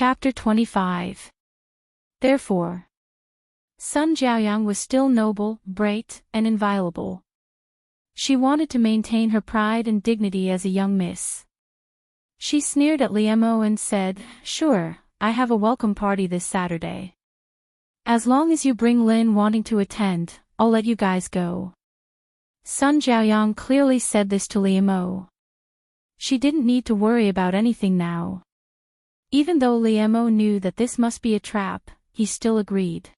Chapter 25. Therefore, Sun Jiaoyang was still noble, bright, and inviolable. She wanted to maintain her pride and dignity as a young miss. She sneered at Li Mo and said, "Sure, I have a welcome party this Saturday. As long as you bring Lin wanting to attend, I'll let you guys go." Sun Jiaoyang clearly said this to Li Mo. She didn't need to worry about anything now. Even though Li Mo knew that this must be a trap, he still agreed.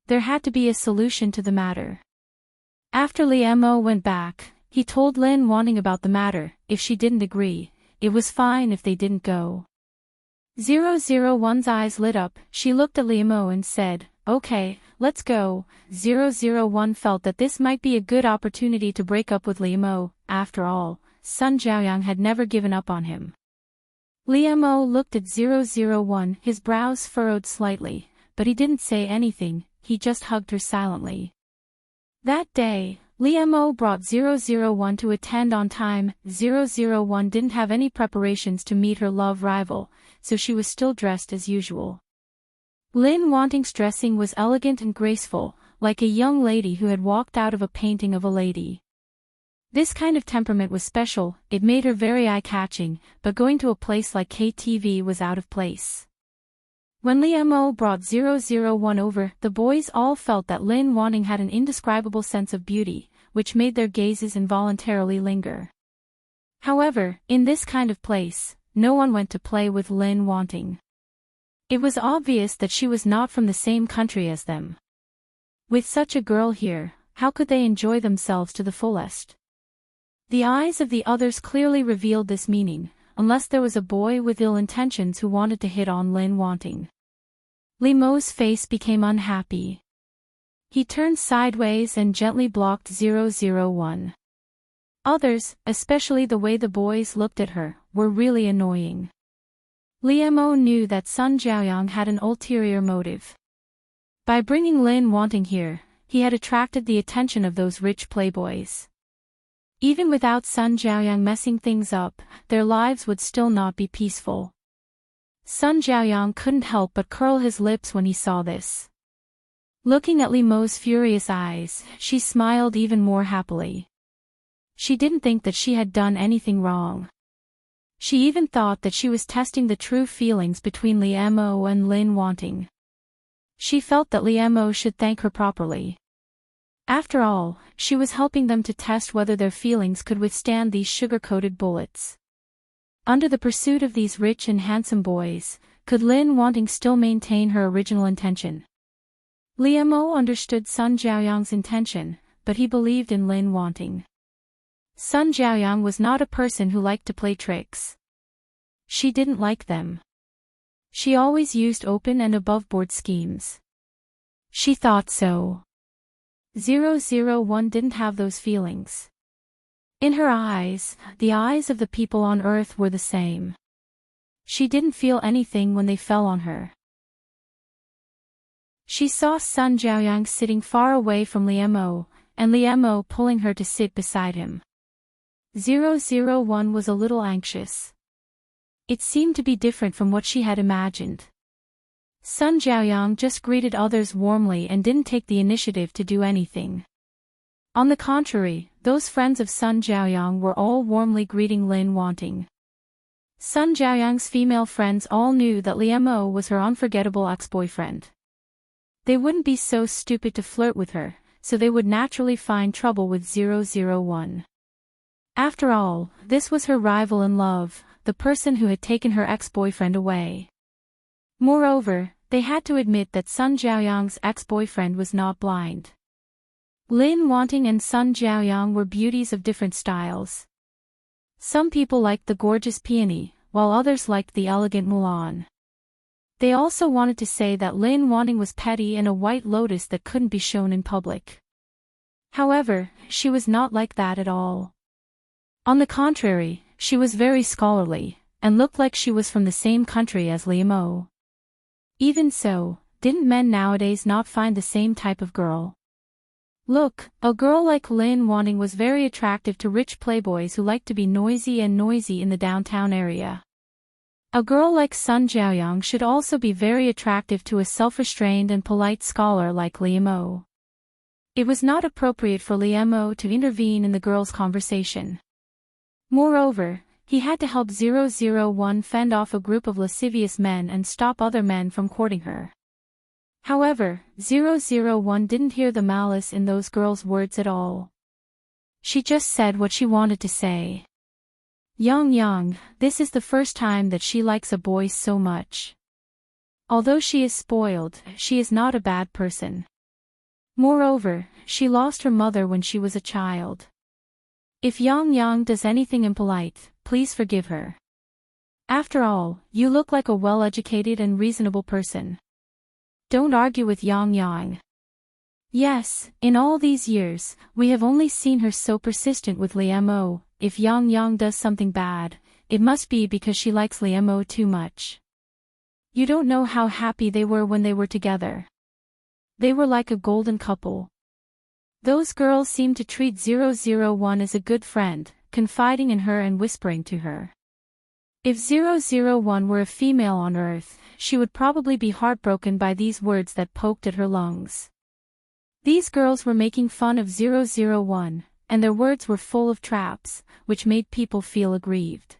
There had to be a solution to the matter. After Li Mo went back, he told Lin wanting about the matter. If she didn't agree, it was fine if they didn't go. 001's eyes lit up. She looked at Li Mo and said, "Okay, let's go." 001 felt that this might be a good opportunity to break up with Li Mo. After all, Sun Jiaoyang had never given up on him. Li Mo looked at 001, his brows furrowed slightly, but he didn't say anything, he just hugged her silently. That day, Li Mo brought 001 to attend on time. 001 didn't have any preparations to meet her love rival, so she was still dressed as usual. Lin Wanting's dressing was elegant and graceful, like a young lady who had walked out of a painting of a lady. This kind of temperament was special, it made her very eye-catching, but going to a place like KTV was out of place. When Li Mo brought 001 over, the boys all felt that Lin Wanting had an indescribable sense of beauty, which made their gazes involuntarily linger. However, in this kind of place, no one went to play with Lin Wanting. It was obvious that she was not from the same country as them. With such a girl here, how could they enjoy themselves to the fullest? The eyes of the others clearly revealed this meaning, unless there was a boy with ill intentions who wanted to hit on Lin Wanting. Li Mo's face became unhappy. He turned sideways and gently blocked 001. Others, especially the way the boys looked at her, were really annoying. Li Mo knew that Sun Jiaoyang had an ulterior motive. By bringing Lin Wanting here, he had attracted the attention of those rich playboys. Even without Sun Jiaoyang messing things up, their lives would still not be peaceful. Sun Jiaoyang couldn't help but curl his lips when he saw this. Looking at Li Mo's furious eyes, she smiled even more happily. She didn't think that she had done anything wrong. She even thought that she was testing the true feelings between Li Mo and Lin Wanting. She felt that Li Mo should thank her properly. After all, she was helping them to test whether their feelings could withstand these sugar-coated bullets. Under the pursuit of these rich and handsome boys, could Lin Wanting still maintain her original intention? Li Mo understood Sun Jiaoyang's intention, but he believed in Lin Wanting. Sun Jiaoyang was not a person who liked to play tricks. She didn't like them. She always used open and above-board schemes. She thought so. 001 didn't have those feelings. In her eyes, the eyes of the people on Earth were the same. She didn't feel anything when they fell on her. She saw Sun Jiaoyang sitting far away from Li Mo, and Li Mo pulling her to sit beside him. 001 was a little anxious. It seemed to be different from what she had imagined. Sun Jiaoyang just greeted others warmly and didn't take the initiative to do anything. On the contrary, those friends of Sun Jiaoyang were all warmly greeting Lin Wanting. Sun Jiaoyang's female friends all knew that Li Mo was her unforgettable ex-boyfriend. They wouldn't be so stupid to flirt with her, so they would naturally find trouble with 001. After all, this was her rival in love, the person who had taken her ex-boyfriend away. Moreover, they had to admit that Sun Jiaoyang's ex-boyfriend was not blind. Lin Wanting and Sun Jiaoyang were beauties of different styles. Some people liked the gorgeous peony, while others liked the elegant Mulan. They also wanted to say that Lin Wanting was petty and a white lotus that couldn't be shown in public. However, she was not like that at all. On the contrary, she was very scholarly, and looked like she was from the same country as Li Mo. Even so, didn't men nowadays not find the same type of girl? Look, a girl like Lin Wanting was very attractive to rich playboys who liked to be noisy in the downtown area. A girl like Sun Jiaoyang should also be very attractive to a self-restrained and polite scholar like Li Mo. It was not appropriate for Li Mo to intervene in the girl's conversation. Moreover, he had to help 001 fend off a group of lascivious men and stop other men from courting her. However, 001 didn't hear the malice in those girls' words at all. She just said what she wanted to say. Yang, this is the first time that she likes a boy so much. Although she is spoiled, she is not a bad person. Moreover, she lost her mother when she was a child. If Yang does anything impolite, please forgive her. After all, you look like a well-educated and reasonable person. Don't argue with Yang. Yes, in all these years, we have only seen her so persistent with Li Mo. If Yang does something bad, it must be because she likes Li Mo too much. You don't know how happy they were when they were together. They were like a golden couple. Those girls seemed to treat 001 as a good friend, confiding in her and whispering to her. If 001 were a female on Earth, she would probably be heartbroken by these words that poked at her lungs. These girls were making fun of 001, and their words were full of traps, which made people feel aggrieved.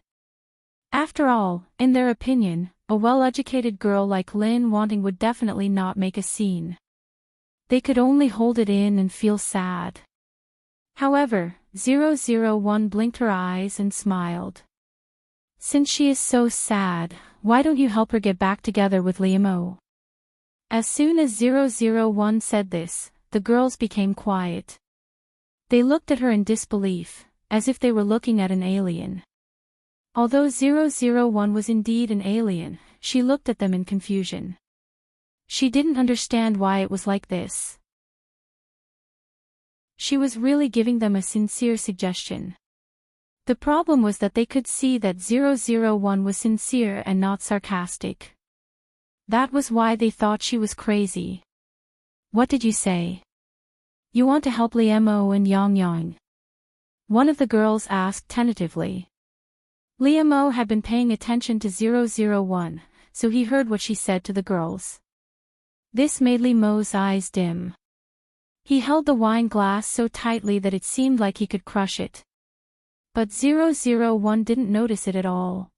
After all, in their opinion, a well-educated girl like Lin Wanting would definitely not make a scene. They could only hold it in and feel sad. However, 001 blinked her eyes and smiled. Since she is so sad, why don't you help her get back together with Li Mo? As soon as 001 said this, the girls became quiet. They looked at her in disbelief, as if they were looking at an alien. Although 001 was indeed an alien, she looked at them in confusion. She didn't understand why it was like this. She was really giving them a sincere suggestion. The problem was that they could see that 001 was sincere and not sarcastic. That was why they thought she was crazy. What did you say? You want to help Li Mo and Yang? One of the girls asked tentatively. Li Mo had been paying attention to 001, so he heard what she said to the girls. This made Li Mo's eyes dim. He held the wine glass so tightly that it seemed like he could crush it. But 001 didn't notice it at all.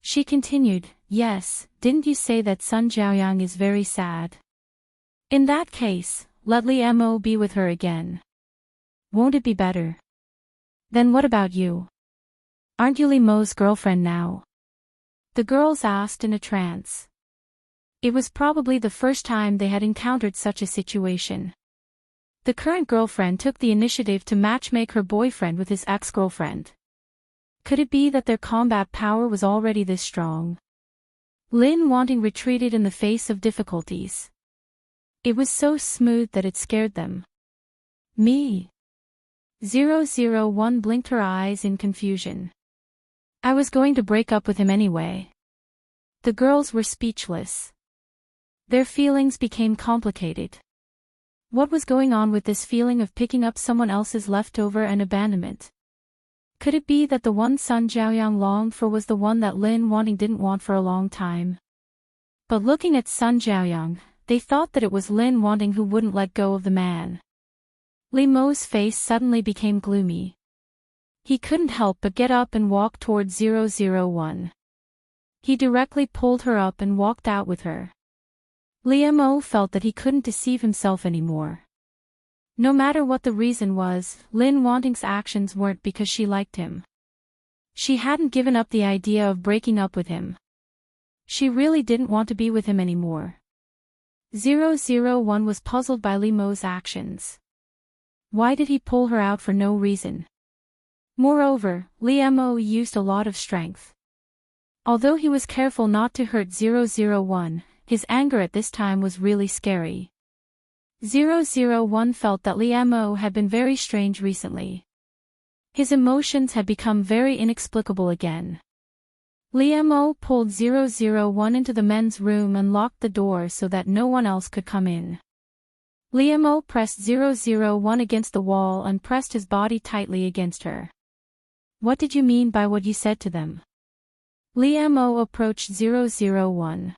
She continued, yes, didn't you say that Sun Jiaoyang is very sad? In that case, let Li Mo be with her again. Won't it be better? Then what about you? Aren't you Li Mo's girlfriend now? The girls asked in a trance. It was probably the first time they had encountered such a situation. The current girlfriend took the initiative to matchmake her boyfriend with his ex-girlfriend. Could it be that their combat power was already this strong? Lin Wanting retreated in the face of difficulties. It was so smooth that it scared them. Me? 001 blinked her eyes in confusion. I was going to break up with him anyway. The girls were speechless. Their feelings became complicated. What was going on with this feeling of picking up someone else's leftover and abandonment? Could it be that the one Sun Jiaoyang longed for was the one that Lin Wanting didn't want for a long time? But looking at Sun Jiaoyang, they thought that it was Lin Wanting who wouldn't let go of the man. Li Mo's face suddenly became gloomy. He couldn't help but get up and walk toward 001. He directly pulled her up and walked out with her. Li Mo felt that he couldn't deceive himself anymore. No matter what the reason was, Lin Wanting's actions weren't because she liked him. She hadn't given up the idea of breaking up with him. She really didn't want to be with him anymore. 001 was puzzled by Li Mo's actions. Why did he pull her out for no reason? Moreover, Li Mo used a lot of strength. Although he was careful not to hurt 001, his anger at this time was really scary. 001 felt that Li Mo had been very strange recently. His emotions had become very inexplicable again. Li Mo pulled 001 into the men's room and locked the door so that no one else could come in. Li Mo pressed 001 against the wall and pressed his body tightly against her. What did you mean by what you said to them? Liemo approached 001.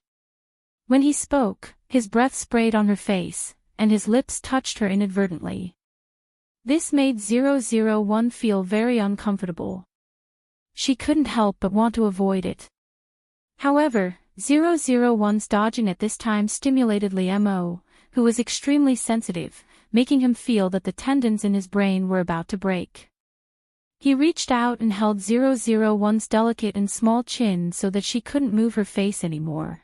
When he spoke, his breath sprayed on her face, and his lips touched her inadvertently. This made 001 feel very uncomfortable. She couldn't help but want to avoid it. However, 001's dodging at this time stimulated Liemo, who was extremely sensitive, making him feel that the tendons in his brain were about to break. He reached out and held 001's delicate and small chin so that she couldn't move her face anymore.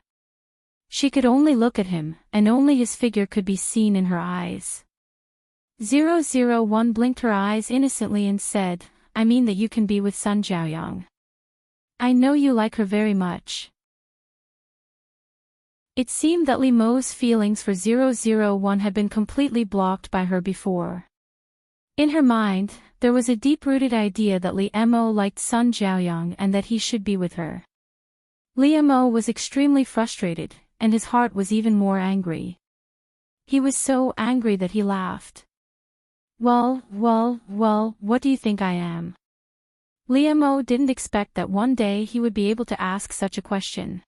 She could only look at him, and only his figure could be seen in her eyes. 001 blinked her eyes innocently and said, "I mean that you can be with Sun Jiaoyang. I know you like her very much." It seemed that Liemo's feelings for 001 had been completely blocked by her before. In her mind, there was a deep-rooted idea that Liemo liked Sun Jiaoyang and that he should be with her. Liemo was extremely frustrated, and his heart was even more angry. He was so angry that he laughed. Well, what do you think I am?" Liemo didn't expect that one day he would be able to ask such a question.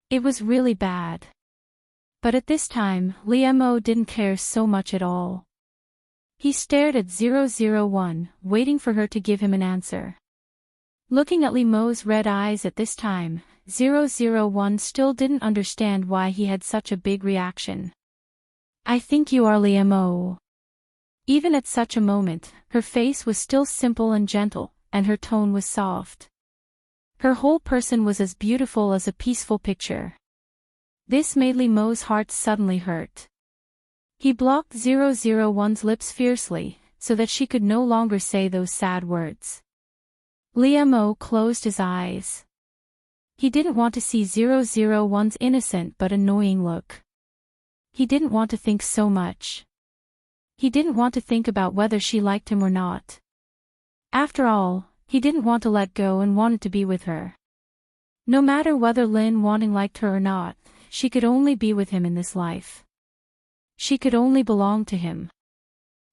It was really bad. But at this time, Liemo didn't care so much at all. He stared at 001, waiting for her to give him an answer. Looking at Liemo's red eyes at this time, 001 still didn't understand why he had such a big reaction. "I think you are Liemo." Even at such a moment, her face was still simple and gentle, and her tone was soft. Her whole person was as beautiful as a peaceful picture. This made Liemo's heart suddenly hurt. He blocked 001's lips fiercely, so that she could no longer say those sad words. Liemo closed his eyes. He didn't want to see 001's innocent but annoying look. He didn't want to think so much. He didn't want to think about whether she liked him or not. After all, he didn't want to let go and wanted to be with her. No matter whether Lin Wanting liked her or not, she could only be with him in this life. She could only belong to him.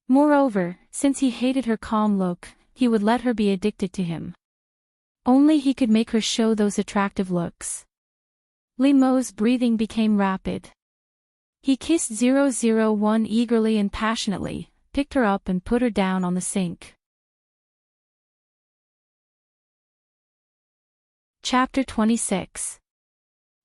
Moreover, since he hated her calm look, he would let her be addicted to him. Only he could make her show those attractive looks. Liemo's breathing became rapid. He kissed 001 eagerly and passionately, picked her up and put her down on the sink. Chapter 26.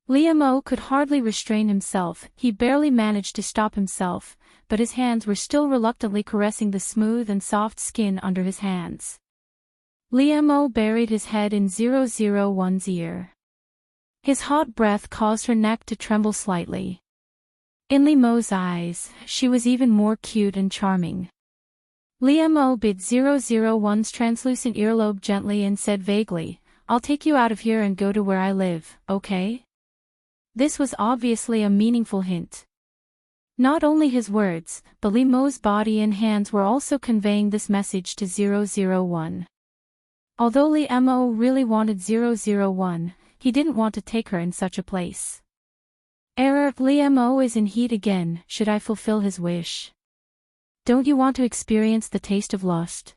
Liemo could hardly restrain himself. He barely managed to stop himself, but his hands were still reluctantly caressing the smooth and soft skin under his hands. Liemo buried his head in 001's ear. His hot breath caused her neck to tremble slightly. In Liemo's eyes, she was even more cute and charming. Liemo bit 001's translucent earlobe gently and said vaguely, "I'll take you out of here and go to where I live, okay?" This was obviously a meaningful hint. Not only his words, but Liemo's body and hands were also conveying this message to 001. Although Liemo really wanted 001, he didn't want to take her in such a place. Liemo is in heat again. Should I fulfill his wish? Don't you want to experience the taste of lust?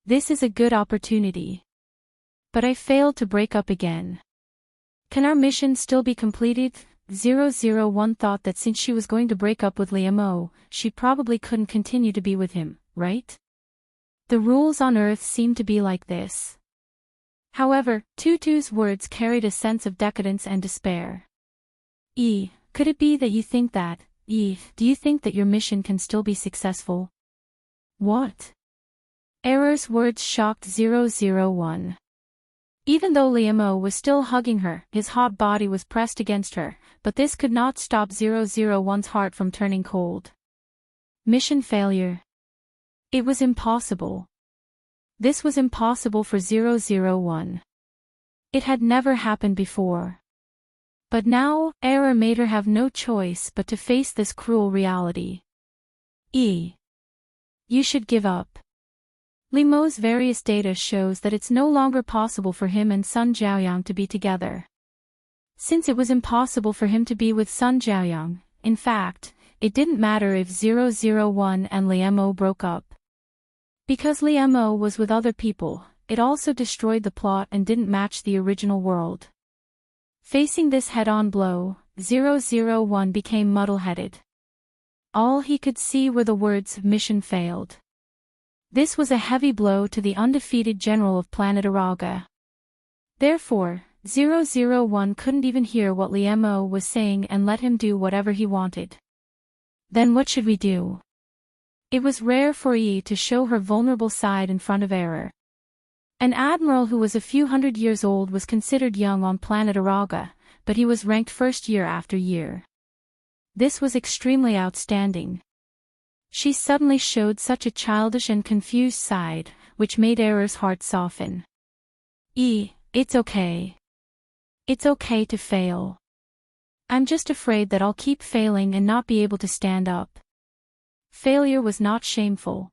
This is a good opportunity. But I failed to break up again. Can our mission still be completed? 001 thought that since she was going to break up with Liemo, she probably couldn't continue to be with him, right? The rules on Earth seemed to be like this. However, Tutu's words carried a sense of decadence and despair. Could it be that you think that, do you think that your mission can still be successful? What? Error's words shocked 001. Even though Liemo was still hugging her, his hot body was pressed against her, but this could not stop 001's heart from turning cold. Mission failure. It was impossible. This was impossible for 001. It had never happened before. But now, error made her have no choice but to face this cruel reality. You should give up. Liemo's various data shows that it's no longer possible for him and Sun Jiaoyang to be together. Since it was impossible for him to be with Sun Jiaoyang, in fact, it didn't matter if 001 and Liemo broke up. Because Liemo was with other people, it also destroyed the plot and didn't match the original world. Facing this head-on blow, 001 became muddle-headed. All he could see were the words "mission failed." This was a heavy blow to the undefeated general of planet Araga. Therefore, 001 couldn't even hear what Liemo was saying and let him do whatever he wanted. Then what should we do? It was rare for Yi to show her vulnerable side in front of Error. An admiral who was a few hundred years old was considered young on planet Araga, but he was ranked first year after year. This was extremely outstanding. She suddenly showed such a childish and confused side, which made Error's heart soften. It's okay. It's okay to fail. I'm just afraid that I'll keep failing and not be able to stand up. Failure was not shameful.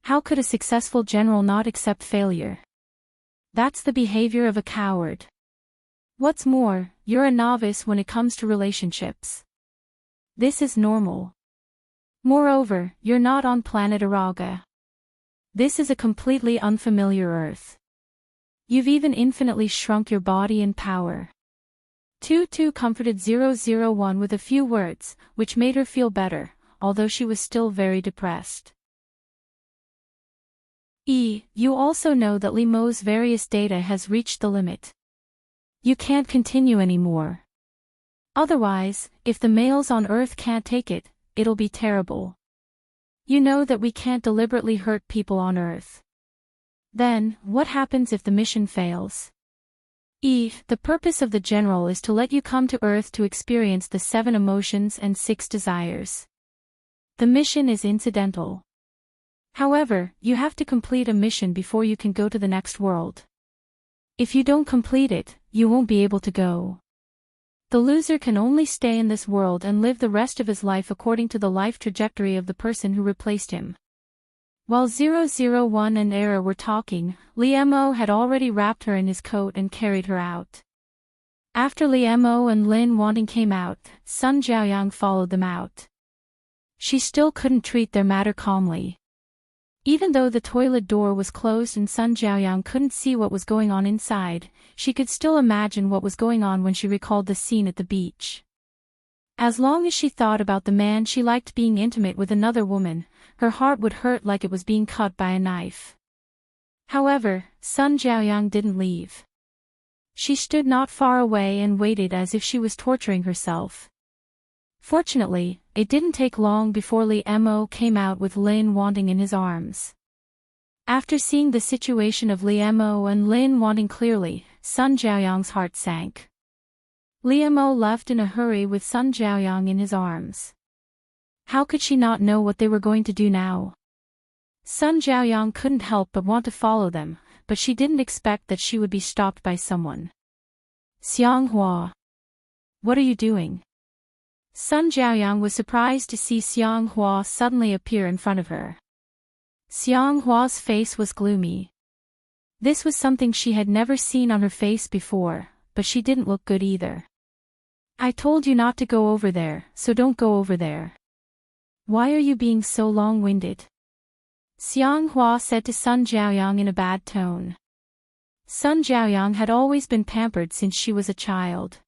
How could a successful general not accept failure? That's the behavior of a coward. What's more, you're a novice when it comes to relationships. This is normal. Moreover, you're not on planet Araga. This is a completely unfamiliar Earth. You've even infinitely shrunk your body and power. Tutu comforted 001 with a few words, which made her feel better, although she was still very depressed. You also know that Liemo's various data has reached the limit. You can't continue anymore. Otherwise, if the males on Earth can't take it, it'll be terrible. You know that we can't deliberately hurt people on Earth. Then, what happens if the mission fails? The purpose of the general is to let you come to Earth to experience the 7 emotions and 6 desires. The mission is incidental. However, you have to complete a mission before you can go to the next world. If you don't complete it, you won't be able to go. The loser can only stay in this world and live the rest of his life according to the life trajectory of the person who replaced him. While 001 and Era were talking, Liemo had already wrapped her in his coat and carried her out. After Liemo and Lin Wanting came out, Sun Jiaoyang followed them out. She still couldn't treat their matter calmly. Even though the toilet door was closed and Sun Jiaoyang couldn't see what was going on inside, she could still imagine what was going on when she recalled the scene at the beach. As long as she thought about the man she liked being intimate with another woman, her heart would hurt like it was being cut by a knife. However, Sun Jiaoyang didn't leave. She stood not far away and waited as if she was torturing herself. Fortunately, it didn't take long before Liemo came out with Lin Wanting in his arms. After seeing the situation of Liemo and Lin Wanting clearly, Sun Jiaoyang's heart sank. Liemo left in a hurry with Sun Jiaoyang in his arms. How could she not know what they were going to do now? Sun Jiaoyang couldn't help but want to follow them, but she didn't expect that she would be stopped by someone. Xianghua. What are you doing? Sun Jiaoyang was surprised to see Xianghua suddenly appear in front of her. Xianghua's face was gloomy. This was something she had never seen on her face before, but she didn't look good either. I told you not to go over there, so don't go over there. Why are you being so long-winded? Xianghua said to Sun Jiaoyang in a bad tone. Sun Jiaoyang had always been pampered since she was a child.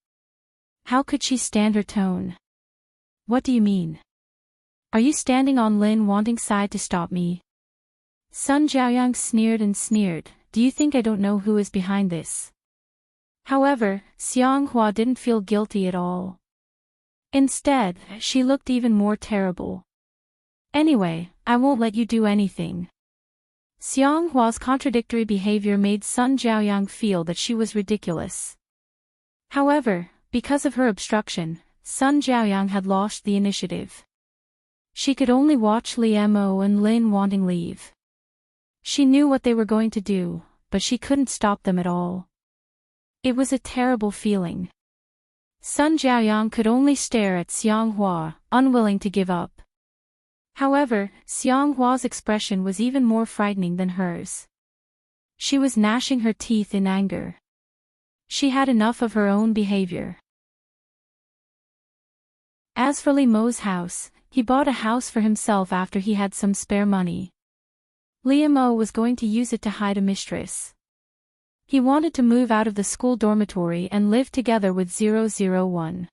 How could she stand her tone? What do you mean? Are you standing on Lin Wanting's side to stop me? Sun Jiaoyang sneered and sneered. Do you think I don't know who is behind this? However, Xianghua didn't feel guilty at all. Instead, she looked even more terrible. Anyway, I won't let you do anything. Xianghua's contradictory behavior made Sun Jiaoyang feel that she was ridiculous. However, because of her obstruction, Sun Jiaoyang had lost the initiative. She could only watch Liemo and Lin Wanting leave. She knew what they were going to do, but she couldn't stop them at all. It was a terrible feeling. Sun Jiaoyang could only stare at Xianghua, unwilling to give up. However, Xianghua's expression was even more frightening than hers. She was gnashing her teeth in anger. She had enough of her own behavior. As for Liemo's house, he bought a house for himself after he had some spare money. Liam was going to use it to hide a mistress. He wanted to move out of the school dormitory and live together with 001.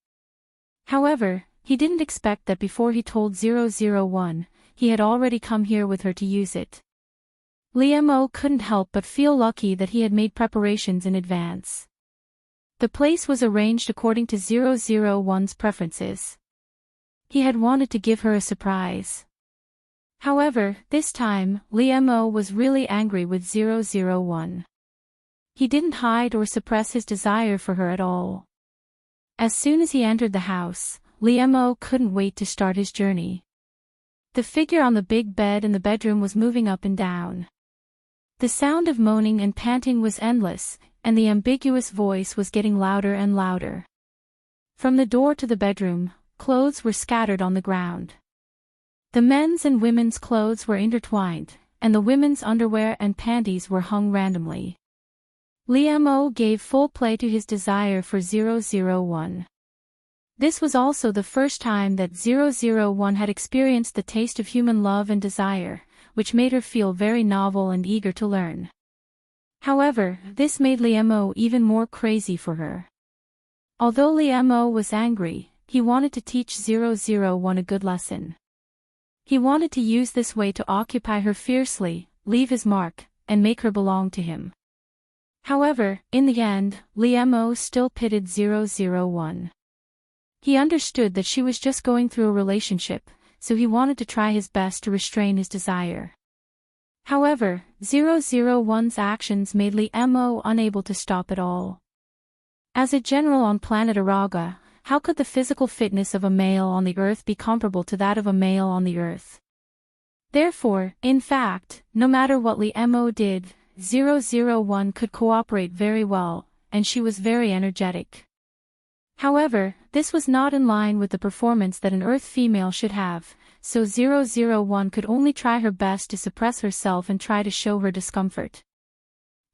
However, he didn't expect that before he told 001, he had already come here with her to use it. Liam couldn't help but feel lucky that he had made preparations in advance. The place was arranged according to 001's preferences. He had wanted to give her a surprise. However, this time, Liam was really angry with 001. He didn't hide or suppress his desire for her at all. As soon as he entered the house, Liam couldn't wait to start his journey. The figure on the big bed in the bedroom was moving up and down. The sound of moaning and panting was endless, and the ambiguous voice was getting louder and louder. From the door to the bedroom, clothes were scattered on the ground. The men's and women's clothes were intertwined, and the women's underwear and panties were hung randomly. Liam gave full play to his desire for 001. This was also the first time that 001 had experienced the taste of human love and desire, which made her feel very novel and eager to learn. However, this made Liam even more crazy for her. Although Liam was angry, he wanted to teach 001 a good lesson. He wanted to use this way to occupy her fiercely, leave his mark, and make her belong to him. However, in the end, Liam still pitied 001. He understood that she was just going through a relationship, so he wanted to try his best to restrain his desire. However, 001's actions made Liam unable to stop at all. As a general on planet Araga, how could the physical fitness of a male on the Earth be comparable to that of a male on the Earth? Therefore, in fact, no matter what Liam did, 001 could cooperate very well, and she was very energetic. However, this was not in line with the performance that an Earth female should have, so 001 could only try her best to suppress herself and try to show her discomfort.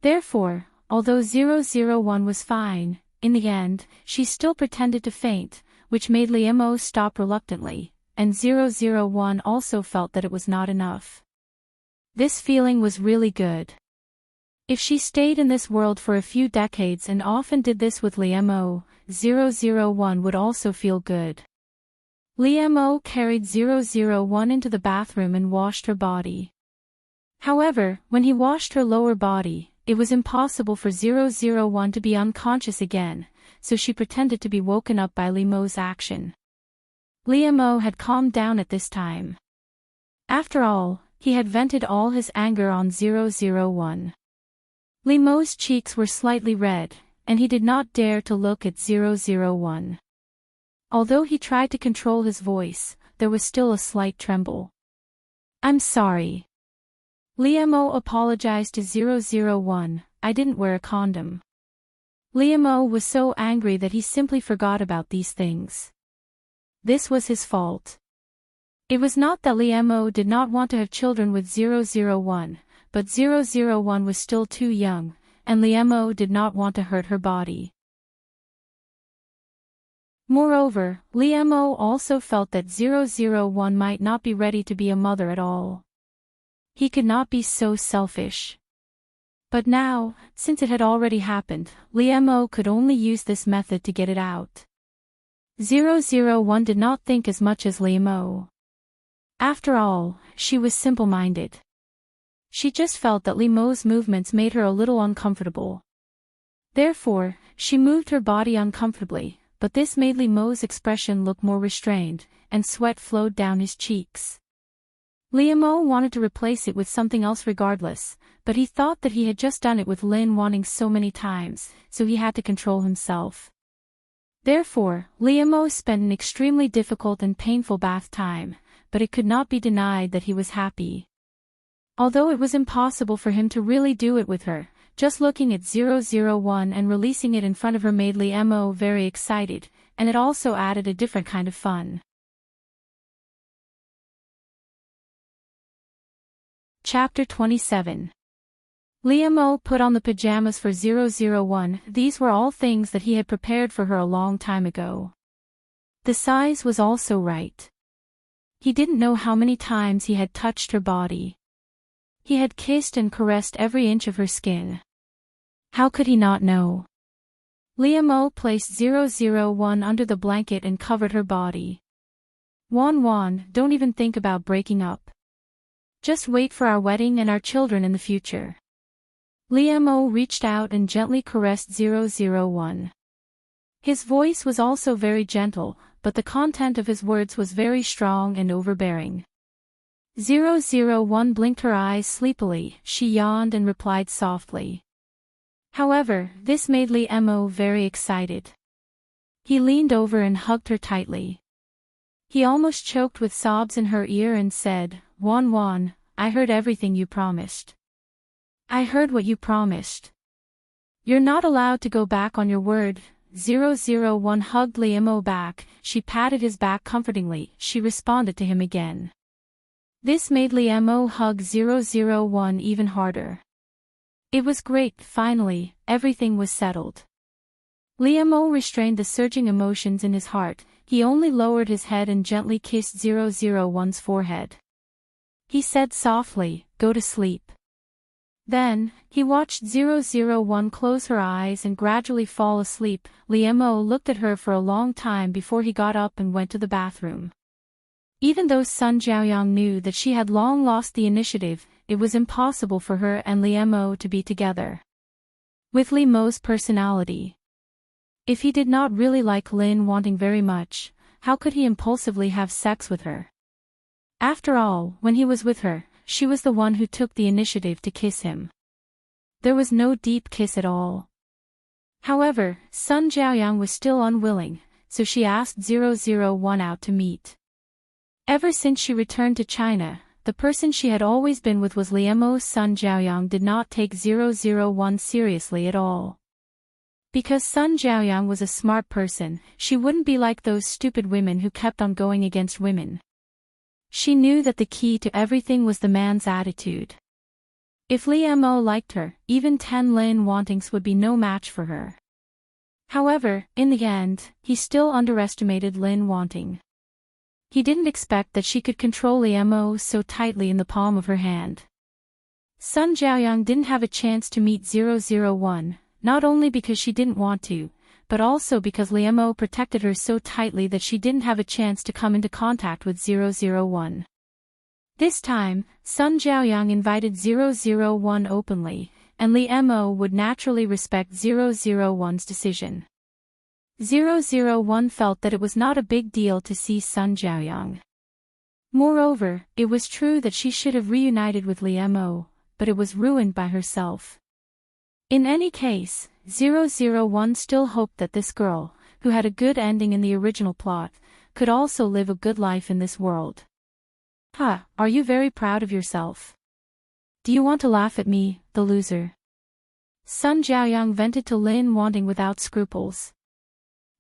Therefore, although 001 was fine, in the end, she still pretended to faint, which made Liam stop reluctantly, and 001 also felt that it was not enough. This feeling was really good. If she stayed in this world for a few decades and often did this with Liam, 001 would also feel good. Liam carried 001 into the bathroom and washed her body. However, when he washed her lower body, it was impossible for 001 to be unconscious again, so she pretended to be woken up by Liam's action. Liam had calmed down at this time. After all, he had vented all his anger on 001. Liam's cheeks were slightly red, and he did not dare to look at 001. Although he tried to control his voice, there was still a slight tremble. "I'm sorry." Liam apologized to 001, "I didn't wear a condom." Liam was so angry that he simply forgot about these things. This was his fault. It was not that Liam did not want to have children with 001, but 001 was still too young, and Liam did not want to hurt her body. Moreover, Liam also felt that 001 might not be ready to be a mother at all. He could not be so selfish. But now, since it had already happened, Liam could only use this method to get it out. 001 did not think as much as Liam. After all, she was simple-minded. She just felt that Liam's movements made her a little uncomfortable. Therefore, she moved her body uncomfortably, but this made Liam's expression look more restrained, and sweat flowed down his cheeks. Liam wanted to replace it with something else regardless, but he thought that he had just done it with Lin wanting so many times, so he had to control himself. Therefore, Liam spent an extremely difficult and painful bath time, but it could not be denied that he was happy. Although it was impossible for him to really do it with her, just looking at 001 and releasing it in front of her made Liam very excited, and it also added a different kind of fun. Chapter 27. Liam put on the pajamas for 001. These were all things that he had prepared for her a long time ago. The size was also right. He didn't know how many times he had touched her body. He had kissed and caressed every inch of her skin. How could he not know? Liam placed 001 under the blanket and covered her body. Wan, don't even think about breaking up. Just wait for our wedding and our children in the future. Liam reached out and gently caressed 001. His voice was also very gentle, but the content of his words was very strong and overbearing. 001 blinked her eyes sleepily, she yawned and replied softly. However, this made Liam very excited. He leaned over and hugged her tightly. He almost choked with sobs in her ear and said, Wan, I heard everything you promised. I heard what you promised. You're not allowed to go back on your word. 001 hugged Liam back, she patted his back comfortingly, she responded to him again. This made Liam hug 001 even harder. It was great, finally, everything was settled. Liam restrained the surging emotions in his heart, he only lowered his head and gently kissed 001's forehead. He said softly, go to sleep. Then, he watched 001 close her eyes and gradually fall asleep. Liam looked at her for a long time before he got up and went to the bathroom. Even though Sun Jiaoyang knew that she had long lost the initiative, it was impossible for her and Liam to be together. With Liam's personality. If he did not really like Lin Wanting very much, how could he impulsively have sex with her? After all, when he was with her, she was the one who took the initiative to kiss him. There was no deep kiss at all. However, Sun Jiaoyang was still unwilling, so she asked 001 out to meet. Ever since she returned to China, the person she had always been with was Liam. Sun Jiaoyang did not take 001 seriously at all. Because Sun Jiaoyang was a smart person, she wouldn't be like those stupid women who kept on going against women. She knew that the key to everything was the man's attitude. If Liam liked her, even 10 Lin Wantings would be no match for her. However, in the end, he still underestimated Lin Wanting. He didn't expect that she could control Liam so tightly in the palm of her hand. Sun Jiaoyang didn't have a chance to meet 001, not only because she didn't want to, but also because Liam protected her so tightly that she didn't have a chance to come into contact with 001. This time, Sun Jiaoyang invited 001 openly, and Liam would naturally respect 001's decision. 001 felt that it was not a big deal to see Sun Jiaoyang. Moreover, it was true that she should have reunited with Liam, but it was ruined by herself. In any case, 001 still hoped that this girl, who had a good ending in the original plot, could also live a good life in this world. Are you very proud of yourself? Do you want to laugh at me, the loser? Sun Jiaoyang vented to Lin Wanting without scruples.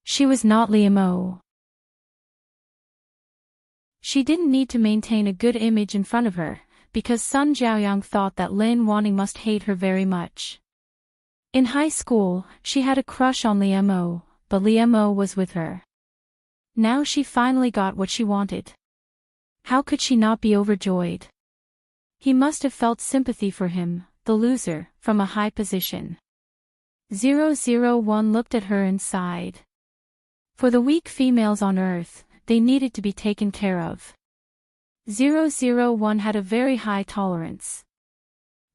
She was not Liam. She didn't need to maintain a good image in front of her, because Sun Jiaoyang thought that Lin Wanting must hate her very much. In high school, she had a crush on Liam, but Liam was with her. Now she finally got what she wanted. How could she not be overjoyed? He must have felt sympathy for him, the loser, from a high position. 001 looked at her and sighed. For the weak females on Earth, they needed to be taken care of. 001 had a very high tolerance.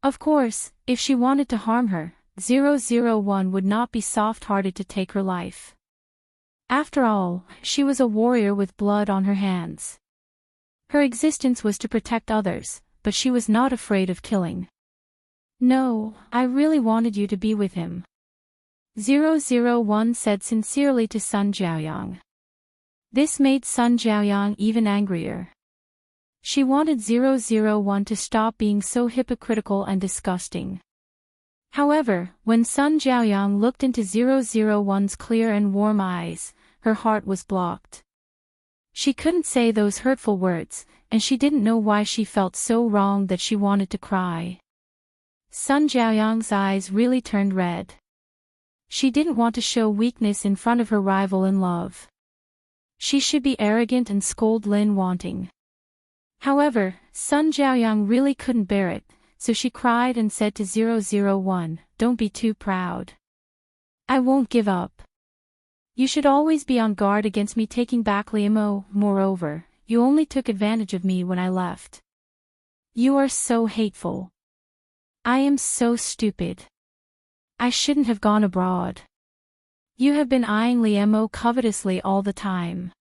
Of course, if she wanted to harm her, 001 would not be soft-hearted to take her life. After all, she was a warrior with blood on her hands. Her existence was to protect others, but she was not afraid of killing. No, I really wanted you to be with him. 001 said sincerely to Sun Jiaoyang. This made Sun Jiaoyang even angrier. She wanted 001 to stop being so hypocritical and disgusting. However, when Sun Jiaoyang looked into 001's clear and warm eyes, her heart was blocked. She couldn't say those hurtful words, and she didn't know why she felt so wrong that she wanted to cry. Sun Jiaoyang's eyes really turned red. She didn't want to show weakness in front of her rival in love. She should be arrogant and scold Lin Wanting. However, Sun Jiaoyang really couldn't bear it, so she cried and said to 001, "Don't be too proud. I won't give up. You should always be on guard against me taking back Liam. Moreover, you only took advantage of me when I left. You are so hateful. I am so stupid. I shouldn't have gone abroad. You have been eyeing Liam covetously all the time.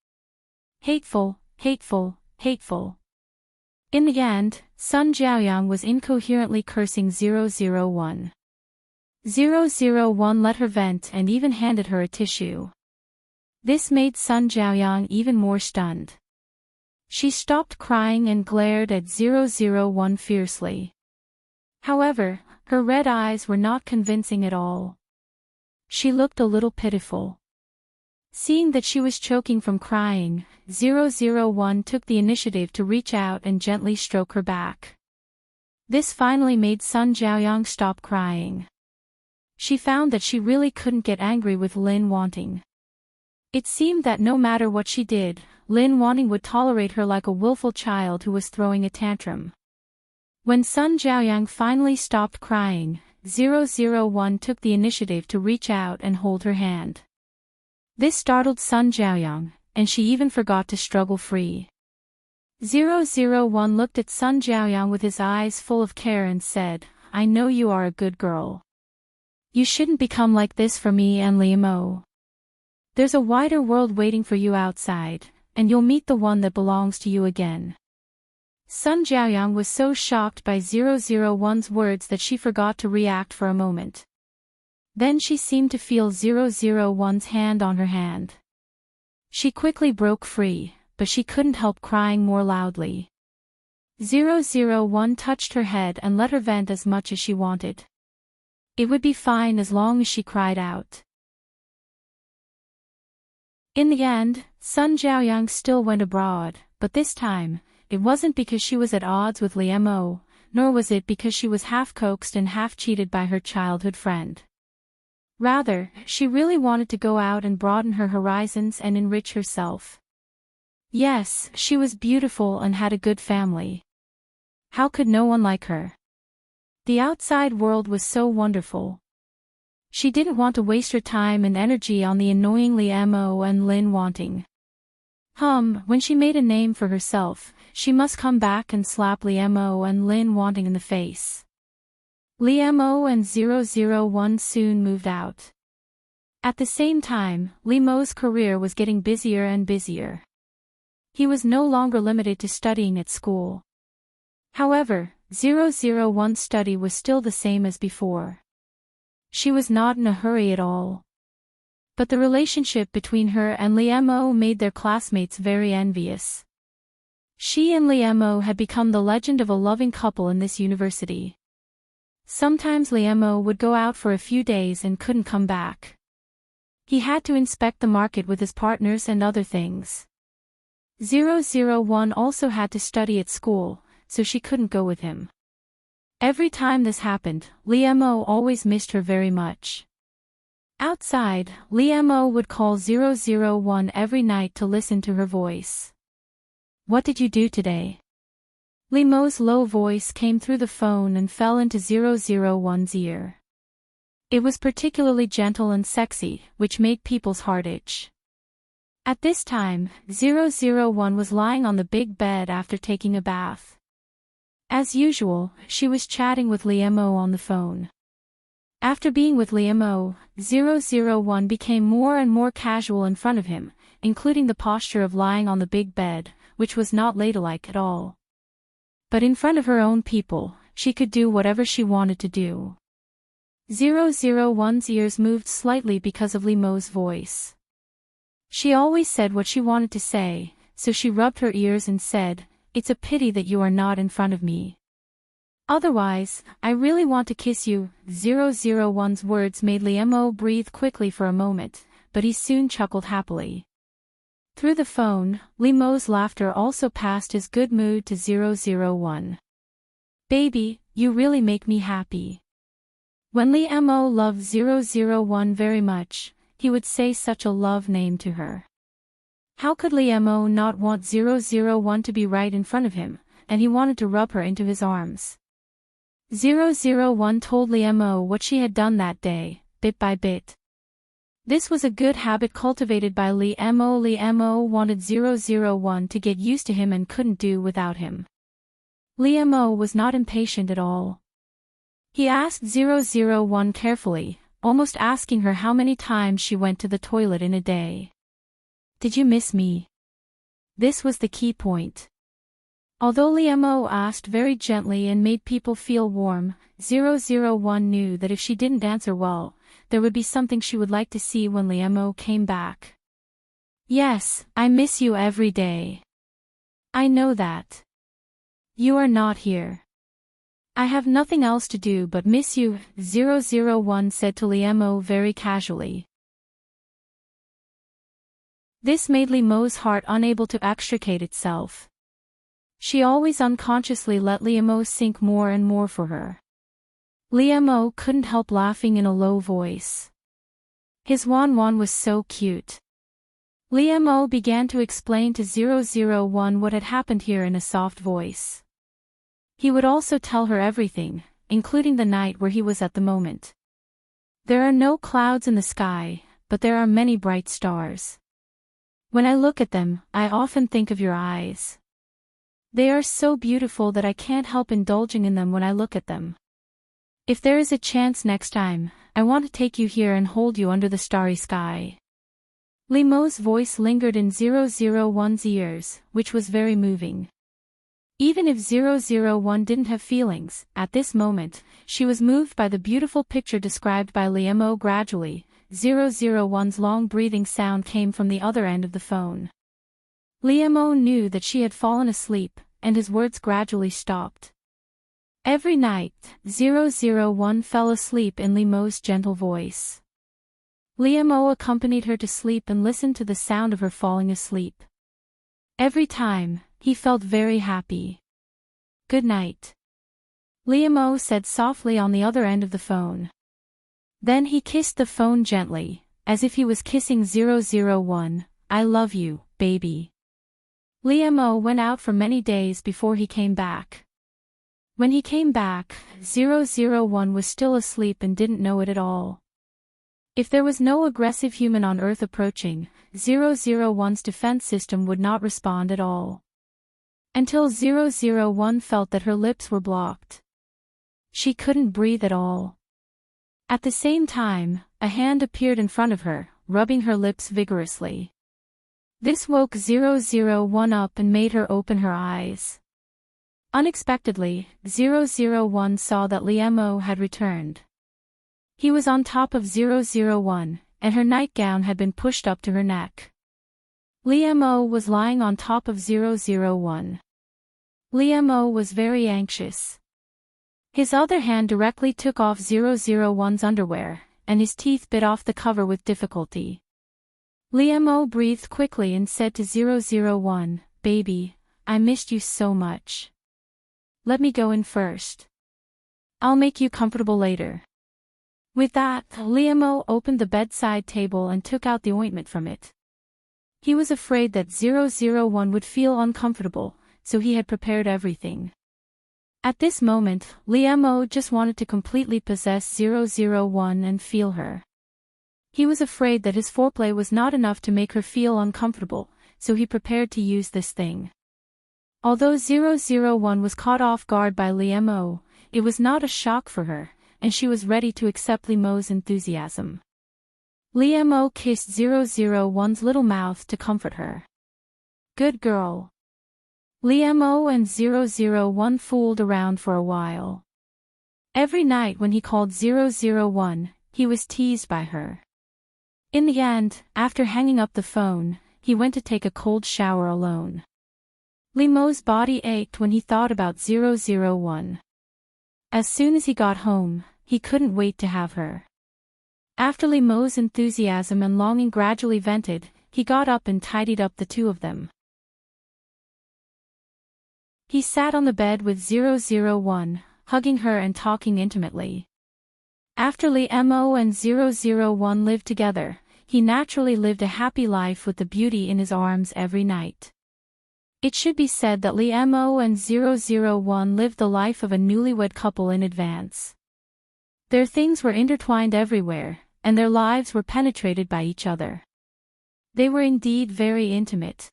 Hateful, hateful, hateful." In the end, Sun Jiaoyang was incoherently cursing 001. 001 let her vent and even handed her a tissue. This made Sun Jiaoyang even more stunned. She stopped crying and glared at 001 fiercely. However, her red eyes were not convincing at all. She looked a little pitiful. Seeing that she was choking from crying, 001 took the initiative to reach out and gently stroke her back. This finally made Sun Jiaoyang stop crying. She found that she really couldn't get angry with Lin Wanting. It seemed that no matter what she did, Lin Wanting would tolerate her like a willful child who was throwing a tantrum. When Sun Jiaoyang finally stopped crying, 001 took the initiative to reach out and hold her hand. This startled Sun Jiaoyang, and she even forgot to struggle free. 001 looked at Sun Jiaoyang with his eyes full of care and said, "I know you are a good girl. You shouldn't become like this for me and Liam. There's a wider world waiting for you outside, and you'll meet the one that belongs to you again." Sun Jiaoyang was so shocked by 001's words that she forgot to react for a moment. Then she seemed to feel 001's hand on her hand. She quickly broke free, but she couldn't help crying more loudly. 001 touched her head and let her vent as much as she wanted. It would be fine as long as she cried out. In the end, Sun Jiaoyang still went abroad, but this time, it wasn't because she was at odds with Liam, nor was it because she was half coaxed and half cheated by her childhood friend. Rather, she really wanted to go out and broaden her horizons and enrich herself. Yes, she was beautiful and had a good family. How could no one like her? The outside world was so wonderful. She didn't want to waste her time and energy on the annoying Liam and Lin Wanting. When she made a name for herself, she must come back and slap Liam and Lin Wanting in the face. Liam and 001 soon moved out. At the same time, Liam's career was getting busier and busier. He was no longer limited to studying at school. However, 001's study was still the same as before. She was not in a hurry at all. But the relationship between her and Liam made their classmates very envious. She and Liam had become the legend of a loving couple in this university. Sometimes Liam would go out for a few days and couldn't come back. He had to inspect the market with his partners and other things. 001 also had to study at school, so she couldn't go with him. Every time this happened, Liam always missed her very much. Outside, Liam would call 001 every night to listen to her voice. "What did you do today?" Liam's low voice came through the phone and fell into 001's ear. It was particularly gentle and sexy, which made people's heart itch. At this time, 001 was lying on the big bed after taking a bath. As usual, she was chatting with Liam on the phone. After being with Liam, 001 became more and more casual in front of him, including the posture of lying on the big bed, which was not ladylike at all. But in front of her own people, she could do whatever she wanted to do. 001's ears moved slightly because of Liam's voice. She always said what she wanted to say, so she rubbed her ears and said, "It's a pity that you are not in front of me. Otherwise, I really want to kiss you." 001's words made Liam breathe quickly for a moment, but he soon chuckled happily. Through the phone, Liam's laughter also passed his good mood to 001. "Baby, you really make me happy." When Liam loved 001 very much, he would say such a love name to her. How could Liam not want 001 to be right in front of him, and he wanted to rub her into his arms. 001 told Liemo what she had done that day, bit by bit. This was a good habit cultivated by Liemo. Liemo wanted 001 to get used to him and couldn't do without him. Liemo was not impatient at all. He asked 001 carefully, almost asking her how many times she went to the toilet in a day. "Did you miss me?" This was the key point. Although Liemo asked very gently and made people feel warm, 001 knew that if she didn't answer well, there would be something she would like to see when Liemo came back. "Yes, I miss you every day. I know that. You are not here. I have nothing else to do but miss you," 001 said to Liemo very casually. This made Liemo's heart unable to extricate itself. She always unconsciously let Liemo sink more and more for her. Liemo couldn't help laughing in a low voice. His Wan was so cute. Liemo began to explain to 001 what had happened here in a soft voice. He would also tell her everything, including the night where he was at the moment. "There are no clouds in the sky, but there are many bright stars. When I look at them, I often think of your eyes. They are so beautiful that I can't help indulging in them when I look at them. If there is a chance next time, I want to take you here and hold you under the starry sky." Liemo's voice lingered in 001's ears, which was very moving. Even if 001 didn't have feelings, at this moment, she was moved by the beautiful picture described by Liemo. Gradually, 001's long breathing sound came from the other end of the phone. Liemo knew that she had fallen asleep, and his words gradually stopped. Every night, 001 fell asleep in Liemo's gentle voice. Liemo accompanied her to sleep and listened to the sound of her falling asleep. Every time, he felt very happy. "Good night," Liemo said softly on the other end of the phone. Then he kissed the phone gently, as if he was kissing 001, "I love you, baby." Liemo went out for many days before he came back. When he came back, 001 was still asleep and didn't know it at all. If there was no aggressive human on Earth approaching, 001's defense system would not respond at all. Until 001 felt that her lips were blocked. She couldn't breathe at all. At the same time, a hand appeared in front of her, rubbing her lips vigorously. This woke 001 up and made her open her eyes. Unexpectedly, 001 saw that Liemo had returned. He was on top of 001, and her nightgown had been pushed up to her neck. Liemo was lying on top of 001. Liemo was very anxious. His other hand directly took off 001's underwear, and his teeth bit off the cover with difficulty. Liemo breathed quickly and said to 001, "Baby, I missed you so much. Let me go in first. I'll make you comfortable later." With that, Liemo opened the bedside table and took out the ointment from it. He was afraid that 001 would feel uncomfortable, so he had prepared everything. At this moment, Liemo just wanted to completely possess 001 and feel her. He was afraid that his foreplay was not enough to make her feel uncomfortable, so he prepared to use this thing. Although 001 was caught off guard by Liemo, it was not a shock for her, and she was ready to accept Liemo's enthusiasm. Liemo kissed 001's little mouth to comfort her. "Good girl." Liemo and 001 fooled around for a while. Every night when he called 001, he was teased by her. In the end, after hanging up the phone, he went to take a cold shower alone. Liemo's body ached when he thought about 001. As soon as he got home, he couldn't wait to have her. After Liemo's enthusiasm and longing gradually vented, he got up and tidied up the two of them. He sat on the bed with 001, hugging her and talking intimately. After Liemo and 001 lived together, he naturally lived a happy life with the beauty in his arms every night. It should be said that Lee Mo and 001 lived the life of a newlywed couple in advance. Their things were intertwined everywhere, and their lives were penetrated by each other. They were indeed very intimate.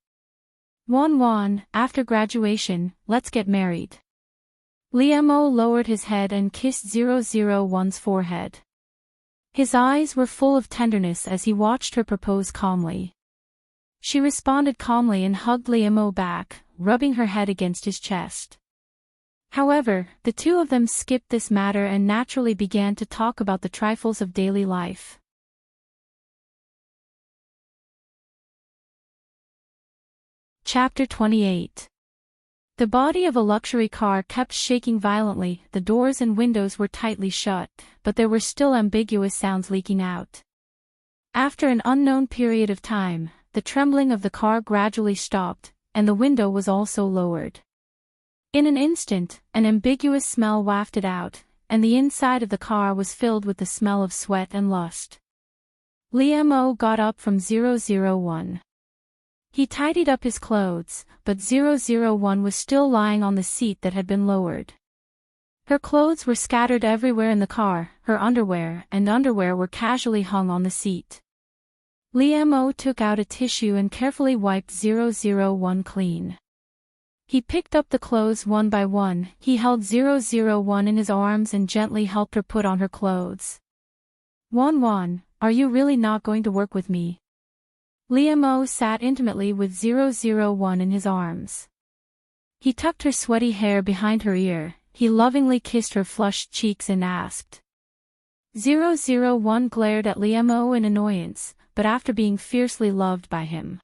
Wan, after graduation, let's get married. Lee Mo lowered his head and kissed 001's forehead. His eyes were full of tenderness as he watched her propose calmly. She responded calmly and hugged Lee Mo back, rubbing her head against his chest. However, the two of them skipped this matter and naturally began to talk about the trifles of daily life. Chapter 28. The body of a luxury car kept shaking violently, the doors and windows were tightly shut, but there were still ambiguous sounds leaking out. After an unknown period of time, the trembling of the car gradually stopped, and the window was also lowered. In an instant, an ambiguous smell wafted out, and the inside of the car was filled with the smell of sweat and lust. Lee Mo got up from 001. He tidied up his clothes, but 001 was still lying on the seat that had been lowered. Her clothes were scattered everywhere in the car, her underwear were casually hung on the seat. Lee Mo took out a tissue and carefully wiped 001 clean. He picked up the clothes one by one, he held 001 in his arms and gently helped her put on her clothes. Wan, are you really not going to work with me? Lee Mo sat intimately with 001 in his arms. He tucked her sweaty hair behind her ear, he lovingly kissed her flushed cheeks and asked. 001 glared at Lee Mo in annoyance, but after being fiercely loved by him,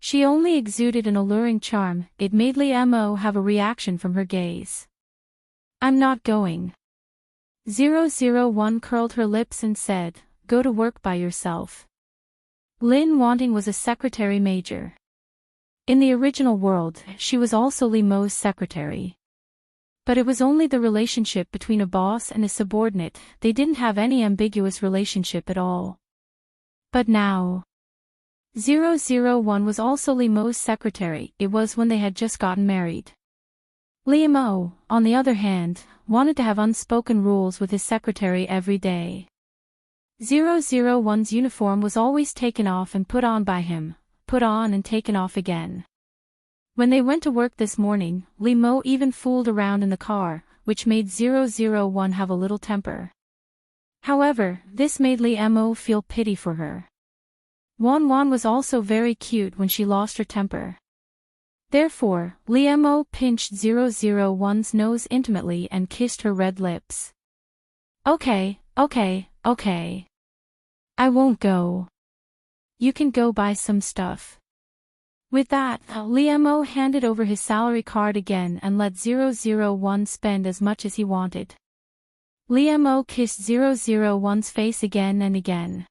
she only exuded an alluring charm. It made Lee Mo have a reaction from her gaze. I'm not going. 001 curled her lips and said, go to work by yourself. Lin Wanting was a secretary major. In the original world, she was also Lee Mo's secretary. But it was only the relationship between a boss and a subordinate, they didn't have any ambiguous relationship at all. But now, 001 was also Lee Mo's secretary. It was when they had just gotten married. Lee Mo, on the other hand, wanted to have unspoken rules with his secretary every day. 001's uniform was always taken off and put on by him, put on and taken off again. When they went to work this morning, Lee Mo even fooled around in the car, which made 001 have a little temper. However, this made Lee Mo feel pity for her. Wan was also very cute when she lost her temper. Therefore, Lee Mo pinched 001's nose intimately and kissed her red lips. Okay. I won't go. You can go buy some stuff. With that, Lee Mo handed over his salary card again and let 001 spend as much as he wanted. Lee Mo kissed 001's face again and again.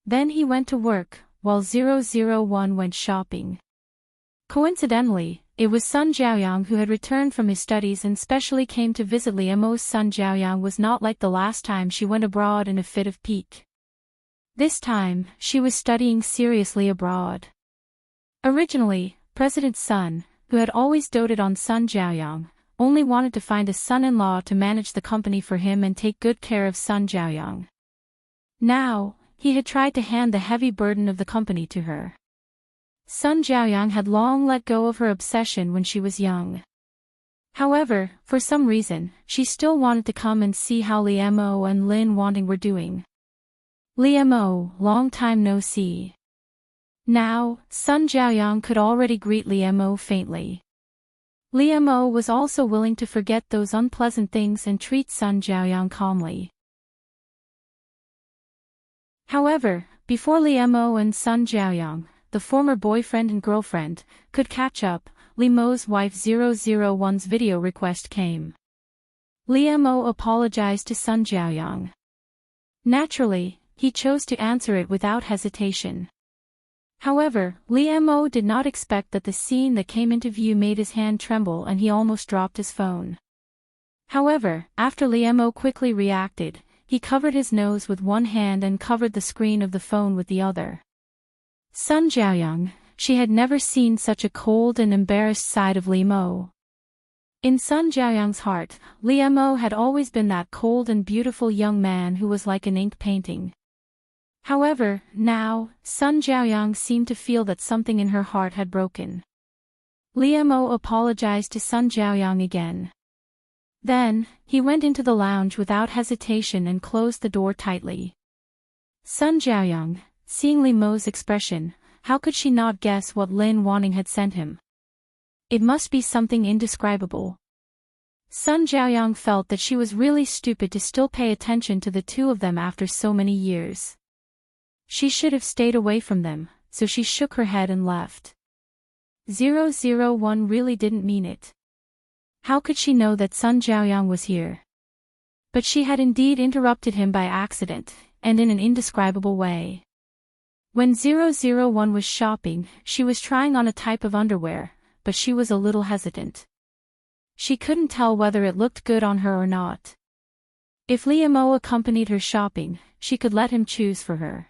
Then he went to work, while 001 went shopping. Coincidentally, it was Sun Jiaoyang who had returned from his studies and specially came to visit Lee Mo's. Sun Jiaoyang was not like the last time she went abroad in a fit of pique. This time, she was studying seriously abroad. Originally, President Sun, who had always doted on Sun Jiaoyang, only wanted to find a son-in-law to manage the company for him and take good care of Sun Jiaoyang. Now, he had tried to hand the heavy burden of the company to her. Sun Jiaoyang had long let go of her obsession when she was young. However, for some reason, she still wanted to come and see how Lee Mo and Lin Wanting were doing. Lee Mo, long time no see. Now, Sun Jiaoyang could already greet Lee Mo faintly. Lee Mo was also willing to forget those unpleasant things and treat Sun Jiaoyang calmly. However, before Lee Mo and Sun Jiaoyang, the former boyfriend and girlfriend, could catch up, Lee Mo's wife 001's video request came. Lee Mo apologized to Sun Jiaoyang. Naturally, he chose to answer it without hesitation. However, Lee Mo did not expect that the scene that came into view made his hand tremble and he almost dropped his phone. However, after Lee Mo quickly reacted, he covered his nose with one hand and covered the screen of the phone with the other. Sun Jiaoyang, she had never seen such a cold and embarrassed side of Li Mo. In Sun Jiaoyang's heart, Li Mo had always been that cold and beautiful young man who was like an ink painting. However, now, Sun Jiaoyang seemed to feel that something in her heart had broken. Li Mo apologized to Sun Jiaoyang again. Then, he went into the lounge without hesitation and closed the door tightly. Sun Jiaoyang, seeing Li Mo's expression, how could she not guess what Lin Wanning had sent him? It must be something indescribable. Sun Jiaoyang felt that she was really stupid to still pay attention to the two of them after so many years. She should have stayed away from them, so she shook her head and left. 001 really didn't mean it. How could she know that Sun Jiaoyang was here? But she had indeed interrupted him by accident, and in an indescribable way. When 001 was shopping, she was trying on a type of underwear, but she was a little hesitant. She couldn't tell whether it looked good on her or not. If Li Mo accompanied her shopping, she could let him choose for her.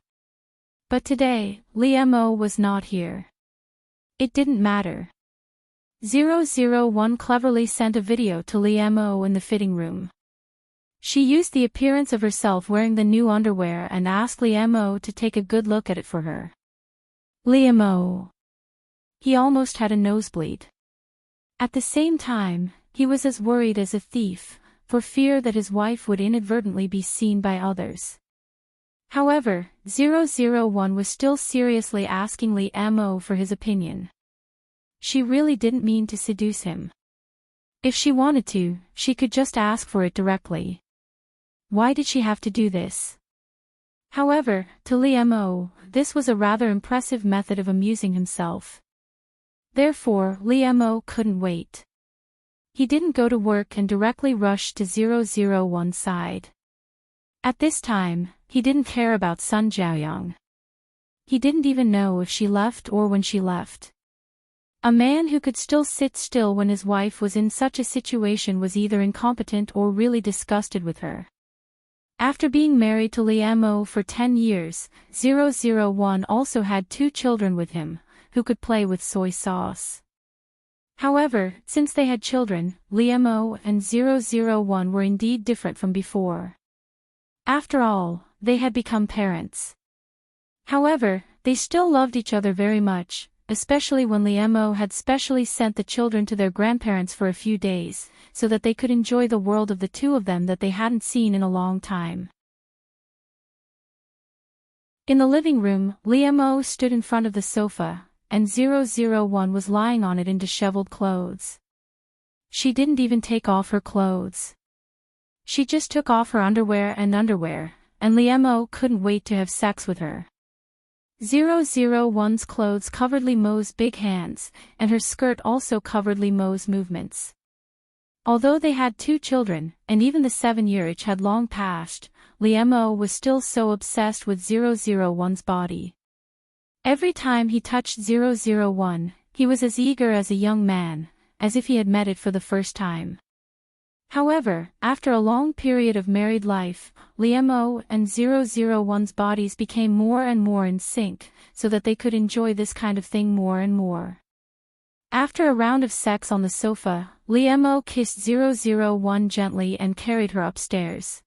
But today, Li Mo was not here. It didn't matter. 001 cleverly sent a video to Li Mo in the fitting room. She used the appearance of herself wearing the new underwear and asked Li Mo to take a good look at it for her. Li Mo. He almost had a nosebleed. At the same time, he was as worried as a thief, for fear that his wife would inadvertently be seen by others. However, 001 was still seriously asking Li Mo for his opinion. She really didn't mean to seduce him. If she wanted to, she could just ask for it directly. Why did she have to do this? However, to Li Mo, this was a rather impressive method of amusing himself. Therefore, Li Mo couldn't wait. He didn't go to work and directly rushed to 001's side. At this time, he didn't care about Sun Jiaoyang. He didn't even know if she left or when she left. A man who could still sit still when his wife was in such a situation was either incompetent or really disgusted with her. After being married to Li Mo for 10 years, 001 also had 2 children with him, who could play with soy sauce. However, since they had children, Li Mo and 001 were indeed different from before. After all, they had become parents. However, they still loved each other very much, especially when Li Mo had specially sent the children to their grandparents for a few days, so that they could enjoy the world of the two of them that they hadn't seen in a long time. In the living room, Li Mo stood in front of the sofa, and 001 was lying on it in disheveled clothes. She didn't even take off her clothes. She just took off her underwear, and Li Mo couldn't wait to have sex with her. 001's clothes covered Li Mo's big hands, and her skirt also covered Li Mo's movements. Although they had 2 children, and even the 7-year-itch had long passed, Li Mo was still so obsessed with 001's body. Every time he touched 001, he was as eager as a young man, as if he had met it for the first time. However, after a long period of married life, Li Mo and 001's bodies became more and more in sync, so that they could enjoy this kind of thing more and more. After a round of sex on the sofa, Li Mo kissed 001 gently and carried her upstairs.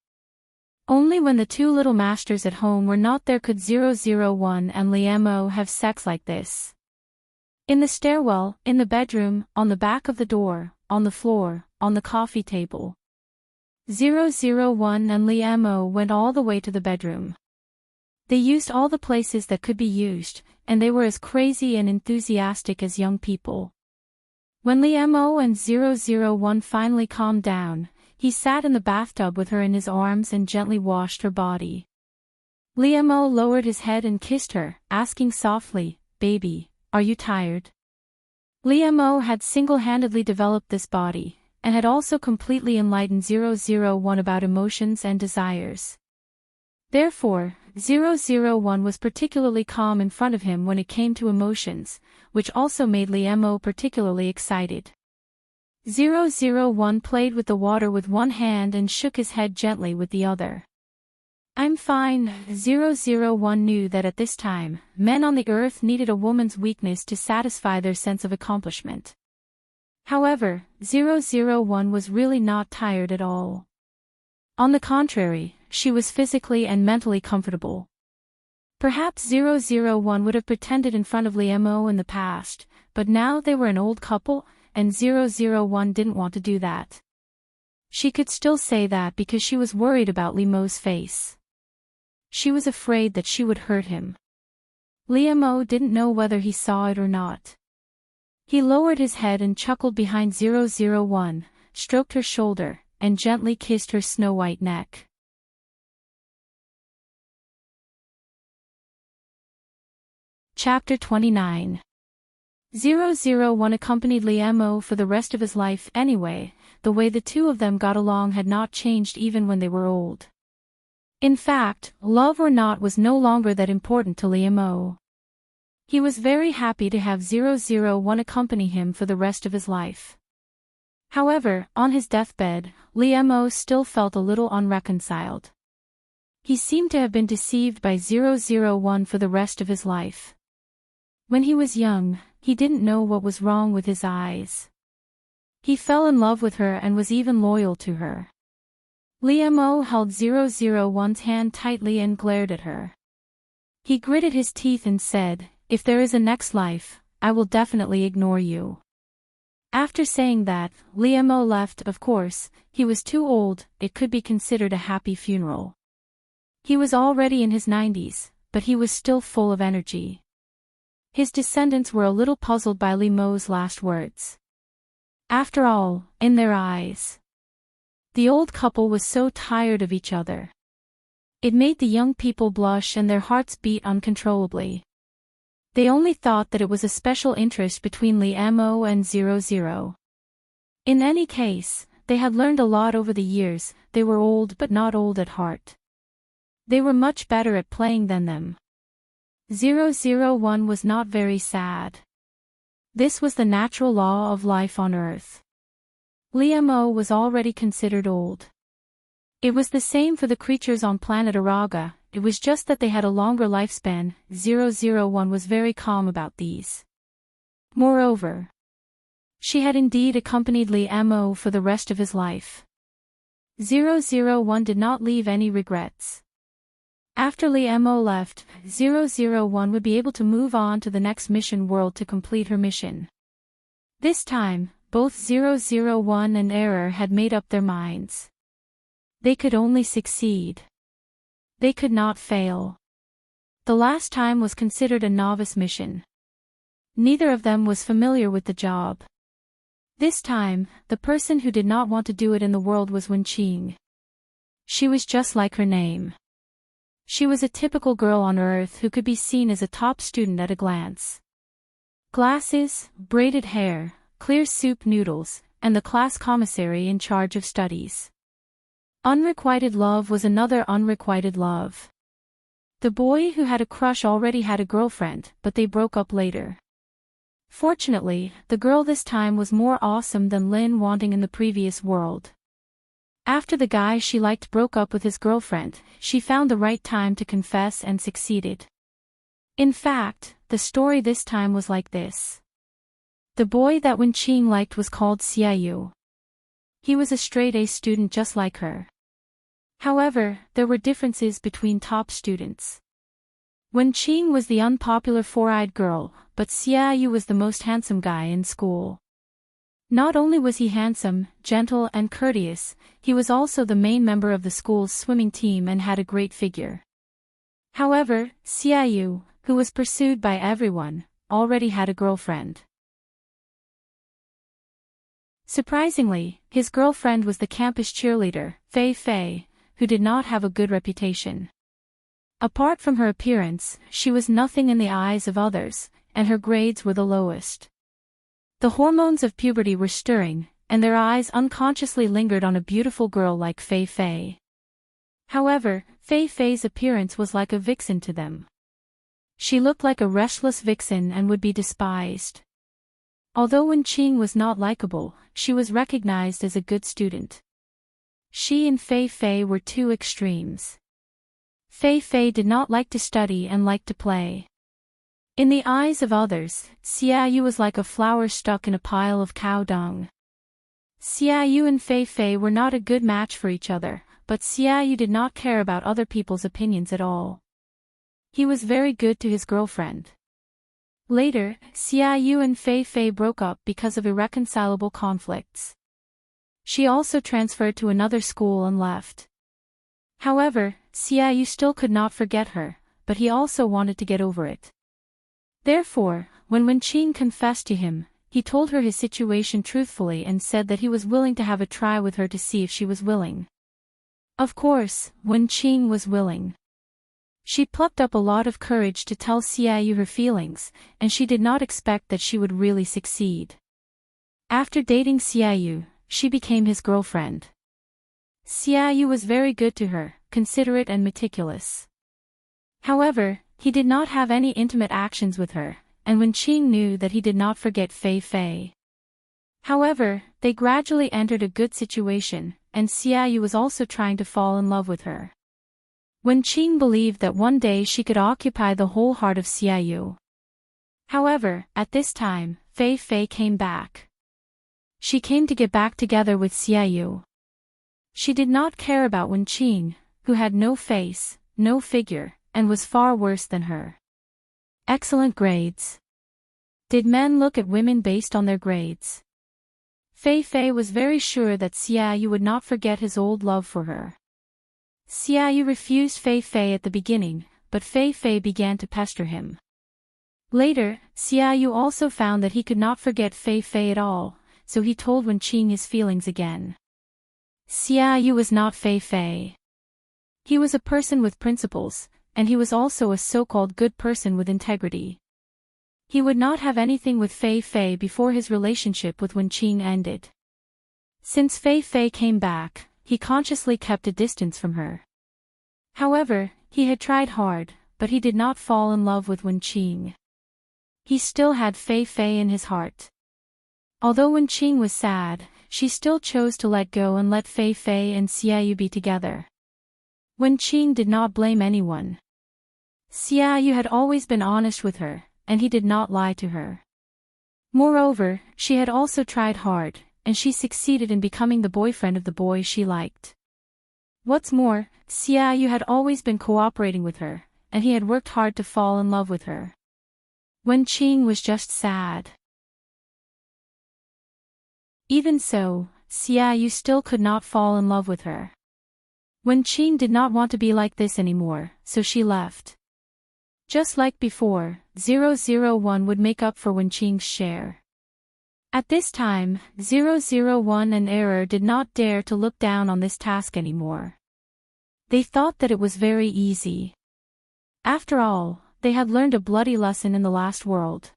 Only when the 2 little masters at home were not there could 001 and Li Mo have sex like this. In the stairwell, in the bedroom, on the back of the door, on the floor, on the coffee table. 001 and Li Mo went all the way to the bedroom. They used all the places that could be used, and they were as crazy and enthusiastic as young people. When Li Mo and 001 finally calmed down, he sat in the bathtub with her in his arms and gently washed her body. Li Mo lowered his head and kissed her, asking softly, "Baby, are you tired?" Li Mo had single-handedly developed this body, and had also completely enlightened 001 about emotions and desires. Therefore, 001 was particularly calm in front of him when it came to emotions, which also made Li Mo particularly excited. 001 played with the water with one hand and shook his head gently with the other. I'm fine. 001 knew that at this time, men on the earth needed a woman's weakness to satisfy their sense of accomplishment. However, 001 was really not tired at all. On the contrary, she was physically and mentally comfortable. Perhaps 001 would have pretended in front of Liam in the past, but now they were an old couple, and 001 didn't want to do that. She could still say that because she was worried about Liam's face. She was afraid that she would hurt him. Liam didn't know whether he saw it or not. He lowered his head and chuckled behind 001, stroked her shoulder, and gently kissed her snow-white neck. Chapter 29. 001 accompanied Liam for the rest of his life anyway. The way the two of them got along had not changed even when they were old. In fact, love or not was no longer that important to Liam. He was very happy to have 001 accompany him for the rest of his life. However, on his deathbed, Liam still felt a little unreconciled. He seemed to have been deceived by 001 for the rest of his life. When he was young, he didn't know what was wrong with his eyes. He fell in love with her and was even loyal to her. Liam held 001's hand tightly and glared at her. He gritted his teeth and said, "If there is a next life, I will definitely ignore you." After saying that, Liam left. Of course, he was too old, it could be considered a happy funeral. He was already in his 90s, but he was still full of energy. His descendants were a little puzzled by Liam's last words. After all, in their eyes, the old couple was so tired of each other. It made the young people blush and their hearts beat uncontrollably. They only thought that it was a special interest between Liam and 00. In any case, they had learned a lot over the years. They were old but not old at heart. They were much better at playing than them. 001 was not very sad. This was the natural law of life on Earth. Liam was already considered old. It was the same for the creatures on planet Araga, it was just that they had a longer lifespan. 001 was very calm about these. Moreover, she had indeed accompanied Liam for the rest of his life. 001 did not leave any regrets. After Liam left, 001 would be able to move on to the next mission world to complete her mission. This time, both 001 and Error had made up their minds. They could only succeed. They could not fail. The last time was considered a novice mission. Neither of them was familiar with the job. This time, the person who did not want to do it in the world was Wenqing. She was just like her name. She was a typical girl on Earth who could be seen as a top student at a glance. Glasses, braided hair, clear soup noodles, and the class commissary in charge of studies. Unrequited love was another unrequited love. The boy who had a crush already had a girlfriend, but they broke up later. Fortunately, the girl this time was more awesome than Lin wanting in the previous world. After the guy she liked broke up with his girlfriend, she found the right time to confess and succeeded. In fact, the story this time was like this. The boy that Wenqing liked was called Xiaoyu. He was a straight-A student just like her. However, there were differences between top students. Wenqing was the unpopular four-eyed girl, but Xiaoyu was the most handsome guy in school. Not only was he handsome, gentle and courteous, he was also the main member of the school's swimming team and had a great figure. However, Xiaoyu, who was pursued by everyone, already had a girlfriend. Surprisingly, his girlfriend was the campus cheerleader, Fei Fei, who did not have a good reputation. Apart from her appearance, she was nothing in the eyes of others, and her grades were the lowest. The hormones of puberty were stirring, and their eyes unconsciously lingered on a beautiful girl like Fei Fei. However, Fei Fei's appearance was like a vixen to them. She looked like a restless vixen and would be despised. Although Wenqing was not likable, she was recognized as a good student. She and Fei Fei were two extremes. Fei Fei did not like to study and liked to play. In the eyes of others, Xiaoyu was like a flower stuck in a pile of cow dung. Xiaoyu and Fei Fei were not a good match for each other, but Xiaoyu did not care about other people's opinions at all. He was very good to his girlfriend. Later, Xiaoyu and Fei Fei broke up because of irreconcilable conflicts. She also transferred to another school and left. However, Xiaoyu still could not forget her, but he also wanted to get over it. Therefore, when Wenqing confessed to him, he told her his situation truthfully and said that he was willing to have a try with her to see if she was willing. Of course, Wenqing was willing. She plucked up a lot of courage to tell Xiaoyu her feelings, and she did not expect that she would really succeed. After dating Xiaoyu, she became his girlfriend. Xiaoyu was very good to her, considerate and meticulous. However, he did not have any intimate actions with her, and Wenqing knew that he did not forget Fei Fei. However, they gradually entered a good situation, and Xiaoyu was also trying to fall in love with her. Wenqing believed that one day she could occupy the whole heart of Xiaoyu. However, at this time, Fei Fei came back. She came to get back together with Xiaoyu. She did not care about Wenqing, who had no face, no figure, and was far worse than her. Excellent grades. Did men look at women based on their grades? Fei Fei was very sure that Xiaoyu would not forget his old love for her. Xiaoyu refused Fei Fei at the beginning, but Fei Fei began to pester him. Later, Xiaoyu also found that he could not forget Fei Fei at all, so he told Wenqing his feelings again. Xiaoyu was not Fei Fei. He was a person with principles, and he was also a so-called good person with integrity. He would not have anything with Fei Fei before his relationship with Wenqing ended. Since Fei Fei came back, he consciously kept a distance from her. However, he had tried hard, but he did not fall in love with Wenqing. He still had Fei Fei in his heart. Although Wenqing was sad, she still chose to let go and let Fei Fei and Xiaoyu be together. Wenqing did not blame anyone. Xiaoyu had always been honest with her, and he did not lie to her. Moreover, she had also tried hard, and she succeeded in becoming the boyfriend of the boy she liked. What's more, Xiaoyu had always been cooperating with her, and he had worked hard to fall in love with her. Wenqing was just sad. Even so, Xiaoyu still could not fall in love with her. Wenqing did not want to be like this anymore, so she left. Just like before, 001 would make up for Wenqing's share. At this time, 001 and Error did not dare to look down on this task anymore. They thought that it was very easy. After all, they had learned a bloody lesson in the last world.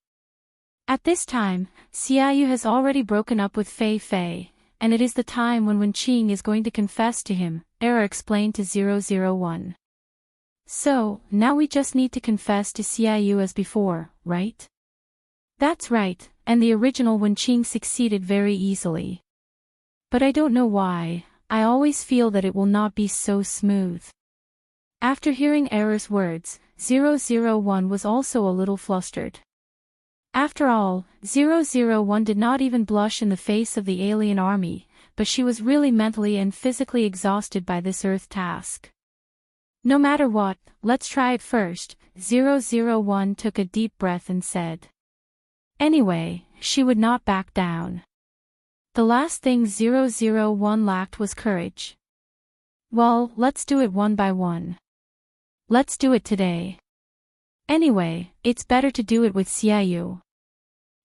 At this time, Xiaoyu has already broken up with Fei Fei, and it is the time when Wenqing is going to confess to him, Error explained to 001. So, now we just need to confess to Xiaoyu as before, right? That's right, and the original Wenqing succeeded very easily. But I don't know why, I always feel that it will not be so smooth. After hearing Error's words, 001 was also a little flustered. After all, 001 did not even blush in the face of the alien army, but she was really mentally and physically exhausted by this Earth task. No matter what, let's try it first, 001 took a deep breath and said. Anyway, she would not back down. The last thing 001 lacked was courage. Well, let's do it one by one. Let's do it today. Anyway, it's better to do it with Xiaoyu.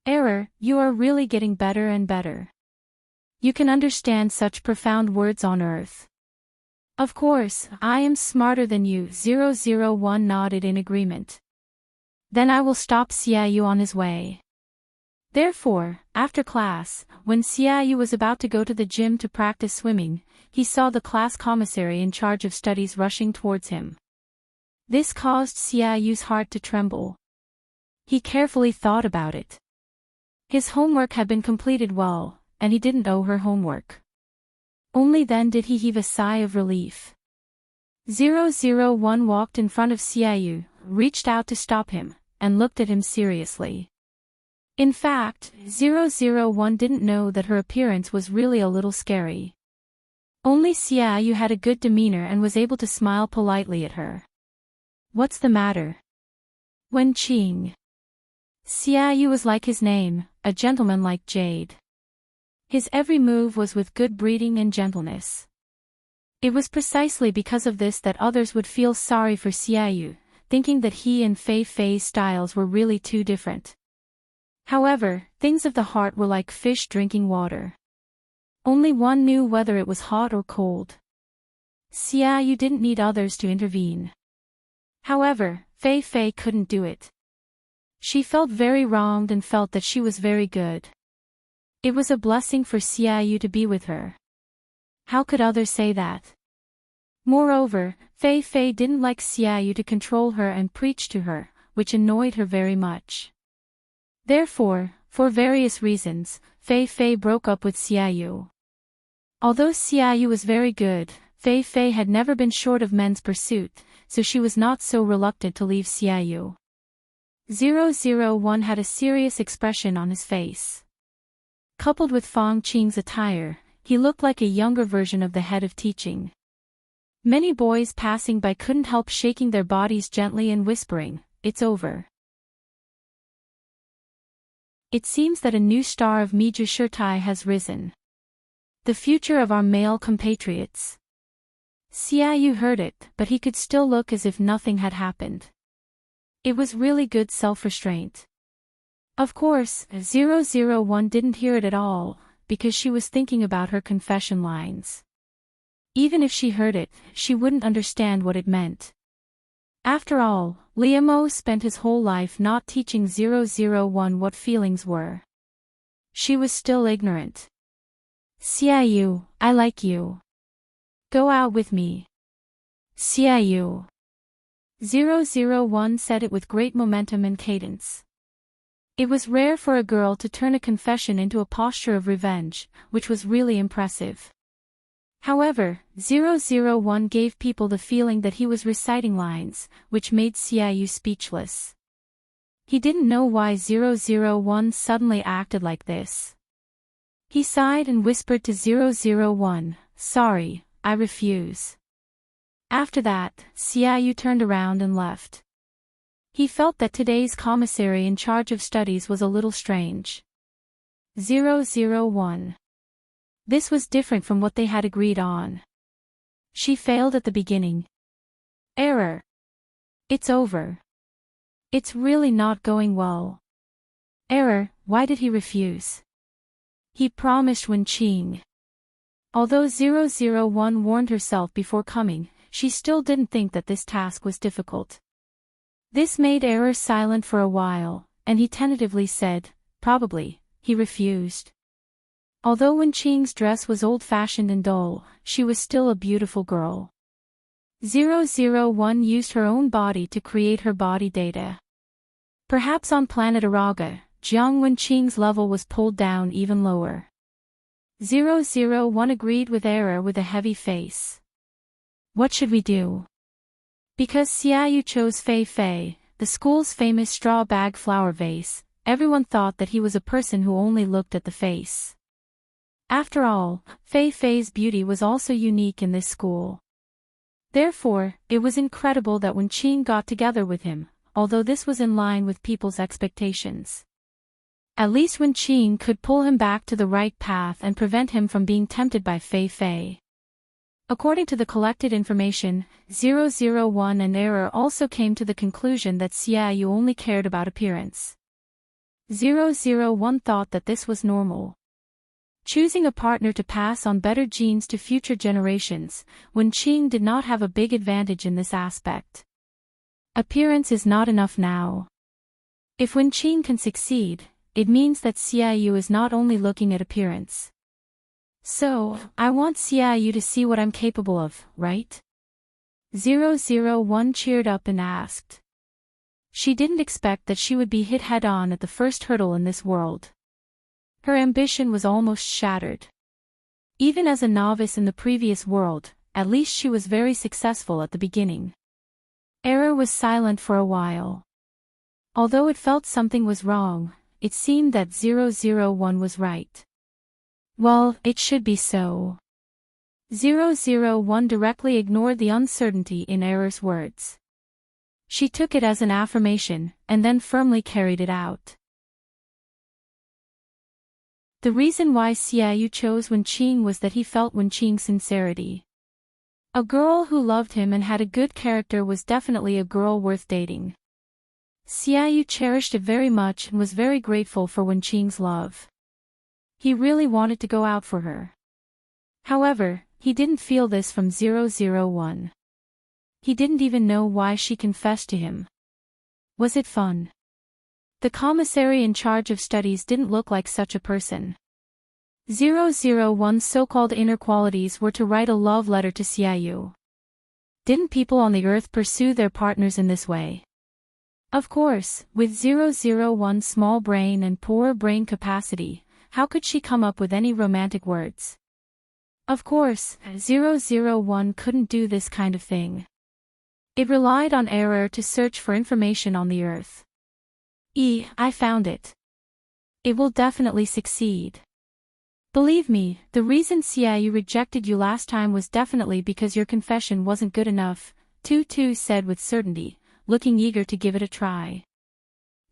Error, you are really getting better and better. You can understand such profound words on Earth. Of course, I am smarter than you. 001 nodded in agreement. Then I will stop Xiaoyu on his way. Therefore, after class, when Xiaoyu was about to go to the gym to practice swimming, he saw the class commissary in charge of studies rushing towards him. This caused Xiaoyu's heart to tremble. He carefully thought about it. His homework had been completed well, and he didn't owe her homework. Only then did he heave a sigh of relief. 001 walked in front of Xiaoyu, reached out to stop him, and looked at him seriously. In fact, 001 didn't know that her appearance was really a little scary. Only Xiaoyu had a good demeanor and was able to smile politely at her. "What's the matter?" "Wen Qing." Xiaoyu was like his name, a gentleman like jade. His every move was with good breeding and gentleness. It was precisely because of this that others would feel sorry for Xiaoyu, thinking that he and Fei Fei's styles were really too different. However, things of the heart were like fish drinking water. Only one knew whether it was hot or cold. Xiaoyu didn't need others to intervene. However, Fei Fei couldn't do it. She felt very wronged and felt that she was very good. It was a blessing for Xiaoyu to be with her. How could others say that? Moreover, Fei Fei didn't like Xiaoyu to control her and preach to her, which annoyed her very much. Therefore, for various reasons, Fei Fei broke up with Xiaoyu. Although Xiaoyu was very good, Fei Fei had never been short of men's pursuit, so she was not so reluctant to leave Xiaoyu. 001 had a serious expression on his face. Coupled with Fang Qing's attire, he looked like a younger version of the head of teaching. Many boys passing by couldn't help shaking their bodies gently and whispering, "It's over." It seems that a new star of Miju Shirtai has risen. The future of our male compatriots. Xiaoyu heard it, but he could still look as if nothing had happened. It was really good self-restraint. Of course, 001 didn't hear it at all, because she was thinking about her confession lines. Even if she heard it, she wouldn't understand what it meant. After all, Liamo spent his whole life not teaching 001 what feelings were. She was still ignorant. "Xiaoyu, I like you. Go out with me." "Xiaoyu." 001 said it with great momentum and cadence. It was rare for a girl to turn a confession into a posture of revenge, which was really impressive. However, 001 gave people the feeling that he was reciting lines, which made Xiaoyu speechless. He didn't know why 001 suddenly acted like this. He sighed and whispered to 001, "Sorry, I refuse." After that, Xiaoyu turned around and left. He felt that today's commissary in charge of studies was a little strange. 001. This was different from what they had agreed on. She failed at the beginning. Error. It's over. It's really not going well. Error, why did he refuse? He promised Wen Qing. Although 001 warned herself before coming, she still didn't think that this task was difficult. This made Error silent for a while, and he tentatively said, "Probably." He refused. Although Wen Qing's dress was old-fashioned and dull, she was still a beautiful girl. 001 used her own body to create her body data. Perhaps on planet Araga, Jiang Wen Qing's level was pulled down even lower. 001 agreed with Error with a heavy face. "What should we do?" Because Xiaoyu chose Fei Fei, the school's famous straw bag flower vase, everyone thought that he was a person who only looked at the face. After all, Fei Fei's beauty was also unique in this school. Therefore, it was incredible that Wen Qing got together with him, although this was in line with people's expectations. At least Wen Qing could pull him back to the right path and prevent him from being tempted by Fei Fei. According to the collected information, 001 and Error also came to the conclusion that Xiaoyu only cared about appearance. 001 thought that this was normal. Choosing a partner to pass on better genes to future generations, Wen Qing did not have a big advantage in this aspect. Appearance is not enough now. If Wen Qing can succeed, it means that Xiaoyu is not only looking at appearance. So, I want Xiaoyu to see what I'm capable of, right? 001 cheered up and asked. She didn't expect that she would be hit head-on at the first hurdle in this world. Her ambition was almost shattered. Even as a novice in the previous world, at least she was very successful at the beginning. Error was silent for a while. Although it felt something was wrong, it seemed that 001 was right. Well, it should be so. 001 directly ignored the uncertainty in Error's words. She took it as an affirmation, and then firmly carried it out. The reason why Xiaoyu chose Wenqing was that he felt Wenqing's sincerity. A girl who loved him and had a good character was definitely a girl worth dating. Xiaoyu cherished it very much and was very grateful for Wenqing's love. He really wanted to go out for her. However, he didn't feel this from 001. He didn't even know why she confessed to him. Was it fun? The commissary in charge of studies didn't look like such a person. 001's so-called inner qualities were to write a love letter to Xiaoyu. Didn't people on the earth pursue their partners in this way? Of course, with 001's small brain and poor brain capacity, how could she come up with any romantic words? Of course, 001 couldn't do this kind of thing. It relied on Error to search for information on the earth. I found it. It will definitely succeed. Believe me, the reason Xiaoyu rejected you last time was definitely because your confession wasn't good enough, Tu said with certainty, looking eager to give it a try.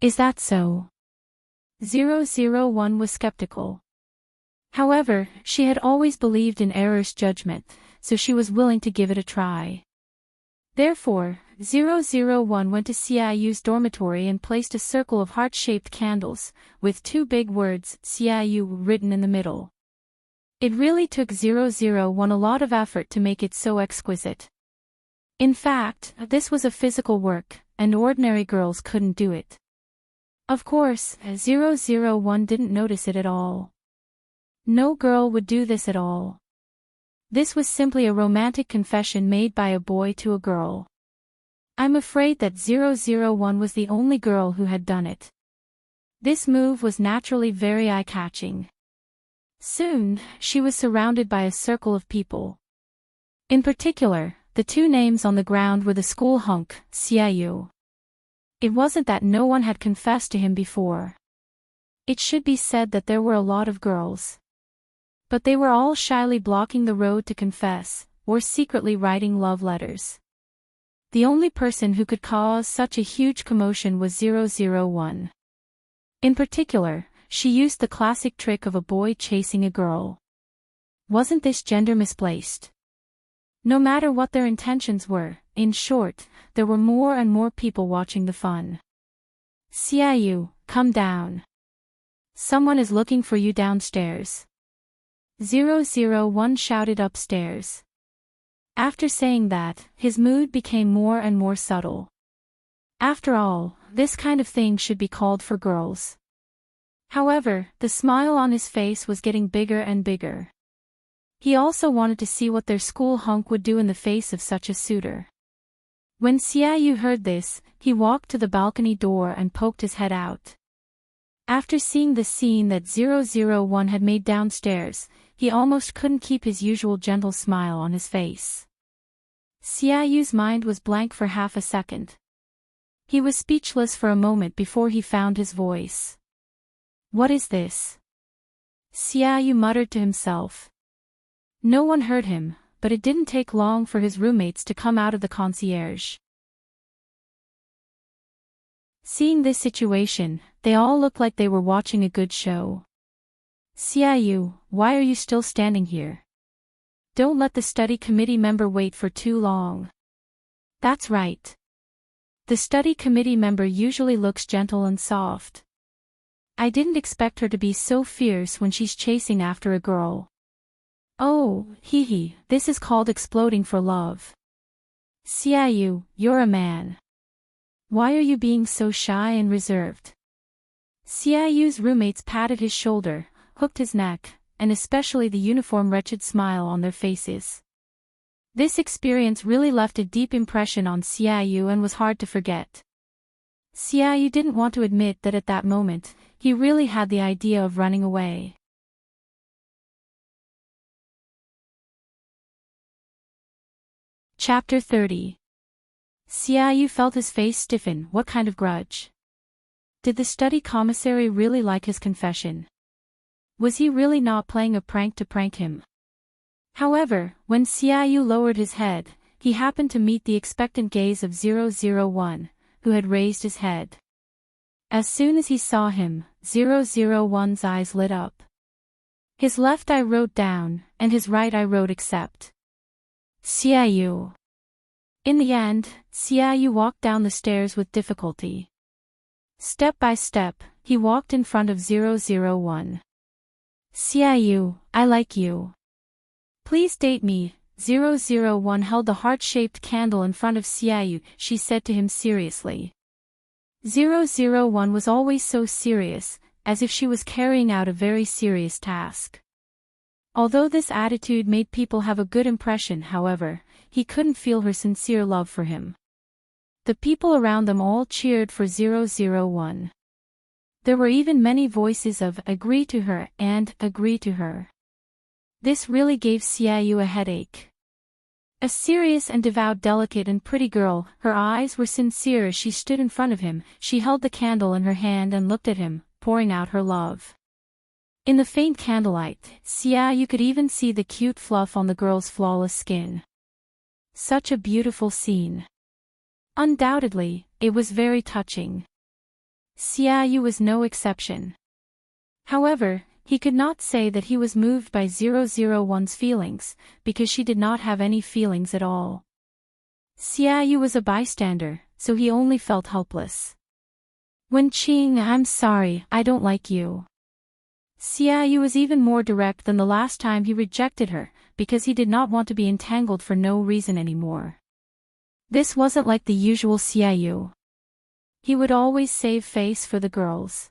Is that so? 001 was skeptical. However, she had always believed in Error's judgment, so she was willing to give it a try. Therefore, 001 went to Xiaoyu's dormitory and placed a circle of heart-shaped candles, with two big words, Xiaoyu, written in the middle. It really took 001 a lot of effort to make it so exquisite. In fact, this was a physical work, and ordinary girls couldn't do it. Of course, 001 didn't notice it at all. No girl would do this at all. This was simply a romantic confession made by a boy to a girl. I'm afraid that 001 was the only girl who had done it. This move was naturally very eye-catching. Soon, she was surrounded by a circle of people. In particular, the two names on the ground were the school hunk, Xiaoyu. It wasn't that no one had confessed to him before. It should be said that there were a lot of girls. But they were all shyly blocking the road to confess, or secretly writing love letters. The only person who could cause such a huge commotion was 001. In particular, she used the classic trick of a boy chasing a girl. Wasn't this gender misplaced? No matter what their intentions were, in short, there were more and more people watching the fun. Xiaoyu, come down. Someone is looking for you downstairs. 001 shouted upstairs. After saying that, his mood became more and more subtle. After all, this kind of thing should be called for girls. However, the smile on his face was getting bigger and bigger. He also wanted to see what their school hunk would do in the face of such a suitor. When Xiaoyu heard this, he walked to the balcony door and poked his head out. After seeing the scene that 001 had made downstairs, he almost couldn't keep his usual gentle smile on his face. Xiaoyu's mind was blank for half a second. He was speechless for a moment before he found his voice. What is this? Xiaoyu muttered to himself. No one heard him, but it didn't take long for his roommates to come out of the concierge. Seeing this situation, they all looked like they were watching a good show. Xiaoyu, why are you still standing here? Don't let the study committee member wait for too long. That's right. The study committee member usually looks gentle and soft. I didn't expect her to be so fierce when she's chasing after a girl. Oh, this is called exploding for love. Xiaoyu, you're a man. Why are you being so shy and reserved? Xiaoyu's roommates patted his shoulder, hooked his neck, and especially the uniform wretched smile on their faces. This experience really left a deep impression on Xiaoyu and was hard to forget. Xiaoyu didn't want to admit that at that moment, he really had the idea of running away. Chapter 30. Xiaoyu felt his face stiffen. What kind of grudge? Did the study commissary really like his confession? Was he really not playing a prank to prank him? However, when Xiaoyu lowered his head, he happened to meet the expectant gaze of 001, who had raised his head. As soon as he saw him, 001's eyes lit up. His left eye wrote down, and his right eye wrote accept. Xiaoyu. In the end, Xiaoyu walked down the stairs with difficulty. Step by step, he walked in front of 001. Xiaoyu, I like you. Please date me. 001 held the heart-shaped candle in front of Xiaoyu. She said to him seriously. 001 was always so serious, as if she was carrying out a very serious task. Although this attitude made people have a good impression, however, he couldn't feel her sincere love for him. The people around them all cheered for 001. There were even many voices of agree to her and agree to her. This really gave Xiaoyu a headache. A serious and devout, delicate and pretty girl, her eyes were sincere as she stood in front of him. She held the candle in her hand and looked at him, pouring out her love. In the faint candlelight, Xiaoyu could even see the cute fluff on the girl's flawless skin. Such a beautiful scene. Undoubtedly, it was very touching. Xiaoyu was no exception. However, he could not say that he was moved by 001's feelings, because she did not have any feelings at all. Xiaoyu was a bystander, so he only felt helpless. Wenqing, I'm sorry, I don't like you. Xiaoyu was even more direct than the last time he rejected her, because he did not want to be entangled for no reason anymore. This wasn't like the usual Xiaoyu. He would always save face for the girls.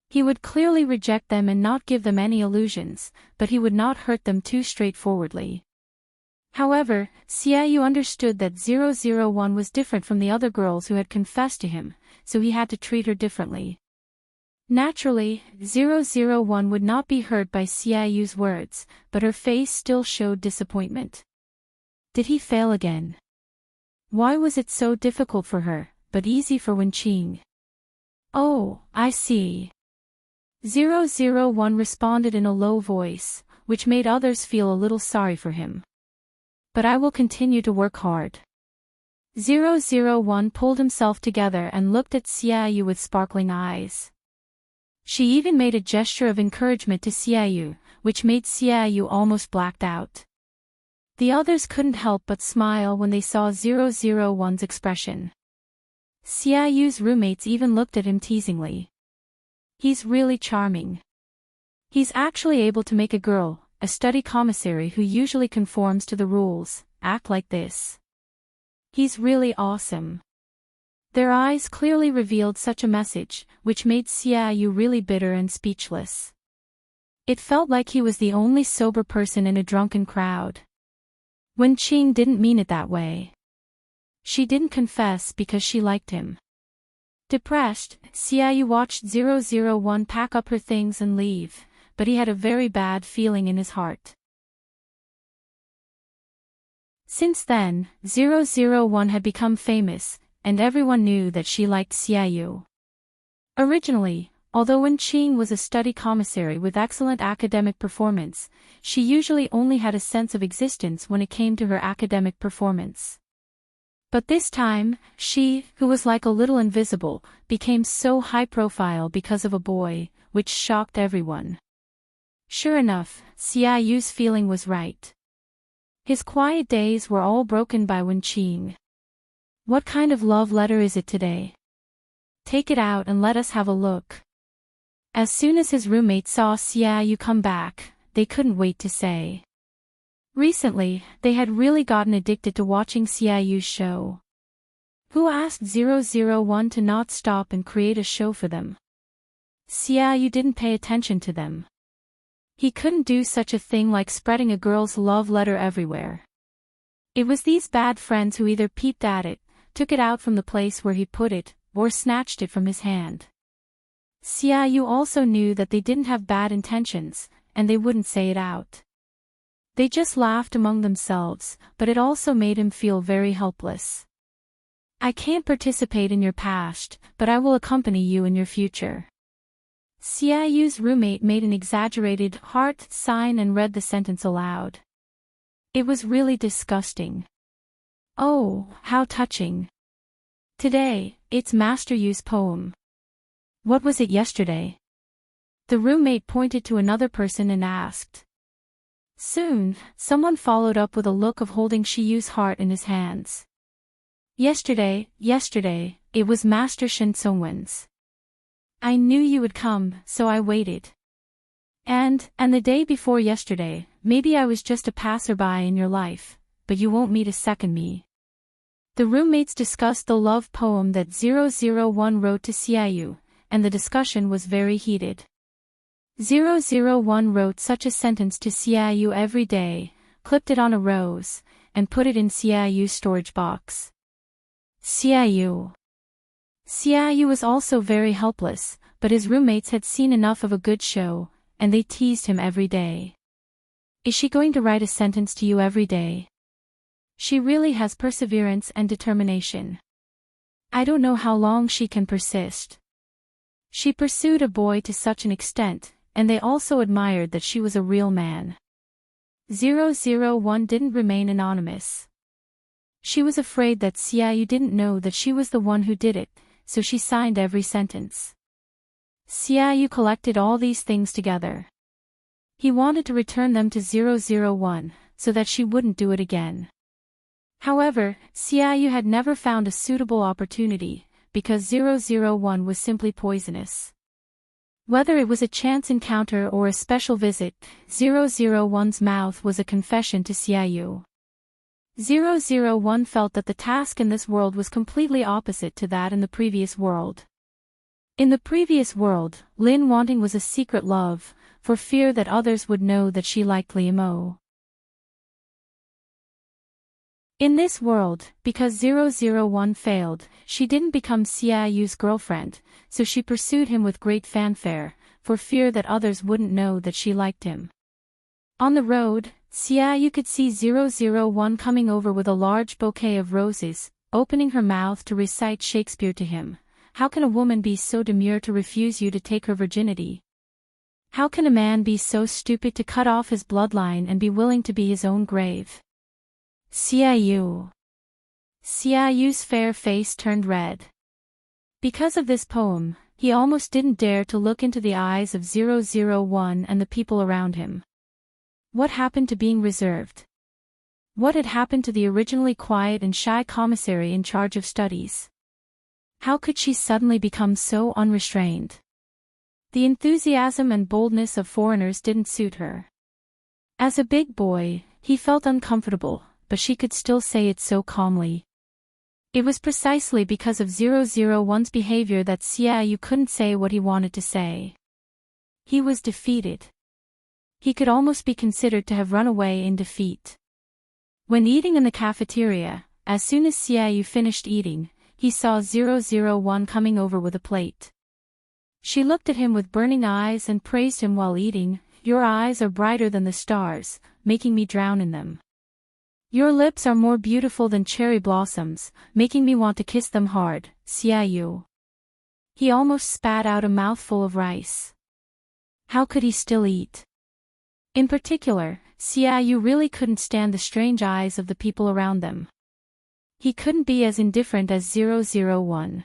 He would clearly reject them and not give them any illusions, but he would not hurt them too straightforwardly. However, Xiaoyu understood that 001 was different from the other girls who had confessed to him, so he had to treat her differently. Naturally, 001 would not be hurt by Xiaoyu's words, but her face still showed disappointment. Did he fail again? Why was it so difficult for her, but easy for Wenqing? Oh, I see. 001 responded in a low voice, which made others feel a little sorry for him. But I will continue to work hard. 001 pulled himself together and looked at Xiaoyu with sparkling eyes. She even made a gesture of encouragement to Xiaoyu, which made Xiaoyu almost blacked out. The others couldn't help but smile when they saw 001's expression. Xiaoyu's roommates even looked at him teasingly. He's really charming. He's actually able to make a girl, a study commissary who usually conforms to the rules, act like this. He's really awesome. Their eyes clearly revealed such a message, which made Xiaoyu really bitter and speechless. It felt like he was the only sober person in a drunken crowd. Wenqing didn't mean it that way. She didn't confess because she liked him. Depressed, Xiaoyu watched 001 pack up her things and leave, but he had a very bad feeling in his heart. Since then, 001 had become famous, and everyone knew that she liked Xiaoyu. Originally, although Wenqing was a study commissary with excellent academic performance, she usually only had a sense of existence when it came to her academic performance. But this time, she, who was like a little invisible, became so high-profile because of a boy, which shocked everyone. Sure enough, Xiaoyu's feeling was right. His quiet days were all broken by Wenqing. What kind of love letter is it today? Take it out and let us have a look. As soon as his roommates saw Xiaoyu come back, they couldn't wait to say. Recently, they had really gotten addicted to watching Xiaoyu's show. Who asked 001 to not stop and create a show for them? Xiaoyu didn't pay attention to them. He couldn't do such a thing like spreading a girl's love letter everywhere. It was these bad friends who either peeped at it, took it out from the place where he put it, or snatched it from his hand. Xiaoyu also knew that they didn't have bad intentions, and they wouldn't say it out. They just laughed among themselves, but it also made him feel very helpless. I can't participate in your past, but I will accompany you in your future. Xiaoyu's roommate made an exaggerated heart sign and read the sentence aloud. It was really disgusting. Oh, how touching. Today, it's Master Yu's poem. What was it yesterday? The roommate pointed to another person and asked. Soon, someone followed up with a look of holding Shiyu's heart in his hands. Yesterday, it was Master Shen Songwen's. I knew you would come, so I waited. And the day before yesterday, maybe I was just a passerby in your life, but you won't meet a second me. The roommates discussed the love poem that 001 wrote to Xiaoyu, and the discussion was very heated. 001 wrote such a sentence to Xiaoyu every day, clipped it on a rose, and put it in Xiaoyu's storage box. Xiaoyu was also very helpless, but his roommates had seen enough of a good show, and they teased him every day. Is she going to write a sentence to you every day? She really has perseverance and determination. I don't know how long she can persist. She pursued a boy to such an extent, and they also admired that she was a real man. 001 didn't remain anonymous. She was afraid that Xiaoyu didn't know that she was the one who did it, so she signed every sentence. Xiaoyu collected all these things together. He wanted to return them to 001, so that she wouldn't do it again. However, Xiaoyu had never found a suitable opportunity, because 001 was simply poisonous. Whether it was a chance encounter or a special visit, 001's mouth was a confession to Xiaoyu. 001 felt that the task in this world was completely opposite to that in the previous world. In the previous world, Lin Wanting was a secret love, for fear that others would know that she liked Liamo. In this world, because 001 failed, she didn't become Xiaoyu's girlfriend, so she pursued him with great fanfare, for fear that others wouldn't know that she liked him. On the road, Xiaoyu could see 001 coming over with a large bouquet of roses, opening her mouth to recite Shakespeare to him. How can a woman be so demure to refuse you to take her virginity? How can a man be so stupid to cut off his bloodline and be willing to be his own grave? Xiaoyu's fair face turned red. Because of this poem, he almost didn't dare to look into the eyes of 001 and the people around him. What happened to being reserved? What had happened to the originally quiet and shy commissary in charge of studies? How could she suddenly become so unrestrained? The enthusiasm and boldness of foreigners didn't suit her. As a big boy, he felt uncomfortable, but she could still say it so calmly. It was precisely because of 001's behavior that Xiaoyu couldn't say what he wanted to say. He was defeated. He could almost be considered to have run away in defeat. When eating in the cafeteria, as soon as Xiaoyu finished eating, he saw 001 coming over with a plate. She looked at him with burning eyes and praised him while eating. Your eyes are brighter than the stars, making me drown in them. Your lips are more beautiful than cherry blossoms, making me want to kiss them hard, Xiaoyu. He almost spat out a mouthful of rice. How could he still eat? In particular, Xiaoyu really couldn't stand the strange eyes of the people around them. He couldn't be as indifferent as 001.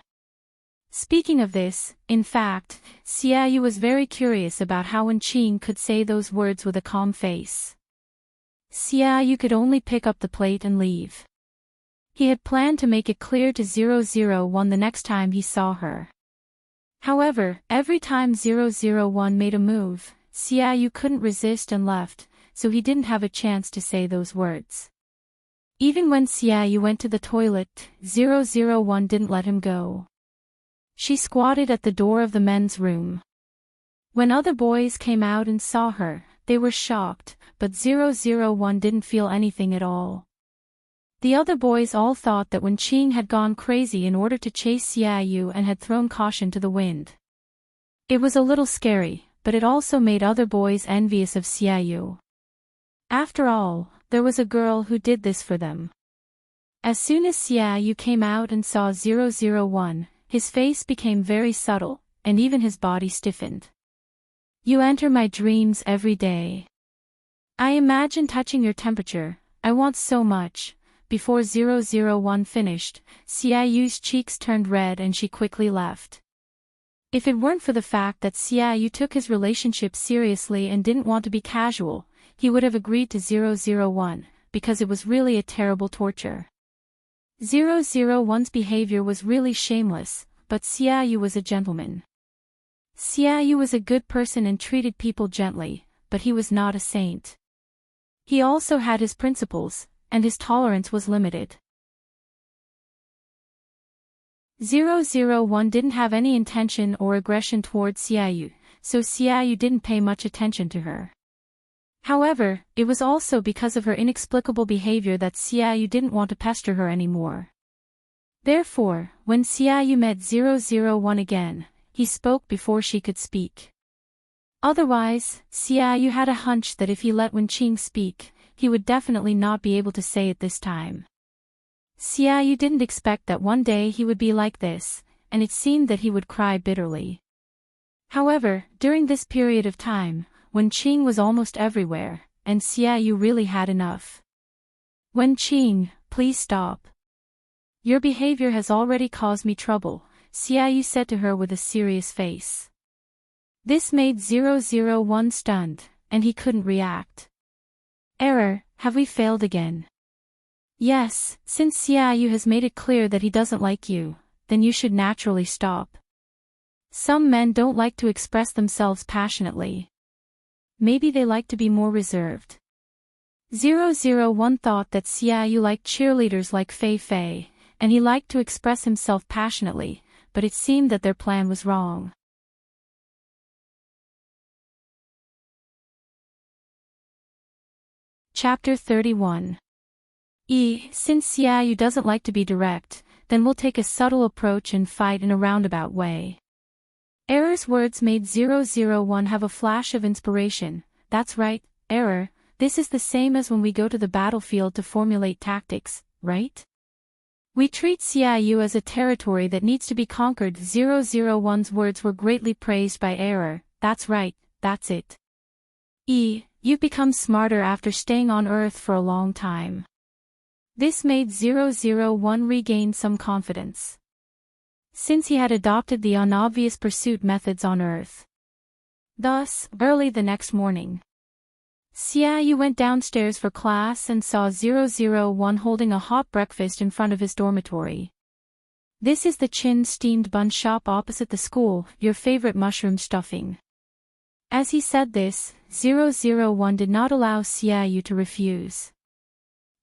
Speaking of this, in fact, Xiaoyu was very curious about how Wenqing could say those words with a calm face. Xiaoyu could only pick up the plate and leave. He had planned to make it clear to 001 the next time he saw her. However, every time 001 made a move, Xiaoyu couldn't resist and left, so he didn't have a chance to say those words. Even when Xiaoyu went to the toilet, 001 didn't let him go. She squatted at the door of the men's room. When other boys came out and saw her, they were shocked, but 001 didn't feel anything at all. The other boys all thought that Wenqing had gone crazy in order to chase Xiaoyu and had thrown caution to the wind. It was a little scary, but it also made other boys envious of Xiaoyu. After all, there was a girl who did this for them. As soon as Xiaoyu came out and saw 001, his face became very subtle, and even his body stiffened. You enter my dreams every day. I imagine touching your temperature, I want so much. Before 001 finished, Xiaoyu's cheeks turned red and she quickly left. If it weren't for the fact that Xiaoyu took his relationship seriously and didn't want to be casual, he would have agreed to 001, because it was really a terrible torture. 001's behavior was really shameless, but Xiaoyu was a gentleman. Xiaoyu was a good person and treated people gently, but he was not a saint. He also had his principles, and his tolerance was limited. 001 didn't have any intention or aggression towards Xiaoyu, so Xiaoyu didn't pay much attention to her. However, it was also because of her inexplicable behavior that Xiaoyu didn't want to pester her anymore. Therefore, when Xiaoyu met 001 again, he spoke before she could speak. Otherwise, Xiaoyu had a hunch that if he let Wenqing speak, he would definitely not be able to say it this time. Xiaoyu didn't expect that one day he would be like this, and it seemed that he would cry bitterly. However, during this period of time, Wenqing was almost everywhere, and Xiaoyu really had enough. Wenqing, please stop. Your behavior has already caused me trouble, Xiaoyu said to her with a serious face. This made 001 stunned, and he couldn't react. Error, have we failed again? Yes, since Xiaoyu has made it clear that he doesn't like you, then you should naturally stop. Some men don't like to express themselves passionately. Maybe they like to be more reserved. 001 thought that Xiaoyu liked cheerleaders like Fei Fei, and he liked to express himself passionately, but it seemed that their plan was wrong. Chapter 31. Since Xiaoyu doesn't like to be direct, then we'll take a subtle approach and fight in a roundabout way. Error's words made 001 have a flash of inspiration. That's right, Error, this is the same as when we go to the battlefield to formulate tactics, right? We treat Xiaoyu as a territory that needs to be conquered. 001's words were greatly praised by Error. That's right, that's it. You've become smarter after staying on Earth for a long time. This made 001 regain some confidence. Since he had adopted the unobvious pursuit methods on Earth. Thus, early the next morning, Xiaoyu went downstairs for class and saw 001 holding a hot breakfast in front of his dormitory. This is the Chin steamed bun shop opposite the school, your favorite mushroom stuffing. As he said this, 001 did not allow Xiaoyu to refuse.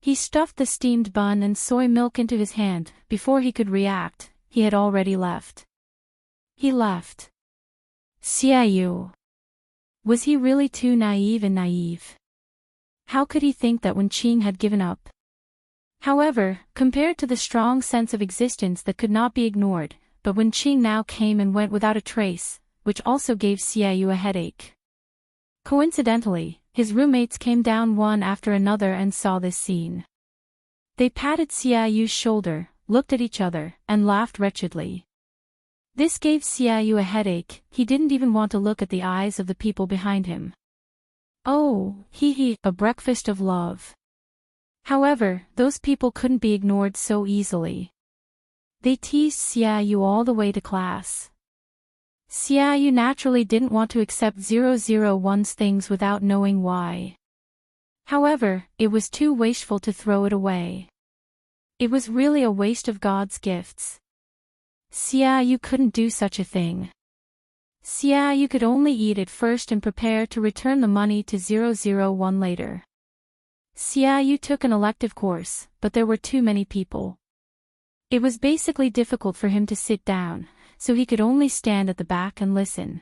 He stuffed the steamed bun and soy milk into his hand. Before he could react, he had already left. He left. Xiaoyu. Was he really too naive? How could he think that Wenqing had given up? However, compared to the strong sense of existence that could not be ignored, but Wenqing now came and went without a trace, which also gave Xiaoyu a headache. Coincidentally, his roommates came down one after another and saw this scene. They patted Xiaoyu's shoulder, looked at each other, and laughed wretchedly. This gave Xiaoyu a headache. He didn't even want to look at the eyes of the people behind him. Oh, a breakfast of love. However, those people couldn't be ignored so easily. They teased Xiaoyu all the way to class. Xiaoyu naturally didn't want to accept 001's things without knowing why. However, it was too wasteful to throw it away. It was really a waste of God's gifts. Xiaoyu couldn't do such a thing. Xiaoyu could only eat it first and prepare to return the money to 001 later. Xiaoyu took an elective course, but there were too many people. It was basically difficult for him to sit down, so he could only stand at the back and listen.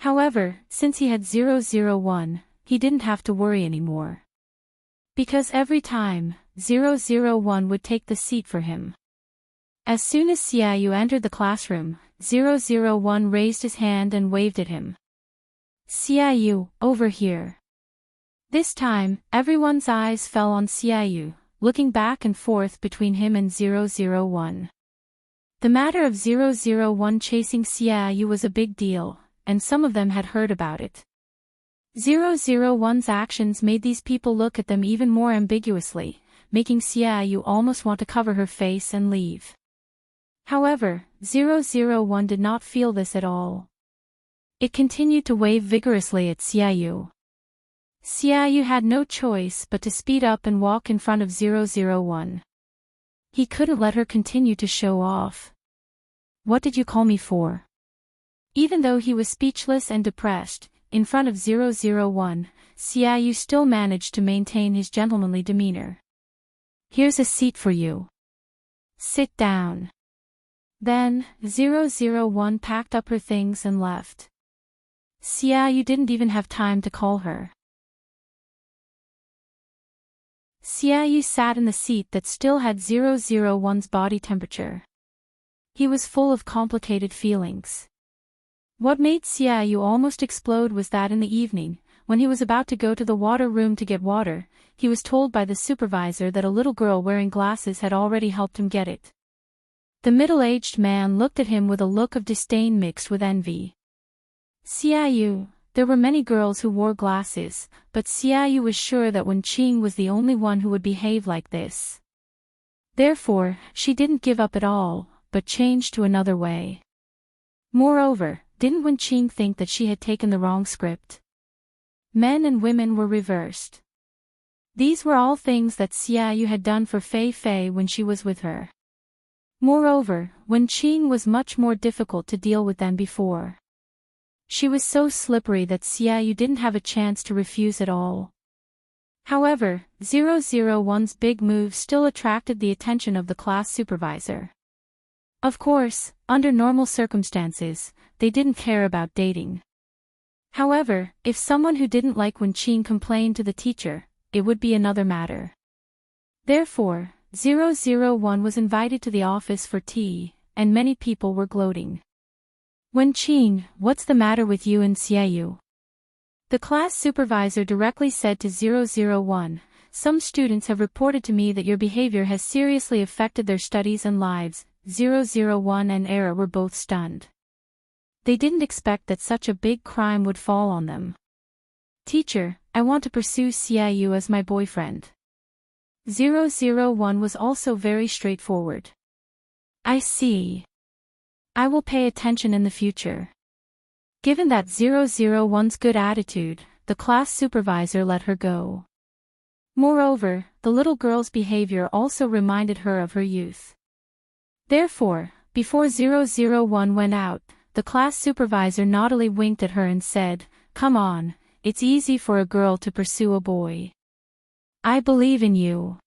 However, since he had 001, he didn't have to worry anymore. Because every time, 001 would take the seat for him. As soon as Xiaoyu entered the classroom, 001 raised his hand and waved at him. Xiaoyu, over here. This time, everyone's eyes fell on Xiaoyu, looking back and forth between him and 001. The matter of 001 chasing Xiaoyu was a big deal, and some of them had heard about it. 001's actions made these people look at them even more ambiguously, making Xiaoyu almost want to cover her face and leave. However, 001 did not feel this at all. It continued to wave vigorously at Xiaoyu. Xiaoyu had no choice but to speed up and walk in front of 001. He couldn't let her continue to show off. "What did you call me for?" Even though he was speechless and depressed, in front of 001, Xiaoyu still managed to maintain his gentlemanly demeanor. "Here's a seat for you. Sit down." Then, 001 packed up her things and left. Xiaoyu didn't even have time to call her. Xiaoyu sat in the seat that still had 001's body temperature. He was full of complicated feelings. What made Xiaoyu almost explode was that in the evening, when he was about to go to the water room to get water, he was told by the supervisor that a little girl wearing glasses had already helped him get it. The middle-aged man looked at him with a look of disdain mixed with envy. Xiaoyu, there were many girls who wore glasses, but Xiaoyu was sure that Wen Qing was the only one who would behave like this. Therefore, she didn't give up at all, but changed to another way. Moreover, didn't Wen Qing think that she had taken the wrong script? Men and women were reversed. These were all things that Xiaoyu had done for Fei Fei when she was with her. Moreover, Wen Qing was much more difficult to deal with than before. She was so slippery that Xiaoyu didn't have a chance to refuse at all. However, 001's big move still attracted the attention of the class supervisor. Of course, under normal circumstances, they didn't care about dating. However, if someone who didn't like Wen Qing complained to the teacher, it would be another matter. Therefore, 001 was invited to the office for tea, and many people were gloating. "Wen Qing, what's the matter with you and Xiaoyu?" The class supervisor directly said to 001, "Some students have reported to me that your behavior has seriously affected their studies and lives." 001 and Era were both stunned. They didn't expect that such a big crime would fall on them. "Teacher, I want to pursue Xiaoyu as my boyfriend." 001 was also very straightforward. "I see. I will pay attention in the future." Given that 001's good attitude, the class supervisor let her go. Moreover, the little girl's behavior also reminded her of her youth. Therefore, before 001 went out, the class supervisor naughtily winked at her and said, "Come on, it's easy for a girl to pursue a boy. I believe in you."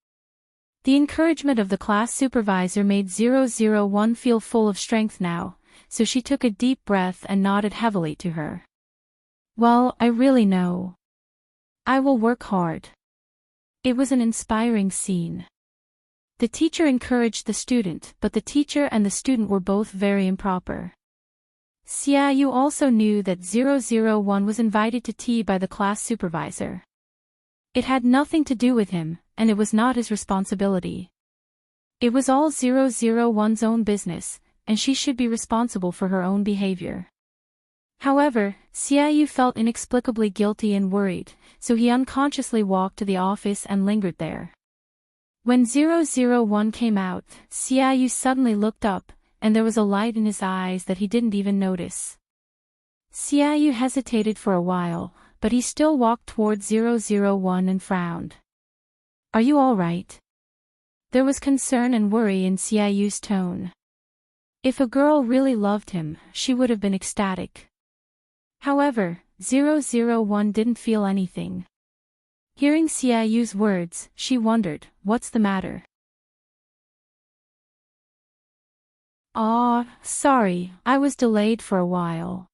The encouragement of the class supervisor made 001 feel full of strength now, so she took a deep breath and nodded heavily to her. "Well, I really know. I will work hard." It was an inspiring scene. The teacher encouraged the student, but the teacher and the student were both very improper. Xiaoyu also knew that 001 was invited to tea by the class supervisor. It had nothing to do with him, and it was not his responsibility. It was all 001's own business, and she should be responsible for her own behavior. However, Xiaoyu felt inexplicably guilty and worried, so he unconsciously walked to the office and lingered there. When 001 came out, Xiaoyu suddenly looked up, and there was a light in his eyes that he didn't even notice. Xiaoyu hesitated for a while, but he still walked toward 001 and frowned. "Are you all right?" There was concern and worry in Xiaoyu's tone. If a girl really loved him, she would have been ecstatic. However, 001 didn't feel anything. Hearing Xiaoyu's words, she wondered, "What's the matter?" Sorry, I was delayed for a while."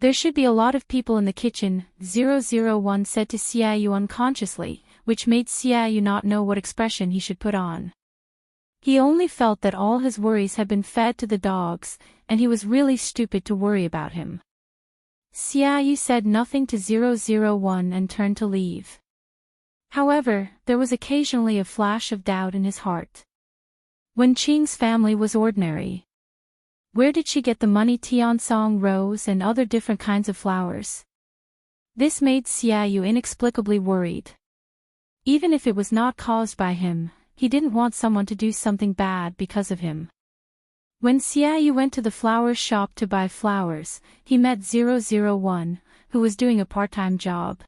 "There should be a lot of people in the kitchen," 001 said to Xiaoyu unconsciously, which made Xiaoyu not know what expression he should put on. He only felt that all his worries had been fed to the dogs, and he was really stupid to worry about him. Xiaoyu said nothing to 001 and turned to leave. However, there was occasionally a flash of doubt in his heart. Wen Qing's family was ordinary. Where did she get the money? Tiansong rose and other different kinds of flowers. This made Xiaoyu inexplicably worried. Even if it was not caused by him, he didn't want someone to do something bad because of him. When Xiaoyu went to the flower shop to buy flowers, he met 001, who was doing a part-time job.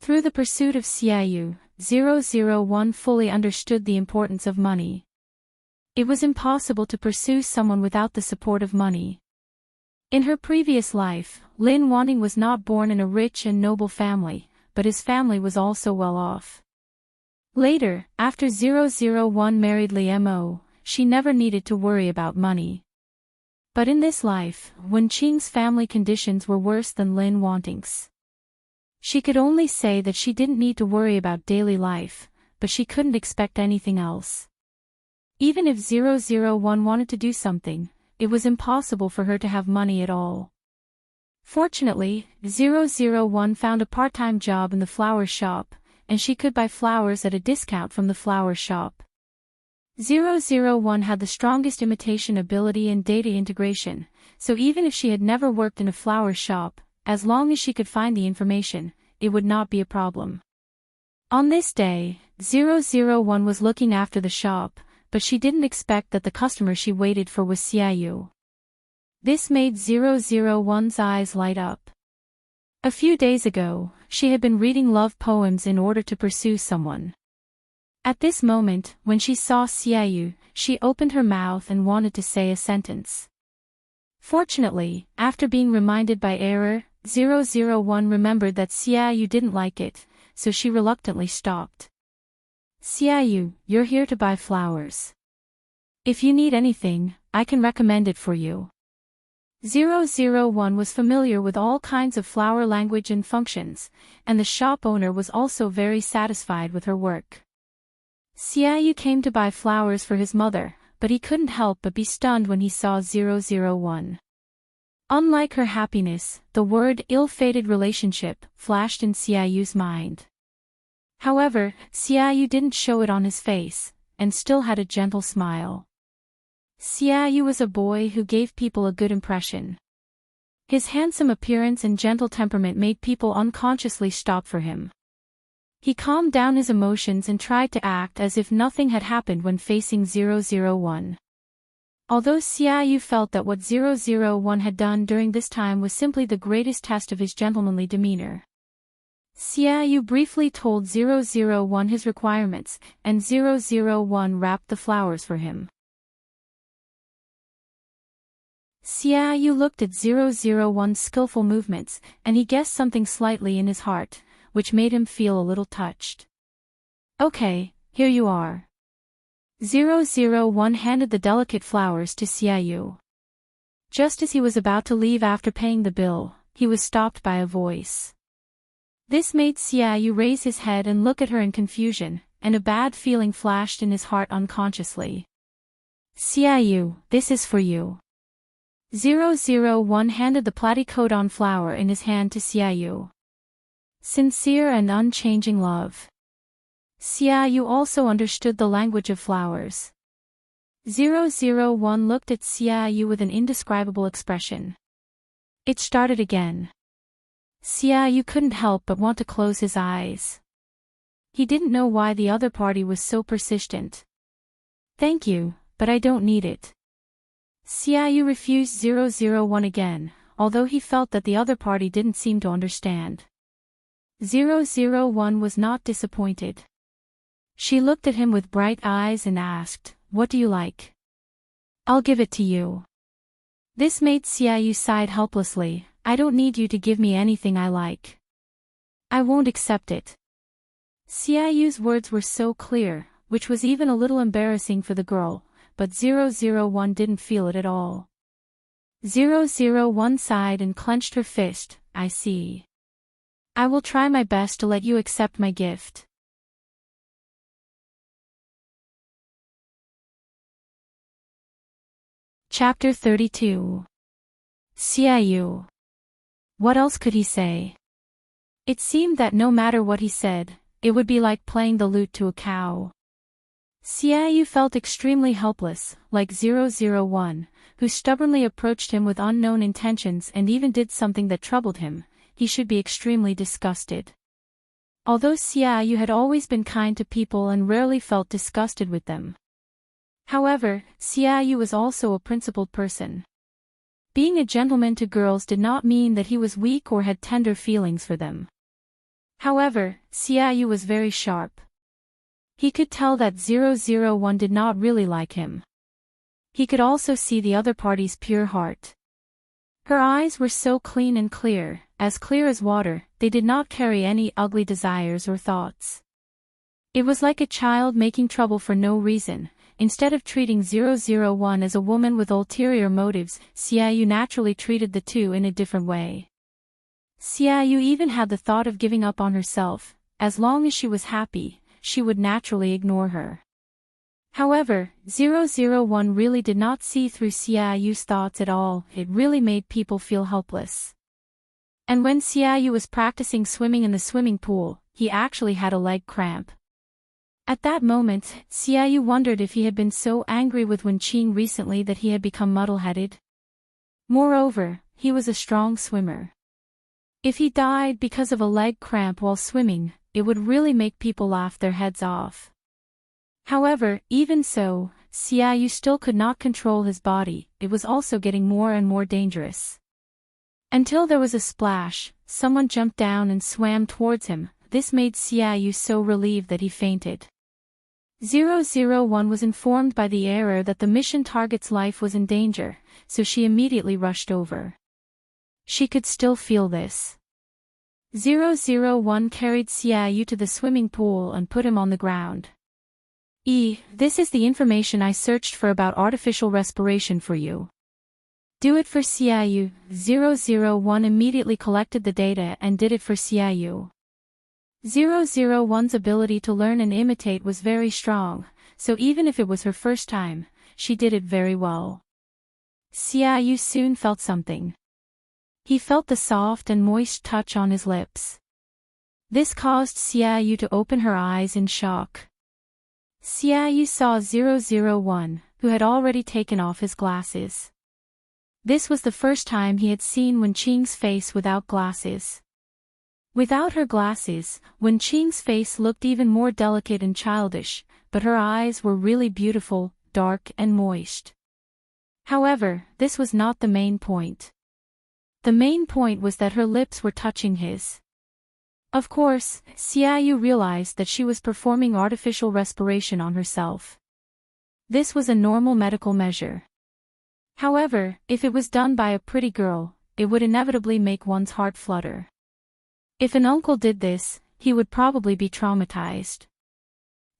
Through the pursuit of Xiaoyu, 001 fully understood the importance of money. It was impossible to pursue someone without the support of money. In her previous life, Lin Wanting was not born in a rich and noble family, but his family was also well off. Later, after 001 married Li Mo, she never needed to worry about money. But in this life, Wen Qing's family conditions were worse than Lin Wanting's. She could only say that she didn't need to worry about daily life, but she couldn't expect anything else. Even if 001 wanted to do something, it was impossible for her to have money at all. Fortunately, 001 found a part-time job in the flower shop, and she could buy flowers at a discount from the flower shop. 001 had the strongest imitation ability and data integration, so even if she had never worked in a flower shop, as long as she could find the information, it would not be a problem. On this day, 001 was looking after the shop, but she didn't expect that the customer she waited for was Xiaoyu. This made 001's eyes light up. A few days ago, she had been reading love poems in order to pursue someone. At this moment, when she saw Xiaoyu, she opened her mouth and wanted to say a sentence. Fortunately, after being reminded by error, 001 remembered that Xiaoyu didn't like it, so she reluctantly stopped. Xiaoyu, you're here to buy flowers. If you need anything, I can recommend it for you. 001 was familiar with all kinds of flower language and functions, and the shop owner was also very satisfied with her work. Xiaoyu came to buy flowers for his mother, but he couldn't help but be stunned when he saw 001. Unlike her happiness, the word ill-fated relationship flashed in Xiaoyu's mind. However, Xiaoyu didn't show it on his face, and still had a gentle smile. Xiaoyu was a boy who gave people a good impression. His handsome appearance and gentle temperament made people unconsciously stop for him. He calmed down his emotions and tried to act as if nothing had happened when facing 001. Although Xiaoyu felt that what 001 had done during this time was simply the greatest test of his gentlemanly demeanor. Xiaoyu briefly told 001 his requirements, and 001 wrapped the flowers for him. Xiaoyu looked at 001's skillful movements, and he guessed something slightly in his heart, which made him feel a little touched. Okay, here you are. 001 handed the delicate flowers to Xiaoyu. Just as he was about to leave after paying the bill, he was stopped by a voice. This made Xiaoyu raise his head and look at her in confusion, and a bad feeling flashed in his heart unconsciously. Xiaoyu, this is for you. 001 handed the platycodon flower in his hand to Xiaoyu. Sincere and unchanging love. Xiaoyu also understood the language of flowers. 001 looked at Xiaoyu with an indescribable expression. It started again. Xiaoyu couldn't help but want to close his eyes. He didn't know why the other party was so persistent. Thank you, but I don't need it. Xiaoyu refused 001 again, although he felt that the other party didn't seem to understand. 001 was not disappointed. She looked at him with bright eyes and asked, "What do you like?" "I'll give it to you." This made Xiaoyu sigh helplessly. "I don't need you to give me anything I like. I won't accept it." Xiaoyu's words were so clear, which was even a little embarrassing for the girl, but 001 didn't feel it at all. 001 sighed and clenched her fist. "I see. I will try my best to let you accept my gift." Chapter 32. Xiaoyu. What else could he say? It seemed that no matter what he said, it would be like playing the lute to a cow. Xiaoyu felt extremely helpless, like 001, who stubbornly approached him with unknown intentions and even did something that troubled him. He should be extremely disgusted. Although Xiaoyu had always been kind to people and rarely felt disgusted with them. However, Xiaoyu was also a principled person. Being a gentleman to girls did not mean that he was weak or had tender feelings for them. However, Xiaoyu was very sharp. He could tell that 001 did not really like him. He could also see the other party's pure heart. Her eyes were so clean and clear as water, they did not carry any ugly desires or thoughts. It was like a child making trouble for no reason. Instead of treating 001 as a woman with ulterior motives, Xiaoyu naturally treated the two in a different way. Xiaoyu even had the thought of giving up on herself. As long as she was happy, she would naturally ignore her. However, 001 really did not see through Xiaoyu's thoughts at all. It really made people feel helpless. And when Xiaoyu was practicing swimming in the swimming pool, he actually had a leg cramp. At that moment, Xiaoyu wondered if he had been so angry with Wenqing recently that he had become muddle-headed. Moreover, he was a strong swimmer. If he died because of a leg cramp while swimming, it would really make people laugh their heads off. However, even so, Xiaoyu still could not control his body. It was also getting more and more dangerous. Until there was a splash, someone jumped down and swam towards him. This made Xiaoyu so relieved that he fainted. 001 was informed by the error that the mission target's life was in danger, so she immediately rushed over. She could still feel this. 001 carried Xiaoyu to the swimming pool and put him on the ground. This is the information I searched for about artificial respiration for you. Do it for Xiaoyu. 001 immediately collected the data and did it for Xiaoyu. 001's ability to learn and imitate was very strong, so even if it was her first time, she did it very well. Xiaoyu soon felt something. He felt the soft and moist touch on his lips. This caused Xiaoyu to open her eyes in shock. Xiaoyu saw 001, who had already taken off his glasses. This was the first time he had seen Wenqing's face without glasses. Without her glasses, Wenqing's face looked even more delicate and childish, but her eyes were really beautiful, dark and moist. However, this was not the main point. The main point was that her lips were touching his. Of course, Xiaoyu realized that she was performing artificial respiration on herself. This was a normal medical measure. However, if it was done by a pretty girl, it would inevitably make one's heart flutter. If an uncle did this, he would probably be traumatized.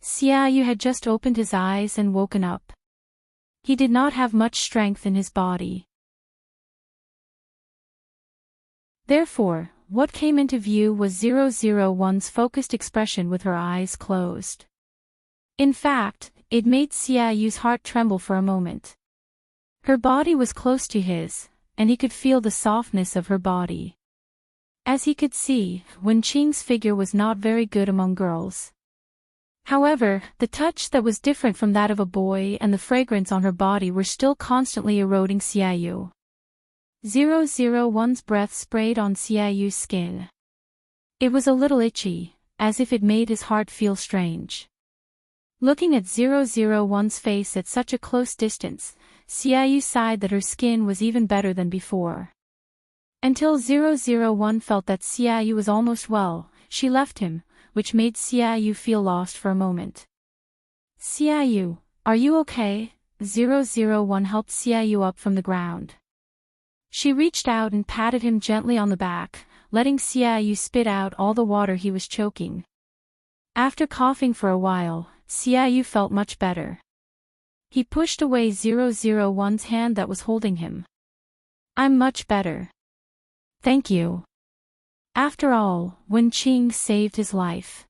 Xiaoyu had just opened his eyes and woken up. He did not have much strength in his body. Therefore, what came into view was 001's focused expression with her eyes closed. In fact, it made Xiaoyu's heart tremble for a moment. Her body was close to his, and he could feel the softness of her body. As he could see, Wenqing's figure was not very good among girls. However, the touch that was different from that of a boy and the fragrance on her body were still constantly eroding Xiaoyu. 001's breath sprayed on Xiaoyu's skin. It was a little itchy, as if it made his heart feel strange. Looking at 001's face at such a close distance, Xiaoyu sighed that her skin was even better than before. Until 001 felt that Xiaoyu was almost well, she left him, which made Xiaoyu feel lost for a moment. Xiaoyu, are you okay? 001 helped Xiaoyu up from the ground. She reached out and patted him gently on the back, letting Xiaoyu spit out all the water he was choking. After coughing for a while, Xiaoyu felt much better. He pushed away 001's hand that was holding him. I'm much better. Thank you. After all, Wenqing saved his life.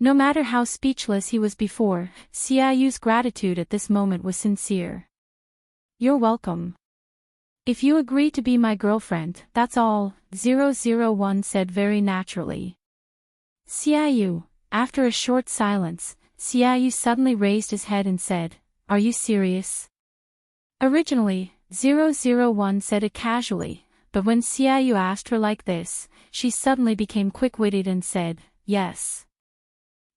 No matter how speechless he was before, Xiaoyu's gratitude at this moment was sincere. You're welcome. If you agree to be my girlfriend, that's all, 001 said very naturally. Xiaoyu, after a short silence, Xiaoyu suddenly raised his head and said, "Are you serious?" Originally, 001 said it casually, but when Xiaoyu asked her like this, she suddenly became quick-witted and said, "Yes.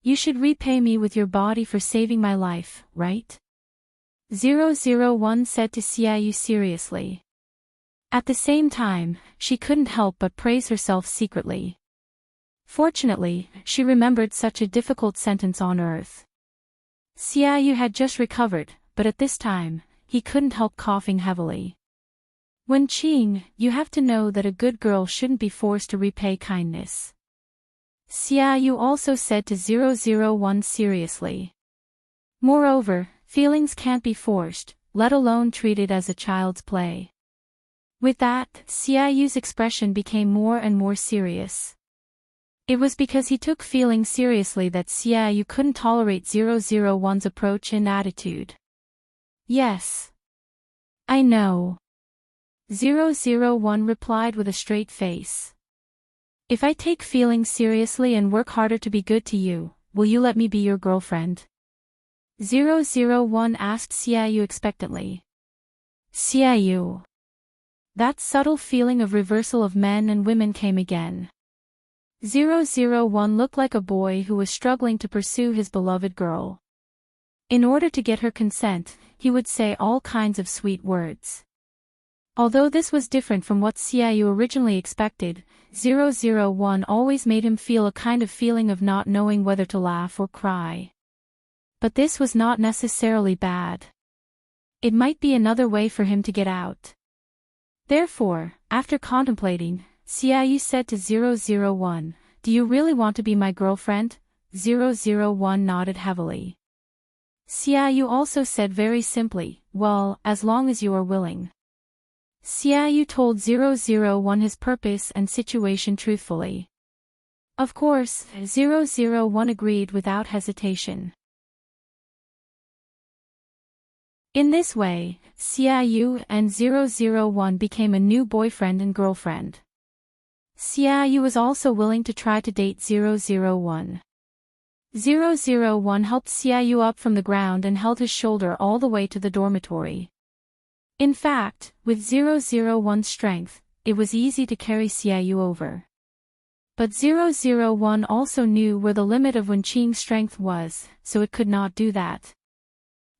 You should repay me with your body for saving my life, right?" 001 said to Xiaoyu seriously. At the same time, she couldn't help but praise herself secretly. Fortunately, she remembered such a difficult sentence on earth. Xiaoyu had just recovered, but at this time, he couldn't help coughing heavily. When Qing, you have to know that a good girl shouldn't be forced to repay kindness. Xiaoyu also said to 001 seriously. Moreover, feelings can't be forced, let alone treated as a child's play. With that, Xiaoyu's expression became more and more serious. It was because he took feelings seriously that Xiaoyu couldn't tolerate 001's approach and attitude. "Yes. I know." 001 replied with a straight face. "If I take feelings seriously and work harder to be good to you, will you let me be your girlfriend?" 001 asked Xiaoyu expectantly. Xiaoyu. That subtle feeling of reversal of men and women came again. 001 looked like a boy who was struggling to pursue his beloved girl. In order to get her consent, he would say all kinds of sweet words. Although this was different from what Xiaoyu originally expected, 001 always made him feel a kind of feeling of not knowing whether to laugh or cry. But this was not necessarily bad. It might be another way for him to get out. Therefore, after contemplating, Xiaoyu said to 001, "Do you really want to be my girlfriend?" 001 nodded heavily. Xiaoyu also said very simply, "Well, as long as you are willing." Xiaoyu told 001 his purpose and situation truthfully. Of course, 001 agreed without hesitation. In this way, Xiaoyu and 001 became a new boyfriend and girlfriend. Xiaoyu was also willing to try to date 001. 001 helped Xiaoyu up from the ground and held his shoulder all the way to the dormitory. In fact, with 001's strength, it was easy to carry Xiaoyu over. But 001 also knew where the limit of Wenqing's strength was, so it could not do that.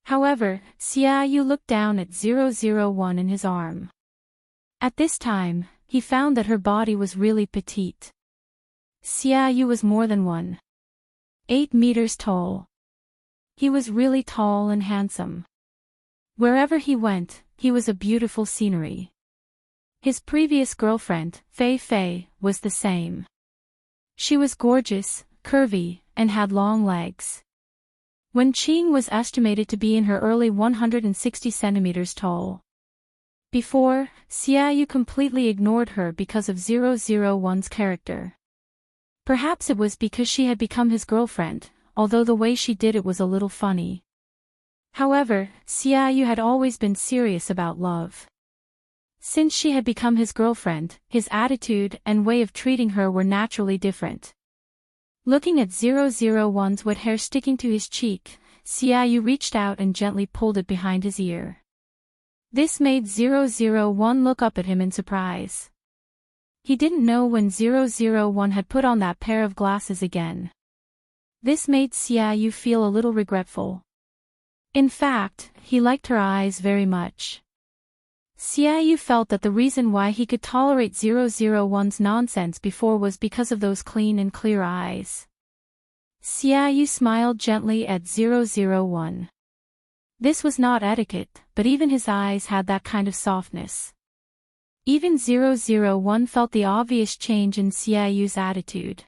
However, Xiaoyu looked down at 001 in his arm. At this time, he found that her body was really petite. Xiaoyu was more than 1.8 meters tall. He was really tall and handsome. Wherever he went, he was a beautiful scenery. His previous girlfriend, Fei Fei, was the same. She was gorgeous, curvy, and had long legs. Wenqing was estimated to be in her early 160 centimeters tall. Before, Xiaoyu completely ignored her because of 001's character. Perhaps it was because she had become his girlfriend, although the way she did it was a little funny. However, Xiaoyu had always been serious about love. Since she had become his girlfriend, his attitude and way of treating her were naturally different. Looking at 001's wet hair sticking to his cheek, Xiaoyu reached out and gently pulled it behind his ear. This made 001 look up at him in surprise. He didn't know when 001 had put on that pair of glasses again. This made Xiaoyu feel a little regretful. In fact, he liked her eyes very much. Xiaoyu felt that the reason why he could tolerate 001's nonsense before was because of those clean and clear eyes. Xiaoyu smiled gently at 001. This was not etiquette, but even his eyes had that kind of softness. Even 001 felt the obvious change in Xiaoyu's attitude.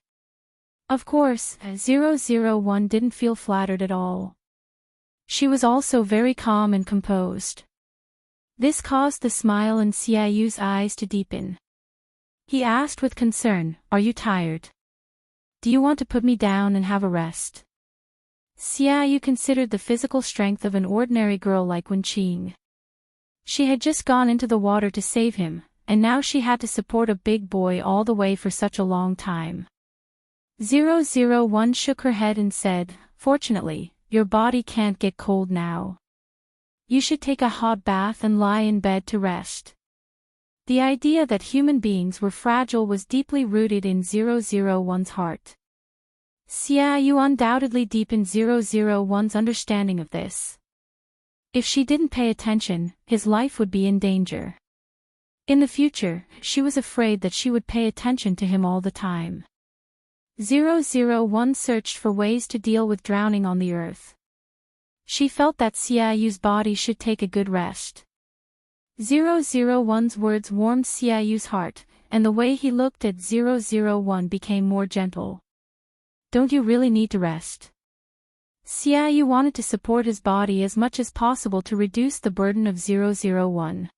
Of course, 001 didn't feel flattered at all. She was also very calm and composed. This caused the smile in Xiaoyu's eyes to deepen. He asked with concern, "Are you tired? Do you want to put me down and have a rest?" Xiaoyu considered the physical strength of an ordinary girl like Wenqing. She had just gone into the water to save him, and now she had to support a big boy all the way for such a long time. 001 shook her head and said, "Fortunately, your body can't get cold now. You should take a hot bath and lie in bed to rest." The idea that human beings were fragile was deeply rooted in 001's heart. Xiaoyu undoubtedly deepened 001's understanding of this. If she didn't pay attention, his life would be in danger. In the future, she was afraid that she would pay attention to him all the time. 001 searched for ways to deal with drowning on the earth. She felt that Xiaoyu's body should take a good rest. 001's words warmed Xiaoyu's heart, and the way he looked at 001 became more gentle. "Don't you really need to rest?" Xiaoyu wanted to support his body as much as possible to reduce the burden of 001.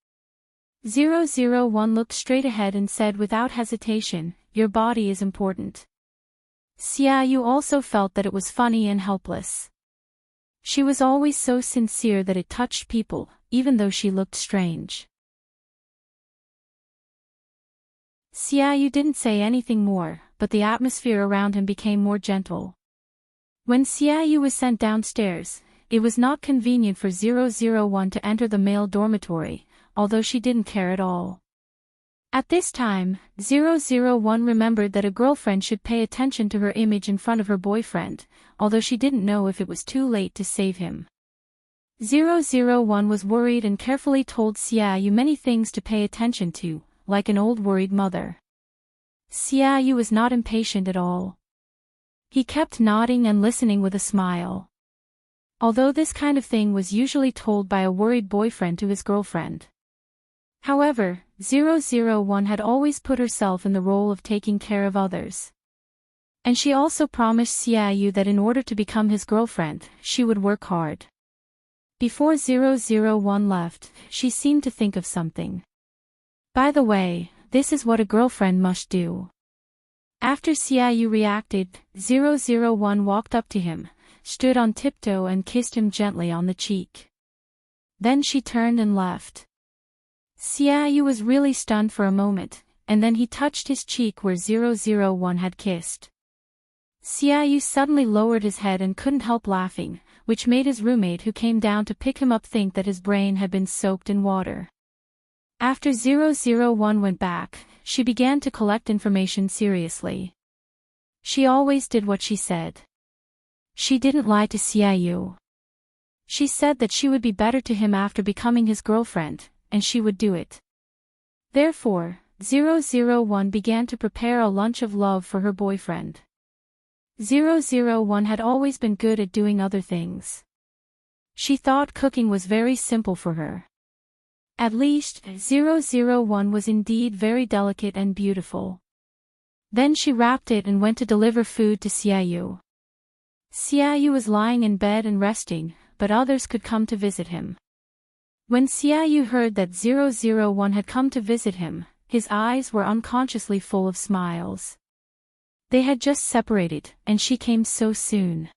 001 looked straight ahead and said without hesitation, "Your body is important." Xiaoyu also felt that it was funny and helpless. She was always so sincere that it touched people, even though she looked strange. Xiaoyu didn't say anything more, but the atmosphere around him became more gentle. When Xiaoyu was sent downstairs, it was not convenient for 001 to enter the male dormitory, although she didn't care at all. At this time, 001 remembered that a girlfriend should pay attention to her image in front of her boyfriend, although she didn't know if it was too late to save him. 001 was worried and carefully told Xiaoyu many things to pay attention to, like an old worried mother. Xiaoyu was not impatient at all. He kept nodding and listening with a smile. Although this kind of thing was usually told by a worried boyfriend to his girlfriend. However, 001 had always put herself in the role of taking care of others. And she also promised Xiaoyu that in order to become his girlfriend, she would work hard. Before 001 left, she seemed to think of something. "By the way, this is what a girlfriend must do." After Xiaoyu reacted, 001 walked up to him, stood on tiptoe and kissed him gently on the cheek. Then she turned and left. Xiaoyu was really stunned for a moment, and then he touched his cheek where 001 had kissed. Xiaoyu suddenly lowered his head and couldn't help laughing, which made his roommate who came down to pick him up think that his brain had been soaked in water. After 001 went back, she began to collect information seriously. She always did what she said. She didn't lie to Xiaoyu. She said that she would be better to him after becoming his girlfriend, and she would do it. Therefore, 001 began to prepare a lunch of love for her boyfriend. 001 had always been good at doing other things. She thought cooking was very simple for her. At least, 001 was indeed very delicate and beautiful. Then she wrapped it and went to deliver food to Xiaoyu. Xiaoyu was lying in bed and resting, but others could come to visit him. When Xiaoyu heard that 001 had come to visit him, his eyes were unconsciously full of smiles. They had just separated, and she came so soon.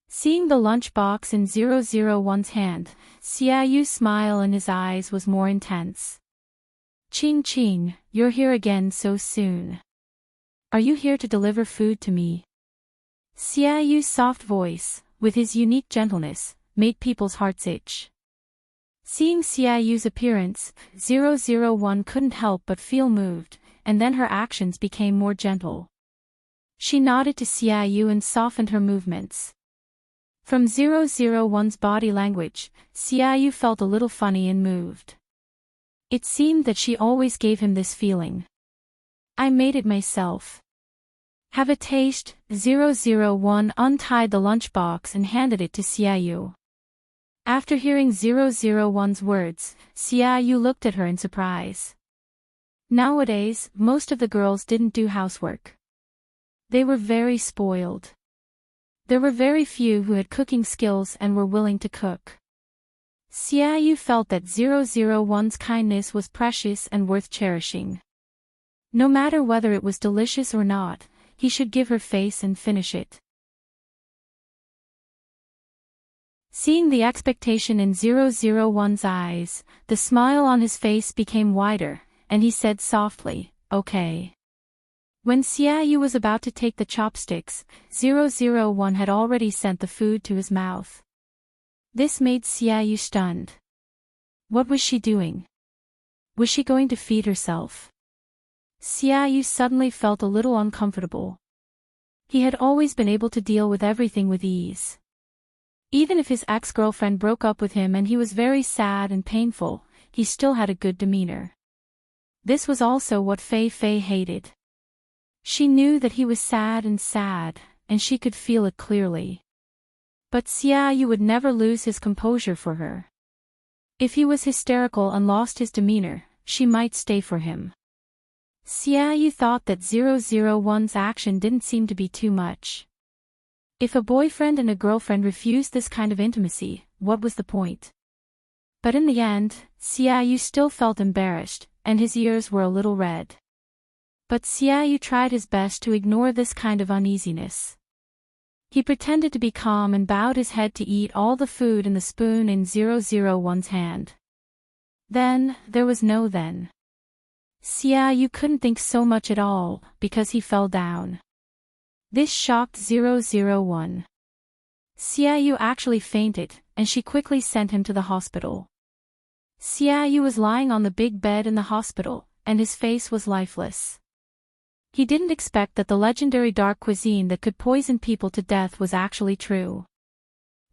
Seeing the lunchbox in 001's hand, Xiaoyu's smile in his eyes was more intense. "Qing Qing, you're here again so soon. Are you here to deliver food to me?" Xiaoyu's soft voice, with his unique gentleness, made people's hearts itch. Seeing Xiaoyu's appearance, 001 couldn't help but feel moved, and then her actions became more gentle. She nodded to Xiaoyu and softened her movements. From 001's body language, Xiaoyu felt a little funny and moved. It seemed that she always gave him this feeling. "I made it myself. Have a taste." 001 untied the lunchbox and handed it to Xiaoyu. After hearing 001's words, Xiaoyu looked at her in surprise. Nowadays, most of the girls didn't do housework. They were very spoiled. There were very few who had cooking skills and were willing to cook. Xiaoyu felt that 001's kindness was precious and worth cherishing. No matter whether it was delicious or not, he should give her face and finish it. Seeing the expectation in 001's eyes, the smile on his face became wider, and he said softly, "Okay." When Xiaoyu was about to take the chopsticks, 001 had already sent the food to his mouth. This made Xiaoyu stunned. What was she doing? Was she going to feed herself? Xiaoyu suddenly felt a little uncomfortable. He had always been able to deal with everything with ease. Even if his ex-girlfriend broke up with him and he was very sad and painful, he still had a good demeanor. This was also what Fei Fei hated. She knew that he was sad, and she could feel it clearly. But Xiaoyu would never lose his composure for her. If he was hysterical and lost his demeanor, she might stay for him. Xiaoyu thought that 001's action didn't seem to be too much. If a boyfriend and a girlfriend refused this kind of intimacy, what was the point? But in the end, Xiaoyu still felt embarrassed, and his ears were a little red. But Xiaoyu tried his best to ignore this kind of uneasiness. He pretended to be calm and bowed his head to eat all the food in the spoon in 001's hand. Then, there was no then. Xiaoyu couldn't think so much at all, because he fell down. This shocked 001. Xiaoyu actually fainted, and she quickly sent him to the hospital. Xiaoyu was lying on the big bed in the hospital, and his face was lifeless. He didn't expect that the legendary dark cuisine that could poison people to death was actually true.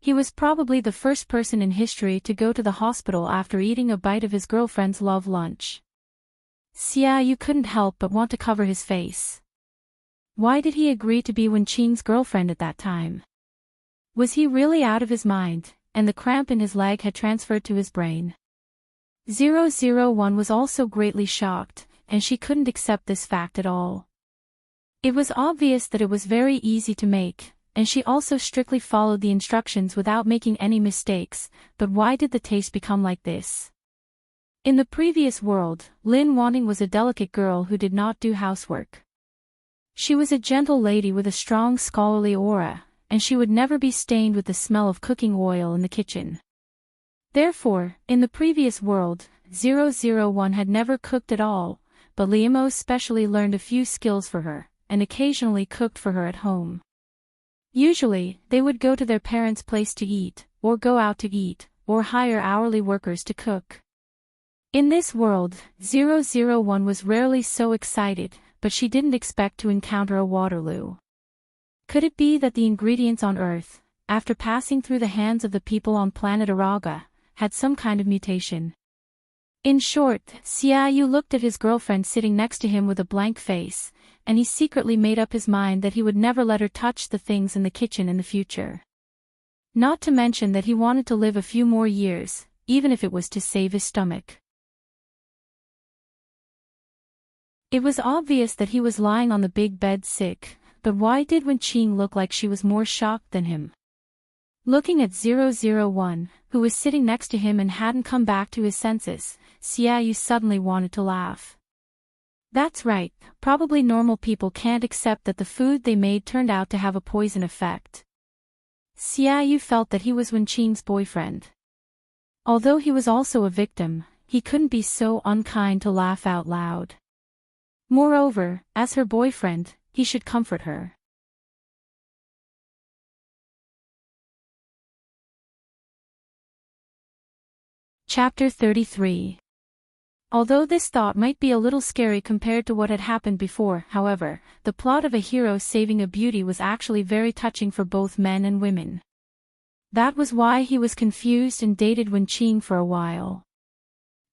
He was probably the first person in history to go to the hospital after eating a bite of his girlfriend's love lunch. Xiaoyu couldn't help but want to cover his face. Why did he agree to be Wenqing's girlfriend at that time? Was he really out of his mind, and the cramp in his leg had transferred to his brain? 001 was also greatly shocked, and she couldn't accept this fact at all. It was obvious that it was very easy to make, and she also strictly followed the instructions without making any mistakes, but why did the taste become like this? In the previous world, Lin Wanting was a delicate girl who did not do housework. She was a gentle lady with a strong scholarly aura, and she would never be stained with the smell of cooking oil in the kitchen. Therefore, in the previous world, 001 had never cooked at all, but Liamo specially learned a few skills for her, and occasionally cooked for her at home. Usually, they would go to their parents' place to eat, or go out to eat, or hire hourly workers to cook. In this world, 001 was rarely so excited, but she didn't expect to encounter a Waterloo. Could it be that the ingredients on Earth, after passing through the hands of the people on planet Araga, had some kind of mutation? In short, Xiaoyu looked at his girlfriend sitting next to him with a blank face, and he secretly made up his mind that he would never let her touch the things in the kitchen in the future. Not to mention that he wanted to live a few more years, even if it was to save his stomach. It was obvious that he was lying on the big bed sick, but why did Wenqing look like she was more shocked than him? Looking at 001, who was sitting next to him and hadn't come back to his senses, Xiaoyu suddenly wanted to laugh. That's right, probably normal people can't accept that the food they made turned out to have a poison effect. Xiaoyu felt that he was Wenqing's boyfriend. Although he was also a victim, he couldn't be so unkind to laugh out loud. Moreover, as her boyfriend, he should comfort her. Chapter 33. Although this thought might be a little scary compared to what had happened before, however, the plot of a hero saving a beauty was actually very touching for both men and women. That was why he was confused and dated Wenqing for a while.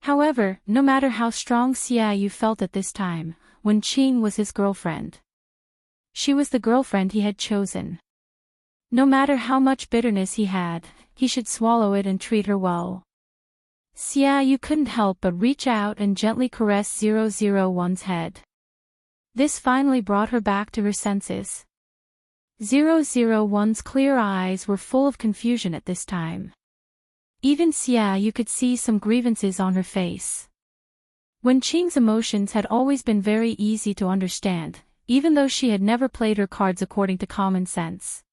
However, no matter how strong Xiaoyu felt at this time, Wenqing was his girlfriend. She was the girlfriend he had chosen. No matter how much bitterness he had, he should swallow it and treat her well. Xiaoyu couldn't help but reach out and gently caress 001's head. This finally brought her back to her senses. 001's clear eyes were full of confusion at this time. Even Xiaoyu could see some grievances on her face. Wenqing's emotions had always been very easy to understand, even though she had never played her cards according to common sense.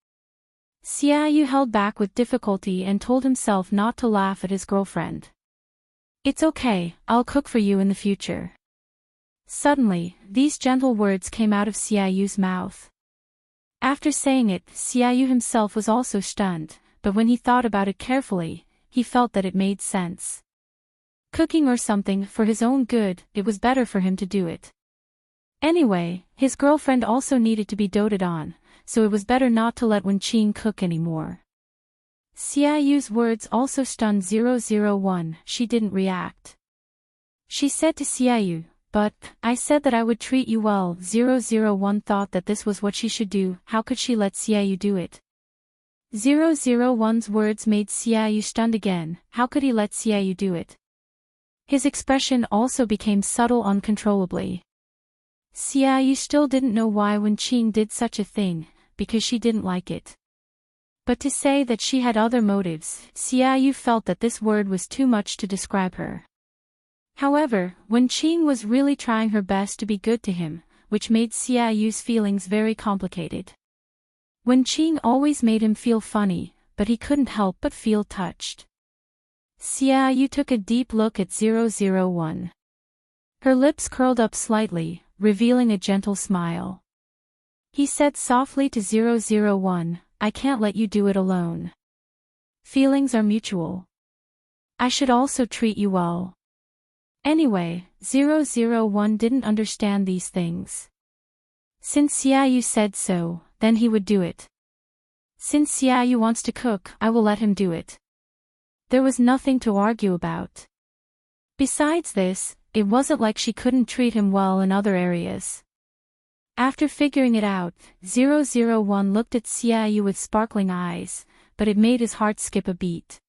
Xiaoyu held back with difficulty and told himself not to laugh at his girlfriend. It's okay, I'll cook for you in the future. Suddenly, these gentle words came out of Xiaoyu's mouth. After saying it, Xiaoyu himself was also stunned, but when he thought about it carefully, he felt that it made sense. Cooking or something for his own good, it was better for him to do it. Anyway, his girlfriend also needed to be doted on, so it was better not to let Wenqing cook anymore. Xiaoyu's words also stunned 001, she didn't react. She said to Xiaoyu, but, I said that I would treat you well. 001 thought that this was what she should do, how could she let Xiaoyu do it? 001's words made Xiaoyu stunned again, how could he let Xiaoyu do it? His expression also became subtle uncontrollably. Xiaoyu still didn't know why Wenqing did such a thing, because she didn't like it. But to say that she had other motives, Xiaoyu felt that this word was too much to describe her. However, Wenqing was really trying her best to be good to him, which made Xiaoyu's feelings very complicated. Wenqing always made him feel funny, but he couldn't help but feel touched. Xiaoyu took a deep look at 001. Her lips curled up slightly, revealing a gentle smile. He said softly to 001, I can't let you do it alone. Feelings are mutual. I should also treat you well. Anyway, 001 didn't understand these things. Since Xiaoyu said so, then he would do it. Since Xiaoyu wants to cook, I will let him do it. There was nothing to argue about. Besides this, it wasn't like she couldn't treat him well in other areas. After figuring it out, 001 looked at Xiaoyu with sparkling eyes, but it made his heart skip a beat.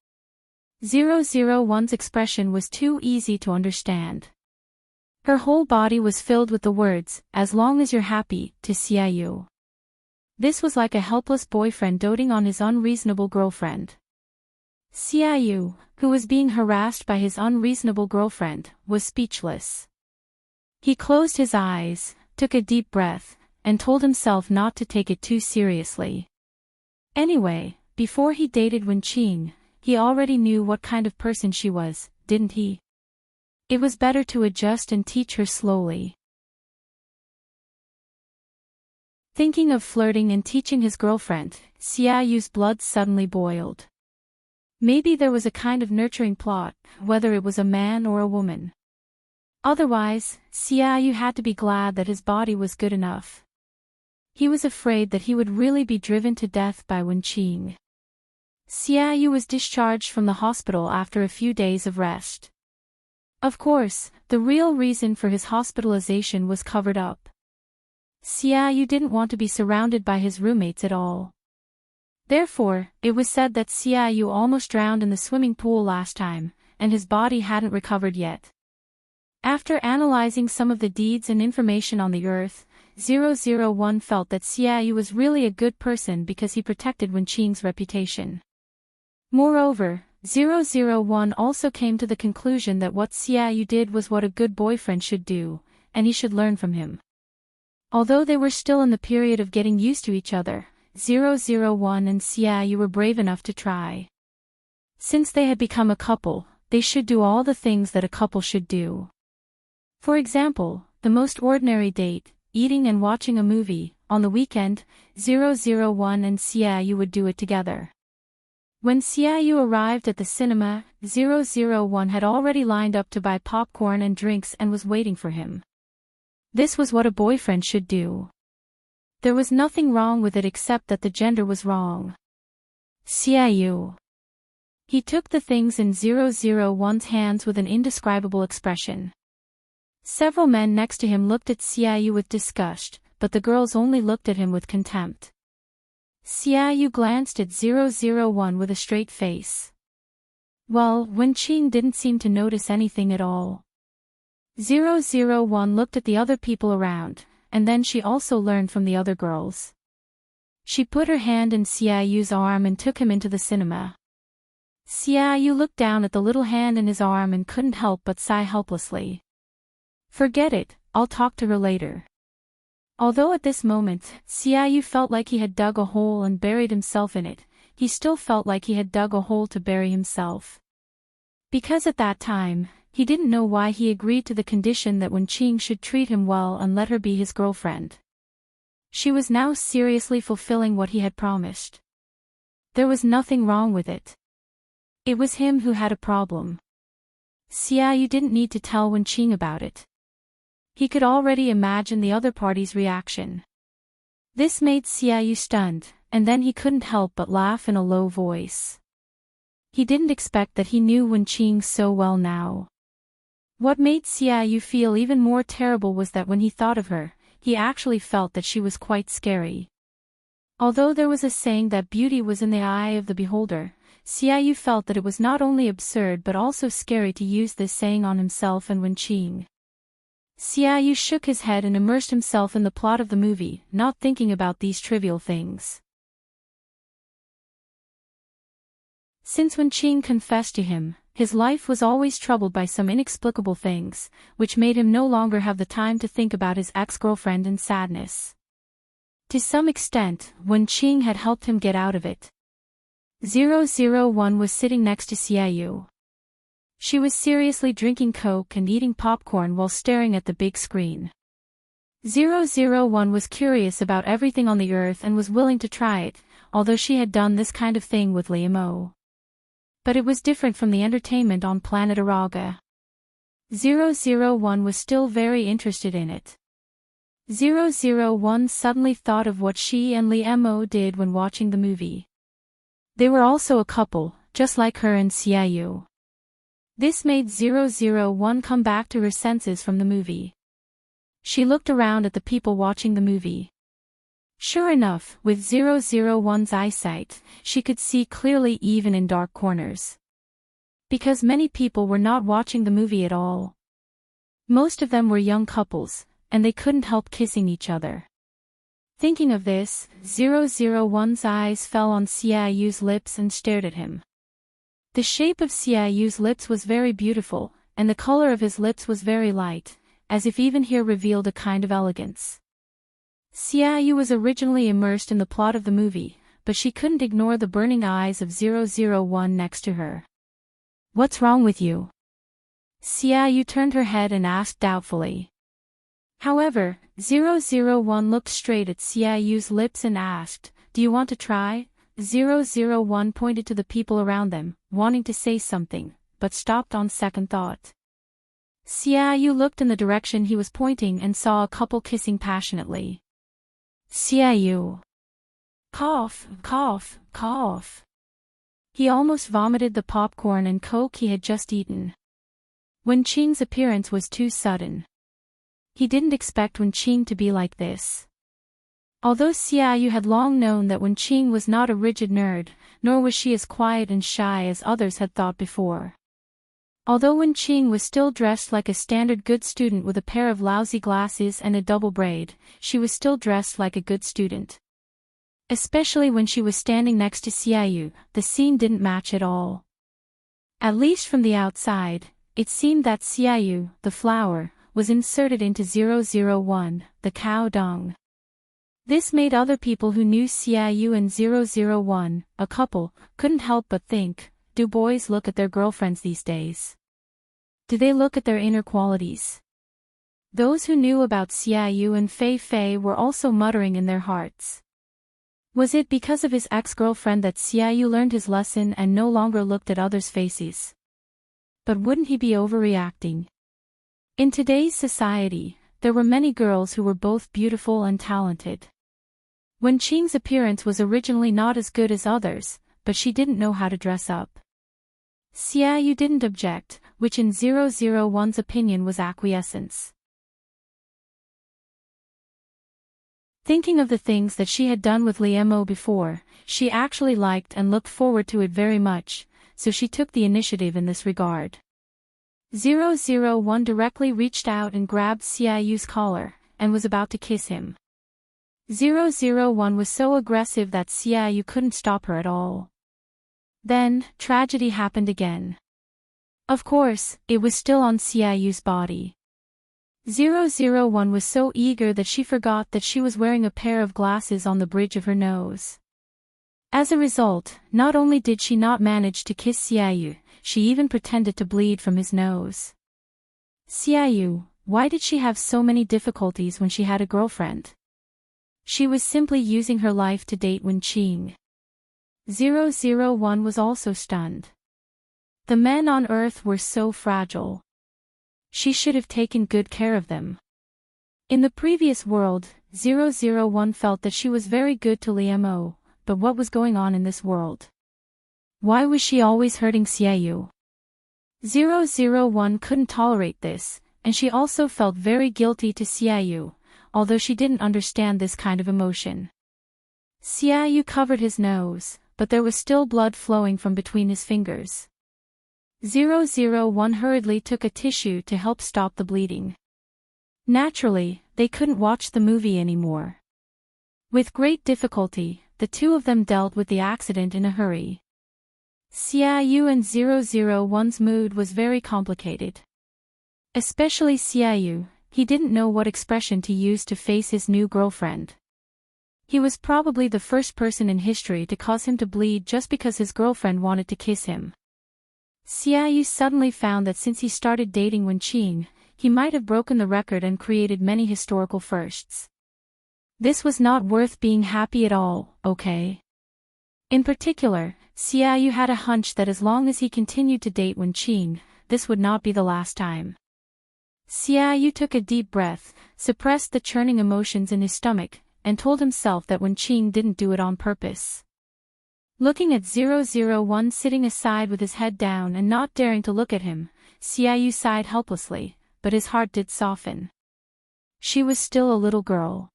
001's expression was too easy to understand. Her whole body was filled with the words, as long as you're happy, to Xiaoyu. This was like a helpless boyfriend doting on his unreasonable girlfriend. Xiaoyu, who was being harassed by his unreasonable girlfriend, was speechless. He closed his eyes, took a deep breath, and told himself not to take it too seriously. Anyway, before he dated Wenqing, he already knew what kind of person she was, didn't he? It was better to adjust and teach her slowly. Thinking of flirting and teaching his girlfriend, Xiaoyu's blood suddenly boiled. Maybe there was a kind of nurturing plot, whether it was a man or a woman. Otherwise, Xiaoyu had to be glad that his body was good enough. He was afraid that he would really be driven to death by Wenqing. Xiaoyu was discharged from the hospital after a few days of rest. Of course, the real reason for his hospitalization was covered up. Xiaoyu didn't want to be surrounded by his roommates at all. Therefore, it was said that Xiaoyu almost drowned in the swimming pool last time, and his body hadn't recovered yet. After analyzing some of the deeds and information on the earth, 001 felt that Xiaoyu was really a good person because he protected Wenqing's reputation. Moreover, 001 also came to the conclusion that what Xiaoyu did was what a good boyfriend should do, and he should learn from him. Although they were still in the period of getting used to each other, 001 and Xiaoyu were brave enough to try. Since they had become a couple, they should do all the things that a couple should do. For example, the most ordinary date, eating and watching a movie, on the weekend, 001 and Xiaoyu would do it together. When Xiaoyu arrived at the cinema, 001 had already lined up to buy popcorn and drinks and was waiting for him. This was what a boyfriend should do. There was nothing wrong with it except that the gender was wrong. Xiaoyu. He took the things in 001's hands with an indescribable expression. Several men next to him looked at Xiaoyu with disgust, but the girls only looked at him with contempt. Xiaoyu glanced at 001 with a straight face. Well, Wenqing didn't seem to notice anything at all. 001 looked at the other people around, and then she also learned from the other girls. She put her hand in Xiaoyu's arm and took him into the cinema. Xiaoyu looked down at the little hand in his arm and couldn't help but sigh helplessly. Forget it, I'll talk to her later. Although at this moment, Xiaoyu felt like he had dug a hole and buried himself in it, he still felt like he had dug a hole to bury himself. Because at that time, he didn't know why he agreed to the condition that Wenqing should treat him well and let her be his girlfriend. She was now seriously fulfilling what he had promised. There was nothing wrong with it. It was him who had a problem. Xiaoyu didn't need to tell Wenqing about it. He could already imagine the other party's reaction. This made Xiaoyu stunned, and then he couldn't help but laugh in a low voice. He didn't expect that he knew Wenqing so well now. What made Xiaoyu feel even more terrible was that when he thought of her, he actually felt that she was quite scary. Although there was a saying that beauty was in the eye of the beholder, Xiaoyu felt that it was not only absurd but also scary to use this saying on himself and Wenqing. Xiaoyu shook his head and immersed himself in the plot of the movie, not thinking about these trivial things. Since Wenqing confessed to him, his life was always troubled by some inexplicable things, which made him no longer have the time to think about his ex-girlfriend in sadness. To some extent, Wenqing had helped him get out of it. 001 was sitting next to Xiaoyu. She was seriously drinking Coke and eating popcorn while staring at the big screen. 001 was curious about everything on the earth and was willing to try it, although she had done this kind of thing with Liamo. But it was different from the entertainment on planet Araga. 001 was still very interested in it. 001 suddenly thought of what she and Liamo did when watching the movie. They were also a couple, just like her and Xiaoyu. This made 001 come back to her senses from the movie. She looked around at the people watching the movie. Sure enough, with 001's eyesight, she could see clearly even in dark corners. Because many people were not watching the movie at all. Most of them were young couples, and they couldn't help kissing each other. Thinking of this, 001's eyes fell on Xiaoyu's lips and stared at him. The shape of Xiaoyu's lips was very beautiful, and the color of his lips was very light, as if even here revealed a kind of elegance. Xiaoyu was originally immersed in the plot of the movie, but she couldn't ignore the burning eyes of 001 next to her. "What's wrong with you?" Xiaoyu turned her head and asked doubtfully. However, 001 looked straight at Xiaoyu's lips and asked, "Do you want to try?" 001 pointed to the people around them, wanting to say something, but stopped on second thought. Xiaoyu looked in the direction he was pointing and saw a couple kissing passionately. Xiaoyu. Cough, cough, cough. He almost vomited the popcorn and Coke he had just eaten. Wenqing's appearance was too sudden. He didn't expect Wenqing to be like this. Although Xiaoyu had long known that Wenqing was not a rigid nerd, nor was she as quiet and shy as others had thought before. Although Wenqing was still dressed like a standard good student with a pair of lousy glasses and a double braid, she was still dressed like a good student. Especially when she was standing next to Xiaoyu, the scene didn't match at all. At least from the outside, it seemed that Xiaoyu, the flower, was inserted into 001, the cow dung. This made other people who knew Xiaoyu and 001, a couple, couldn't help but think, do boys look at their girlfriends these days? Do they look at their inner qualities? Those who knew about Xiaoyu and Fei Fei were also muttering in their hearts. Was it because of his ex-girlfriend that Xiaoyu learned his lesson and no longer looked at others' faces? But wouldn't he be overreacting? In today's society, there were many girls who were both beautiful and talented. Wenqing's appearance was originally not as good as others, but she didn't know how to dress up. Xiaoyu didn't object, which in 001's opinion was acquiescence. Thinking of the things that she had done with Liamo before, she actually liked and looked forward to it very much, so she took the initiative in this regard. 001 directly reached out and grabbed Xiaoyu's collar, and was about to kiss him. 001 was so aggressive that Xiaoyu couldn't stop her at all. Then, tragedy happened again. Of course, it was still on Xiaoyu's body. 001 was so eager that she forgot that she was wearing a pair of glasses on the bridge of her nose. As a result, not only did she not manage to kiss Xiaoyu, she even pretended to bleed from his nose. Xiaoyu, why did she have so many difficulties when she had a girlfriend? She was simply using her life to date Wenqing. 001 was also stunned. The men on Earth were so fragile. She should have taken good care of them. In the previous world, 001 felt that she was very good to Liamo, but what was going on in this world? Why was she always hurting Xiaoyu? 001 couldn't tolerate this, and she also felt very guilty to Xiaoyu, although she didn't understand this kind of emotion. Xiaoyu covered his nose, but there was still blood flowing from between his fingers. 001 hurriedly took a tissue to help stop the bleeding. Naturally, they couldn't watch the movie anymore. With great difficulty, the two of them dealt with the accident in a hurry. Xiaoyu and 001's mood was very complicated. Especially Xiaoyu, he didn't know what expression to use to face his new girlfriend. He was probably the first person in history to cause him to bleed just because his girlfriend wanted to kiss him. Xiaoyu suddenly found that since he started dating Wenqing, he might have broken the record and created many historical firsts. This was not worth being happy at all, okay? In particular, Xiaoyu had a hunch that as long as he continued to date Wenqing, this would not be the last time. Xiaoyu took a deep breath, suppressed the churning emotions in his stomach, and told himself that Wenqing didn't do it on purpose. Looking at 001 sitting aside with his head down and not daring to look at him, Xiaoyu sighed helplessly, but his heart did soften. She was still a little girl.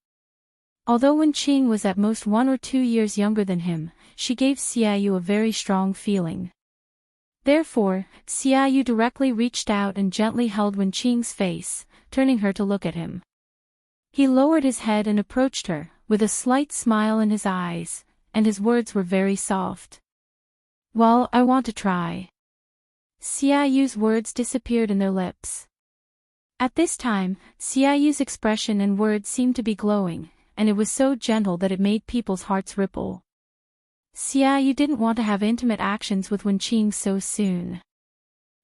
Although Wenqing was at most 1 or 2 years younger than him, she gave Xiaoyu a very strong feeling. Therefore, Xiaoyu directly reached out and gently held Wenqing's face, turning her to look at him. He lowered his head and approached her, with a slight smile in his eyes, and his words were very soft. "Well, I want to try." Xiaoyu's words disappeared in their lips. At this time, Xiaoyu's expression and words seemed to be glowing, and it was so gentle that it made people's hearts ripple. Xiaoyu didn't want to have intimate actions with Wenqing so soon.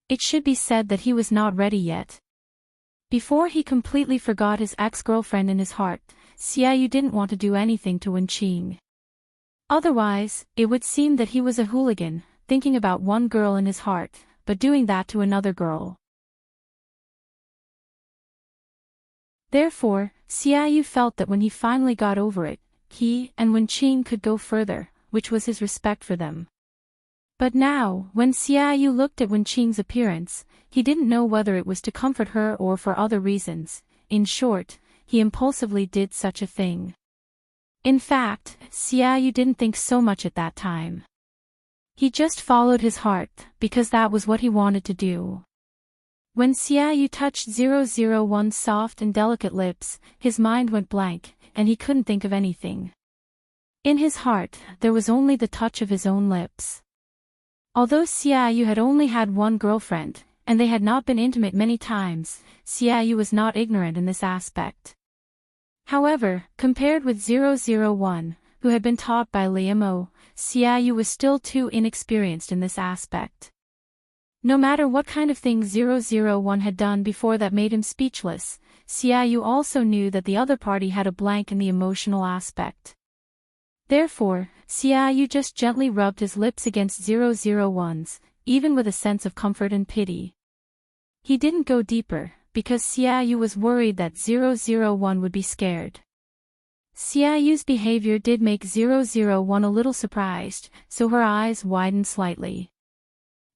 It should be said that he was not ready yet. Before he completely forgot his ex-girlfriend in his heart, Xiaoyu didn't want to do anything to Wenqing. Otherwise, it would seem that he was a hooligan, thinking about one girl in his heart, but doing that to another girl. Therefore, Xiaoyu felt that when he finally got over it, he and Wenqing could go further, which was his respect for them. But now, when Xiaoyu looked at Wenqing's appearance, he didn't know whether it was to comfort her or for other reasons. In short, he impulsively did such a thing. In fact, Xiaoyu didn't think so much at that time. He just followed his heart, because that was what he wanted to do. When Xiaoyu touched 001's soft and delicate lips, his mind went blank, and he couldn't think of anything. In his heart, there was only the touch of his own lips. Although Xiaoyu had only had one girlfriend, and they had not been intimate many times, Xiaoyu was not ignorant in this aspect. However, compared with 001, who had been taught by Liamo, Xiaoyu was still too inexperienced in this aspect. No matter what kind of thing 001 had done before that made him speechless, Xiaoyu also knew that the other party had a blank in the emotional aspect. Therefore, Xiaoyu just gently rubbed his lips against 001's, even with a sense of comfort and pity. He didn't go deeper, because Xiaoyu was worried that 001 would be scared. Xiaoyu's behavior did make 001 a little surprised, so her eyes widened slightly.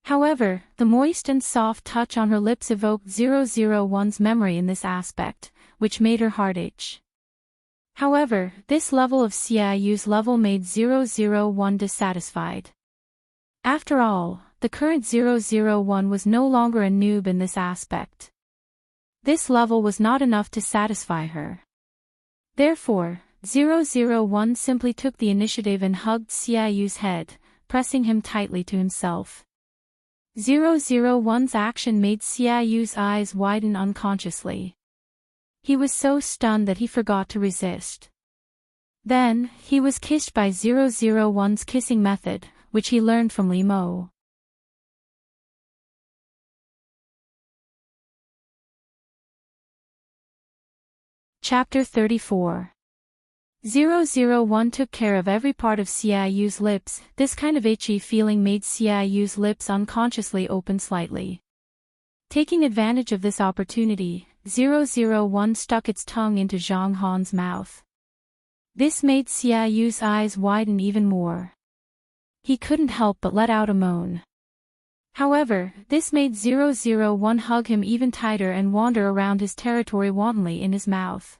However, the moist and soft touch on her lips evoked 001's memory in this aspect, which made her heart itch. However, this level of Xiaoyu's level made 001 dissatisfied. After all, the current 001 was no longer a noob in this aspect. This level was not enough to satisfy her. Therefore, 001 simply took the initiative and hugged Xiaoyu's head, pressing him tightly to himself. 001's action made Xiaoyu's eyes widen unconsciously. He was so stunned that he forgot to resist. Then, he was kissed by 001's kissing method, which he learned from Li Mo. Chapter 34. 001 took care of every part of Xiaoyu's lips. This kind of itchy feeling made Xiaoyu's lips unconsciously open slightly. Taking advantage of this opportunity, 001 stuck its tongue into Zhang Han's mouth. This made Xiaoyu's eyes widen even more. He couldn't help but let out a moan. However, this made 001 hug him even tighter and wander around his territory wantonly in his mouth.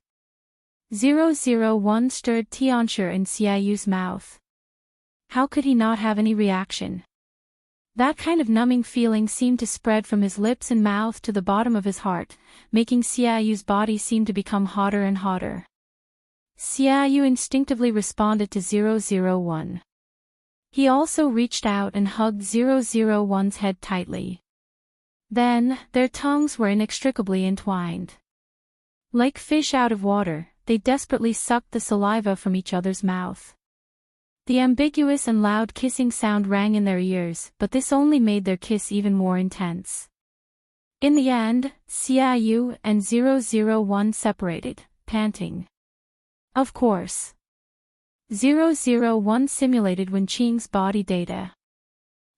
001 stirred Tianshi in Xiaoyu's mouth. How could he not have any reaction? That kind of numbing feeling seemed to spread from his lips and mouth to the bottom of his heart, making Xiaoyu's body seem to become hotter and hotter. Xiaoyu instinctively responded to 001. He also reached out and hugged 001's head tightly. Then, their tongues were inextricably entwined. Like fish out of water, they desperately sucked the saliva from each other's mouth. The ambiguous and loud kissing sound rang in their ears, but this only made their kiss even more intense. In the end, Xiaoyu and 001 separated, panting. Of course. 001 simulated Wenqing's body data.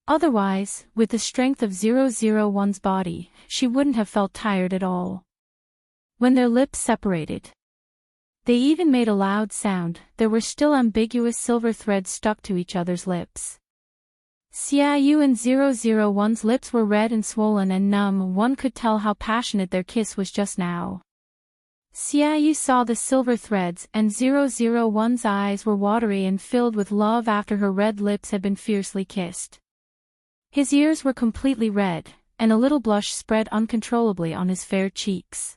Otherwise, with the strength of 001's body, she wouldn't have felt tired at all. When their lips separated, they even made a loud sound. There were still ambiguous silver threads stuck to each other's lips. Xiaoyu and 001's lips were red and swollen and numb. One could tell how passionate their kiss was just now. Xiaoyu saw the silver threads, and 001's eyes were watery and filled with love after her red lips had been fiercely kissed. His ears were completely red, and a little blush spread uncontrollably on his fair cheeks.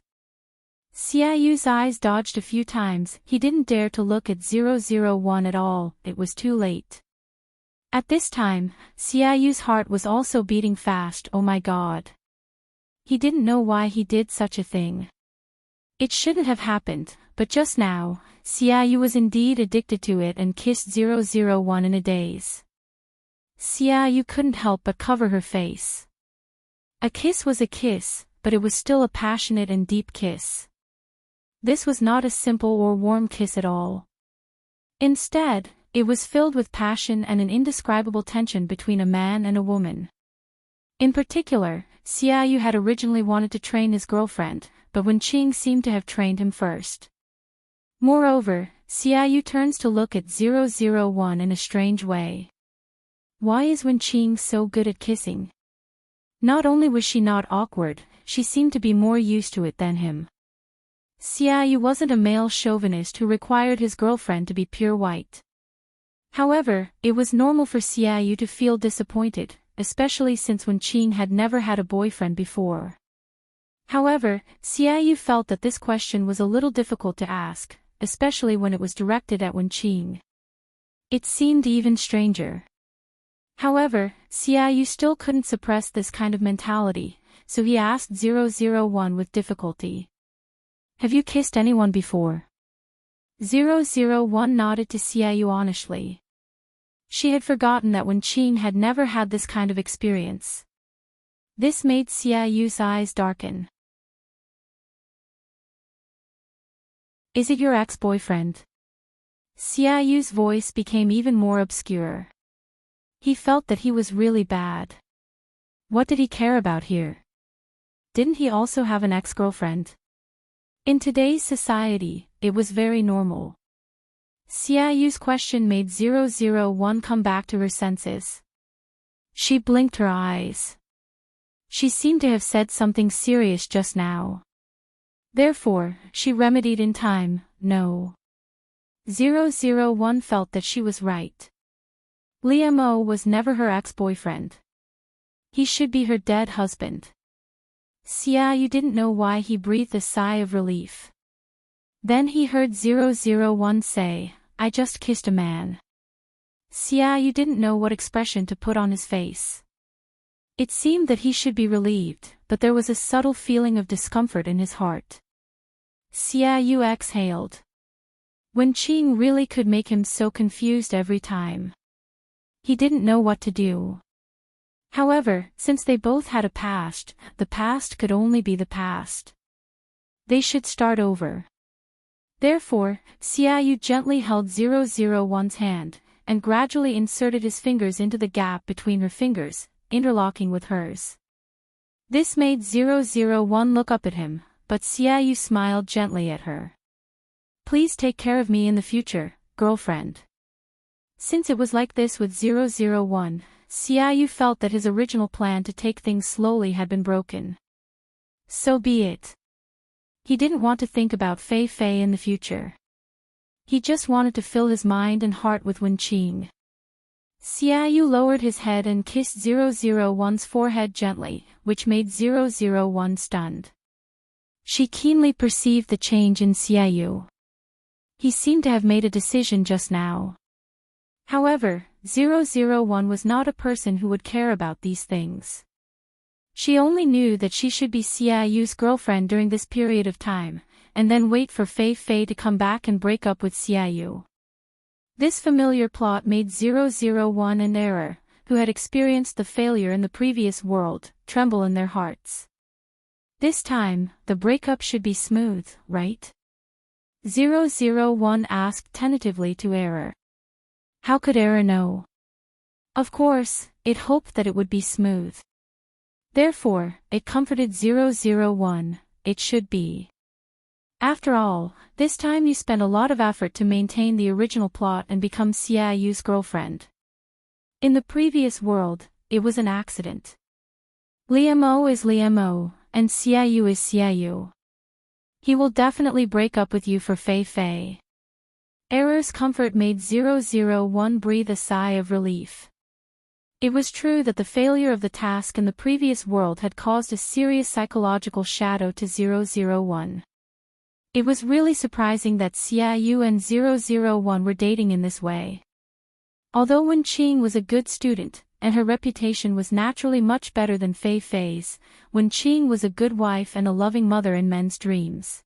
Xiaoyu's eyes dodged a few times. He didn't dare to look at 001 at all. It was too late. At this time, Xiaoyu's heart was also beating fast. Oh my God. He didn't know why he did such a thing. It shouldn't have happened, but just now, Xiaoyu was indeed addicted to it and kissed 001 in a daze. Xiaoyu couldn't help but cover her face. A kiss was a kiss, but it was still a passionate and deep kiss. This was not a simple or warm kiss at all. Instead, it was filled with passion and an indescribable tension between a man and a woman. In particular, Xiaoyu had originally wanted to train his girlfriend, but Wenqing seemed to have trained him first. Moreover, Xiaoyu turns to look at 001 in a strange way. Why is Wenqing so good at kissing? Not only was she not awkward, she seemed to be more used to it than him. Xiaoyu wasn't a male chauvinist who required his girlfriend to be pure white. However, it was normal for Xiaoyu to feel disappointed, especially since Wenqing had never had a boyfriend before. However, Xiaoyu felt that this question was a little difficult to ask, especially when it was directed at Wenqing. It seemed even stranger. However, Xiaoyu still couldn't suppress this kind of mentality, so he asked 001 with difficulty. Have you kissed anyone before? 001 nodded to Xiaoyu honestly. She had forgotten that Wenqing had never had this kind of experience. This made Xiaoyu's eyes darken. Is it your ex-boyfriend? Xiaoyu's voice became even more obscure. He felt that he was really bad. What did he care about here? Didn't he also have an ex-girlfriend? In today's society, it was very normal. Xiaoyu's question made 001 come back to her senses. She blinked her eyes. She seemed to have said something serious just now. Therefore, she remedied in time, no. 001 felt that she was right. Li Mo was never her ex-boyfriend. He should be her dead husband. Xiaoyu didn't know why he breathed a sigh of relief. Then he heard 001 say, I just kissed a man. Xiaoyu didn't know what expression to put on his face. It seemed that he should be relieved, but there was a subtle feeling of discomfort in his heart. Xiaoyu exhaled. Wenqing really could make him so confused every time. He didn't know what to do. However, since they both had a past, the past could only be the past. They should start over. Therefore, Xiaoyu gently held 001's hand, and gradually inserted his fingers into the gap between her fingers, interlocking with hers. This made 001 look up at him, but Xiaoyu smiled gently at her. Please take care of me in the future, girlfriend. Since it was like this with 001, Xiaoyu felt that his original plan to take things slowly had been broken. So be it. He didn't want to think about Fei Fei in the future. He just wanted to fill his mind and heart with Wenqing. Xiaoyu lowered his head and kissed 001's forehead gently, which made 001 stunned. She keenly perceived the change in Xiaoyu. He seemed to have made a decision just now. However, 001 was not a person who would care about these things. She only knew that she should be Xiaoyu's girlfriend during this period of time, and then wait for Fei Fei to come back and break up with Xiaoyu. This familiar plot made 001 and Error, who had experienced the failure in the previous world, tremble in their hearts. This time, the breakup should be smooth, right? 001 asked tentatively to Error. How could Error know? Of course, it hoped that it would be smooth. Therefore, it comforted 001, it should be. After all, this time you spent a lot of effort to maintain the original plot and become Xiaoyu's girlfriend. In the previous world, it was an accident. Liamo is Liamo, and Xiaoyu is Xiaoyu. He will definitely break up with you for Fei Fei. Error's comfort made 001 breathe a sigh of relief. It was true that the failure of the task in the previous world had caused a serious psychological shadow to 001. It was really surprising that Xiaoyu and 001 were dating in this way. Although Wenqing was a good student, and her reputation was naturally much better than Fei Fei's, Wenqing was a good wife and a loving mother in men's dreams.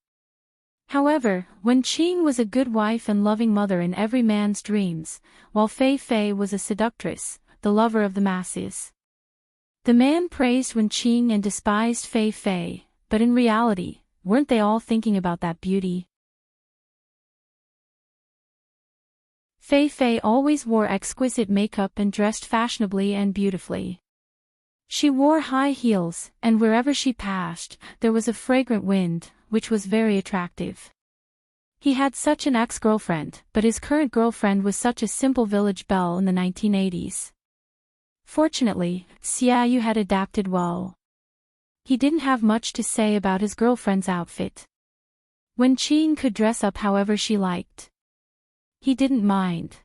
However, Wenqing was a good wife and loving mother in every man's dreams, while Fei Fei was a seductress, the lover of the masses. The man praised Wenqing and despised Fei Fei, but in reality, weren't they all thinking about that beauty? Fei Fei always wore exquisite makeup and dressed fashionably and beautifully. She wore high heels, and wherever she passed, there was a fragrant wind, which was very attractive. He had such an ex-girlfriend, but his current girlfriend was such a simple village belle in the 1980s. Fortunately, Xiaoyu had adapted well. He didn't have much to say about his girlfriend's outfit. Wenqing could dress up however she liked. He didn't mind.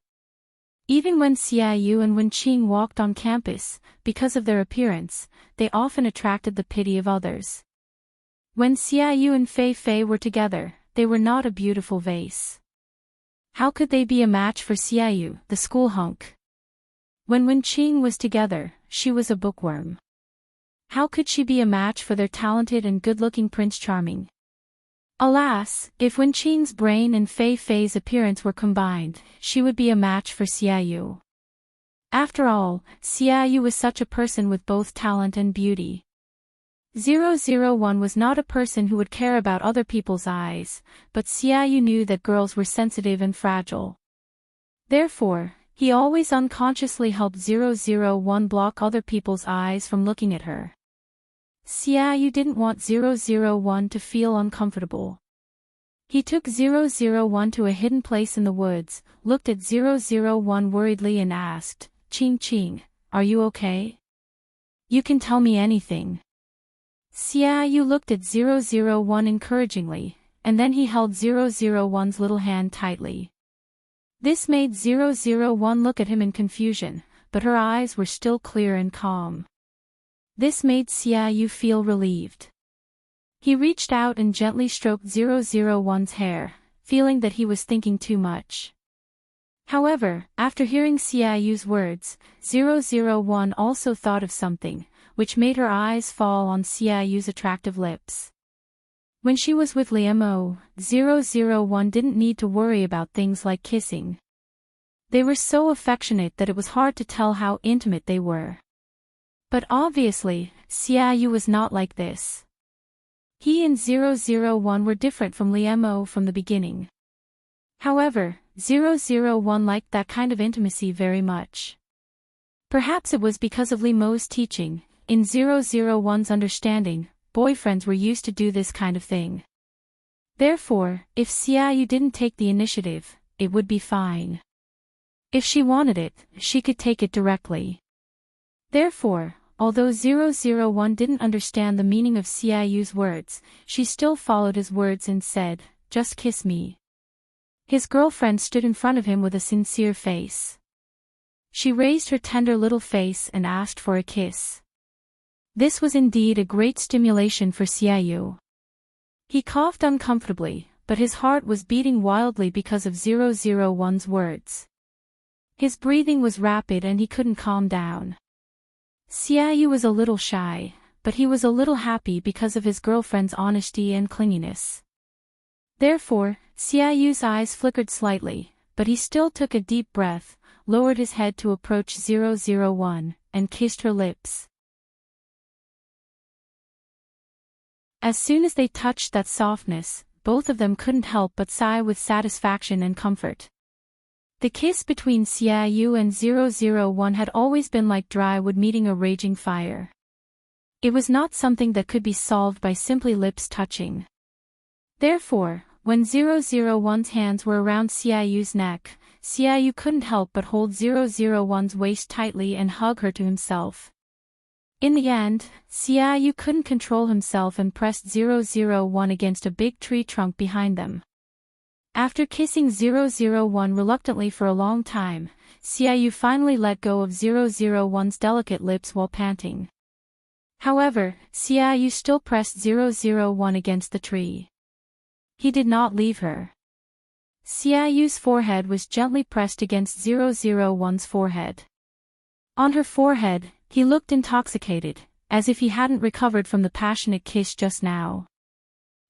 Even when Xiaoyu and Wenqing walked on campus, because of their appearance, they often attracted the pity of others. When Xiaoyu and Fei Fei were together, they were not a beautiful vase. How could they be a match for Xiaoyu, the school hunk? When Wenqing was together, she was a bookworm. How could she be a match for their talented and good-looking Prince Charming? Alas, if Wenqing's brain and Fei Fei's appearance were combined, she would be a match for Xiaoyu. After all, Xiaoyu was such a person with both talent and beauty. 001 was not a person who would care about other people's eyes, but Xiaoyu knew that girls were sensitive and fragile. Therefore, he always unconsciously helped 001 block other people's eyes from looking at her. Xiaoyu didn't want 001 to feel uncomfortable. He took 001 to a hidden place in the woods, looked at 001 worriedly and asked, "Qing Qing, are you okay? You can tell me anything." Xiaoyu looked at 001 encouragingly, and then he held 001's little hand tightly. This made 001 look at him in confusion, but her eyes were still clear and calm. This made Xiaoyu feel relieved. He reached out and gently stroked 001's hair, feeling that he was thinking too much. However, after hearing Xiaoyu's words, 001 also thought of something, which made her eyes fall on Xiaoyu's attractive lips. When she was with Liam-001 didn't need to worry about things like kissing. They were so affectionate that it was hard to tell how intimate they were. But obviously, Xiaoyu was not like this. He and 001 were different from Liam from the beginning. However, 001 liked that kind of intimacy very much. Perhaps it was because of Li Mo's teaching. In 001's understanding, boyfriends were used to do this kind of thing. Therefore, if Xiaoyu didn't take the initiative, it would be fine. If she wanted it, she could take it directly. Therefore, although 001 didn't understand the meaning of Xiaoyu's words, she still followed his words and said, "Just kiss me." His girlfriend stood in front of him with a sincere face. She raised her tender little face and asked for a kiss. This was indeed a great stimulation for Xiaoyu. He coughed uncomfortably, but his heart was beating wildly because of 001's words. His breathing was rapid and he couldn't calm down. Xiaoyu was a little shy, but he was a little happy because of his girlfriend's honesty and clinginess. Therefore, Xiaoyu's eyes flickered slightly, but he still took a deep breath, lowered his head to approach 001, and kissed her lips. As soon as they touched that softness, both of them couldn't help but sigh with satisfaction and comfort. The kiss between Xiaoyu and 001 had always been like dry wood meeting a raging fire. It was not something that could be solved by simply lips touching. Therefore, when 001's hands were around Xiaoyu's neck, Xiaoyu couldn't help but hold 001's waist tightly and hug her to himself. In the end, Xiaoyu couldn't control himself and pressed 001 against a big tree trunk behind them. After kissing 001 reluctantly for a long time, Xiaoyu finally let go of 001's delicate lips while panting. However, Xiaoyu still pressed 001 against the tree. He did not leave her. Xiaoyu's forehead was gently pressed against 001's forehead. On her forehead, he looked intoxicated, as if he hadn't recovered from the passionate kiss just now.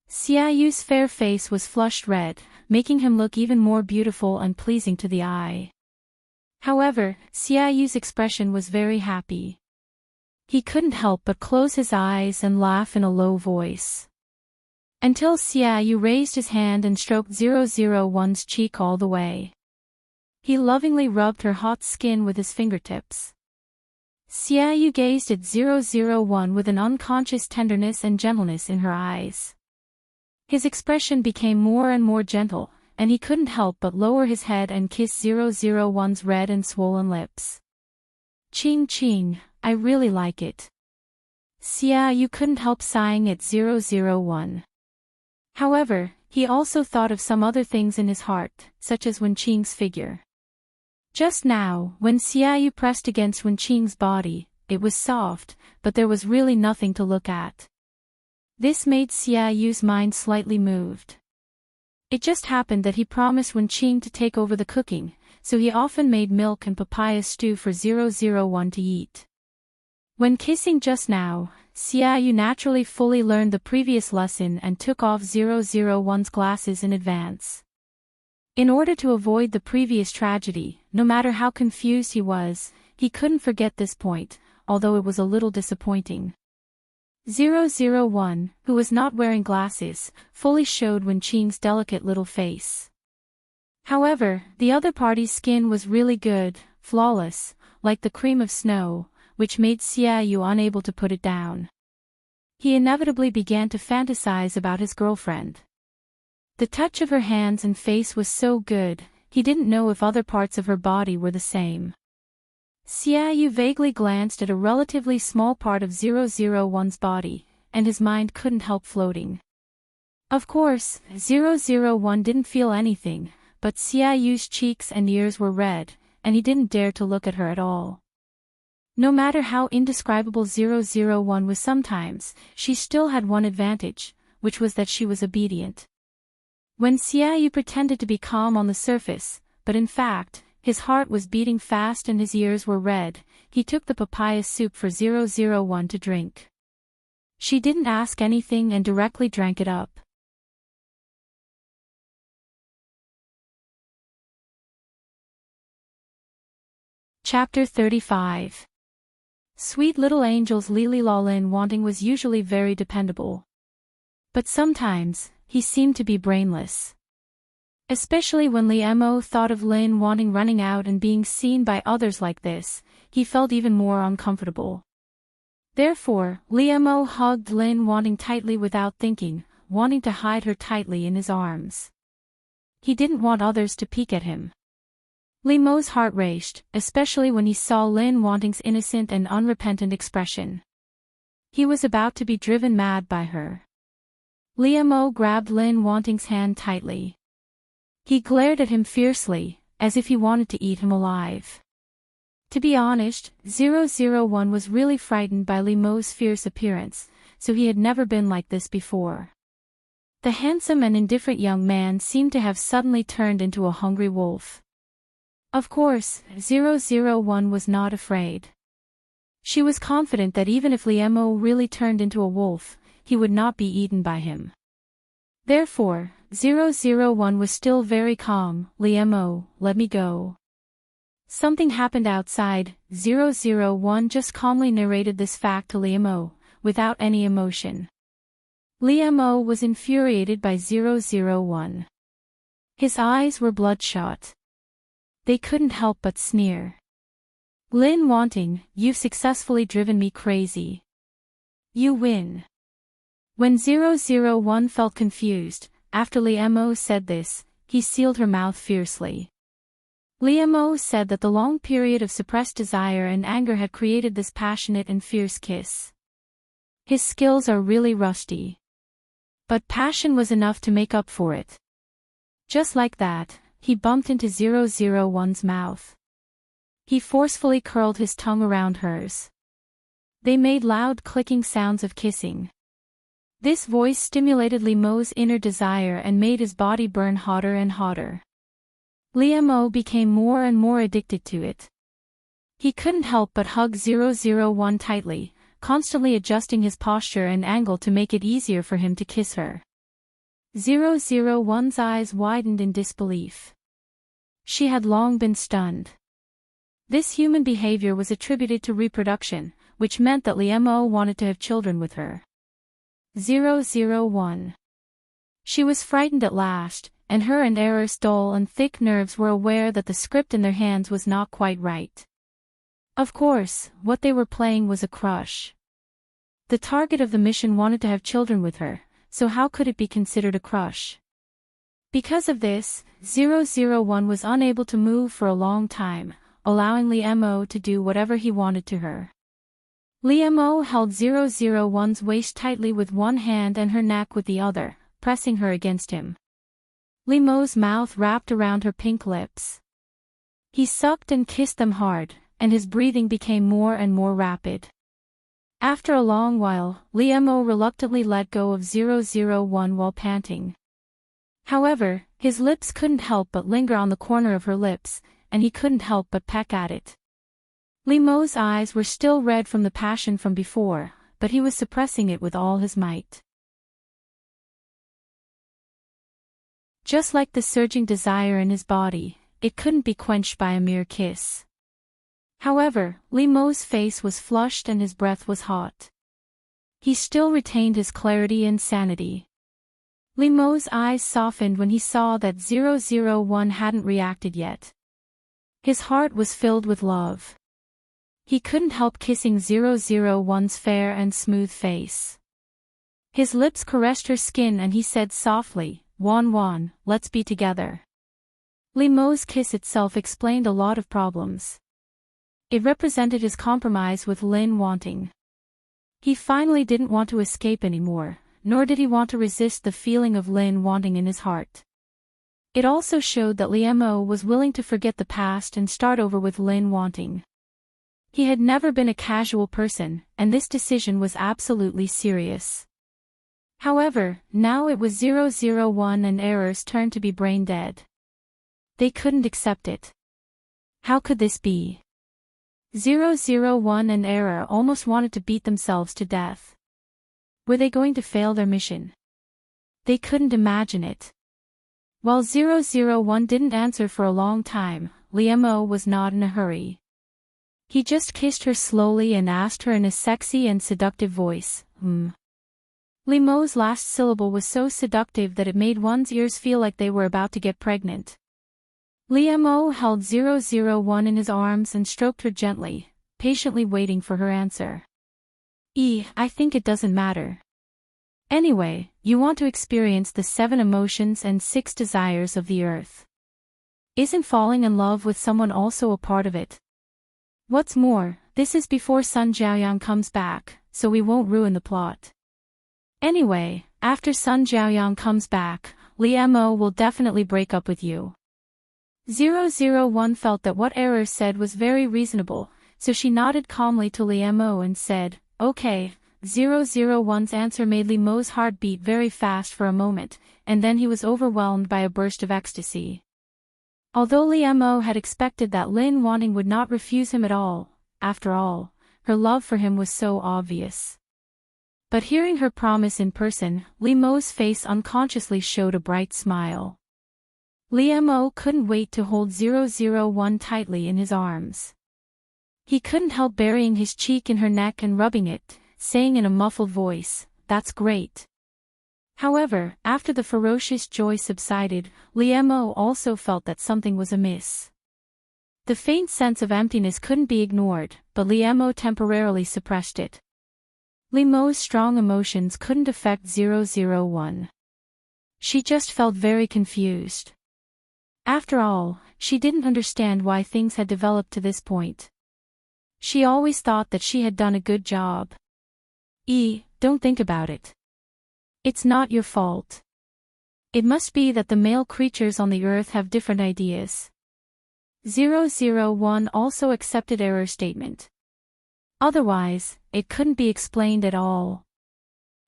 Xiaoyu's fair face was flushed red, making him look even more beautiful and pleasing to the eye. However, Xiaoyu's expression was very happy. He couldn't help but close his eyes and laugh in a low voice. Until Xiaoyu raised his hand and stroked 001's cheek all the way. He lovingly rubbed her hot skin with his fingertips. Xiaoyu gazed at 001 with an unconscious tenderness and gentleness in her eyes. His expression became more and more gentle, and he couldn't help but lower his head and kiss 001's red and swollen lips. "Ching ching, I really like it." Xiaoyu couldn't help sighing at 001. However, he also thought of some other things in his heart, such as Wenqing's figure. Just now, when Xiaoyu pressed against Wenqing's body, it was soft, but there was really nothing to look at. This made Xiaoyu's mind slightly moved. It just happened that he promised Wenqing to take over the cooking, so he often made milk and papaya stew for 001 to eat. When kissing just now, Xiaoyu naturally fully learned the previous lesson and took off 001's glasses in advance. In order to avoid the previous tragedy, no matter how confused he was, he couldn't forget this point, although it was a little disappointing. 001, who was not wearing glasses, fully showed Wenqing's delicate little face. However, the other party's skin was really good, flawless, like the cream of snow, which made Xiaoyu unable to put it down. He inevitably began to fantasize about his girlfriend. The touch of her hands and face was so good, he didn't know if other parts of her body were the same. Xiaoyu vaguely glanced at a relatively small part of 001's body, and his mind couldn't help floating. Of course, 001 didn't feel anything, but Xiaoyu's cheeks and ears were red, and he didn't dare to look at her at all. No matter how indescribable 001 was sometimes, she still had one advantage, which was that she was obedient. When Xiaoyu pretended to be calm on the surface, but in fact, his heart was beating fast and his ears were red, he took the papaya soup for 001 to drink. She didn't ask anything and directly drank it up. Chapter 35. Sweet little angel's Lily Lin Wanting was usually very dependable. But sometimes, he seemed to be brainless. Especially when Mo thought of Lin Wanting running out and being seen by others like this, he felt even more uncomfortable. Therefore, Mo hugged Lin Wanting tightly without thinking, wanting to hide her tightly in his arms. He didn't want others to peek at him. Mo's heart raced, especially when he saw Lin Wanting's innocent and unrepentant expression. He was about to be driven mad by her. Mo grabbed Lin Wanting's hand tightly. He glared at him fiercely, as if he wanted to eat him alive. To be honest, 001 was really frightened by Mo's fierce appearance, so he had never been like this before. The handsome and indifferent young man seemed to have suddenly turned into a hungry wolf. Of course, 001 was not afraid. She was confident that even if Mo really turned into a wolf, he would not be eaten by him. Therefore, 001 was still very calm. Mo, let me go. Something happened outside. 001 just calmly narrated this fact to Mo, without any emotion. Mo was infuriated by 001. His eyes were bloodshot. They couldn't help but sneer. Lin Wanting, you've successfully driven me crazy. You win. When 001 felt confused, after Mo said this, he sealed her mouth fiercely. Mo said that the long period of suppressed desire and anger had created this passionate and fierce kiss. His skills are really rusty. But passion was enough to make up for it. Just like that, he bumped into 001's mouth. He forcefully curled his tongue around hers. They made loud clicking sounds of kissing. This voice stimulated Mo's inner desire and made his body burn hotter and hotter. Mo became more and more addicted to it. He couldn't help but hug 001 tightly, constantly adjusting his posture and angle to make it easier for him to kiss her. 001's eyes widened in disbelief. She had long been stunned. This human behavior was attributed to reproduction, which meant that Mo wanted to have children with her. 001. She was frightened at last, and her and Error's dull and thick nerves were aware that the script in their hands was not quite right. Of course, what they were playing was a crush. The target of the mission wanted to have children with her, so how could it be considered a crush? Because of this, 001 was unable to move for a long time, allowing Mo to do whatever he wanted to her. Mo held 001's waist tightly with one hand and her neck with the other, pressing her against him. Mo's mouth wrapped around her pink lips. He sucked and kissed them hard, and his breathing became more and more rapid. After a long while, Mo reluctantly let go of 001 while panting. However, his lips couldn't help but linger on the corner of her lips, and he couldn't help but peck at it. Mo's eyes were still red from the passion from before, but he was suppressing it with all his might. Just like the surging desire in his body, it couldn't be quenched by a mere kiss. However, Mo's face was flushed and his breath was hot. He still retained his clarity and sanity. Mo's eyes softened when he saw that 001 hadn't reacted yet. His heart was filled with love. He couldn't help kissing 001's fair and smooth face. His lips caressed her skin and he said softly, "Wan, let's be together." Mo's kiss itself explained a lot of problems. It represented his compromise with Lin Wanting. He finally didn't want to escape anymore, nor did he want to resist the feeling of Lin Wanting in his heart. It also showed that Mo was willing to forget the past and start over with Lin Wanting. He had never been a casual person, and this decision was absolutely serious. However, now it was 001 and Error's turn to be brain dead. They couldn't accept it. How could this be? 001 and Error almost wanted to beat themselves to death. Were they going to fail their mission? They couldn't imagine it. While 001 didn't answer for a long time, Mo was not in a hurry. He just kissed her slowly and asked her in a sexy and seductive voice, Li Mo's last syllable was so seductive that it made one's ears feel like they were about to get pregnant. Li Mo held 001 in his arms and stroked her gently, patiently waiting for her answer. I think it doesn't matter. Anyway, you want to experience the 7 emotions and 6 desires of the earth. Isn't falling in love with someone also a part of it? What's more, this is before Sun Jiaoyang comes back, so we won't ruin the plot. Anyway, after Sun Jiaoyang comes back, Li Mo will definitely break up with you. 001 felt that what Error said was very reasonable, so she nodded calmly to Li Mo and said, okay. 001's answer made Li Mo's heart beat very fast for a moment, and then he was overwhelmed by a burst of ecstasy. Although Li Mo had expected that Lin Wanting would not refuse him at all, after all, her love for him was so obvious. But hearing her promise in person, Li Mo's face unconsciously showed a bright smile. Li Mo couldn't wait to hold 001 tightly in his arms. He couldn't help burying his cheek in her neck and rubbing it, saying in a muffled voice, "That's great." However, after the ferocious joy subsided, Li Mo also felt that something was amiss. The faint sense of emptiness couldn't be ignored, but Li Mo temporarily suppressed it. Li Mo's strong emotions couldn't affect 001. She just felt very confused. After all, she didn't understand why things had developed to this point. She always thought that she had done a good job. Don't think about it. It's not your fault. It must be that the male creatures on the earth have different ideas. 001 also accepted Error's statement. Otherwise, it couldn't be explained at all.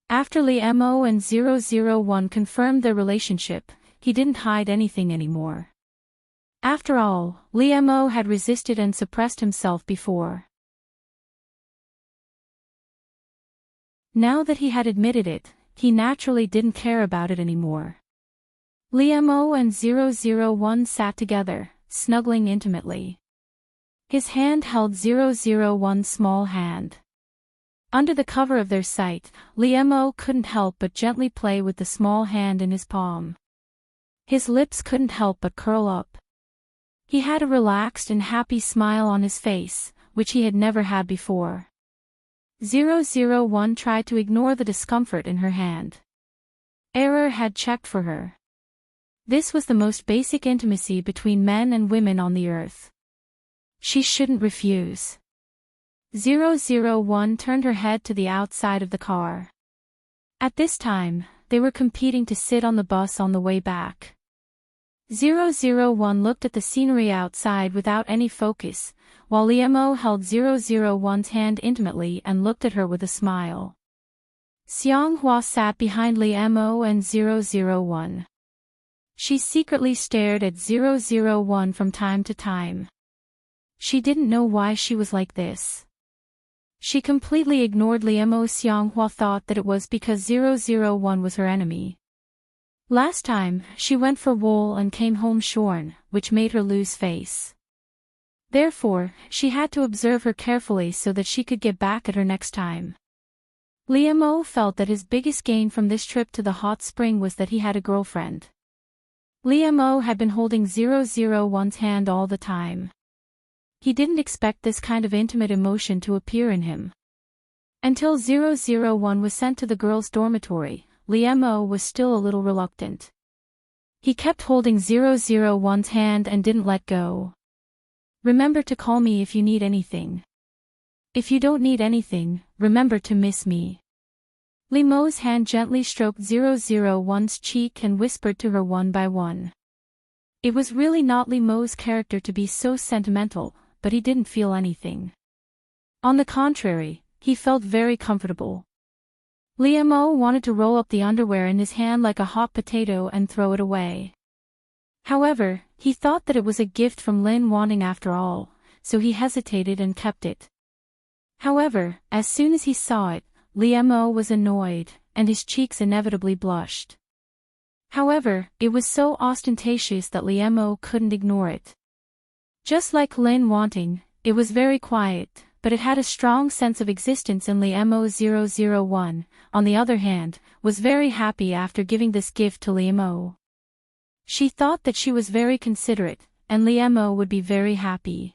After Li Mo and 001 confirmed their relationship, he didn't hide anything anymore. After all, Li Mo had resisted and suppressed himself before. Now that he had admitted it, he naturally didn't care about it anymore. Li Mo and 001 sat together, snuggling intimately. His hand held 001's small hand. Under the cover of their sight, Li Mo couldn't help but gently play with the small hand in his palm. His lips couldn't help but curl up. He had a relaxed and happy smile on his face, which he had never had before. 001 tried to ignore the discomfort in her hand. Error had checked for her. This was the most basic intimacy between men and women on the earth. She shouldn't refuse. 001 turned her head to the outside of the car. At this time, they were competing to sit on the bus on the way back. 001 looked at the scenery outside without any focus, while Li Mo held 001's hand intimately and looked at her with a smile. Xiang Hua sat behind Li Mo and 001. She secretly stared at 001 from time to time. She didn't know why she was like this. She completely ignored Li Mo. Xiang Hua thought that it was because 001 was her enemy. Last time, she went for wool and came home shorn, which made her lose face. Therefore, she had to observe her carefully so that she could get back at her next time. Li Mo felt that his biggest gain from this trip to the hot spring was that he had a girlfriend. Li Mo had been holding 001's hand all the time. He didn't expect this kind of intimate emotion to appear in him. Until 001 was sent to the girls' dormitory, Li Mo was still a little reluctant. He kept holding 001's hand and didn't let go. "Remember to call me if you need anything. If you don't need anything, remember to miss me." Li Mo's hand gently stroked 001's cheek and whispered to her one by one. It was really not Li Mo's character to be so sentimental, but he didn't feel anything. On the contrary, he felt very comfortable. Li Mo wanted to roll up the underwear in his hand like a hot potato and throw it away. However, he thought that it was a gift from Lin Wanting after all, so he hesitated and kept it. However, as soon as he saw it, Li Mo was annoyed, and his cheeks inevitably blushed. However, it was so ostentatious that Li Mo couldn't ignore it. Just like Lin Wanting, It was very quiet, but it had a strong sense of existence, and Liemo001, on the other hand, was very happy after giving this gift to Liemo. She thought that she was very considerate, and Liemo would be very happy.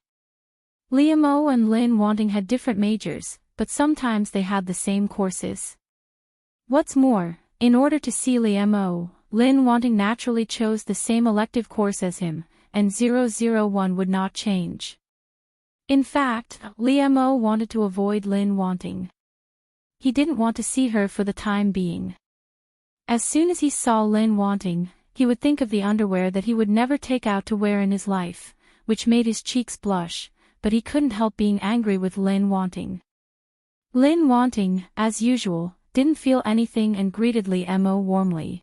Liemo and Lin Wanting had different majors, but sometimes they had the same courses. What's more, in order to see Liemo, Lin Wanting naturally chose the same elective course as him, and 001 would not change. In fact, Liemo wanted to avoid Lin Wanting. He didn't want to see her for the time being. As soon as he saw Lin Wanting, he would think of the underwear that he would never take out to wear in his life, which made his cheeks blush, but he couldn't help being angry with Lin Wanting. Lin Wanting, as usual, didn't feel anything and greeted Liemo warmly.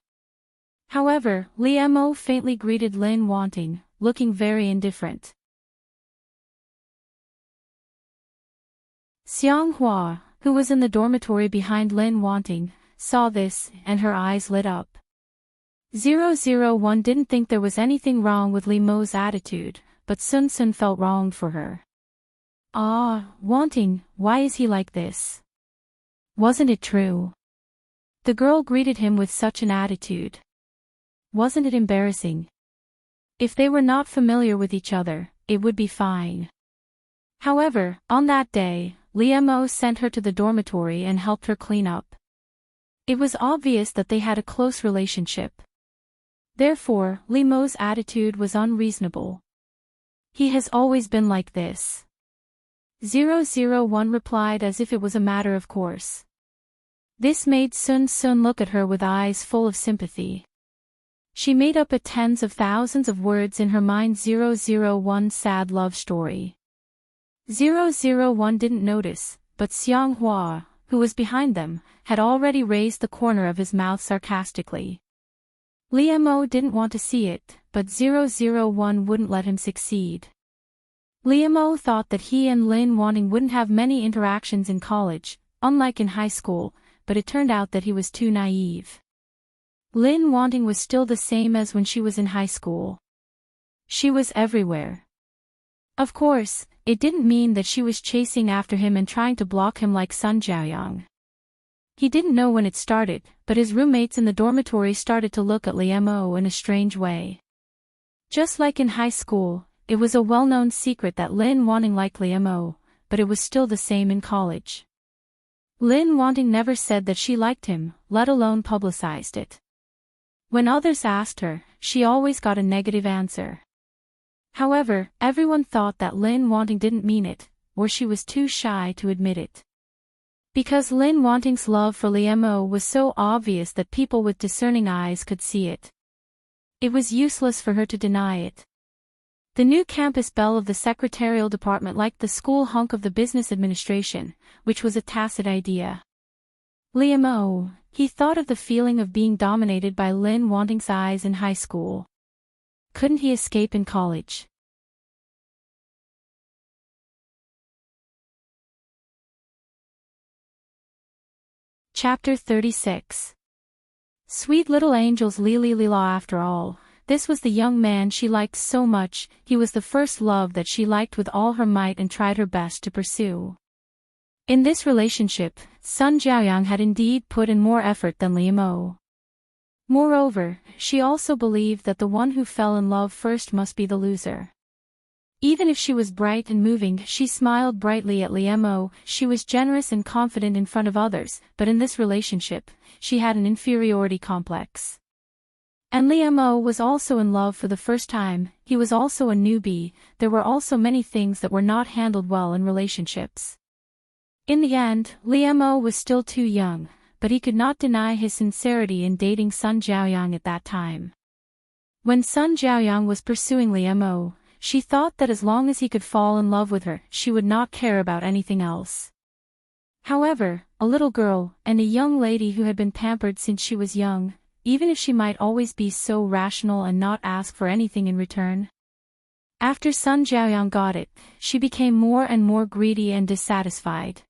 However, Liemo faintly greeted Lin Wanting, looking very indifferent. Xiang Hua, who was in the dormitory behind Lin Wanting, saw this, and her eyes lit up. 001 didn't think there was anything wrong with Liemo's attitude, but Sun Sun felt wronged for her. Ah, Wanting, why is he like this? Wasn't it true? The girl greeted him with such an attitude. Wasn't it embarrassing? If they were not familiar with each other, it would be fine. However, on that day, Liemo sent her to the dormitory and helped her clean up. It was obvious that they had a close relationship. Therefore, Liemo's attitude was unreasonable. He has always been like this. 001 replied as if it was a matter of course. This made Sun Sun look at her with eyes full of sympathy. She made up a tens of thousands of words in her mind 001's sad love story. 001 didn't notice, but Xiang Hua, who was behind them, had already raised the corner of his mouth sarcastically. Liemo didn't want to see it, but 001 wouldn't let him succeed. Liemo thought that he and Lin Wanting wouldn't have many interactions in college, unlike in high school, but it turned out that he was too naive. Lin Wanting was still the same as when she was in high school. She was everywhere. Of course, it didn't mean that she was chasing after him and trying to block him like Sun Jiaoyang. He didn't know when it started, but his roommates in the dormitory started to look at Liemo in a strange way. Just like in high school, it was a well-known secret that Lin Wanting liked Liemo, but it was still the same in college. Lin Wanting never said that she liked him, let alone publicized it. When others asked her, she always got a negative answer. However, everyone thought that Lin Wanting didn't mean it, or she was too shy to admit it. Because Lin Wanting's love for Liemo was so obvious that people with discerning eyes could see it. It was useless for her to deny it. The new campus belle of the secretarial department liked the school hunk of the business administration, which was a tacit idea. Liemo, he thought of the feeling of being dominated by Lin Wanting's eyes in high school. Couldn't he escape in college? Chapter 36. Sweet little angels Lili Lila. After all, this was the young man she liked so much. He was the first love that she liked with all her might and tried her best to pursue. In this relationship, Sun Jiaoyang had indeed put in more effort than Liemo. Moreover, she also believed that the one who fell in love first must be the loser. Even if she was bright and moving, she smiled brightly at Liemo. She was generous and confident in front of others, but in this relationship, she had an inferiority complex. And Liemo was also in love for the first time. He was also a newbie. There were also many things that were not handled well in relationships. In the end, Liemo was still too young, but he could not deny his sincerity in dating Sun Jiaoyang at that time. When Sun Jiaoyang was pursuing Liemo, she thought that as long as he could fall in love with her, she would not care about anything else. However, a little girl, and a young lady who had been pampered since she was young, even if she might always be so rational and not ask for anything in return. After Sun Jiaoyang got it, she became more and more greedy and dissatisfied.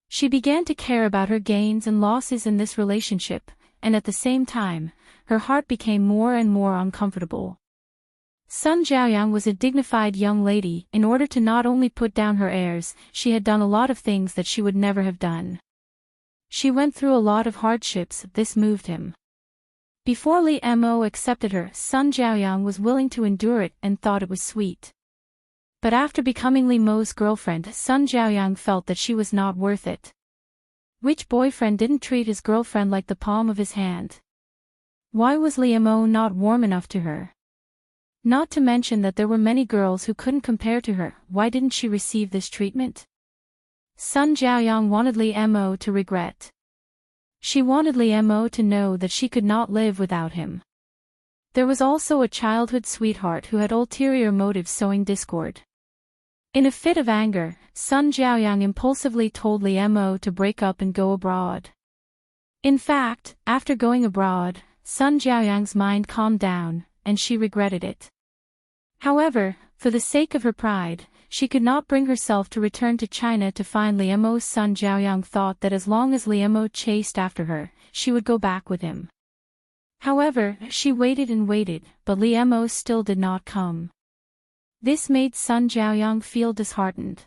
She began to care about her gains and losses in this relationship, and at the same time, her heart became more and more uncomfortable. Sun Jiaoyang was a dignified young lady. In order to not only put down her airs, she had done a lot of things that she would never have done. She went through a lot of hardships. This moved him. Before Li Mo accepted her, Sun Jiaoyang was willing to endure it and thought it was sweet. But after becoming Li Mo's girlfriend, Sun Jiaoyang felt that she was not worth it. Which boyfriend didn't treat his girlfriend like the palm of his hand? Why was Li Mo not warm enough to her? Not to mention that there were many girls who couldn't compare to her. Why didn't she receive this treatment? Sun Jiaoyang wanted Li Mo to regret. She wanted Li Mo to know that she could not live without him. There was also a childhood sweetheart who had ulterior motives, sowing discord. In a fit of anger, Sun Jiaoyang impulsively told Li Mo to break up and go abroad. In fact, after going abroad, Sun Jiaoyang's mind calmed down, and she regretted it. However, for the sake of her pride, she could not bring herself to return to China to find Li Mo. Sun Jiaoyang thought that as long as Li Mo chased after her, she would go back with him. However, she waited and waited, but Li Mo still did not come. This made Sun Jiaoyang feel disheartened.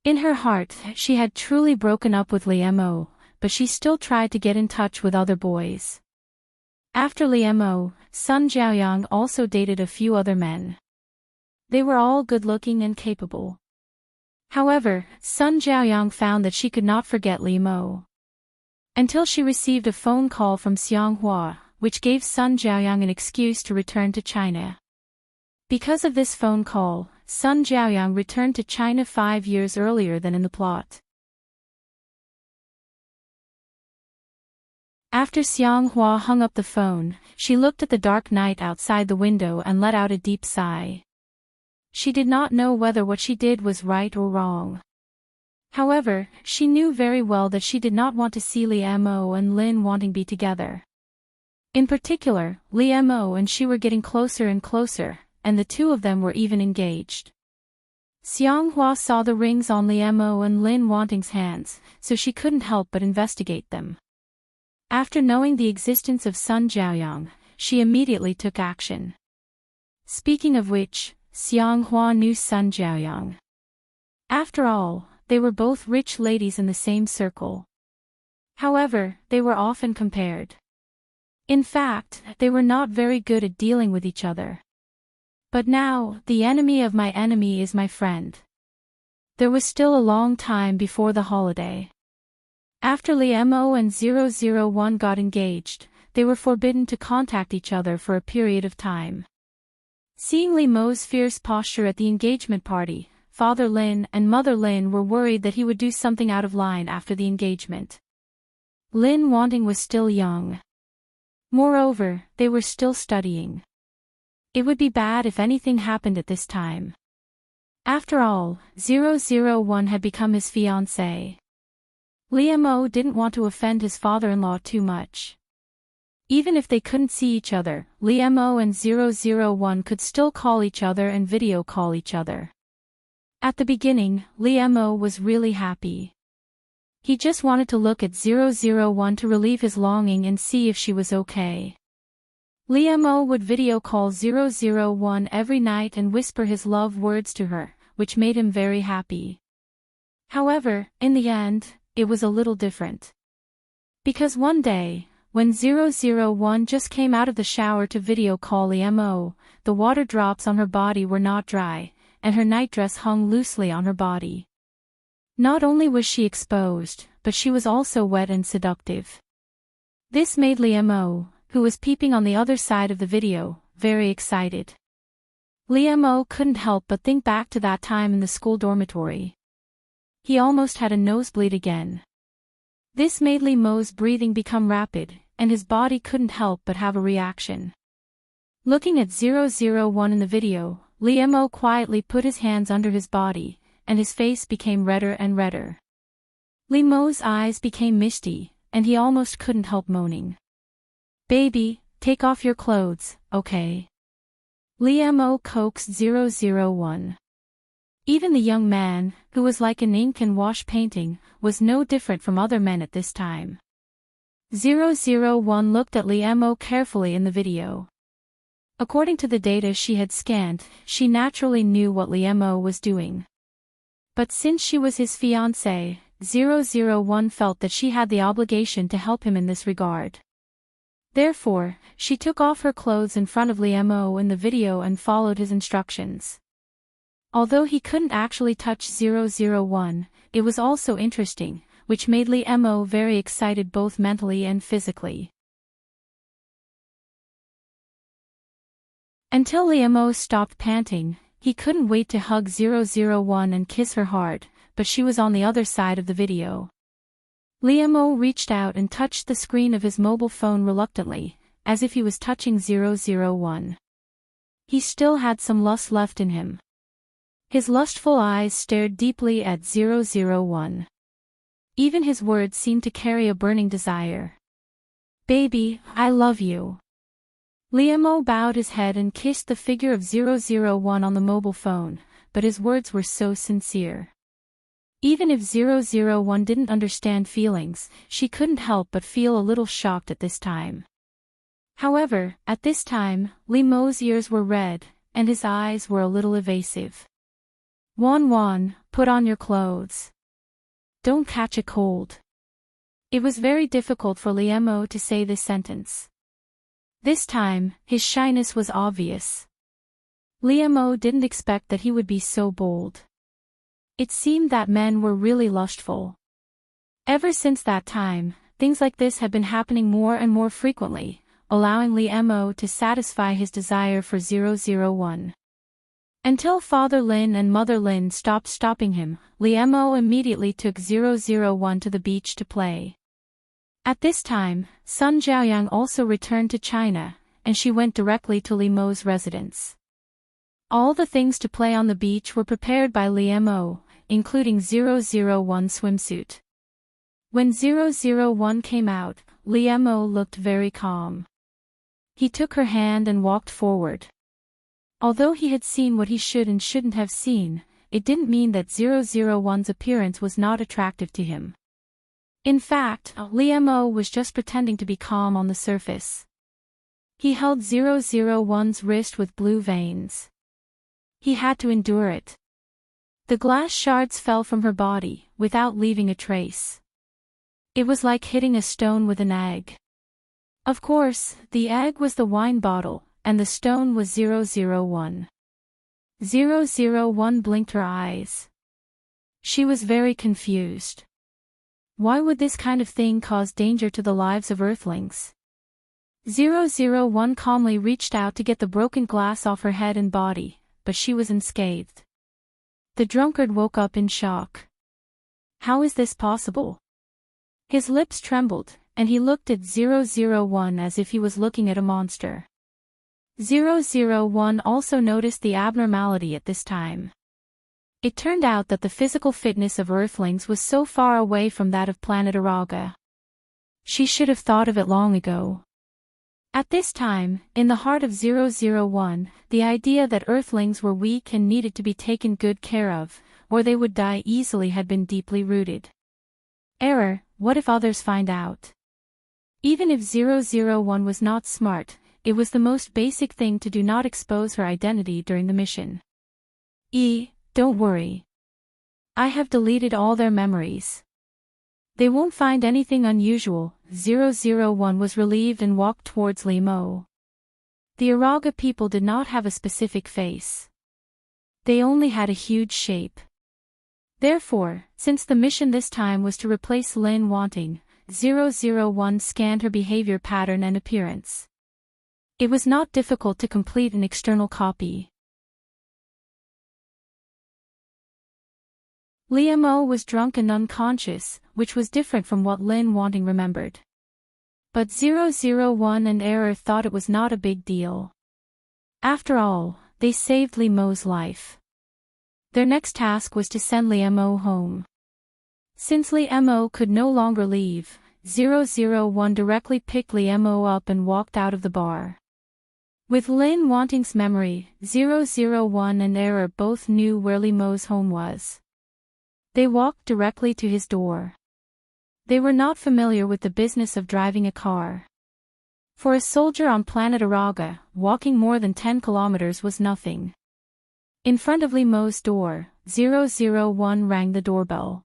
In her heart, she had truly broken up with Li Mo, but she still tried to get in touch with other boys. After Li Mo, Sun Jiaoyang also dated a few other men. They were all good-looking and capable. However, Sun Jiaoyang found that she could not forget Li Mo. Until she received a phone call from Xianghua, which gave Sun Jiaoyang an excuse to return to China. Because of this phone call, Sun Jiaoyang returned to China 5 years earlier than in the plot. After Xianghua hung up the phone, she looked at the dark night outside the window and let out a deep sigh. She did not know whether what she did was right or wrong. However, she knew very well that she did not want to see Li Mo and Lin wanting be together. In particular, Li Mo and she were getting closer and closer, and the two of them were even engaged. Xianghua saw the rings on Li Mo and Lin Wanting's hands, so she couldn't help but investigate them. After knowing the existence of Sun Jiaoyang, she immediately took action. Speaking of which, Xianghua knew Sun Jiaoyang. After all, they were both rich ladies in the same circle. However, they were often compared. In fact, they were not very good at dealing with each other. But now, the enemy of my enemy is my friend. There was still a long time before the holiday. After Li Mo and 001 got engaged, they were forbidden to contact each other for a period of time. Seeing Li Mo's fierce posture at the engagement party, Father Lin and Mother Lin were worried that he would do something out of line after the engagement. Lin Wanting was still young. Moreover, they were still studying. It would be bad if anything happened at this time. After all, 001 had become his fiancé. Li Mo didn't want to offend his father-in-law too much. Even if they couldn't see each other, Li Mo and 001 could still call each other and video call each other. At the beginning, Li Mo was really happy. He just wanted to look at 001 to relieve his longing and see if she was okay. Li Mo would video call 001 every night and whisper his love words to her, which made him very happy. However, in the end, it was a little different. Because one day, when 001 just came out of the shower to video call Li Mo, the water drops on her body were not dry, and her nightdress hung loosely on her body. Not only was she exposed, but she was also wet and seductive. This made Li Mo, who was peeping on the other side of the video, very excited. Li Mo couldn't help but think back to that time in the school dormitory. He almost had a nosebleed again. This made Li Mo's breathing become rapid, and his body couldn't help but have a reaction. Looking at 001 in the video, Li Mo quietly put his hands under his body, and his face became redder and redder. Li Mo's eyes became misty, and he almost couldn't help moaning. "Baby, take off your clothes, okay?" Li Mo coaxed 001. Even the young man, who was like an ink and wash painting, was no different from other men at this time. 001 looked at Li Mo carefully in the video. According to the data she had scanned, she naturally knew what Liemo was doing. But since she was his fiancée, 001 felt that she had the obligation to help him in this regard. Therefore, she took off her clothes in front of Liemo in the video and followed his instructions. Although he couldn't actually touch 001, it was also interesting, which made Liemo very excited both mentally and physically. Until Liemo stopped panting, he couldn't wait to hug 001 and kiss her hard, but she was on the other side of the video. Liemo reached out and touched the screen of his mobile phone reluctantly, as if he was touching 001. He still had some lust left in him. His lustful eyes stared deeply at 001. Even his words seemed to carry a burning desire. "Baby, I love you." Liemo bowed his head and kissed the figure of 001 on the mobile phone, but his words were so sincere. Even if 001 didn't understand feelings, she couldn't help but feel a little shocked at this time. However, at this time, Liemo's ears were red, and his eyes were a little evasive. "Wan, put on your clothes. Don't catch a cold." It was very difficult for Liemo to say this sentence. This time, his shyness was obvious. Liemo didn't expect that he would be so bold. It seemed that men were really lustful. Ever since that time, things like this had been happening more and more frequently, allowing Liemo to satisfy his desire for 001. Until Father Lin and Mother Lin stopped stopping him, Liemo immediately took 001 to the beach to play. At this time, Sun Jiaoyang also returned to China, and she went directly to Liemo's residence. All the things to play on the beach were prepared by Liemo, including 001's swimsuit. When 001 came out, Liemo looked very calm. He took her hand and walked forward. Although he had seen what he should and shouldn't have seen, it didn't mean that 001's appearance was not attractive to him. In fact, Liemo was just pretending to be calm on the surface. He held 001's wrist with blue veins. He had to endure it. The glass shards fell from her body, without leaving a trace. It was like hitting a stone with an egg. Of course, the egg was the wine bottle, and the stone was 001. 001 blinked her eyes. She was very confused. Why would this kind of thing cause danger to the lives of Earthlings? 001 calmly reached out to get the broken glass off her head and body, but she was unscathed. The drunkard woke up in shock. How is this possible? His lips trembled, and he looked at 001 as if he was looking at a monster. 001 also noticed the abnormality at this time. It turned out that the physical fitness of Earthlings was so far away from that of planet Araga. She should have thought of it long ago. At this time, in the heart of 001, the idea that Earthlings were weak and needed to be taken good care of, or they would die easily had been deeply rooted. Error, what if others find out? Even if 001 was not smart, it was the most basic thing to do not expose her identity during the mission. Don't worry. I have deleted all their memories. They won't find anything unusual. 001 was relieved and walked towards Liemo. The Araga people did not have a specific face. They only had a huge shape. Therefore, since the mission this time was to replace Lin Wanting, 001 scanned her behavior pattern and appearance. It was not difficult to complete an external copy. Liemo was drunk and unconscious, which was different from what Lin Wanting remembered. But 001 and Error thought it was not a big deal. After all, they saved Liemo's life. Their next task was to send Liemo home. Since Liemo could no longer leave, 001 directly picked Liemo up and walked out of the bar. With Lin Wanting's memory, 001 and Error both knew where Liemo's home was. They walked directly to his door. They were not familiar with the business of driving a car. For a soldier on planet Araga, walking more than 10 kilometers was nothing. In front of Li Mo's door, 001 rang the doorbell.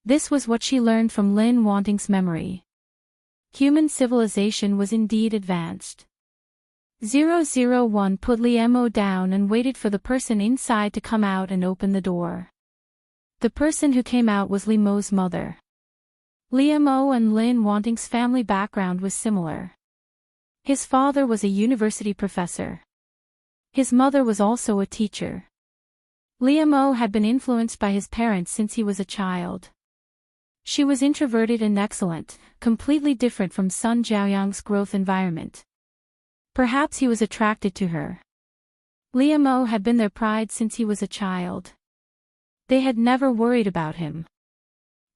This was what she learned from Lin Wanting's memory. Human civilization was indeed advanced. 001 put Li Mo down and waited for the person inside to come out and open the door. The person who came out was Li Mo's mother. Li Mo and Lin Wanting's family background was similar. His father was a university professor. His mother was also a teacher. Li Mo had been influenced by his parents since he was a child. She was introverted and excellent, completely different from Sun Jiaoyang's growth environment. Perhaps he was attracted to her. Li Mo had been their pride since he was a child. They had never worried about him.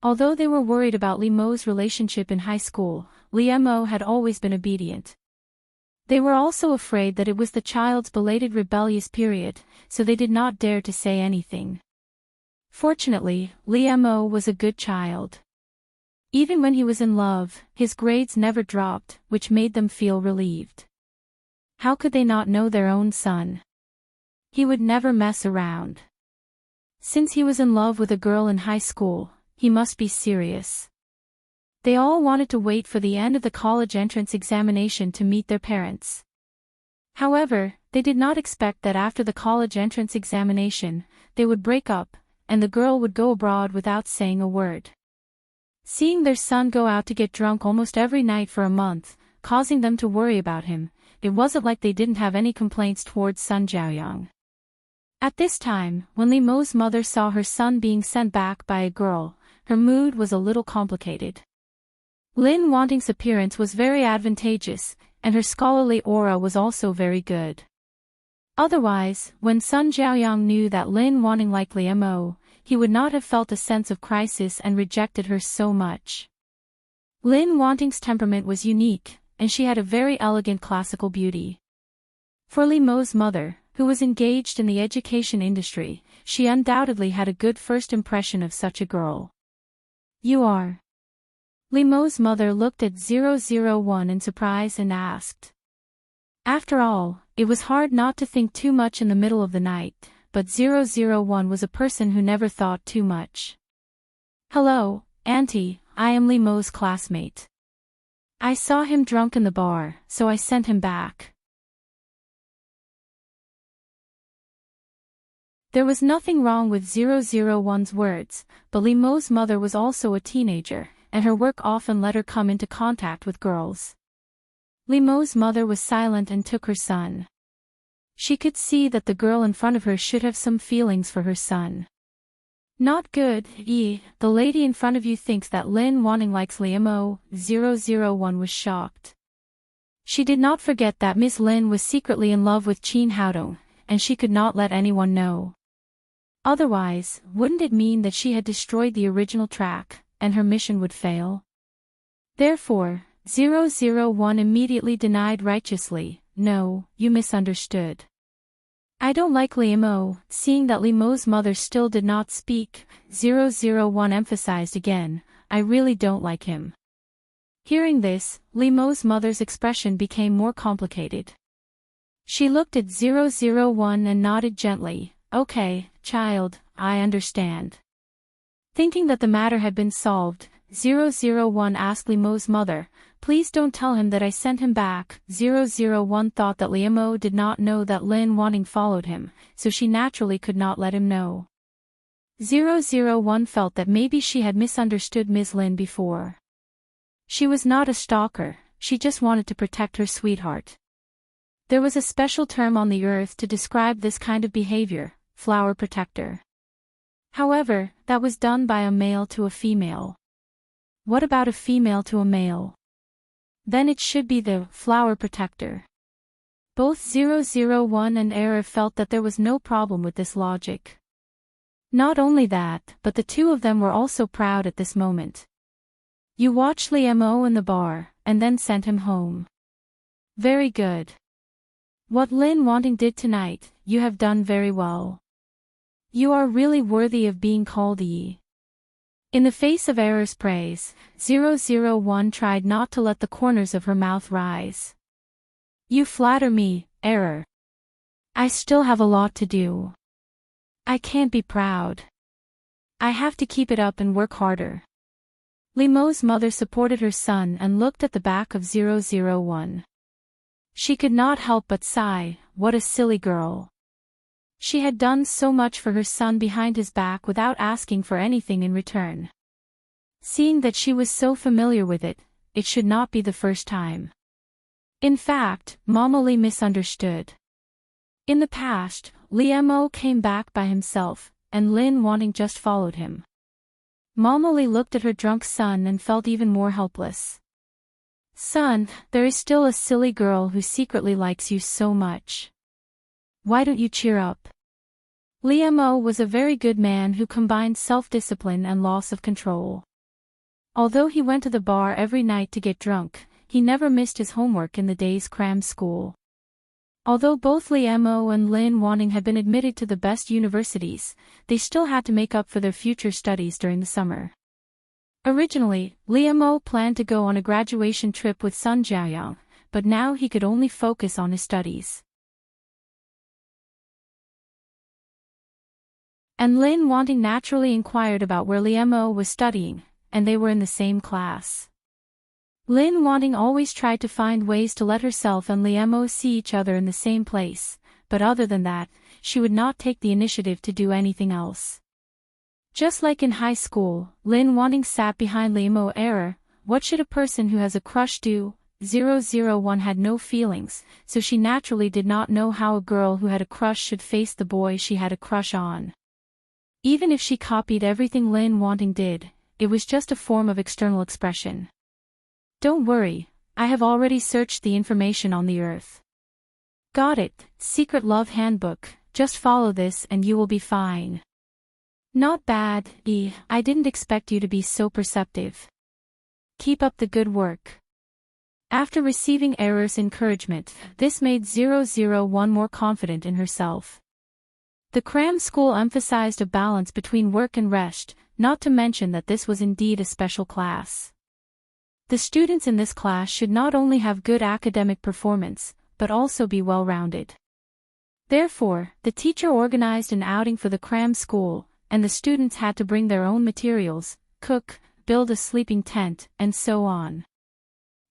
Although they were worried about Li Mo's relationship in high school, Li Mo had always been obedient. They were also afraid that it was the child's belated rebellious period, so they did not dare to say anything. Fortunately, Li Mo was a good child. Even when he was in love, his grades never dropped, which made them feel relieved. How could they not know their own son? He would never mess around. Since he was in love with a girl in high school, he must be serious. They all wanted to wait for the end of the college entrance examination to meet their parents. However, they did not expect that after the college entrance examination, they would break up, and the girl would go abroad without saying a word. Seeing their son go out to get drunk almost every night for a month, causing them to worry about him, it wasn't like they didn't have any complaints towards Sun Jiaoyang. At this time, when Li Mo's mother saw her son being sent back by a girl, her mood was a little complicated. Lin Wanting's appearance was very advantageous, and her scholarly aura was also very good. Otherwise, when Sun Jiaoyang knew that Lin Wanting liked Li Mo, he would not have felt a sense of crisis and rejected her so much. Lin Wanting's temperament was unique, and she had a very elegant classical beauty. For Li Mo's mother, who was engaged in the education industry, she undoubtedly had a good first impression of such a girl. You are. Li Mo's mother looked at 001 in surprise and asked. After all, it was hard not to think too much in the middle of the night, but 001 was a person who never thought too much. Hello, Auntie, I am Li Mo's classmate. I saw him drunk in the bar, so I sent him back. There was nothing wrong with 001's words, but Li Mo's mother was also a teenager, and her work often let her come into contact with girls. Li Mo's mother was silent and took her son. She could see that the girl in front of her should have some feelings for her son. Not good, the lady in front of you thinks that Lin Wanting likes Li Mo. 001 was shocked. She did not forget that Miss Lin was secretly in love with Qin Haodong, and she could not let anyone know. Otherwise, wouldn't it mean that she had destroyed the original track, and her mission would fail? Therefore, 001 immediately denied righteously, no, you misunderstood. I don't like Li Mo. Seeing that Li Mo's mother still did not speak, 001 emphasized again, I really don't like him. Hearing this, Li Mo's mother's expression became more complicated. She looked at 001 and nodded gently, okay, child, I understand. Thinking that the matter had been solved, 001 asked Li Mo's mother, please don't tell him that I sent him back. 001 thought that Li Mo did not know that Lin Wanting followed him, so she naturally could not let him know. 001 felt that maybe she had misunderstood Ms. Lin before. She was not a stalker, she just wanted to protect her sweetheart. There was a special term on the earth to describe this kind of behavior, flower protector. However, that was done by a male to a female. What about a female to a male? Then it should be the flower protector. Both 001 and Error felt that there was no problem with this logic. Not only that, but the two of them were also proud at this moment. You watched Li Mo in the bar, and then sent him home. Very good. What Lin Wanting did tonight, you have done very well. You are really worthy of being called Yi. In the face of Error's praise, 001 tried not to let the corners of her mouth rise. You flatter me, Error. I still have a lot to do. I can't be proud. I have to keep it up and work harder. Limo's mother supported her son and looked at the back of 001. She could not help but sigh, what a silly girl. She had done so much for her son behind his back without asking for anything in return. Seeing that she was so familiar with it, it should not be the first time. In fact, Mama Lee misunderstood. In the past, Limo came back by himself, and Lin Wanting just followed him. Mama Lee looked at her drunk son and felt even more helpless. Son, there is still a silly girl who secretly likes you so much. Why don't you cheer up? Limo was a very good man who combined self-discipline and loss of control. Although he went to the bar every night to get drunk, he never missed his homework in the day's cram school. Although both Limo and Lin Wanting had been admitted to the best universities, they still had to make up for their future studies during the summer. Originally, Limo planned to go on a graduation trip with Sun Jiaoyang, but now he could only focus on his studies. And Lin Wanting naturally inquired about where Limo was studying, and they were in the same class. Lin Wanting always tried to find ways to let herself and Limo see each other in the same place, but other than that, she would not take the initiative to do anything else. Just like in high school, Lin Wanting sat behind Limo. Error, what should a person who has a crush do? 001 had no feelings, so she naturally did not know how a girl who had a crush should face the boy she had a crush on. Even if she copied everything Lin Wanting did, it was just a form of external expression. Don't worry, I have already searched the information on the earth. Got it, Secret Love Handbook, just follow this and you will be fine. Not bad, I didn't expect you to be so perceptive. Keep up the good work. After receiving Error's encouragement, this made 001 more confident in herself. The cram school emphasized a balance between work and rest, not to mention that this was indeed a special class. The students in this class should not only have good academic performance, but also be well-rounded. Therefore, the teacher organized an outing for the cram school, and the students had to bring their own materials, cook, build a sleeping tent, and so on.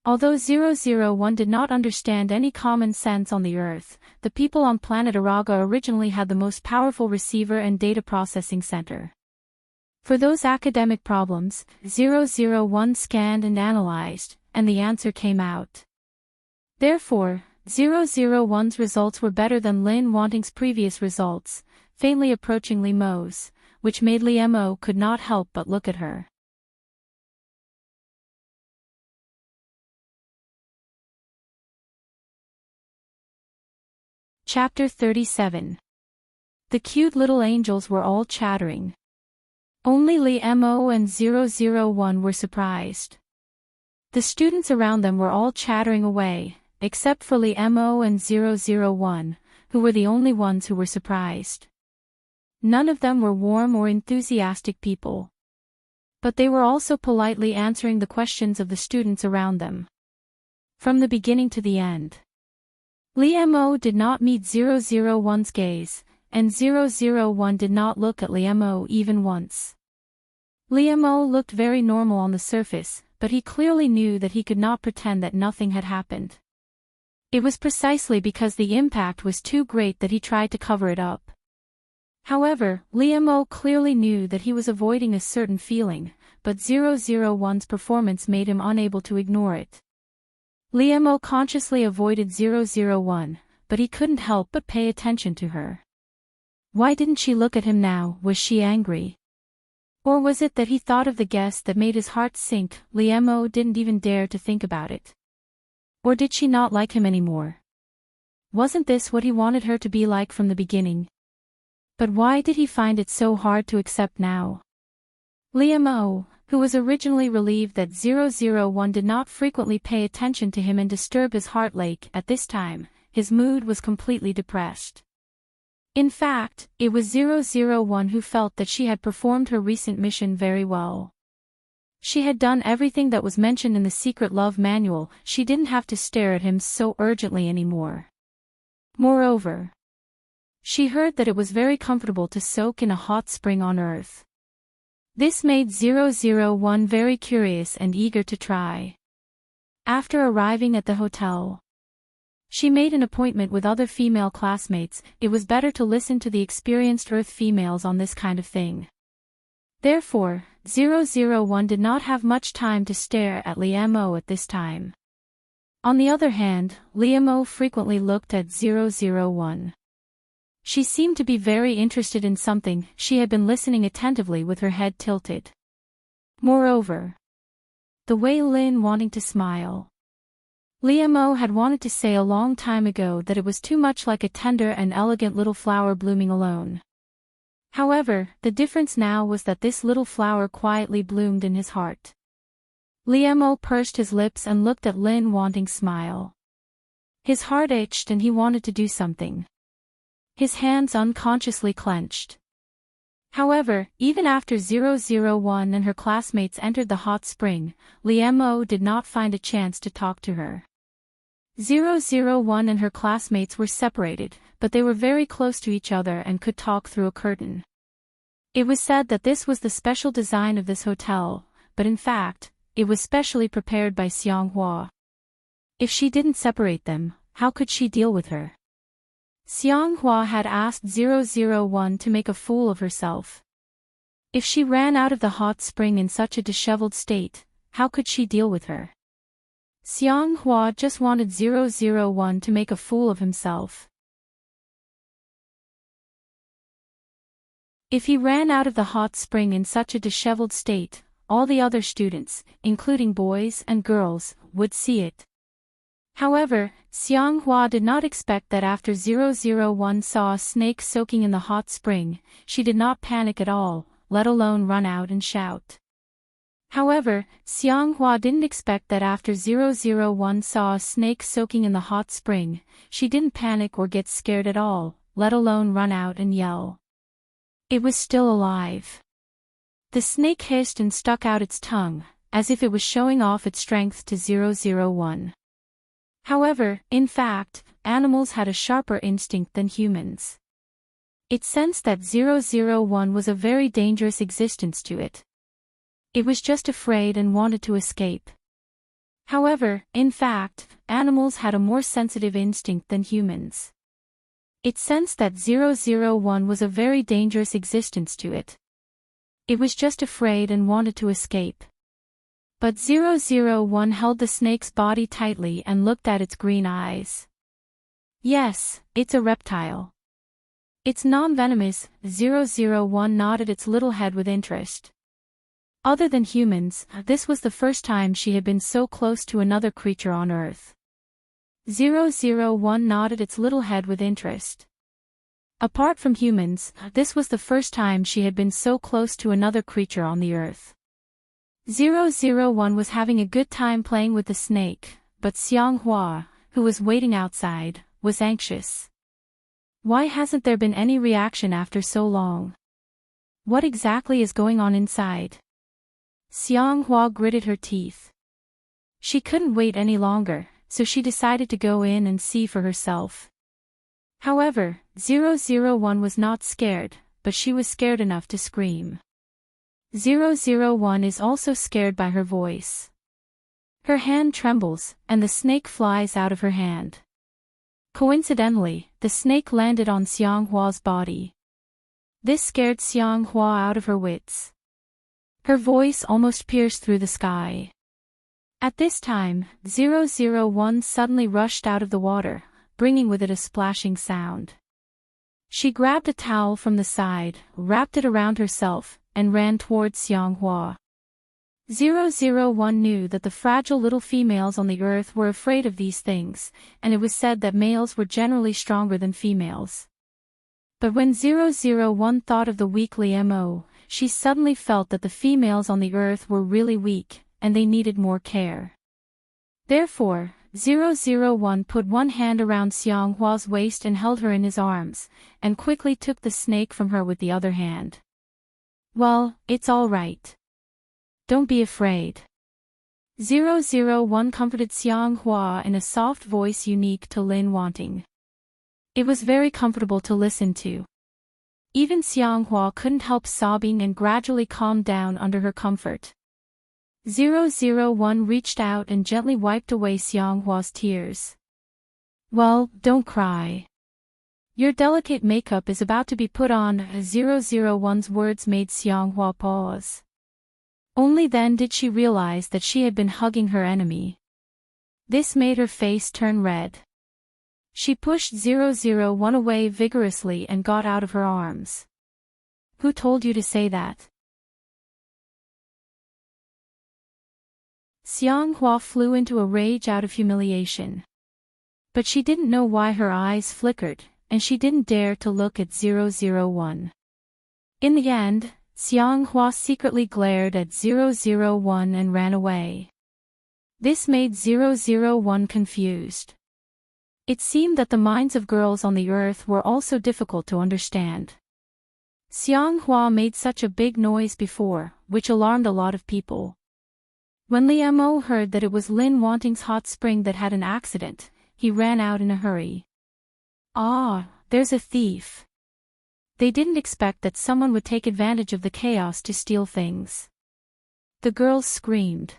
Although 001 did not understand any common sense on the Earth, the people on planet Araga originally had the most powerful receiver and data processing center. For those academic problems, 001 scanned and analyzed, and the answer came out. Therefore, 001's results were better than Lin Wanting's previous results, faintly approaching Limo's, which made Limo could not help but look at her. Chapter 37. The cute little angels were all chattering. Only Limo and 001 were surprised. The students around them were all chattering away, except for Limo and 001, who were the only ones who were surprised. None of them were warm or enthusiastic people. But they were also politely answering the questions of the students around them. From the beginning to the end. Limo did not meet 001's gaze, and 001 did not look at Limo even once. Limo looked very normal on the surface, but he clearly knew that he could not pretend that nothing had happened. It was precisely because the impact was too great that he tried to cover it up. However, Limo clearly knew that he was avoiding a certain feeling, but 001's performance made him unable to ignore it. Limo consciously avoided 001, but he couldn't help but pay attention to her. Why didn't she look at him now? Was she angry? Or was it that he thought of the guest that made his heart sink? Limo didn't even dare to think about it. Or did she not like him anymore? Wasn't this what he wanted her to be like from the beginning? But why did he find it so hard to accept now? Limo, who was originally relieved that 001 did not frequently pay attention to him and disturb his heart, at this time, his mood was completely depressed. In fact, it was 001 who felt that she had performed her recent mission very well. She had done everything that was mentioned in the secret love manual, she didn't have to stare at him so urgently anymore. Moreover, she heard that it was very comfortable to soak in a hot spring on Earth. This made 001 very curious and eager to try. After arriving at the hotel, she made an appointment with other female classmates. It was better to listen to the experienced Earth females on this kind of thing. Therefore, 001 did not have much time to stare at Liamo at this time. On the other hand, Liamo frequently looked at 001. She seemed to be very interested in something, she had been listening attentively with her head tilted. Moreover, the way Lin wanting to smile. Liamo had wanted to say a long time ago that it was too much like a tender and elegant little flower blooming alone. However, the difference now was that this little flower quietly bloomed in his heart. Liamo pursed his lips and looked at Lin wanting smile. His heart itched and he wanted to do something. His hands unconsciously clenched. However, even after 001 and her classmates entered the hot spring, Liamo did not find a chance to talk to her. 001 and her classmates were separated, but they were very close to each other and could talk through a curtain. It was said that this was the special design of this hotel, but in fact, it was specially prepared by Xianghua. If she didn't separate them, how could she deal with her? Xianghua had asked 001 to make a fool of herself. If she ran out of the hot spring in such a disheveled state, how could she deal with her? Xianghua just wanted 001 to make a fool of himself. If he ran out of the hot spring in such a disheveled state, all the other students, including boys and girls, would see it. However, Xianghua did not expect that after 001 saw a snake soaking in the hot spring, she did not panic at all, let alone run out and shout. However, Xianghua didn't expect that after 001 saw a snake soaking in the hot spring, she didn't panic or get scared at all, let alone run out and yell. It was still alive. The snake hissed and stuck out its tongue, as if it was showing off its strength to 001. However, in fact, animals had a sharper instinct than humans. It sensed that 001 was a very dangerous existence to it. It was just afraid and wanted to escape. However, in fact, animals had a more sensitive instinct than humans. It sensed that 001 was a very dangerous existence to it. It was just afraid and wanted to escape. But 001 held the snake's body tightly and looked at its green eyes. Yes, it's a reptile. It's non-venomous. 001 nodded its little head with interest. Other than humans, this was the first time she had been so close to another creature on Earth. 001 nodded its little head with interest. Apart from humans, this was the first time she had been so close to another creature on the Earth. 001 was having a good time playing with the snake, but Xianghua, who was waiting outside, was anxious. Why hasn't there been any reaction after so long? What exactly is going on inside? Xianghua gritted her teeth. She couldn't wait any longer, so she decided to go in and see for herself. However, 001 was not scared, but she was scared enough to scream. 001 is also scared by her voice. Her hand trembles, and the snake flies out of her hand. Coincidentally, the snake landed on Xianghua's body. This scared Xianghua out of her wits. Her voice almost pierced through the sky. At this time, 001 suddenly rushed out of the water, bringing with it a splashing sound. She grabbed a towel from the side, wrapped it around herself, and ran towards Xianghua. 001 knew that the fragile little females on the Earth were afraid of these things, and it was said that males were generally stronger than females. But when 001 thought of the weak Liamo, she suddenly felt that the females on the Earth were really weak, and they needed more care. Therefore, 001 put one hand around Xianghua's waist and held her in his arms, and quickly took the snake from her with the other hand. Well, it's all right. Don't be afraid. 001 comforted Xianghua in a soft voice unique to Lin Wanting. It was very comfortable to listen to. Even Xianghua couldn't help sobbing and gradually calmed down under her comfort. 001 reached out and gently wiped away Xianghua's tears. Well, don't cry. Your delicate makeup is about to be put on. 001's words made Xianghua pause. Only then did she realize that she had been hugging her enemy. This made her face turn red. She pushed 001 away vigorously and got out of her arms. Who told you to say that? Xianghua flew into a rage out of humiliation. But she didn't know why her eyes flickered, and she didn't dare to look at 001. In the end, Xianghua secretly glared at 001 and ran away. This made 001 confused. It seemed that the minds of girls on the earth were also difficult to understand. Xianghua made such a big noise before, which alarmed a lot of people. When Liemo heard that it was Lin Wanting's hot spring that had an accident, he ran out in a hurry. Ah, there's a thief. They didn't expect that someone would take advantage of the chaos to steal things. The girls screamed.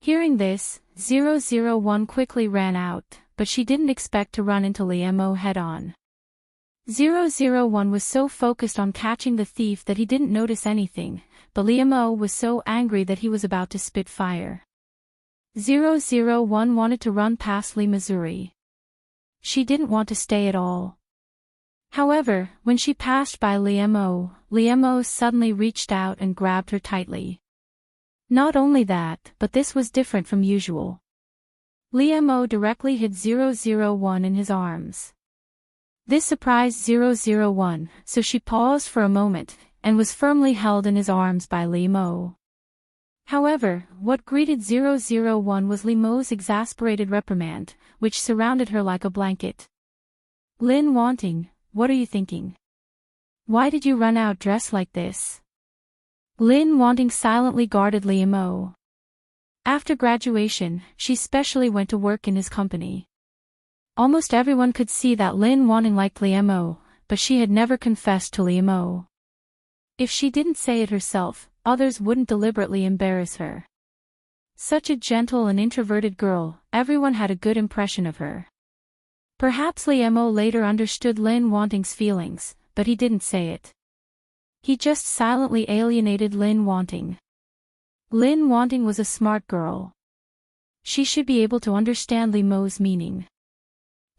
Hearing this, 001 quickly ran out, but she didn't expect to run into Liemo head-on. 001 was so focused on catching the thief that he didn't notice anything, but Liemo was so angry that he was about to spit fire. 001 wanted to run past Li Missouri. She didn't want to stay at all. However, when she passed by Liemo, Liemo suddenly reached out and grabbed her tightly. Not only that, but this was different from usual. Liemo directly hid 001 in his arms. This surprised 001, so she paused for a moment, and was firmly held in his arms by Liemo. However, what greeted 001 was Liemo's exasperated reprimand, which surrounded her like a blanket. Lin Wanting, what are you thinking? Why did you run out dressed like this? Lin Wanting silently guarded Liemo. After graduation, she specially went to work in his company. Almost everyone could see that Lin Wanting liked Liemo, but she had never confessed to Liemo. If she didn't say it herself, others wouldn't deliberately embarrass her. Such a gentle and introverted girl, everyone had a good impression of her. Perhaps Liemo later understood Lin Wanting's feelings, but he didn't say it. He just silently alienated Lin Wanting. Lin Wanting was a smart girl. She should be able to understand Liemo's meaning.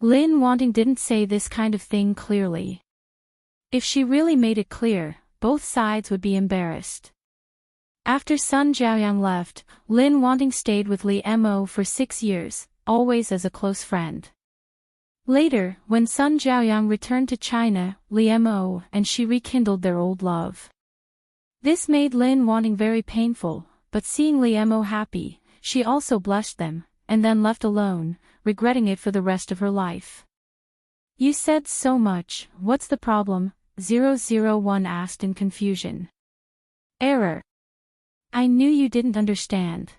Lin Wanting didn't say this kind of thing clearly. If she really made it clear, both sides would be embarrassed. After Sun Jiaoyang left, Lin Wanting stayed with Liemo for 6 years, always as a close friend. Later, when Sun Jiaoyang returned to China, Liemo and she rekindled their old love. This made Lin Wanting very painful, but seeing Liemo happy, she also blessed them, and then left alone, regretting it for the rest of her life. You said so much, what's the problem? 001 asked in confusion. Error. I knew you didn't understand.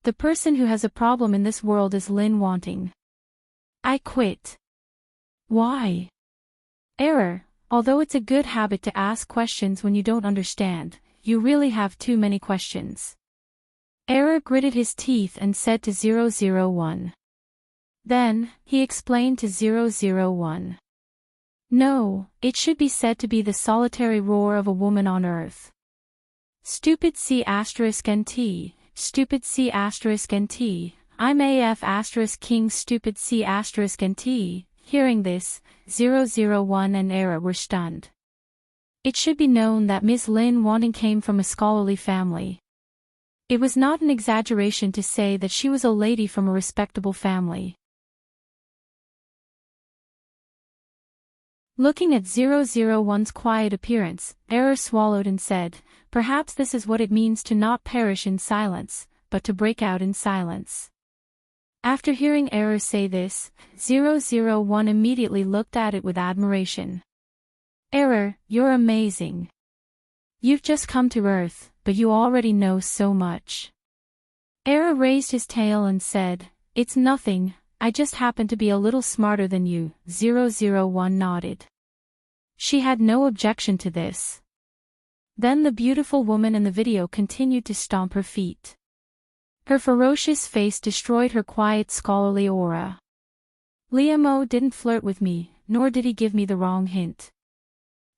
The person who has a problem in this world is Lin Wanting. I quit. Why? Error. Although it's a good habit to ask questions when you don't understand, you really have too many questions. Error gritted his teeth and said to 001. Then, he explained to 001. No, it should be said to be the solitary roar of a woman on earth. Stupid C*NT, stupid C*NT, I'm AF** King stupid C*NT. Hearing this, 001 and Era were stunned. It should be known that Ms. Lin Wanting came from a scholarly family. It was not an exaggeration to say that she was a lady from a respectable family. Looking at 001's quiet appearance, Error swallowed and said, perhaps this is what it means to not perish in silence, but to break out in silence. After hearing Error say this, 001 immediately looked at it with admiration. Error, you're amazing. You've just come to Earth, but you already know so much. Error raised his tail and said, "It's nothing, I just happen to be a little smarter than you." 001 nodded. She had no objection to this. Then the beautiful woman in the video continued to stomp her feet. Her ferocious face destroyed her quiet scholarly aura. Liam didn't flirt with me, nor did he give me the wrong hint.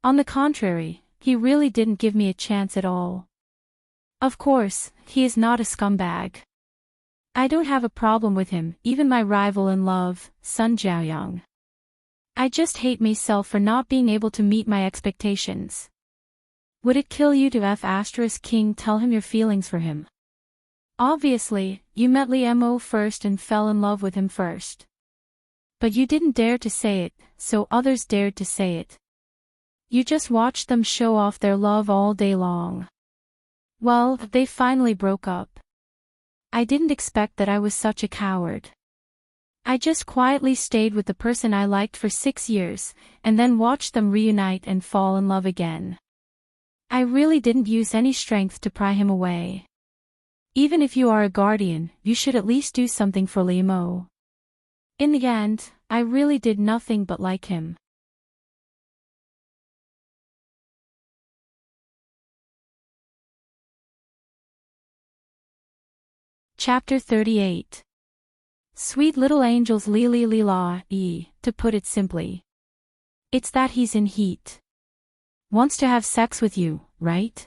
On the contrary, he really didn't give me a chance at all. Of course, he is not a scumbag. I don't have a problem with him, even my rival in love, Sun Jiaoyang. I just hate myself for not being able to meet my expectations. Would it kill you to King tell him your feelings for him? Obviously, you met Liam first and fell in love with him first. But you didn't dare to say it, so others dared to say it. You just watched them show off their love all day long. Well, they finally broke up. I didn't expect that I was such a coward. I just quietly stayed with the person I liked for 6 years, and then watched them reunite and fall in love again. I really didn't use any strength to pry him away. Even if you are a guardian, you should at least do something for Liam. In the end, I really did nothing but like him. Chapter 38. Sweet little angels li la, to put it simply. It's that he's in heat. Wants to have sex with you, right?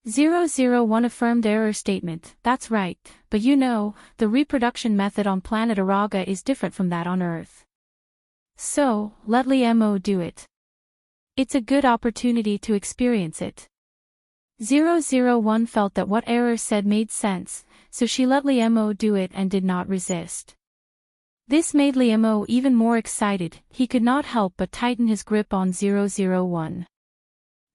001 affirmed Error statement. That's right, but you know, the reproduction method on planet Araga is different from that on Earth. So, let Liam do it. It's a good opportunity to experience it. 001 felt that what Error said made sense, so she let Liam do it and did not resist. This made Liam even more excited. He could not help but tighten his grip on 001.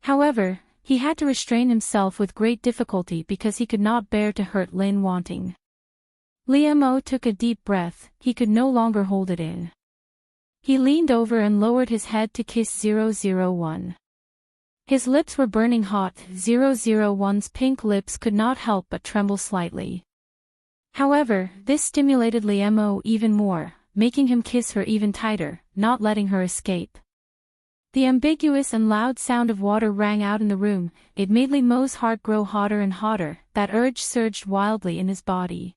However, he had to restrain himself with great difficulty because he could not bear to hurt Lin Wanting. Liam took a deep breath, he could no longer hold it in. He leaned over and lowered his head to kiss 001. His lips were burning hot. 001's pink lips could not help but tremble slightly. However, this stimulated Liam even more, making him kiss her even tighter, not letting her escape. The ambiguous and loud sound of water rang out in the room. It made Liam's heart grow hotter and hotter. That urge surged wildly in his body.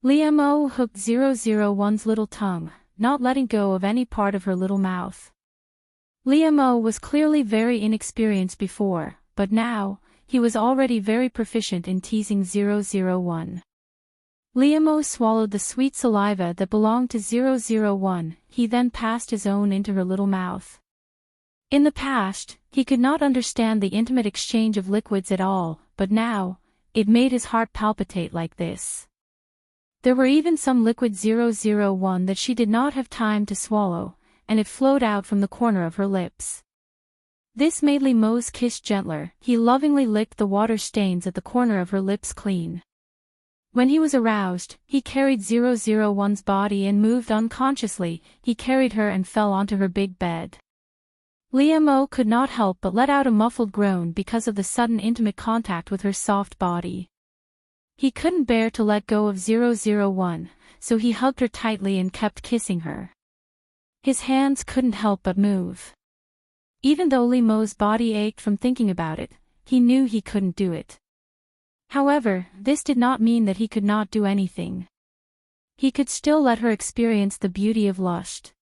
Liam hooked 001's little tongue, not letting go of any part of her little mouth. Liam was clearly very inexperienced before, but now, he was already very proficient in teasing 001. Liam swallowed the sweet saliva that belonged to 001, he then passed his own into her little mouth. In the past, he could not understand the intimate exchange of liquids at all, but now, it made his heart palpitate like this. There were even some liquid 001 that she did not have time to swallow, and it flowed out from the corner of her lips. This made Liam's kiss gentler. He lovingly licked the water stains at the corner of her lips clean. When he was aroused, he carried 001's body and moved unconsciously. He carried her and fell onto her big bed. Liam could not help but let out a muffled groan because of the sudden intimate contact with her soft body. He couldn't bear to let go of 001, so he hugged her tightly and kept kissing her. His hands couldn't help but move. Even though Liam's body ached from thinking about it, he knew he couldn't do it. However, this did not mean that he could not do anything. He could still let her experience the beauty of lust.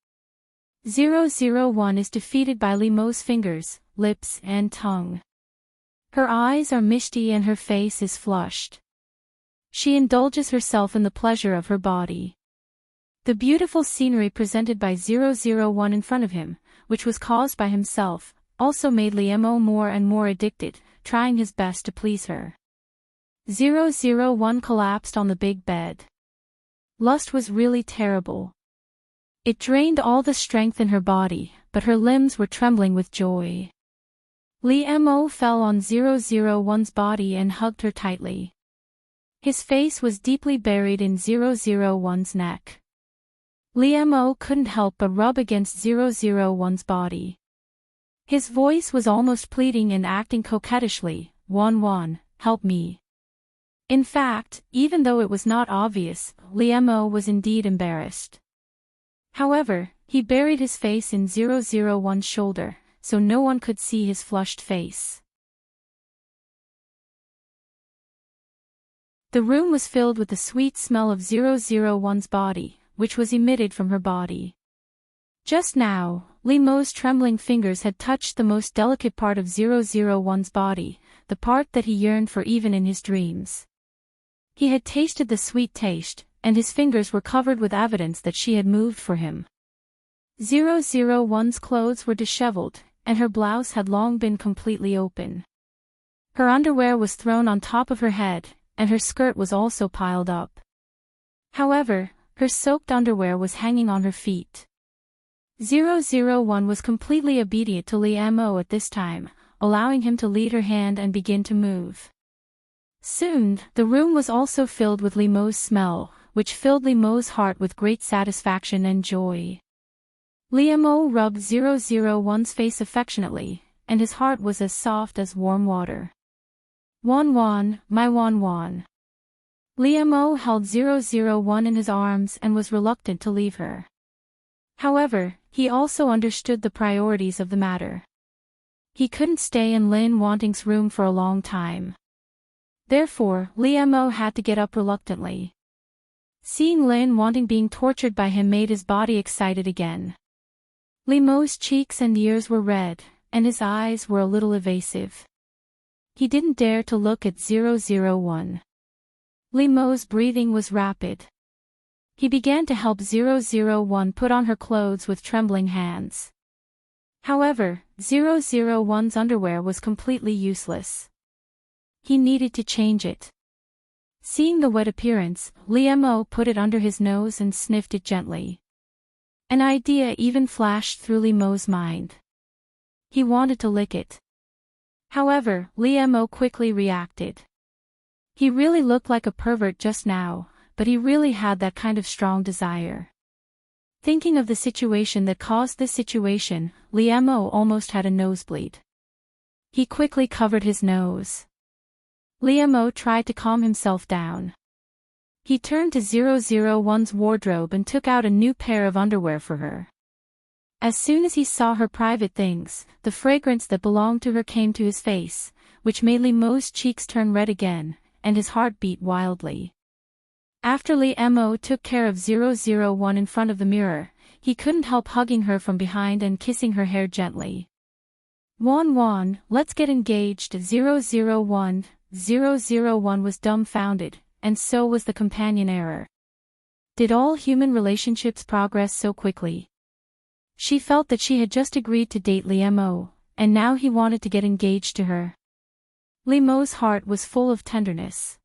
001 is defeated by Liam's fingers, lips and tongue. Her eyes are misty and her face is flushed. She indulges herself in the pleasure of her body. The beautiful scenery presented by 001 in front of him, which was caused by himself, also made Liam more and more addicted, trying his best to please her. 001 collapsed on the big bed. Lust was really terrible. It drained all the strength in her body, but her limbs were trembling with joy. Liam fell on 001's body and hugged her tightly. His face was deeply buried in 001's neck. Liam couldn't help but rub against 001's body. His voice was almost pleading and acting coquettishly, "Wan, help me." In fact, even though it was not obvious, Liam was indeed embarrassed. However, he buried his face in 001's shoulder, so no one could see his flushed face. The room was filled with the sweet smell of 001's body, which was emitted from her body. Just now, Liam's trembling fingers had touched the most delicate part of 001's body, the part that he yearned for even in his dreams. He had tasted the sweet taste, and his fingers were covered with evidence that she had moved for him. 001's clothes were disheveled, and her blouse had long been completely open. Her underwear was thrown on top of her head, and her skirt was also piled up. However, her soaked underwear was hanging on her feet. 001 was completely obedient to Liam at this time, allowing him to lead her hand and begin to move. Soon, the room was also filled with Liam's smell, which filled Liam's heart with great satisfaction and joy. Liam rubbed 001's face affectionately, and his heart was as soft as warm water. "Wan, my Wan." Liam held 001 in his arms and was reluctant to leave her. However, he also understood the priorities of the matter. He couldn't stay in Lin Wanting's room for a long time. Therefore, Liam had to get up reluctantly. Seeing Lin Wanting being tortured by him made his body excited again. Liam's cheeks and ears were red, and his eyes were a little evasive. He didn't dare to look at 001. Liam's breathing was rapid. He began to help 001 put on her clothes with trembling hands. However, 001's underwear was completely useless. He needed to change it. Seeing the wet appearance, Liam put it under his nose and sniffed it gently. An idea even flashed through Liam's mind. He wanted to lick it. However, Liam quickly reacted. He really looked like a pervert just now, but he really had that kind of strong desire. Thinking of the situation that caused this situation, Liam almost had a nosebleed. He quickly covered his nose. Liam tried to calm himself down. He turned to 001's wardrobe and took out a new pair of underwear for her. As soon as he saw her private things, the fragrance that belonged to her came to his face, which made Liam's cheeks turn red again, and his heart beat wildly. After Liam took care of 001 in front of the mirror, he couldn't help hugging her from behind and kissing her hair gently. "Wan, let's get engaged." 001 was dumbfounded, and so was the companion error. Did all human relationships progress so quickly? She felt that she had just agreed to date Liam, and now he wanted to get engaged to her. Liam's heart was full of tenderness.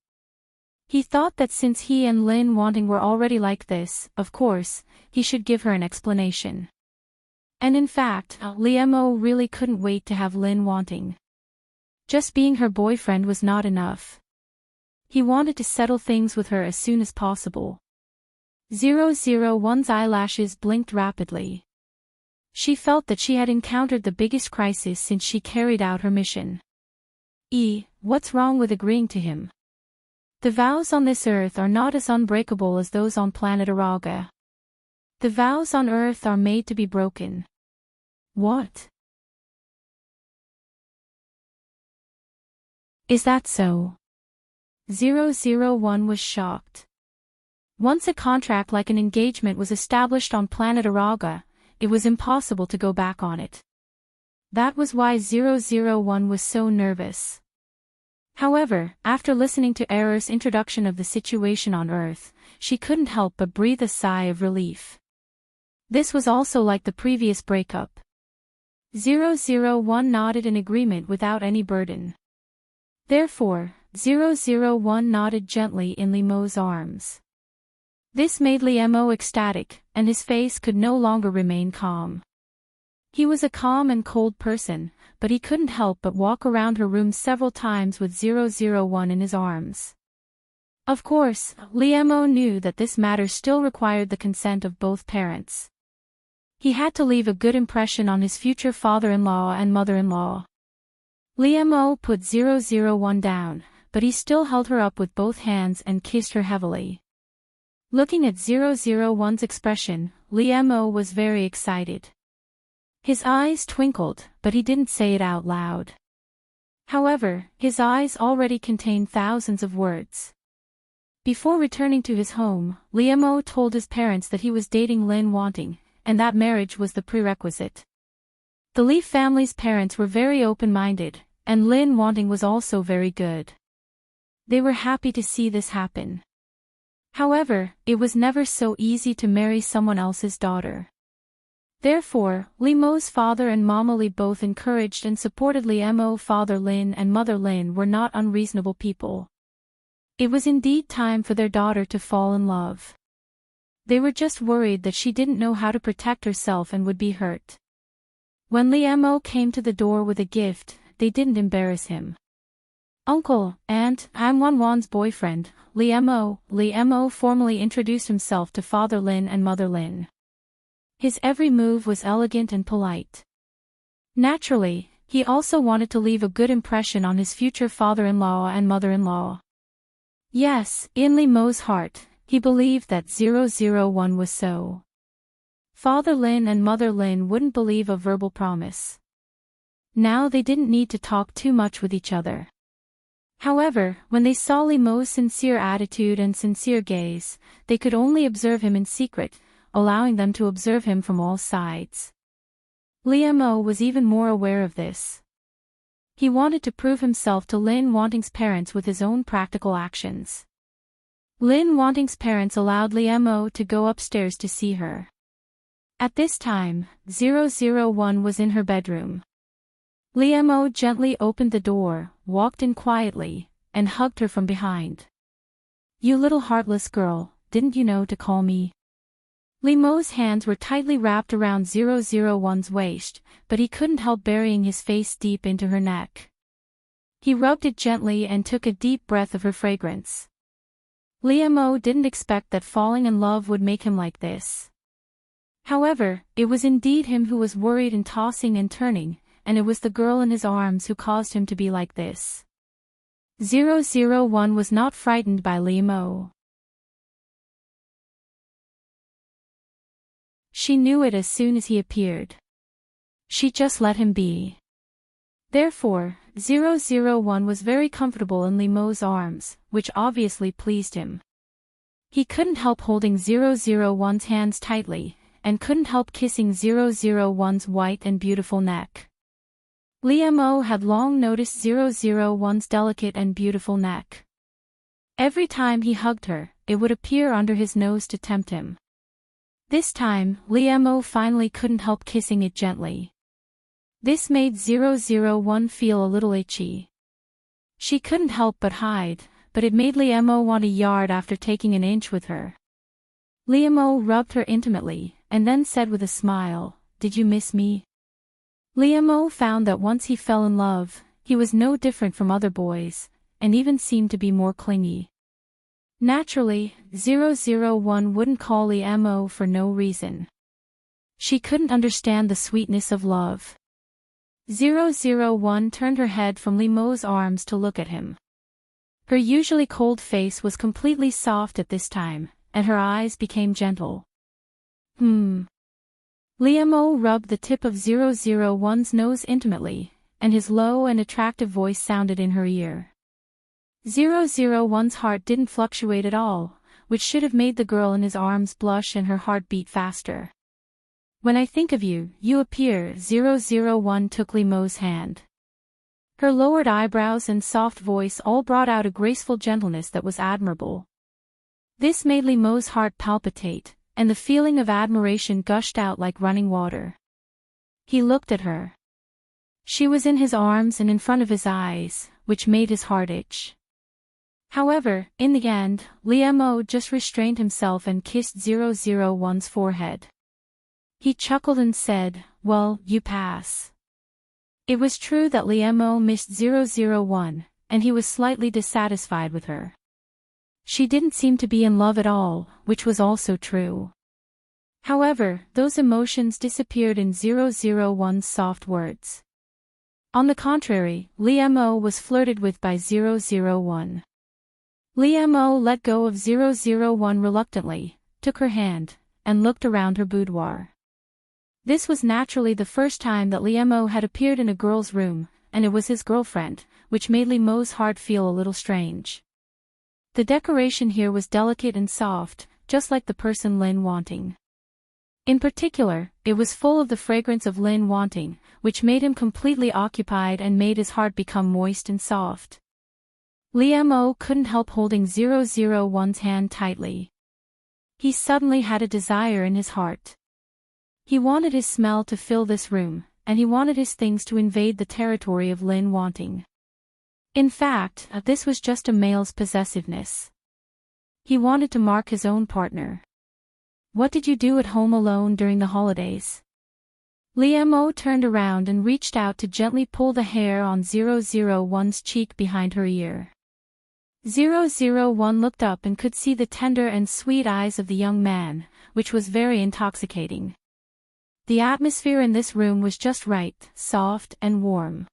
He thought that since he and Lin Wanting were already like this, of course, he should give her an explanation. And in fact, Liam really couldn't wait to have Lin Wanting. Just being her boyfriend was not enough. He wanted to settle things with her as soon as possible. 001's eyelashes blinked rapidly. She felt that she had encountered the biggest crisis since she carried out her mission. What's wrong with agreeing to him? The vows on this earth are not as unbreakable as those on planet Araga. The vows on earth are made to be broken. What? Is that so? 001 was shocked. Once a contract like an engagement was established on planet Araga, it was impossible to go back on it. That was why 001 was so nervous. However, after listening to Error's introduction of the situation on Earth, she couldn't help but breathe a sigh of relief. This was also like the previous breakup. 001 nodded in agreement without any burden. Therefore, 001 nodded gently in Liam's arms. This made Liam ecstatic, and his face could no longer remain calm. He was a calm and cold person, but he couldn't help but walk around her room several times with 001 in his arms. Of course, Liemo knew that this matter still required the consent of both parents. He had to leave a good impression on his future father-in-law and mother-in-law. Liemo put 001 down, but he still held her up with both hands and kissed her heavily. Looking at 001's expression, Liemo was very excited. His eyes twinkled, but he didn't say it out loud. However, his eyes already contained thousands of words. Before returning to his home, Liemo told his parents that he was dating Lin Wanting, and that marriage was the prerequisite. The Li family's parents were very open-minded, and Lin Wanting was also very good. They were happy to see this happen. However, it was never so easy to marry someone else's daughter. Therefore, Liemo's father and Mama Li both encouraged and supported Liemo. Father Lin and Mother Lin were not unreasonable people. It was indeed time for their daughter to fall in love. They were just worried that she didn't know how to protect herself and would be hurt. When Liemo came to the door with a gift, they didn't embarrass him. "Uncle, Aunt, I'm Wanwan's boyfriend, Liemo." Liemo formally introduced himself to Father Lin and Mother Lin. His every move was elegant and polite. Naturally, he also wanted to leave a good impression on his future father-in-law and mother-in-law. Yes, in Liemo's heart, he believed that 001 was so. Father Lin and Mother Lin wouldn't believe a verbal promise. Now they didn't need to talk too much with each other. However, when they saw Liemo's sincere attitude and sincere gaze, they could only observe him in secret, allowing them to observe him from all sides. Liemo was even more aware of this. He wanted to prove himself to Lin Wanting's parents with his own practical actions. Lin Wanting's parents allowed Liemo to go upstairs to see her. At this time, 001 was in her bedroom. Liemo gently opened the door, walked in quietly, and hugged her from behind. "You little heartless girl, didn't you know to call me?" Liemo's hands were tightly wrapped around 001's waist, but he couldn't help burying his face deep into her neck. He rubbed it gently and took a deep breath of her fragrance. Liemo didn't expect that falling in love would make him like this. However, it was indeed him who was worried and tossing and turning, and it was the girl in his arms who caused him to be like this. 001 was not frightened by Liemo. She knew it as soon as he appeared. She just let him be. Therefore, 001 was very comfortable in Liemo's arms, which obviously pleased him. He couldn't help holding 001's hands tightly, and couldn't help kissing 001's white and beautiful neck. Liemo had long noticed 001's delicate and beautiful neck. Every time he hugged her, it would appear under his nose to tempt him. This time, Liemo finally couldn't help kissing it gently. This made 001 feel a little itchy. She couldn't help but hide, but it made Liemo want a yard after taking an inch with her. Liemo rubbed her intimately, and then said with a smile, "Did you miss me?" Liemo found that once he fell in love, he was no different from other boys, and even seemed to be more clingy. Naturally, 001 wouldn't call Liemo for no reason. She couldn't understand the sweetness of love. 001 turned her head from Liemo's arms to look at him. Her usually cold face was completely soft at this time, and her eyes became gentle. Liemo rubbed the tip of 001's nose intimately, and his low and attractive voice sounded in her ear. 001's heart didn't fluctuate at all, which should have made the girl in his arms blush and her heart beat faster. "When I think of you, you appear." 001 took Liemo's hand. Her lowered eyebrows and soft voice all brought out a graceful gentleness that was admirable. This made Liemo's heart palpitate, and the feeling of admiration gushed out like running water. He looked at her. She was in his arms and in front of his eyes, which made his heart itch. However, in the end, Liemo just restrained himself and kissed 001's forehead. He chuckled and said, "Well, you pass." It was true that Liemo missed 001, and he was slightly dissatisfied with her. She didn't seem to be in love at all, which was also true. However, those emotions disappeared in 001's soft words. On the contrary, Lee Mo was flirted with by 001. Lee Mo let go of 001 reluctantly, took her hand, and looked around her boudoir. This was naturally the first time that Lee Mo had appeared in a girl's room, and it was his girlfriend, which made Lee Mo's heart feel a little strange. The decoration here was delicate and soft, just like the person Lin wanting. In particular, it was full of the fragrance of Lin wanting, which made him completely occupied and made his heart become moist and soft. Lee Mo couldn't help holding 001's hand tightly. He suddenly had a desire in his heart. He wanted his smell to fill this room, and he wanted his things to invade the territory of Lin wanting. In fact, this was just a male's possessiveness. He wanted to mark his own partner. What did you do at home alone during the holidays? Lee Mo turned around and reached out to gently pull the hair on 001's cheek behind her ear. 001 looked up and could see the tender and sweet eyes of the young man, which was very intoxicating. The atmosphere in this room was just right, soft and warm.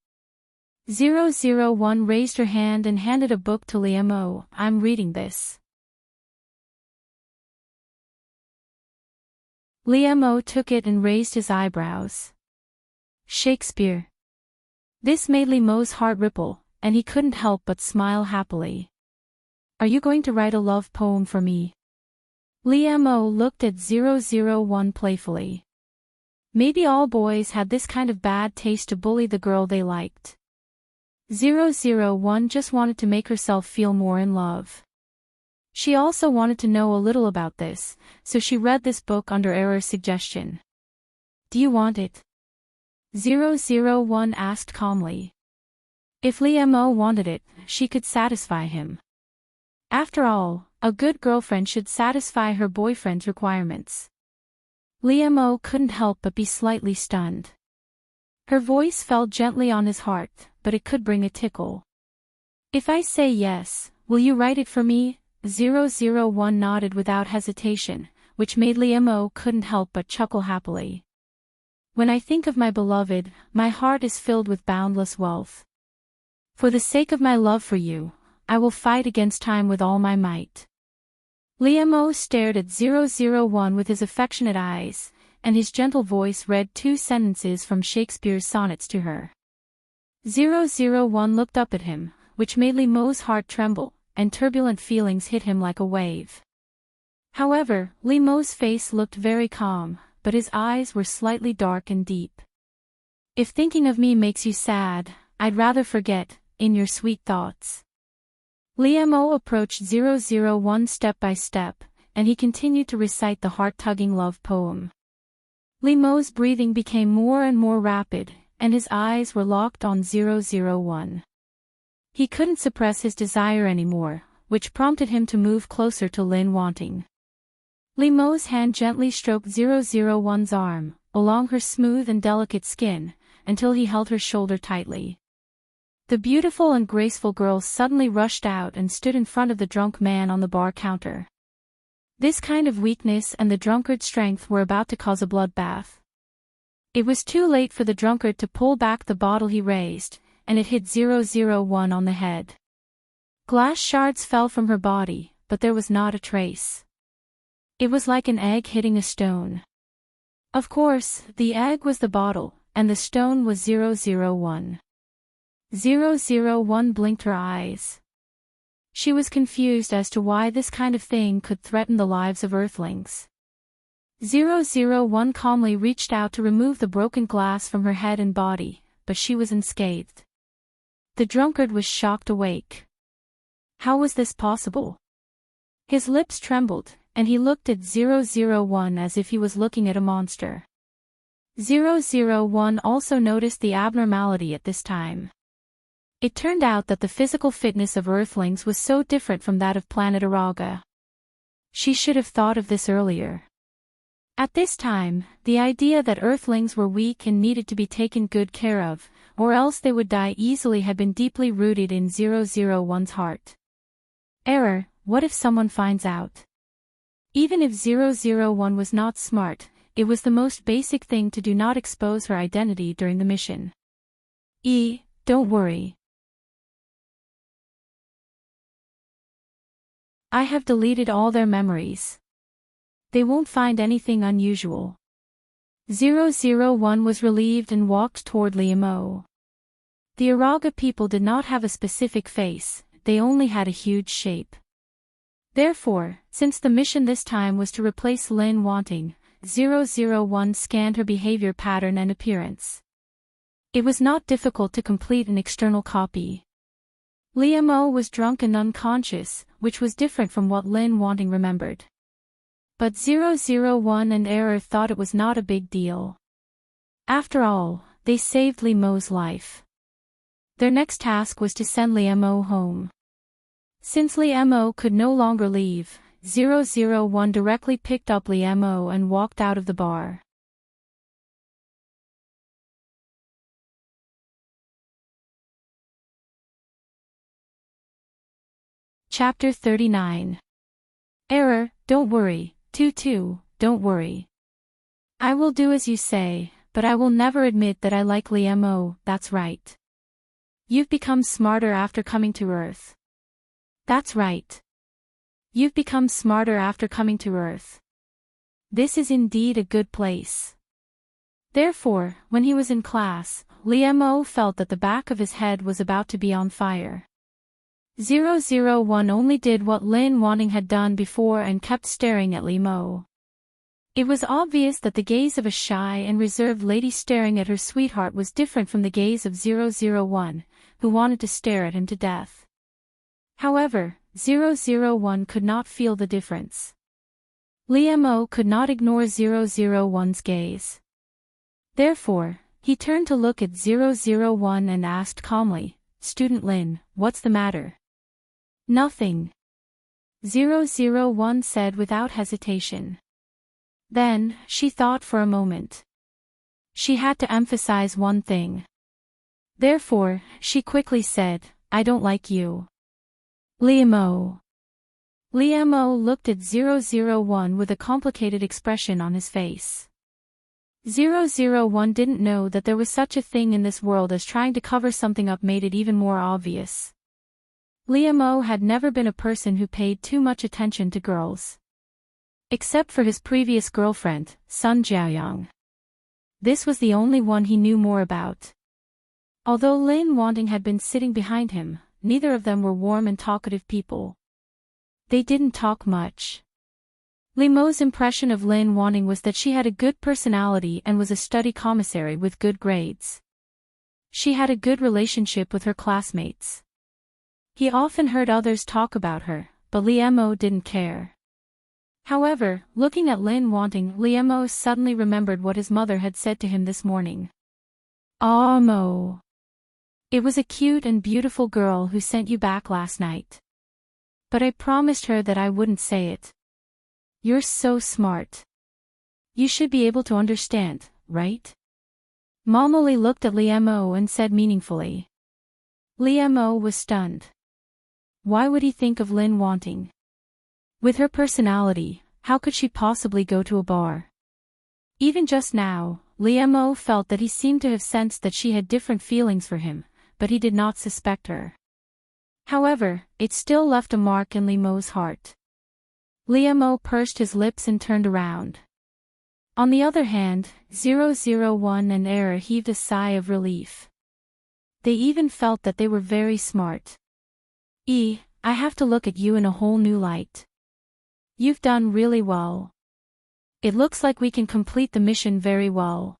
001 raised her hand and handed a book to Lee Mo. I'm reading this. Lee Mo took it and raised his eyebrows. Shakespeare. This made Lee Mo's heart ripple, and he couldn't help but smile happily. Are you going to write a love poem for me? Lee Mo looked at 001 playfully. Maybe all boys had this kind of bad taste to bully the girl they liked. 001 just wanted to make herself feel more in love. She also wanted to know a little about this, so she read this book under Error's suggestion. Do you want it? 001 asked calmly. If Lee Mo wanted it, she could satisfy him. After all, a good girlfriend should satisfy her boyfriend's requirements. Lee Mo couldn't help but be slightly stunned. Her voice fell gently on his heart, but it could bring a tickle. If I say yes, will you write it for me? 001 nodded without hesitation, which made Lee Mo couldn't help but chuckle happily. When I think of my beloved, my heart is filled with boundless wealth. For the sake of my love for you, I will fight against time with all my might. Lee Mo stared at 001 with his affectionate eyes, and his gentle voice read 2 sentences from Shakespeare's sonnets to her. 001 looked up at him, which made Lee Mo's heart tremble, and turbulent feelings hit him like a wave. However, Lee Mo's face looked very calm, but his eyes were slightly dark and deep. If thinking of me makes you sad, I'd rather forget, in your sweet thoughts. Lee Mo approached 001 step by step, and he continued to recite the heart-tugging love poem. Lee Mo's breathing became more and more rapid, and his eyes were locked on 001. He couldn't suppress his desire anymore, which prompted him to move closer to Lin wanting. Lee Mo's hand gently stroked 001's arm, along her smooth and delicate skin, until he held her shoulder tightly. The beautiful and graceful girl suddenly rushed out and stood in front of the drunk man on the bar counter. This kind of weakness and the drunkard's strength were about to cause a bloodbath. It was too late for the drunkard to pull back the bottle he raised, and it hit 001 on the head. Glass shards fell from her body, but there was not a trace. It was like an egg hitting a stone. Of course, the egg was the bottle, and the stone was 001. 001 blinked her eyes. She was confused as to why this kind of thing could threaten the lives of Earthlings. 001 calmly reached out to remove the broken glass from her head and body, but she was unscathed. The drunkard was shocked awake. How was this possible? His lips trembled, and he looked at 001 as if he was looking at a monster. 001 also noticed the abnormality at this time. It turned out that the physical fitness of Earthlings was so different from that of planet Araga. She should have thought of this earlier. At this time, the idea that Earthlings were weak and needed to be taken good care of, or else they would die easily had been deeply rooted in 001's heart. Error, what if someone finds out? Even if 001 was not smart, it was the most basic thing to do not expose her identity during the mission. Don't worry. I have deleted all their memories. They won't find anything unusual. 001 was relieved and walked toward Liamo. The Araga people did not have a specific face, they only had a huge shape. Therefore, since the mission this time was to replace Lin Wanting, 001 scanned her behavior pattern and appearance. It was not difficult to complete an external copy. Liamo was drunk and unconscious, which was different from what Lin Wanting remembered. But 001 and Error thought it was not a big deal. After all, they saved Liamo's life. Their next task was to send Liamo home. Since Liamo could no longer leave, 001 directly picked up Liamo and walked out of the bar. Chapter 39. Error, don't worry, Tutu, don't worry. I will do as you say, but I will never admit that I like Liamo, that's right. You've become smarter after coming to Earth. That's right. You've become smarter after coming to Earth. This is indeed a good place. Therefore, when he was in class, Liamo felt that the back of his head was about to be on fire. 001 only did what Lin Wanting had done before and kept staring at Liamo. It was obvious that the gaze of a shy and reserved lady staring at her sweetheart was different from the gaze of 001, who wanted to stare at him to death. However, 001 could not feel the difference. Liamo could not ignore 001's gaze. Therefore, he turned to look at 001 and asked calmly, "Student Lin, what's the matter?" "Nothing," 001 said without hesitation. Then, she thought for a moment. She had to emphasize one thing. Therefore, she quickly said, "I don't like you." Liamo. Liamo looked at 001 with a complicated expression on his face. 001 didn't know that there was such a thing in this world as trying to cover something up made it even more obvious. Liamo had never been a person who paid too much attention to girls. Except for his previous girlfriend, Sun Jiaoyang. This was the only one he knew more about. Although Lin Wanting had been sitting behind him, neither of them were warm and talkative people. They didn't talk much. Liamo's impression of Lin Wanting was that she had a good personality and was a study commissary with good grades. She had a good relationship with her classmates. He often heard others talk about her, but Liamo didn't care. However, looking at Lin Wanting, Liamo suddenly remembered what his mother had said to him this morning. Mo. It was a cute and beautiful girl who sent you back last night. But I promised her that I wouldn't say it. You're so smart. You should be able to understand, right? Momoli looked at Liamo and said meaningfully. Liamo was stunned. Why would he think of Lin Wanting? With her personality, how could she possibly go to a bar? Even just now, Liamo felt that he seemed to have sensed that she had different feelings for him, but he did not suspect her. However, it still left a mark in Liamo's heart. Liamo pursed his lips and turned around. On the other hand, 001 and Error heaved a sigh of relief. They even felt that they were very smart. I have to look at you in a whole new light. You've done really well. It looks like we can complete the mission very well.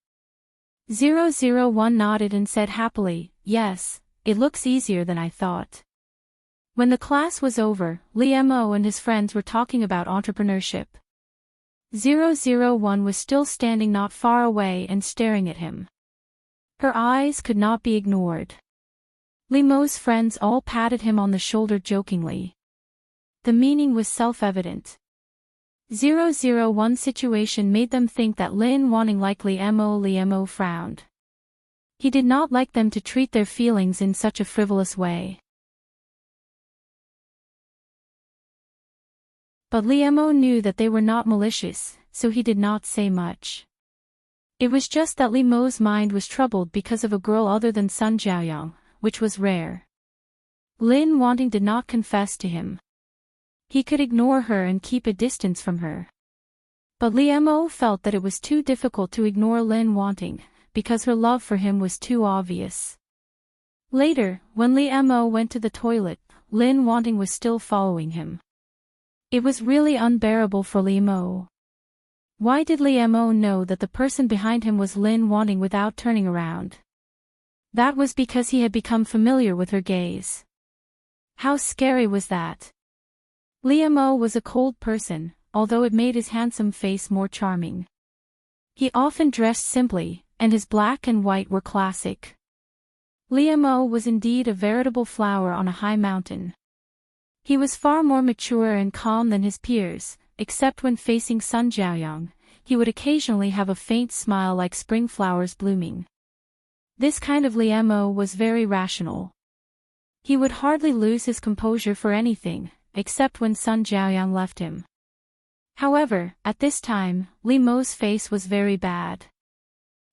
001 nodded and said happily, yes, it looks easier than I thought. When the class was over, Liamo and his friends were talking about entrepreneurship. 001 was still standing not far away and staring at him. Her eyes could not be ignored. Liamo's friends all patted him on the shoulder jokingly. The meaning was self-evident. 001's situation made them think that Lin Wanting likely Liamo frowned. He did not like them to treat their feelings in such a frivolous way. But Liemo knew that they were not malicious, so he did not say much. It was just that Liemo's mind was troubled because of a girl other than Sun Jiaoyang, which was rare. Lin Wanting did not confess to him. He could ignore her and keep a distance from her. But Liemo felt that it was too difficult to ignore Lin Wanting, because her love for him was too obvious. Later, when Liemo went to the toilet, Lin Wanting was still following him. It was really unbearable for Liemo. Why did Liemo know that the person behind him was Lin Wanting without turning around? That was because he had become familiar with her gaze. How scary was that? Liemo was a cold person, although it made his handsome face more charming. He often dressed simply, and his black and white were classic. Liemo was indeed a veritable flower on a high mountain. He was far more mature and calm than his peers, except when facing Sun Jiaoyang. He would occasionally have a faint smile like spring flowers blooming. This kind of Liemo was very rational. He would hardly lose his composure for anything, except when Sun Jiaoyang left him. However, at this time, Liemo's face was very bad.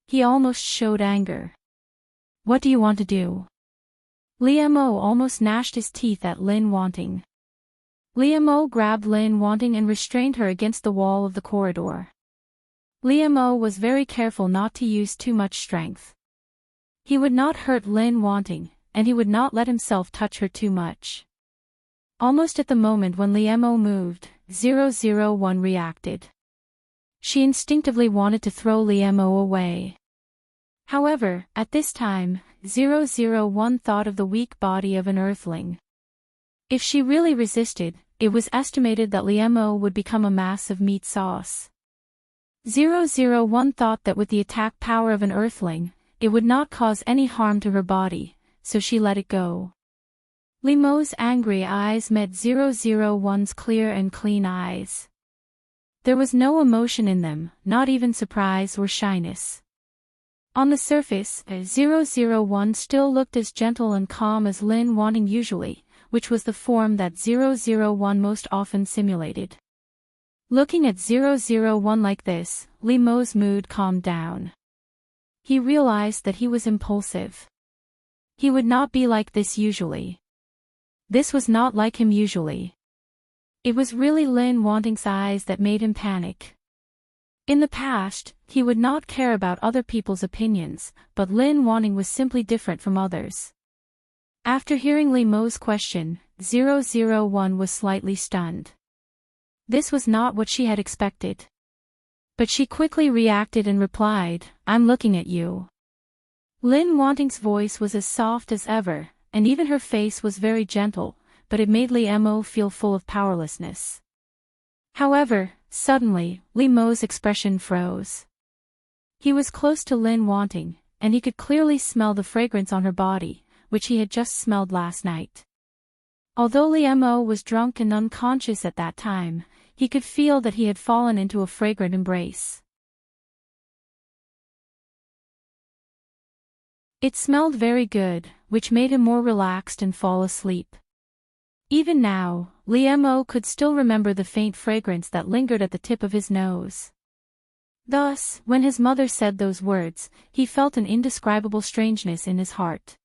He almost showed anger. "What do you want to do?" Liemo almost gnashed his teeth at Lin Wanting. Liemo grabbed Lin Wanting and restrained her against the wall of the corridor. Liemo was very careful not to use too much strength. He would not hurt Lin Wanting, and he would not let himself touch her too much. Almost at the moment when Liemo moved, 001 reacted. She instinctively wanted to throw Liemo away. However, at this time, 001 thought of the weak body of an earthling. If she really resisted, it was estimated that Liemo would become a mass of meat sauce. 001 thought that with the attack power of an earthling, it would not cause any harm to her body, so she let it go. Liemo's angry eyes met 001's clear and clean eyes. There was no emotion in them, not even surprise or shyness. On the surface, 001 still looked as gentle and calm as Lin Wanting usually, which was the form that 001 most often simulated. Looking at 001 like this, Liemo's mood calmed down. He realized that he was impulsive. He would not be like this usually. This was not like him usually. It was really Lin Wanting's eyes that made him panic. In the past, he would not care about other people's opinions, but Lin Wanting was simply different from others. After hearing Liemo's question, 001 was slightly stunned. This was not what she had expected. But she quickly reacted and replied, "I'm looking at you." Lin Wanting's voice was as soft as ever, and even her face was very gentle, but it made Liemo feel full of powerlessness. However, suddenly, Liemo's expression froze. He was close to Lin Wanting, and he could clearly smell the fragrance on her body, which he had just smelled last night. Although Liemo was drunk and unconscious at that time, he could feel that he had fallen into a fragrant embrace. It smelled very good, which made him more relaxed and fall asleep. Even now, Liemo could still remember the faint fragrance that lingered at the tip of his nose. Thus, when his mother said those words, he felt an indescribable strangeness in his heart.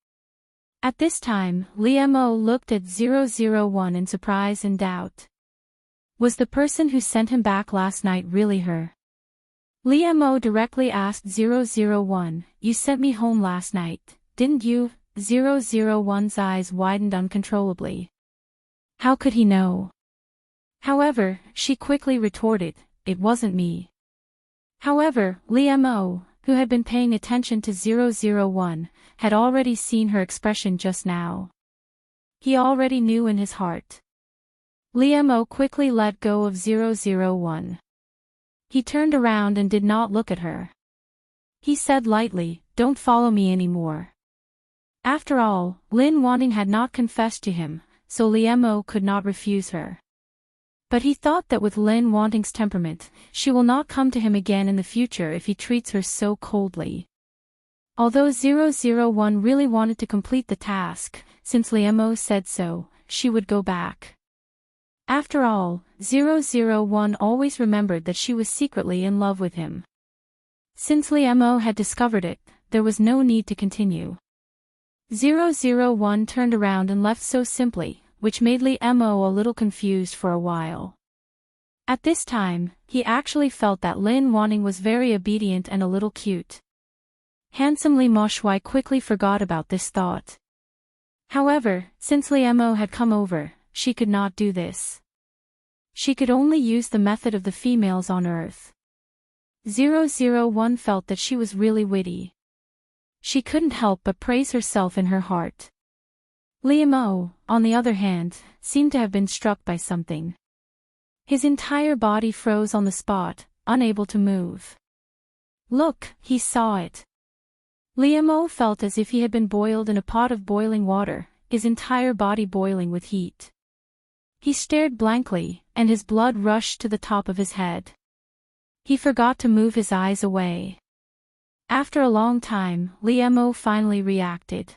At this time, Liemo looked at 001 in surprise and doubt. Was the person who sent him back last night really her? Liemo directly asked 001, "You sent me home last night, didn't you?" 001's eyes widened uncontrollably. How could he know? However, she quickly retorted, "It wasn't me." However, Liemo, who had been paying attention to 001, had already seen her expression just now. He already knew in his heart. Liemo quickly let go of 001. He turned around and did not look at her. He said lightly, "Don't follow me anymore." After all, Lin Wanting had not confessed to him, so Liemo could not refuse her. But he thought that with Lin Wanting's temperament, she will not come to him again in the future if he treats her so coldly. Although 001 really wanted to complete the task, since Liemo said so, she would go back. After all, 001 always remembered that she was secretly in love with him. Since Liemo had discovered it, there was no need to continue. 001 turned around and left so simply, which made Liemo a little confused for a while. At this time, he actually felt that Lin Wanting was very obedient and a little cute. Handsome Li Moshwai quickly forgot about this thought. However, since Liemo had come over, she could not do this. She could only use the method of the females on Earth. 001 felt that she was really witty. She couldn't help but praise herself in her heart. Liemo, on the other hand, seemed to have been struck by something. His entire body froze on the spot, unable to move. Look, he saw it. Liemo felt as if he had been boiled in a pot of boiling water, his entire body boiling with heat. He stared blankly, and his blood rushed to the top of his head. He forgot to move his eyes away. After a long time, Liemo finally reacted.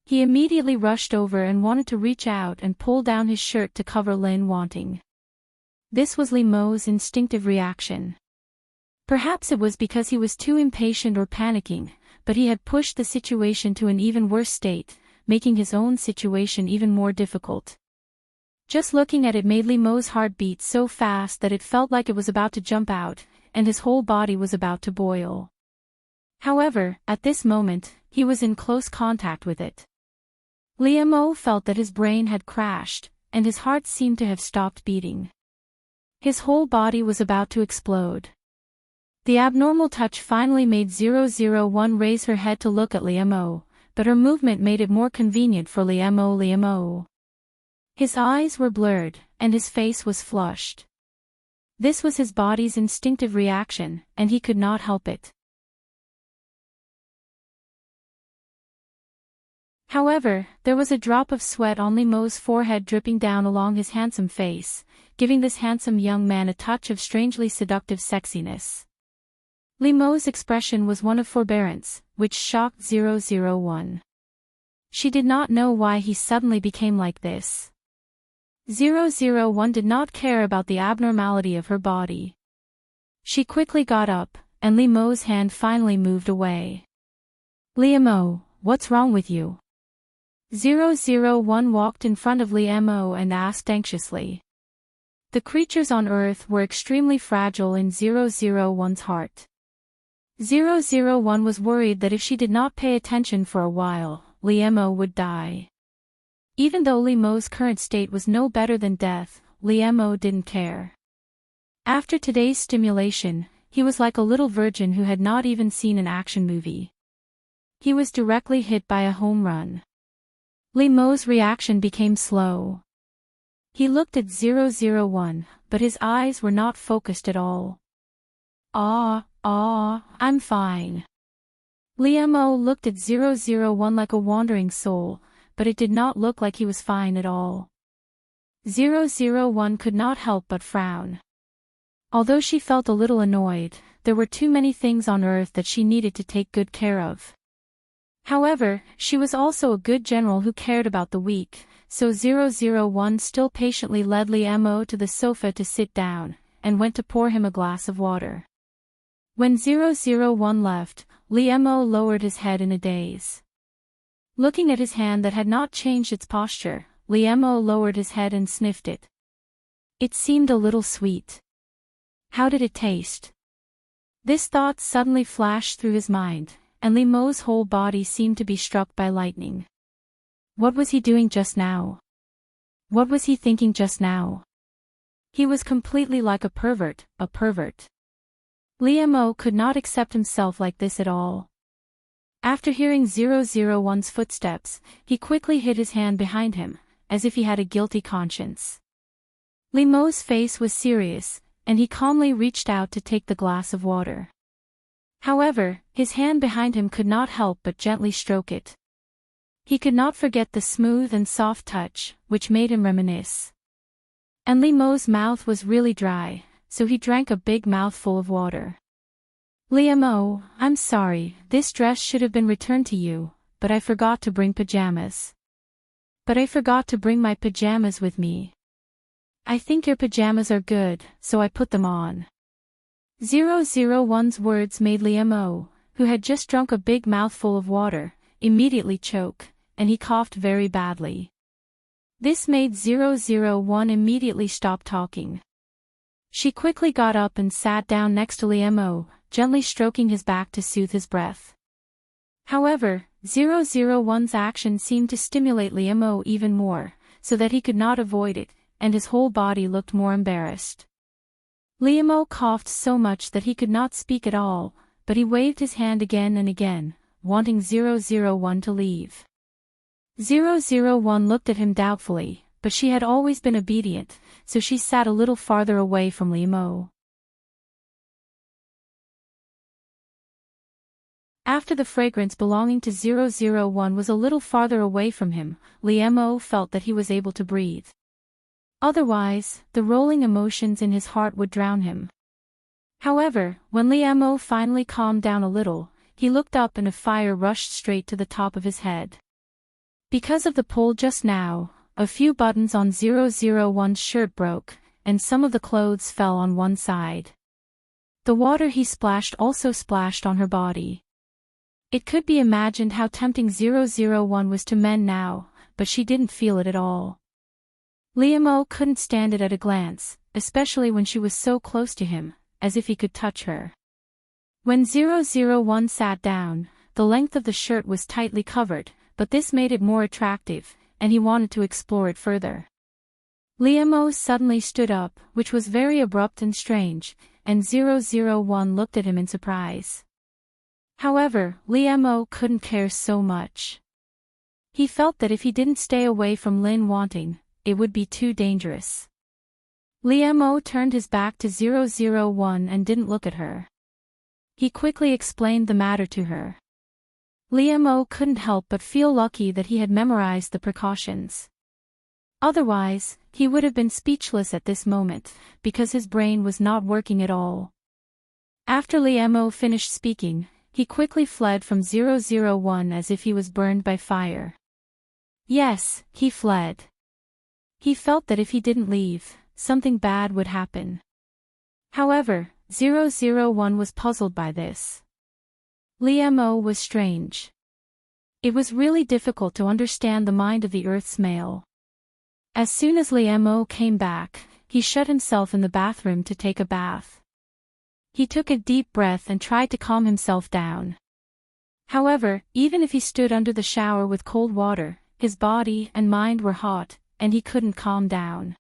He immediately rushed over and wanted to reach out and pull down his shirt to cover Lin Wanting. This was Liemo's instinctive reaction. Perhaps it was because he was too impatient or panicking, but he had pushed the situation to an even worse state, making his own situation even more difficult. Just looking at it made Liemo's heart beat so fast that it felt like it was about to jump out, and his whole body was about to boil. However, at this moment, he was in close contact with it. Liemo felt that his brain had crashed, and his heart seemed to have stopped beating. His whole body was about to explode. The abnormal touch finally made 001 raise her head to look at Liemo, but her movement made it more convenient for Liemo. His eyes were blurred, and his face was flushed. This was his body's instinctive reaction, and he could not help it. However, there was a drop of sweat on Liemo's forehead dripping down along his handsome face, giving this handsome young man a touch of strangely seductive sexiness. Liemo's expression was one of forbearance, which shocked 001. She did not know why he suddenly became like this. 001 did not care about the abnormality of her body. She quickly got up, and Liemo's hand finally moved away. Liemo, what's wrong with you? 001 walked in front of Liemo and asked anxiously. The creatures on Earth were extremely fragile in 001's heart. 001 was worried that if she did not pay attention for a while, Liemo would die. Even though Liemo's current state was no better than death, Liemo didn't care. After today's stimulation, he was like a little virgin who had not even seen an action movie. He was directly hit by a home run. Liemo's reaction became slow. He looked at 001, but his eyes were not focused at all. I'm fine. Liemo looked at 001 like a wandering soul, but it did not look like he was fine at all. 001 could not help but frown. Although she felt a little annoyed, there were too many things on Earth that she needed to take good care of. However, she was also a good general who cared about the weak, so 001 still patiently led Liemo to the sofa to sit down, and went to pour him a glass of water. When 001 left, Liemo lowered his head in a daze. Looking at his hand that had not changed its posture, Liemo lowered his head and sniffed it. It seemed a little sweet. How did it taste? This thought suddenly flashed through his mind, and Liemo's whole body seemed to be struck by lightning. What was he doing just now? What was he thinking just now? He was completely like a pervert. Liemo could not accept himself like this at all. After hearing 001's footsteps, he quickly hid his hand behind him, as if he had a guilty conscience. Liemo's face was serious, and he calmly reached out to take the glass of water. However, his hand behind him could not help but gently stroke it. He could not forget the smooth and soft touch, which made him reminisce. And Liemo's mouth was really dry, so he drank a big mouthful of water. Liemo, I'm sorry, this dress should have been returned to you, but I forgot to bring pajamas. But I forgot to bring my pajamas with me. I think your pajamas are good, so I put them on. 001's words made Liam-O, who had just drunk a big mouthful of water, immediately choke, and he coughed very badly. This made 001 immediately stop talking. She quickly got up and sat down next to Liam-O, gently stroking his back to soothe his breath. However, 001's action seemed to stimulate Liam-O even more, so that he could not avoid it, and his whole body looked more embarrassed. Liam-O coughed so much that he could not speak at all, but he waved his hand again and again, wanting 001 to leave. 001 looked at him doubtfully, but she had always been obedient, so she sat a little farther away from Liam-O. After the fragrance belonging to 001 was a little farther away from him, Liam-O felt that he was able to breathe. Otherwise, the rolling emotions in his heart would drown him. However, when Liam-O finally calmed down a little, he looked up and a fire rushed straight to the top of his head. Because of the pull just now, a few buttons on 001's shirt broke, and some of the clothes fell on one side. The water he splashed also splashed on her body. It could be imagined how tempting 001 was to men now, but she didn't feel it at all. Liam-O couldn't stand it at a glance, especially when she was so close to him, as if he could touch her. When 001 sat down, the length of the shirt was tightly covered, but this made it more attractive, and he wanted to explore it further. Liam-O suddenly stood up, which was very abrupt and strange, and 001 looked at him in surprise. However, Liam-O couldn't care so much. He felt that if he didn't stay away from Lin Wanting, it would be too dangerous. Liam-O turned his back to 001 and didn't look at her. He quickly explained the matter to her. Liam-O couldn't help but feel lucky that he had memorized the precautions. Otherwise, he would have been speechless at this moment, because his brain was not working at all. After Liam-O finished speaking, he quickly fled from 001 as if he was burned by fire. Yes, he fled. He felt that if he didn't leave, something bad would happen. However, 001 was puzzled by this. Liam-O was strange. It was really difficult to understand the mind of the Earth's male. As soon as Liam-O came back, he shut himself in the bathroom to take a bath. He took a deep breath and tried to calm himself down. However, even if he stood under the shower with cold water, his body and mind were hot, and he couldn't calm down.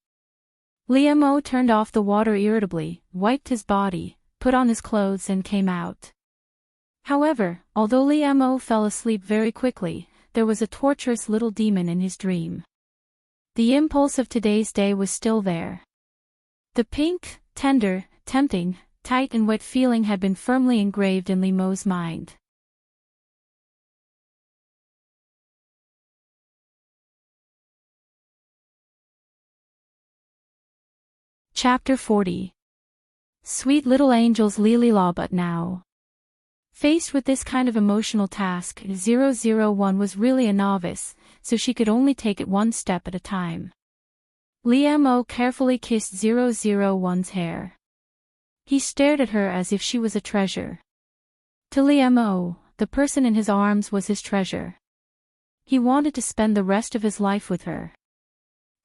Liam-O turned off the water irritably, wiped his body, put on his clothes and came out. However, although Liam-O fell asleep very quickly, there was a torturous little demon in his dream. The impulse of today's day was still there. The pink, tender, tempting, tight and wet feeling had been firmly engraved in Liam-O's mind. Chapter 40. Sweet little angels Lily-la, but now. Faced with this kind of emotional task, 001 was really a novice, so she could only take it one step at a time. Liam-O carefully kissed 001's hair. He stared at her as if she was a treasure. To Liam-O, the person in his arms was his treasure. He wanted to spend the rest of his life with her.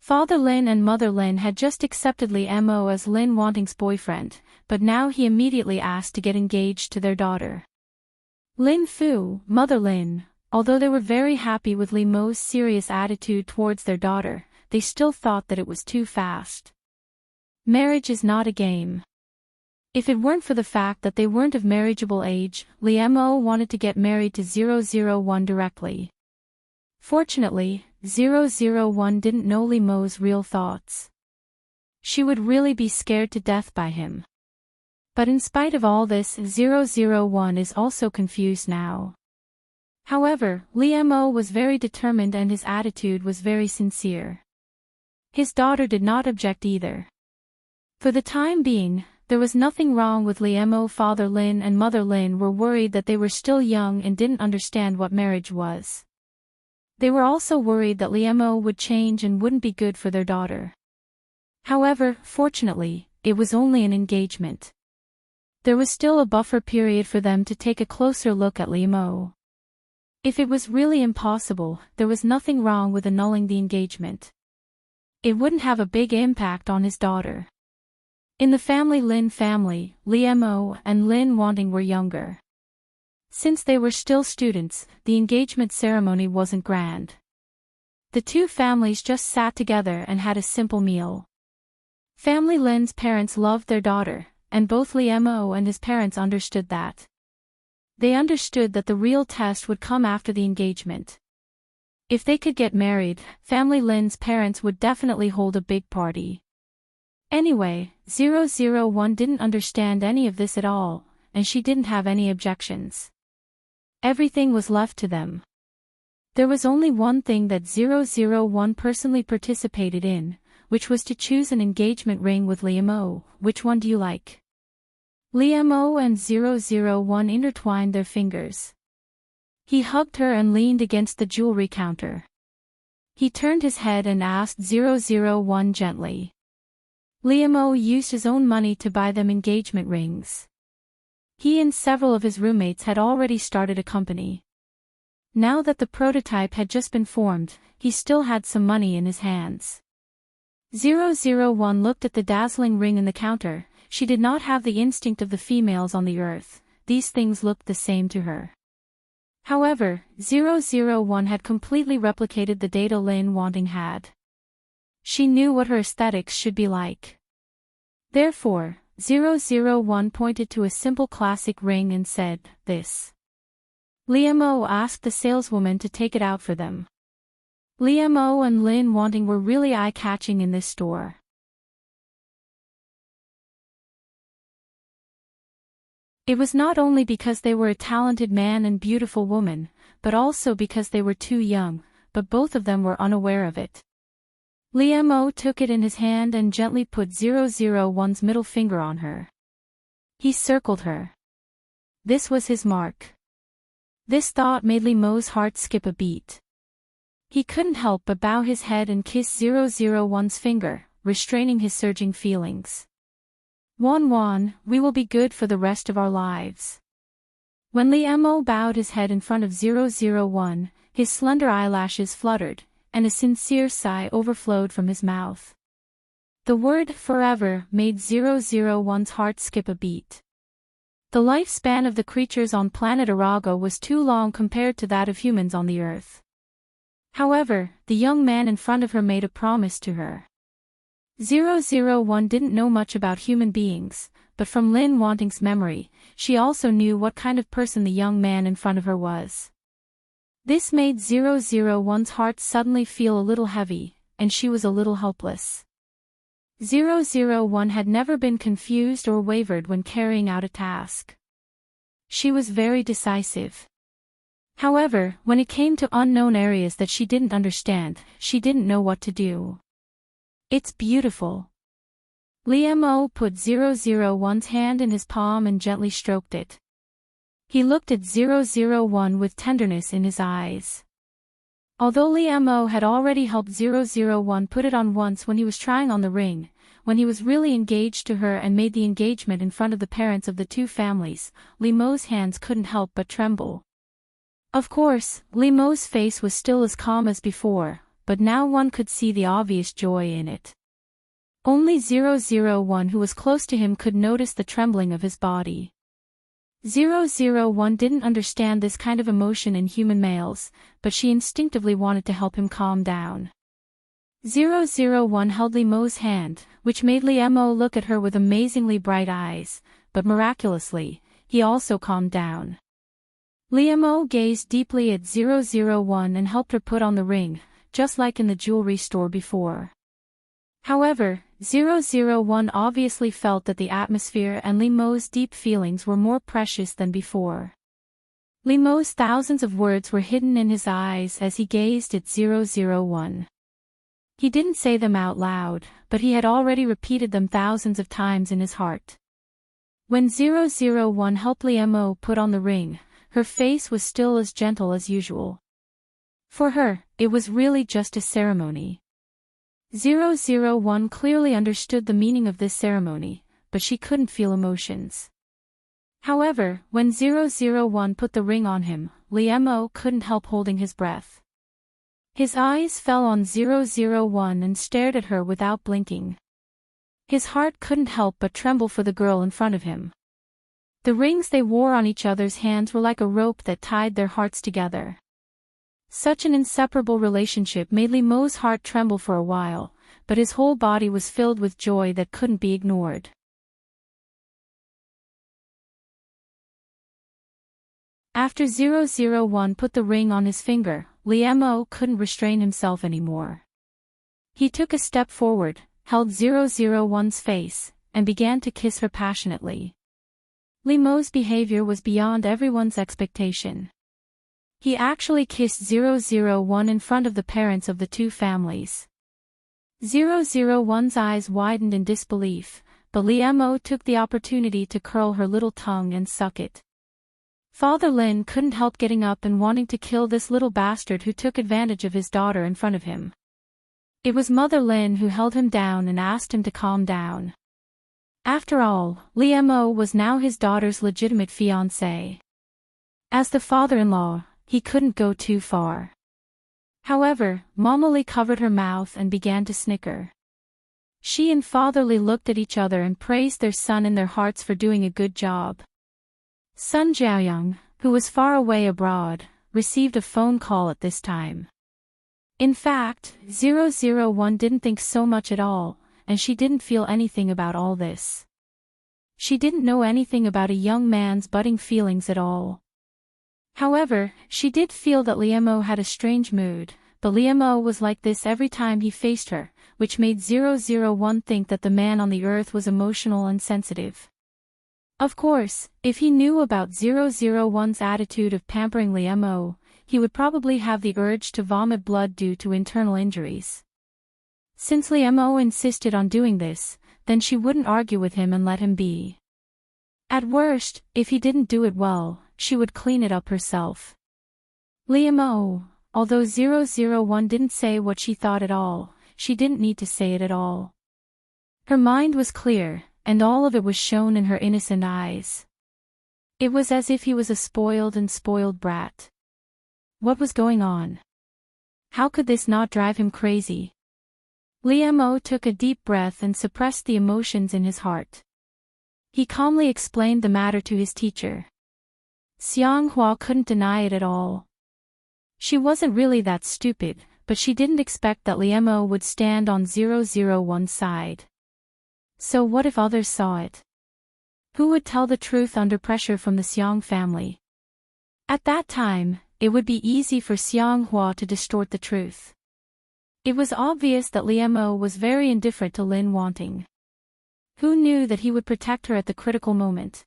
Father Lin and Mother Lin had just accepted Liam-O as Lin Wanting's boyfriend, but now he immediately asked to get engaged to their daughter. Lin Fu, Mother Lin, although they were very happy with Liam-O's serious attitude towards their daughter, they still thought that it was too fast. Marriage is not a game. If it weren't for the fact that they weren't of marriageable age, Liam-O wanted to get married to 001 directly. Fortunately, 001 didn't know Liam-O's real thoughts. She would really be scared to death by him. But in spite of all this, 001 is also confused now. However, Liam-O was very determined and his attitude was very sincere. His daughter did not object either. For the time being, there was nothing wrong with Liam-O. Father Lin and Mother Lin were worried that they were still young and didn't understand what marriage was. They were also worried that Liam-O would change and wouldn't be good for their daughter. However, fortunately, it was only an engagement. There was still a buffer period for them to take a closer look at Mo. If it was really impossible, there was nothing wrong with annulling the engagement. It wouldn't have a big impact on his daughter. In the Lin family, Mo and Lin Wanting were younger. Since they were still students, the engagement ceremony wasn't grand. The two families just sat together and had a simple meal. Family Lin's parents loved their daughter, and both Mo and his parents understood that. They understood that the real test would come after the engagement. If they could get married, Family Lin's parents would definitely hold a big party. Anyway, 001 didn't understand any of this at all, and she didn't have any objections. Everything was left to them. There was only one thing that 001 personally participated in, which was to choose an engagement ring with Mo. Which one do you like? Mo and 001 intertwined their fingers. He hugged her and leaned against the jewelry counter. He turned his head and asked 001 gently. Mo used his own money to buy them engagement rings. He and several of his roommates had already started a company. Now that the prototype had just been formed, he still had some money in his hands. 001 looked at the dazzling ring in the counter. She did not have the instinct of the females on the earth. These things looked the same to her. However, 001 had completely replicated the data Lin Wanting had. She knew what her aesthetics should be like. Therefore, 001 pointed to a simple classic ring and said, "This." Mo asked the saleswoman to take it out for them. Mo and Lin Wanting were really eye-catching in this store. It was not only because they were a talented man and beautiful woman, but also because they were too young, but both of them were unaware of it. Mo took it in his hand and gently put 001's middle finger on her. He circled her. This was his mark. This thought made Mo's heart skip a beat. He couldn't help but bow his head and kiss 001's finger, restraining his surging feelings. Wan, we will be good for the rest of our lives. When Mo bowed his head in front of 001, his slender eyelashes fluttered, and a sincere sigh overflowed from his mouth. The word forever made 001's heart skip a beat. The lifespan of the creatures on planet Arago was too long compared to that of humans on the Earth. However, the young man in front of her made a promise to her. 001 didn't know much about human beings, but from Lin Wanting's memory, she also knew what kind of person the young man in front of her was. This made 001's heart suddenly feel a little heavy, and she was a little helpless. 001 had never been confused or wavered when carrying out a task. She was very decisive. However, when it came to unknown areas that she didn't understand, she didn't know what to do. It's beautiful. Mo put 001's hand in his palm and gently stroked it. He looked at 001 with tenderness in his eyes. Although Mo had already helped 001 put it on once when he was trying on the ring, when he was really engaged to her and made the engagement in front of the parents of the two families, Mo's hands couldn't help but tremble. Of course, Mo's face was still as calm as before, but now one could see the obvious joy in it. Only 001 who was close to him could notice the trembling of his body. 001 didn't understand this kind of emotion in human males, but she instinctively wanted to help him calm down. 001 held Mo's hand, which made Mo look at her with amazingly bright eyes, but miraculously, he also calmed down. Mo gazed deeply at 001 and helped her put on the ring, just like in the jewelry store before. However, 001 obviously felt that the atmosphere and Mo's deep feelings were more precious than before. Mo's thousands of words were hidden in his eyes as he gazed at 001. He didn't say them out loud, but he had already repeated them thousands of times in his heart. When 001 helped Mo put on the ring, her face was still as gentle as usual. For her, it was really just a ceremony. 001 clearly understood the meaning of this ceremony, but she couldn't feel emotions. However, when 001 put the ring on him, Liemo couldn't help holding his breath. His eyes fell on 001 and stared at her without blinking. His heart couldn't help but tremble for the girl in front of him. The rings they wore on each other's hands were like a rope that tied their hearts together. Such an inseparable relationship made Liemo's heart tremble for a while, but his whole body was filled with joy that couldn't be ignored. After 001 put the ring on his finger, Liemo couldn't restrain himself anymore. He took a step forward, held 001's face, and began to kiss her passionately. Liemo's behavior was beyond everyone's expectation. He actually kissed 001 in front of the parents of the two families. 001's eyes widened in disbelief, but Liemo took the opportunity to curl her little tongue and suck it. Father Lin couldn't help getting up and wanting to kill this little bastard who took advantage of his daughter in front of him. It was Mother Lin who held him down and asked him to calm down. After all, Liemo was now his daughter's legitimate fiancé. As the father-in-law, he couldn't go too far. However, Mama Li covered her mouth and began to snicker. She and Father Li looked at each other and praised their son in their hearts for doing a good job. Sun Jiaoyang, who was far away abroad, received a phone call at this time. In fact, 001 didn't think so much at all, and she didn't feel anything about all this. She didn't know anything about a young man's budding feelings at all. However, she did feel that Liemo had a strange mood, but Liemo was like this every time he faced her, which made 001 think that the man on the earth was emotional and sensitive. Of course, if he knew about 001's attitude of pampering Liemo, he would probably have the urge to vomit blood due to internal injuries. Since Liemo insisted on doing this, then she wouldn't argue with him and let him be. At worst, if he didn't do it well, she would clean it up herself. Liemo, although 001 didn't say what she thought at all, she didn't need to say it at all. Her mind was clear, and all of it was shown in her innocent eyes. It was as if he was a spoiled brat. What was going on? How could this not drive him crazy? Liemo took a deep breath and suppressed the emotions in his heart. He calmly explained the matter to his teacher. Xiang Hua couldn't deny it at all. She wasn't really that stupid, but she didn't expect that Liemo would stand on 001's side. So what if others saw it? Who would tell the truth under pressure from the Xiang family? At that time, it would be easy for Xiang Hua to distort the truth. It was obvious that Liemo was very indifferent to Lin Wanting. Who knew that he would protect her at the critical moment?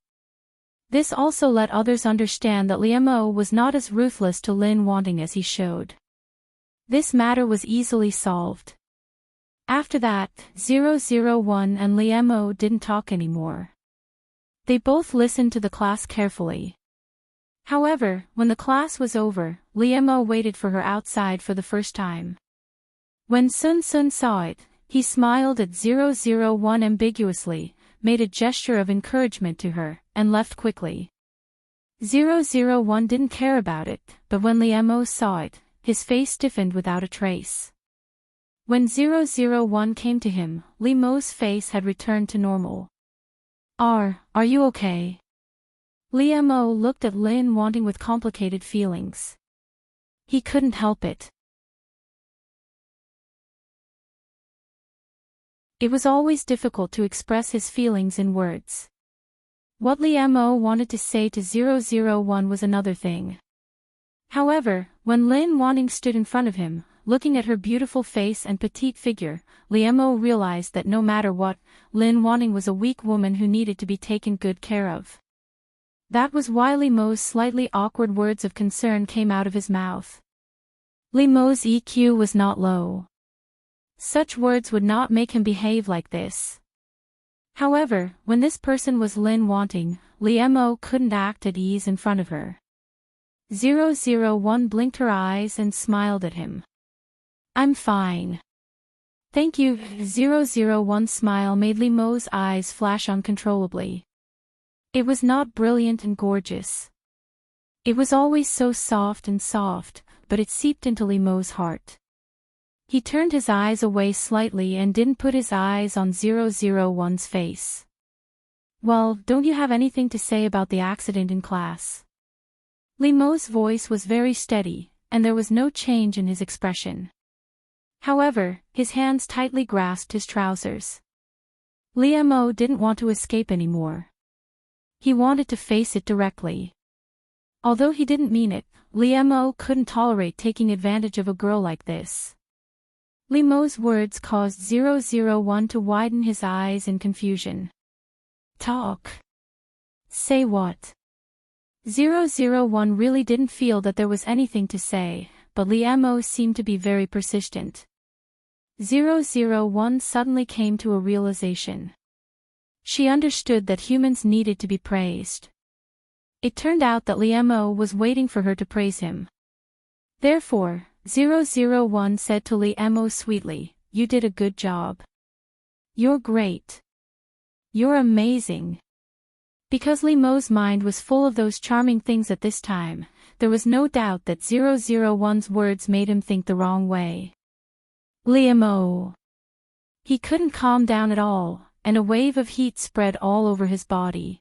This also let others understand that Liemo was not as ruthless to Lin Wanting as he showed. This matter was easily solved. After that, 001 and Liemo didn't talk anymore. They both listened to the class carefully. However, when the class was over, Liemo waited for her outside for the first time. When Sun Sun saw it, he smiled at 001 ambiguously, made a gesture of encouragement to her, and left quickly. 001 didn't care about it, but when Liemo saw it, his face stiffened without a trace. When 001 came to him, Liemo's face had returned to normal. Are you okay? Liemo looked at Lin Wanting with complicated feelings. He couldn't help it. It was always difficult to express his feelings in words. What Liemo wanted to say to 001 was another thing. However, when Lin Wanting stood in front of him, looking at her beautiful face and petite figure, Liemo realized that no matter what, Lin Wanting was a weak woman who needed to be taken good care of. That was why Liemo's slightly awkward words of concern came out of his mouth. Liemo's EQ was not low. Such words would not make him behave like this. However, when this person was Lin Wanting, Liemo couldn't act at ease in front of her. 001 blinked her eyes and smiled at him. I'm fine. Thank you. 001's smile made Li Mo's eyes flash uncontrollably. It was not brilliant and gorgeous. It was always so soft, but it seeped into Li Mo's heart. He turned his eyes away slightly and didn't put his eyes on 001's face. Well, don't you have anything to say about the accident in class? Li Mo's voice was very steady, and there was no change in his expression. However, his hands tightly grasped his trousers. Li Mo didn't want to escape anymore. He wanted to face it directly. Although he didn't mean it, Li Mo couldn't tolerate taking advantage of a girl like this. Li Mo's words caused 001 to widen his eyes in confusion. Talk. Say what? 001 really didn't feel that there was anything to say, but Li Mo seemed to be very persistent. 001 suddenly came to a realization. She understood that humans needed to be praised. It turned out that Li Mo was waiting for her to praise him. Therefore, 001 said to Li Mo sweetly, "You did a good job. You're great. You're amazing." Because Li Mo's mind was full of those charming things at this time, there was no doubt that 001's words made him think the wrong way. Li Mo. He couldn't calm down at all, and a wave of heat spread all over his body.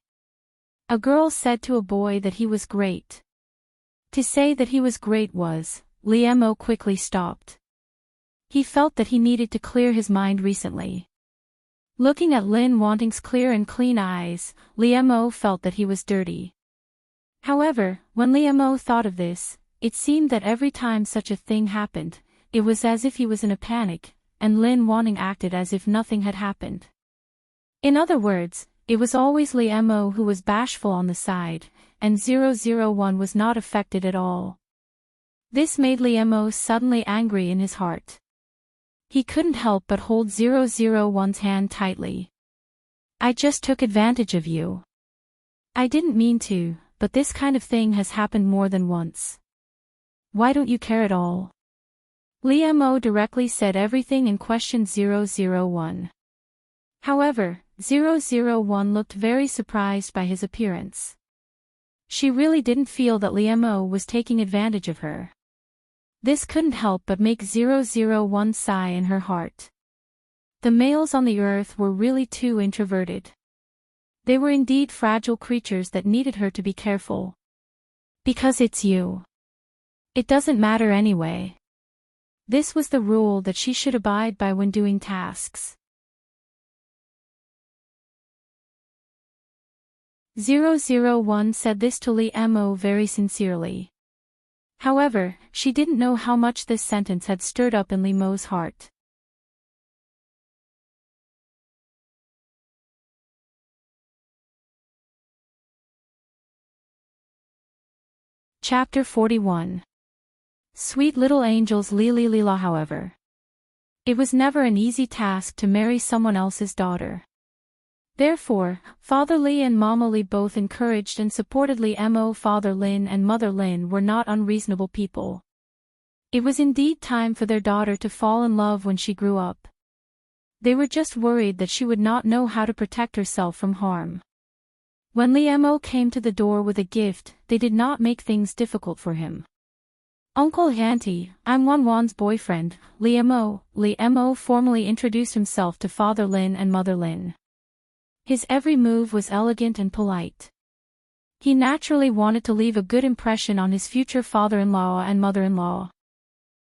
A girl said to a boy that he was great. To say that he was great was, Li Mo quickly stopped. He felt that he needed to clear his mind recently. Looking at Lin Wanting's clear and clean eyes, Li Mo felt that he was dirty. However, when Li Mo thought of this, it seemed that every time such a thing happened, it was as if he was in a panic, and Lin Wanting acted as if nothing had happened. In other words, it was always Li Mo who was bashful on the side, and 001 was not affected at all. This made Li Mo suddenly angry in his heart. He couldn't help but hold 001's hand tightly. "I just took advantage of you. I didn't mean to, but this kind of thing has happened more than once. Why don't you care at all?" Li Mo directly said everything and questioned 001. However, 001 looked very surprised by his appearance. She really didn't feel that Li Mo was taking advantage of her. This couldn't help but make 001 sigh in her heart. The males on the earth were really too introverted. They were indeed fragile creatures that needed her to be careful. Because it's you. It doesn't matter anyway. This was the rule that she should abide by when doing tasks. 001 said this to Li Mo very sincerely. However, she didn't know how much this sentence had stirred up in Li Mo's heart. Chapter 41. Sweet little angels Lila. However, it was never an easy task to marry someone else's daughter. Therefore, Father Li and Mama Li both encouraged and supported Li Mo. Father Lin and Mother Lin were not unreasonable people. It was indeed time for their daughter to fall in love when she grew up. They were just worried that she would not know how to protect herself from harm. When Li Mo came to the door with a gift, they did not make things difficult for him. "Uncle Auntie, I'm Wan's boyfriend, Li Mo." Li Mo formally introduced himself to Father Lin and Mother Lin. His every move was elegant and polite. He naturally wanted to leave a good impression on his future father-in-law and mother-in-law.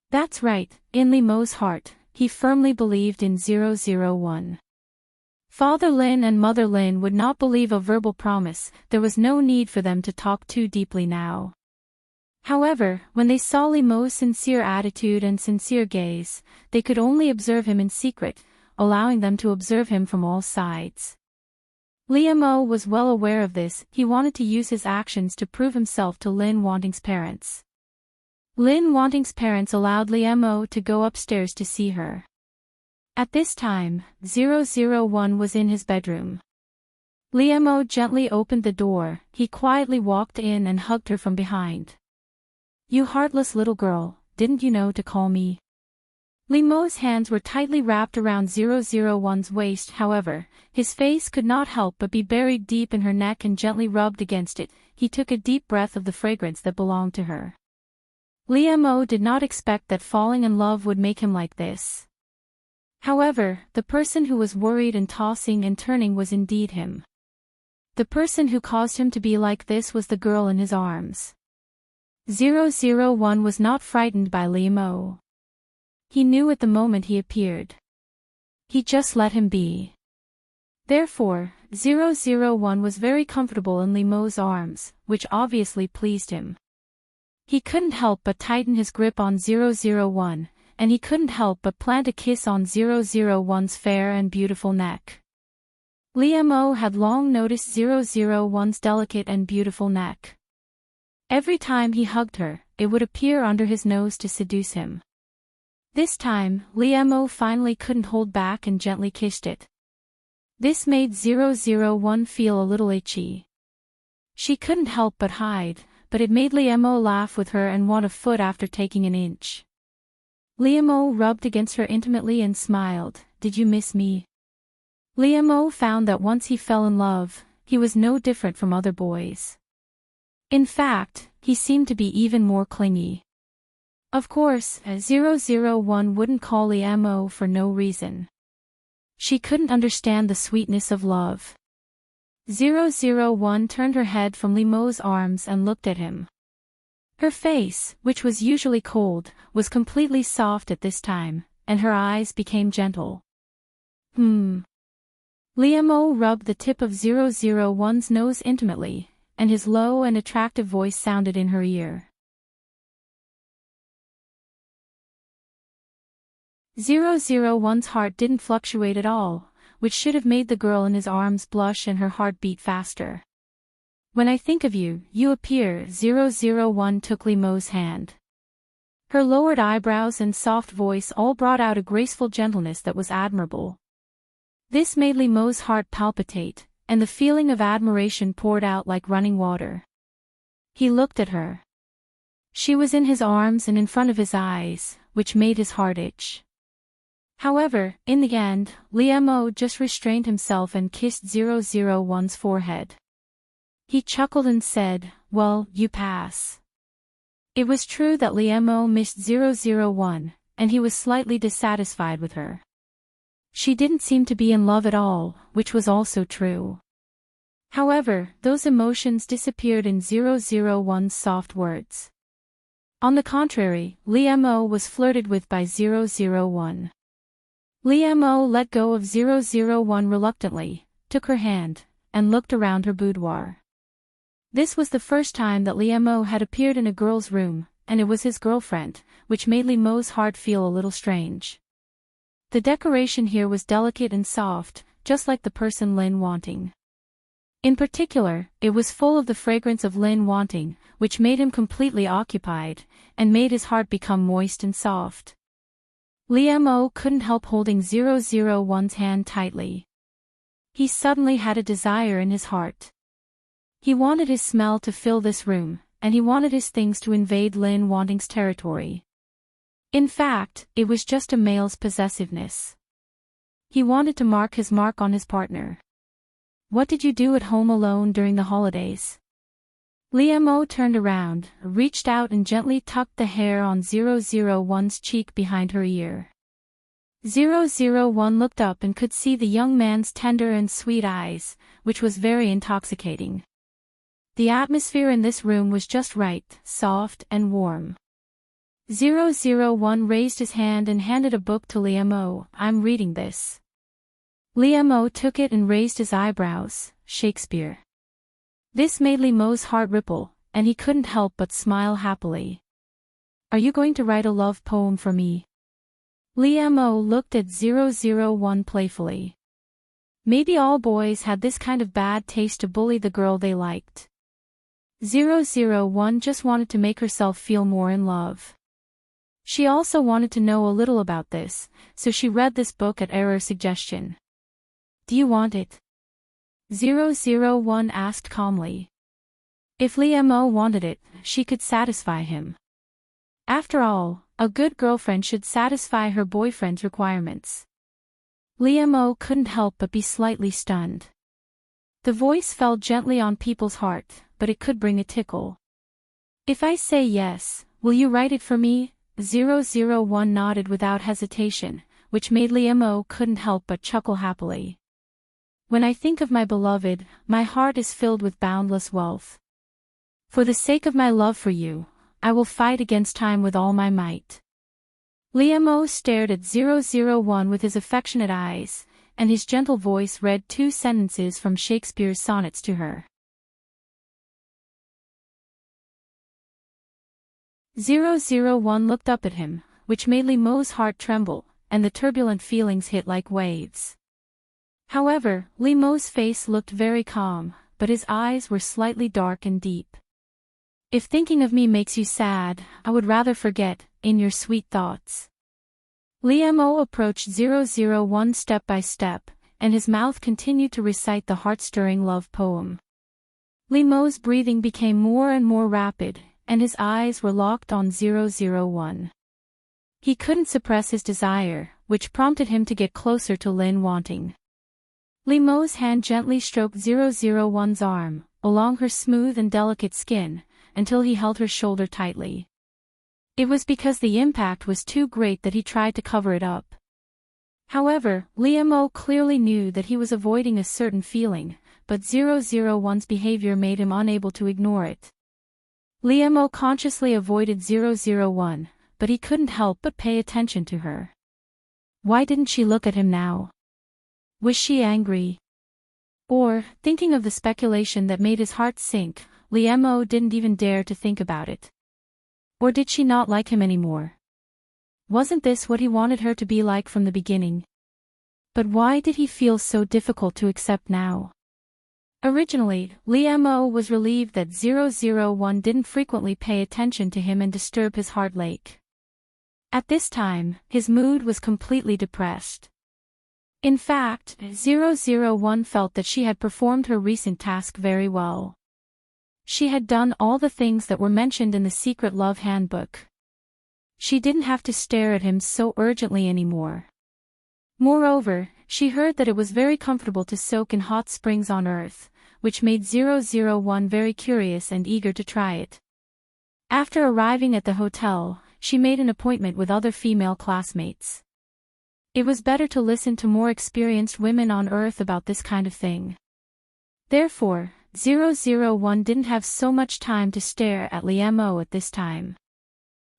That's right, in Li Mo's heart, he firmly believed in 001. Father Lin and Mother Lin would not believe a verbal promise, there was no need for them to talk too deeply now. However, when they saw Li Mo's sincere attitude and sincere gaze, they could only observe him in secret, allowing them to observe him from all sides. Li Mo was well aware of this. He wanted to use his actions to prove himself to Lin Wanting's parents. Lin Wanting's parents allowed Li Mo to go upstairs to see her. At this time, 001 was in his bedroom. Li Mo gently opened the door. He quietly walked in and hugged her from behind. "You heartless little girl, didn't you know to call me?" Mo's hands were tightly wrapped around 001's waist. However, his face could not help but be buried deep in her neck and gently rubbed against it. He took a deep breath of the fragrance that belonged to her. Mo did not expect that falling in love would make him like this. However, the person who was worried and tossing and turning was indeed him. The person who caused him to be like this was the girl in his arms. 001 was not frightened by Mo. He knew at the moment he appeared. He just let him be. Therefore, 001 was very comfortable in Mo's arms, which obviously pleased him. He couldn't help but tighten his grip on 001, and he couldn't help but plant a kiss on 001's fair and beautiful neck. Mo had long noticed 001's delicate and beautiful neck. Every time he hugged her, it would appear under his nose to seduce him. This time, Mo finally couldn't hold back and gently kissed it. This made 001 feel a little itchy. She couldn't help but hide, but it made Mo laugh with her and want a foot after taking an inch. Mo rubbed against her intimately and smiled. "Did you miss me?" Mo found that once he fell in love, he was no different from other boys. In fact, he seemed to be even more clingy. Of course, 001 wouldn't call Mo for no reason. She couldn't understand the sweetness of love. 001 turned her head from Mo's arms and looked at him. Her face, which was usually cold, was completely soft at this time, and her eyes became gentle. Mo rubbed the tip of 001's nose intimately, and his low and attractive voice sounded in her ear. 001's heart didn't fluctuate at all, which should have made the girl in his arms blush and her heart beat faster. "When I think of you, you appear." 001 took Mo's hand. Her lowered eyebrows and soft voice all brought out a graceful gentleness that was admirable. This made Mo's heart palpitate, and the feeling of admiration poured out like running water. He looked at her. She was in his arms and in front of his eyes, which made his heart itch. However, in the end, Mo just restrained himself and kissed 001's forehead. He chuckled and said, "Well, you pass." It was true that Mo missed 001, and he was slightly dissatisfied with her. She didn't seem to be in love at all, which was also true. However, those emotions disappeared in 001's soft words. On the contrary, Mo was flirted with by 001. Mo let go of 001 reluctantly, took her hand, and looked around her boudoir. This was the first time that Mo had appeared in a girl's room, and it was his girlfriend, which made Mo's heart feel a little strange. The decoration here was delicate and soft, just like the person wanting. In particular, it was full of the fragrance of wanting, which made him completely occupied, and made his heart become moist and soft. Mo couldn't help holding 001's hand tightly. He suddenly had a desire in his heart. He wanted his smell to fill this room, and he wanted his things to invade wanting's territory. In fact, it was just a male's possessiveness. He wanted to mark his mark on his partner. "What did you do at home alone during the holidays?" Mo turned around, reached out and gently tucked the hair on 001's cheek behind her ear. 001 looked up and could see the young man's tender and sweet eyes, which was very intoxicating. The atmosphere in this room was just right, soft and warm. 001 raised his hand and handed a book to Mo. "I'm reading this." Mo took it and raised his eyebrows. "Shakespeare." This made Mo's heart ripple, and he couldn't help but smile happily. "Are you going to write a love poem for me?" Mo looked at 001 playfully. Maybe all boys had this kind of bad taste to bully the girl they liked. 001 just wanted to make herself feel more in love. She also wanted to know a little about this, so she read this book at her suggestion. "Do you want it?" 001 asked calmly. If Mo wanted it, she could satisfy him. After all, A good girlfriend should satisfy her boyfriend's requirements. Liam couldn't help but be slightly stunned. The voice fell gently on people's heart, but it could bring a tickle. If I say yes, will you write it for me? 001 nodded without hesitation, which made Liam couldn't help but chuckle happily. When I think of my beloved, my heart is filled with boundless wealth. For the sake of my love for you, I will fight against time with all my might. Liam stared at 001 with his affectionate eyes, and his gentle voice read 2 sentences from Shakespeare's sonnets to her. 001 looked up at him, which made Liam's heart tremble, and the turbulent feelings hit like waves. However, Liam's face looked very calm, but his eyes were slightly dark and deep. If thinking of me makes you sad, I would rather forget, in your sweet thoughts. Liam approached 001 step by step, and his mouth continued to recite the heart-stirring love poem. Liam's breathing became more and more rapid, and his eyes were locked on 001. He couldn't suppress his desire, which prompted him to get closer to Enchanting. Liam's hand gently stroked 001's arm, along her smooth and delicate skin, until he held her shoulder tightly. It was because the impact was too great that he tried to cover it up. However, Liam clearly knew that he was avoiding a certain feeling, but 001's behavior made him unable to ignore it. Liam consciously avoided 001, but he couldn't help but pay attention to her. Why didn't she look at him now? Was she angry? Or, thinking of the speculation that made his heart sink, Liam didn't even dare to think about it. Or did she not like him anymore? Wasn't this what he wanted her to be like from the beginning? But why did he feel so difficult to accept now? Originally, Liam was relieved that 001 didn't frequently pay attention to him and disturb his heart lake. At this time, his mood was completely depressed. In fact, 001 felt that she had performed her recent task very well. She had done all the things that were mentioned in the secret love handbook. She didn't have to stare at him so urgently anymore. Moreover, she heard that it was very comfortable to soak in hot springs on Earth, which made 001 very curious and eager to try it. After arriving at the hotel, she made an appointment with other female classmates. It was better to listen to more experienced women on Earth about this kind of thing. Therefore, 001 didn't have so much time to stare at Liam at this time.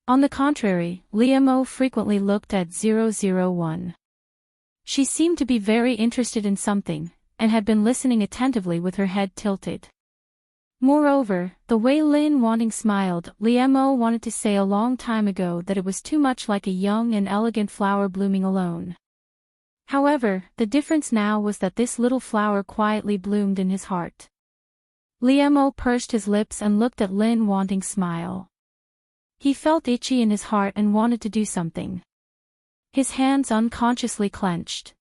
On the contrary, Liam frequently looked at 001. She seemed to be very interested in something, and had been listening attentively with her head tilted. Moreover, the way Enchanting smiled, Liam wanted to say a long time ago that it was too much like a young and elegant flower blooming alone. However, the difference now was that this little flower quietly bloomed in his heart. Liam pursed his lips and looked at Enchanting's smile. He felt itchy in his heart and wanted to do something. His hands unconsciously clenched.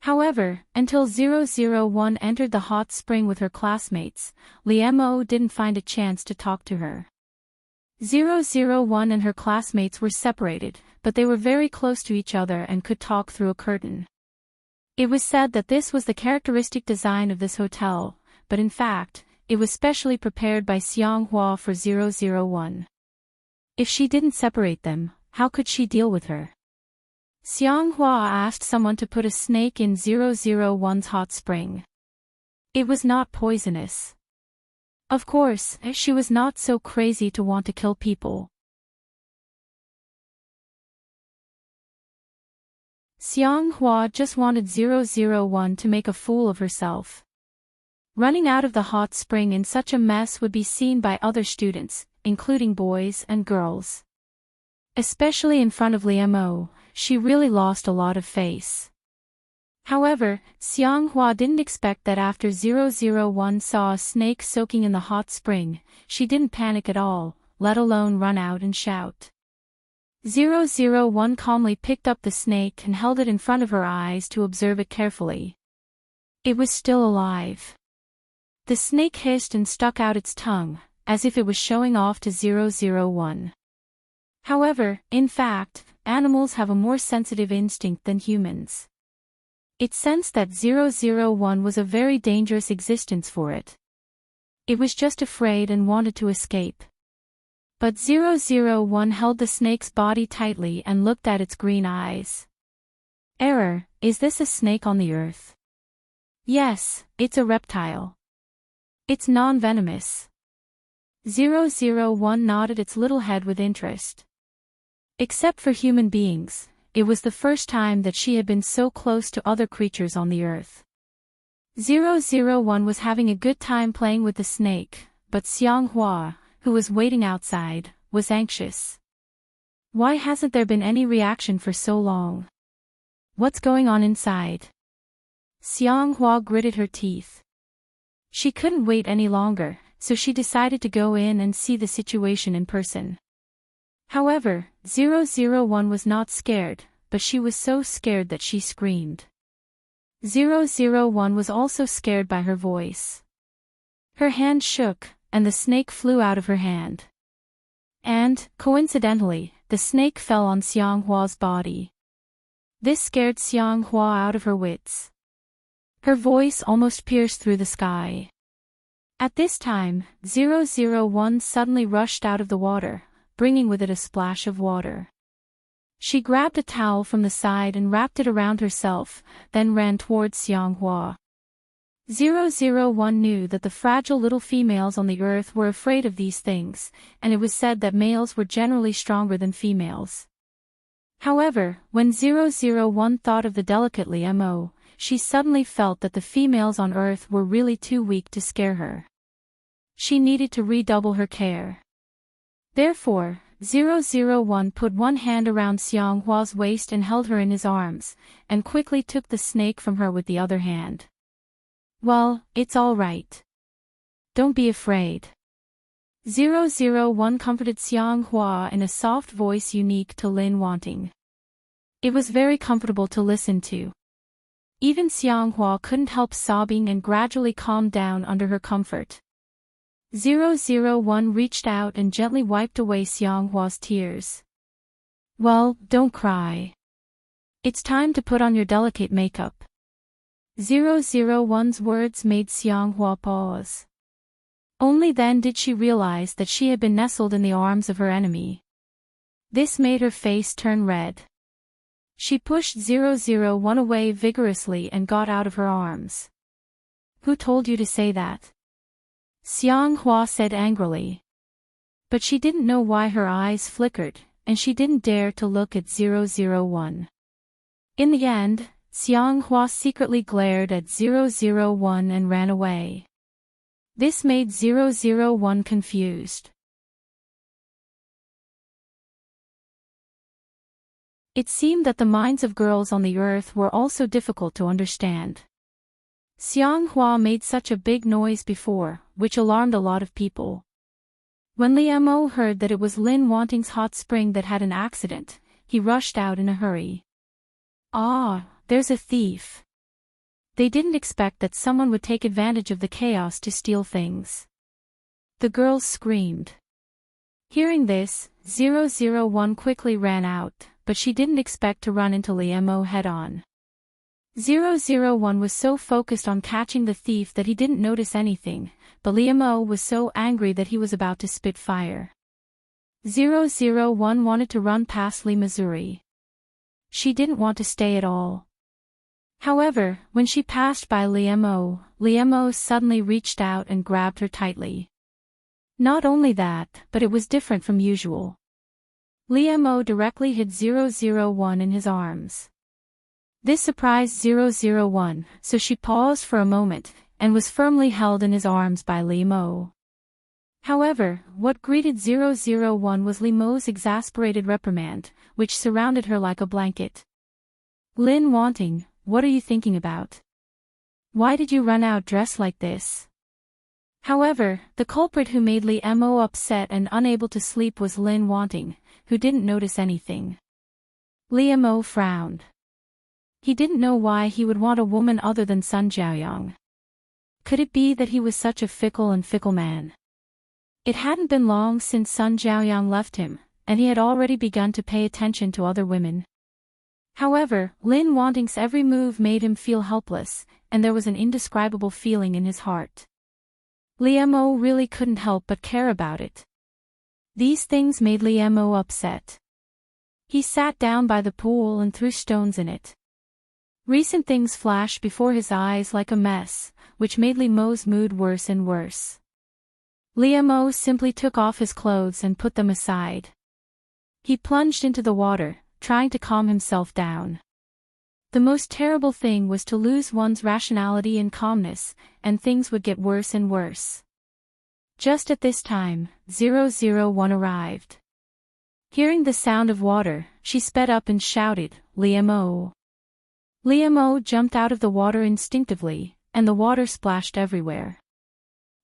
However, until 001 entered the hot spring with her classmates, Liam didn't find a chance to talk to her. 001 and her classmates were separated, but they were very close to each other and could talk through a curtain. It was said that this was the characteristic design of this hotel, but in fact, it was specially prepared by Xianghua for 001. If she didn't separate them, how could she deal with her? Xianghua asked someone to put a snake in 001's hot spring. It was not poisonous. Of course, she was not so crazy to want to kill people. Xianghua just wanted 001 to make a fool of herself. Running out of the hot spring in such a mess would be seen by other students, including boys and girls. Especially in front of Liam, she really lost a lot of face. However, Xianghua didn't expect that after 001 saw a snake soaking in the hot spring, she didn't panic at all, let alone run out and shout. 001 calmly picked up the snake and held it in front of her eyes to observe it carefully. It was still alive. The snake hissed and stuck out its tongue, as if it was showing off to 001. However, in fact, animals have a more sensitive instinct than humans. It sensed that 001 was a very dangerous existence for it. It was just afraid and wanted to escape. But 001 held the snake's body tightly and looked at its green eyes. Error, is this a snake on the earth? Yes, it's a reptile. It's non-venomous. 001 nodded its little head with interest. Except for human beings, it was the first time that she had been so close to other creatures on the earth. 001 was having a good time playing with the snake, but Xianghua, who was waiting outside, was anxious. Why hasn't there been any reaction for so long? What's going on inside? Xianghua gritted her teeth. She couldn't wait any longer, so she decided to go in and see the situation in person. However, 001 was not scared, but she was so scared that she screamed. 001 was also scared by her voice. Her hand shook, and the snake flew out of her hand. And, coincidentally, the snake fell on Xianghua's body. This scared Xianghua out of her wits. Her voice almost pierced through the sky. At this time, 001 suddenly rushed out of the water, bringing with it a splash of water. She grabbed a towel from the side and wrapped it around herself, then ran towards Xianghua. 001 knew that the fragile little females on the earth were afraid of these things, and it was said that males were generally stronger than females. However, when 001 thought of the delicate Liemo, she suddenly felt that the females on earth were really too weak to scare her. She needed to redouble her care. Therefore, 001 put one hand around Xianghua's waist and held her in his arms, and quickly took the snake from her with the other hand. Well, it's all right. Don't be afraid. 001 comforted Xianghua in a soft voice unique to Lin Wanting. It was very comfortable to listen to. Even Xianghua couldn't help sobbing and gradually calmed down under her comfort. 001 reached out and gently wiped away Xianghua's tears. Well, don't cry. It's time to put on your delicate makeup. 001's words made Xianghua pause. Only then did she realize that she had been nestled in the arms of her enemy. This made her face turn red. She pushed 001 away vigorously and got out of her arms. Who told you to say that? Xianghua said angrily. But she didn't know why her eyes flickered, and she didn't dare to look at 001. In the end, Xianghua secretly glared at 001 and ran away. This made 001 confused. It seemed that the minds of girls on the earth were also difficult to understand. Xianghua made such a big noise before, which alarmed a lot of people. When Liemo heard that it was Lin Wanting's hot spring that had an accident, he rushed out in a hurry. Ah, there's a thief. They didn't expect that someone would take advantage of the chaos to steal things. The girls screamed. Hearing this, 001 quickly ran out, but she didn't expect to run into Liemo head-on. 001 was so focused on catching the thief that he didn't notice anything, but Liemo was so angry that he was about to spit fire. 001 wanted to run past Li Missouri. She didn't want to stay at all. However, when she passed by Liemo, Liemo suddenly reached out and grabbed her tightly. Not only that, but it was different from usual. Liemo directly hid 001 in his arms. This surprised 001, so she paused for a moment, and was firmly held in his arms by Liemo. However, what greeted 001 was Liemo's exasperated reprimand, which surrounded her like a blanket. Lin Wanting, what are you thinking about? Why did you run out dressed like this? However, the culprit who made Liemo upset and unable to sleep was Lin Wanting, who didn't notice anything. Liemo frowned. He didn't know why he would want a woman other than Sun Jiaoyang. Could it be that he was such a fickle man? It hadn't been long since Sun Jiaoyang left him, and he had already begun to pay attention to other women. However, Lin Wanting's every move made him feel helpless, and there was an indescribable feeling in his heart. Liemo really couldn't help but care about it. These things made Liemo upset. He sat down by the pool and threw stones in it. Recent things flashed before his eyes like a mess, which made Liemo's mood worse and worse. Liemo simply took off his clothes and put them aside. He plunged into the water, trying to calm himself down. The most terrible thing was to lose one's rationality and calmness, and things would get worse and worse. Just at this time, 001 arrived. Hearing the sound of water, she sped up and shouted, "Liemo!" Liemo jumped out of the water instinctively, and the water splashed everywhere.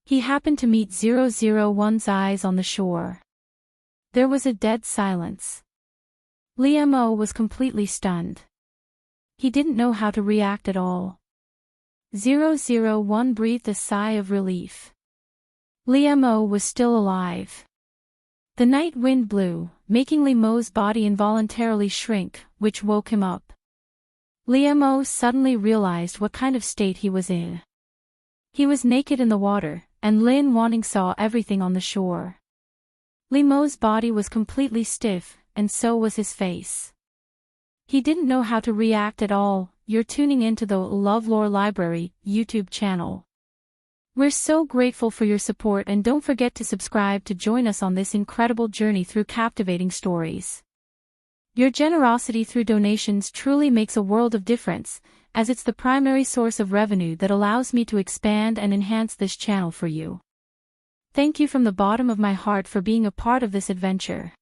He happened to meet 001's eyes on the shore. There was a dead silence. Liemo was completely stunned. He didn't know how to react at all. 001 breathed a sigh of relief. Liemo was still alive. The night wind blew, making Liemo's body involuntarily shrink, which woke him up. Liemo suddenly realized what kind of state he was in. He was naked in the water, and Lin Wanting saw everything on the shore. Liemo's body was completely stiff, and so was his face. He didn't know how to react at all. You're tuning into the LoveLore Library YouTube channel. We're so grateful for your support, and don't forget to subscribe to join us on this incredible journey through captivating stories. Your generosity through donations truly makes a world of difference, as it's the primary source of revenue that allows me to expand and enhance this channel for you. Thank you from the bottom of my heart for being a part of this adventure.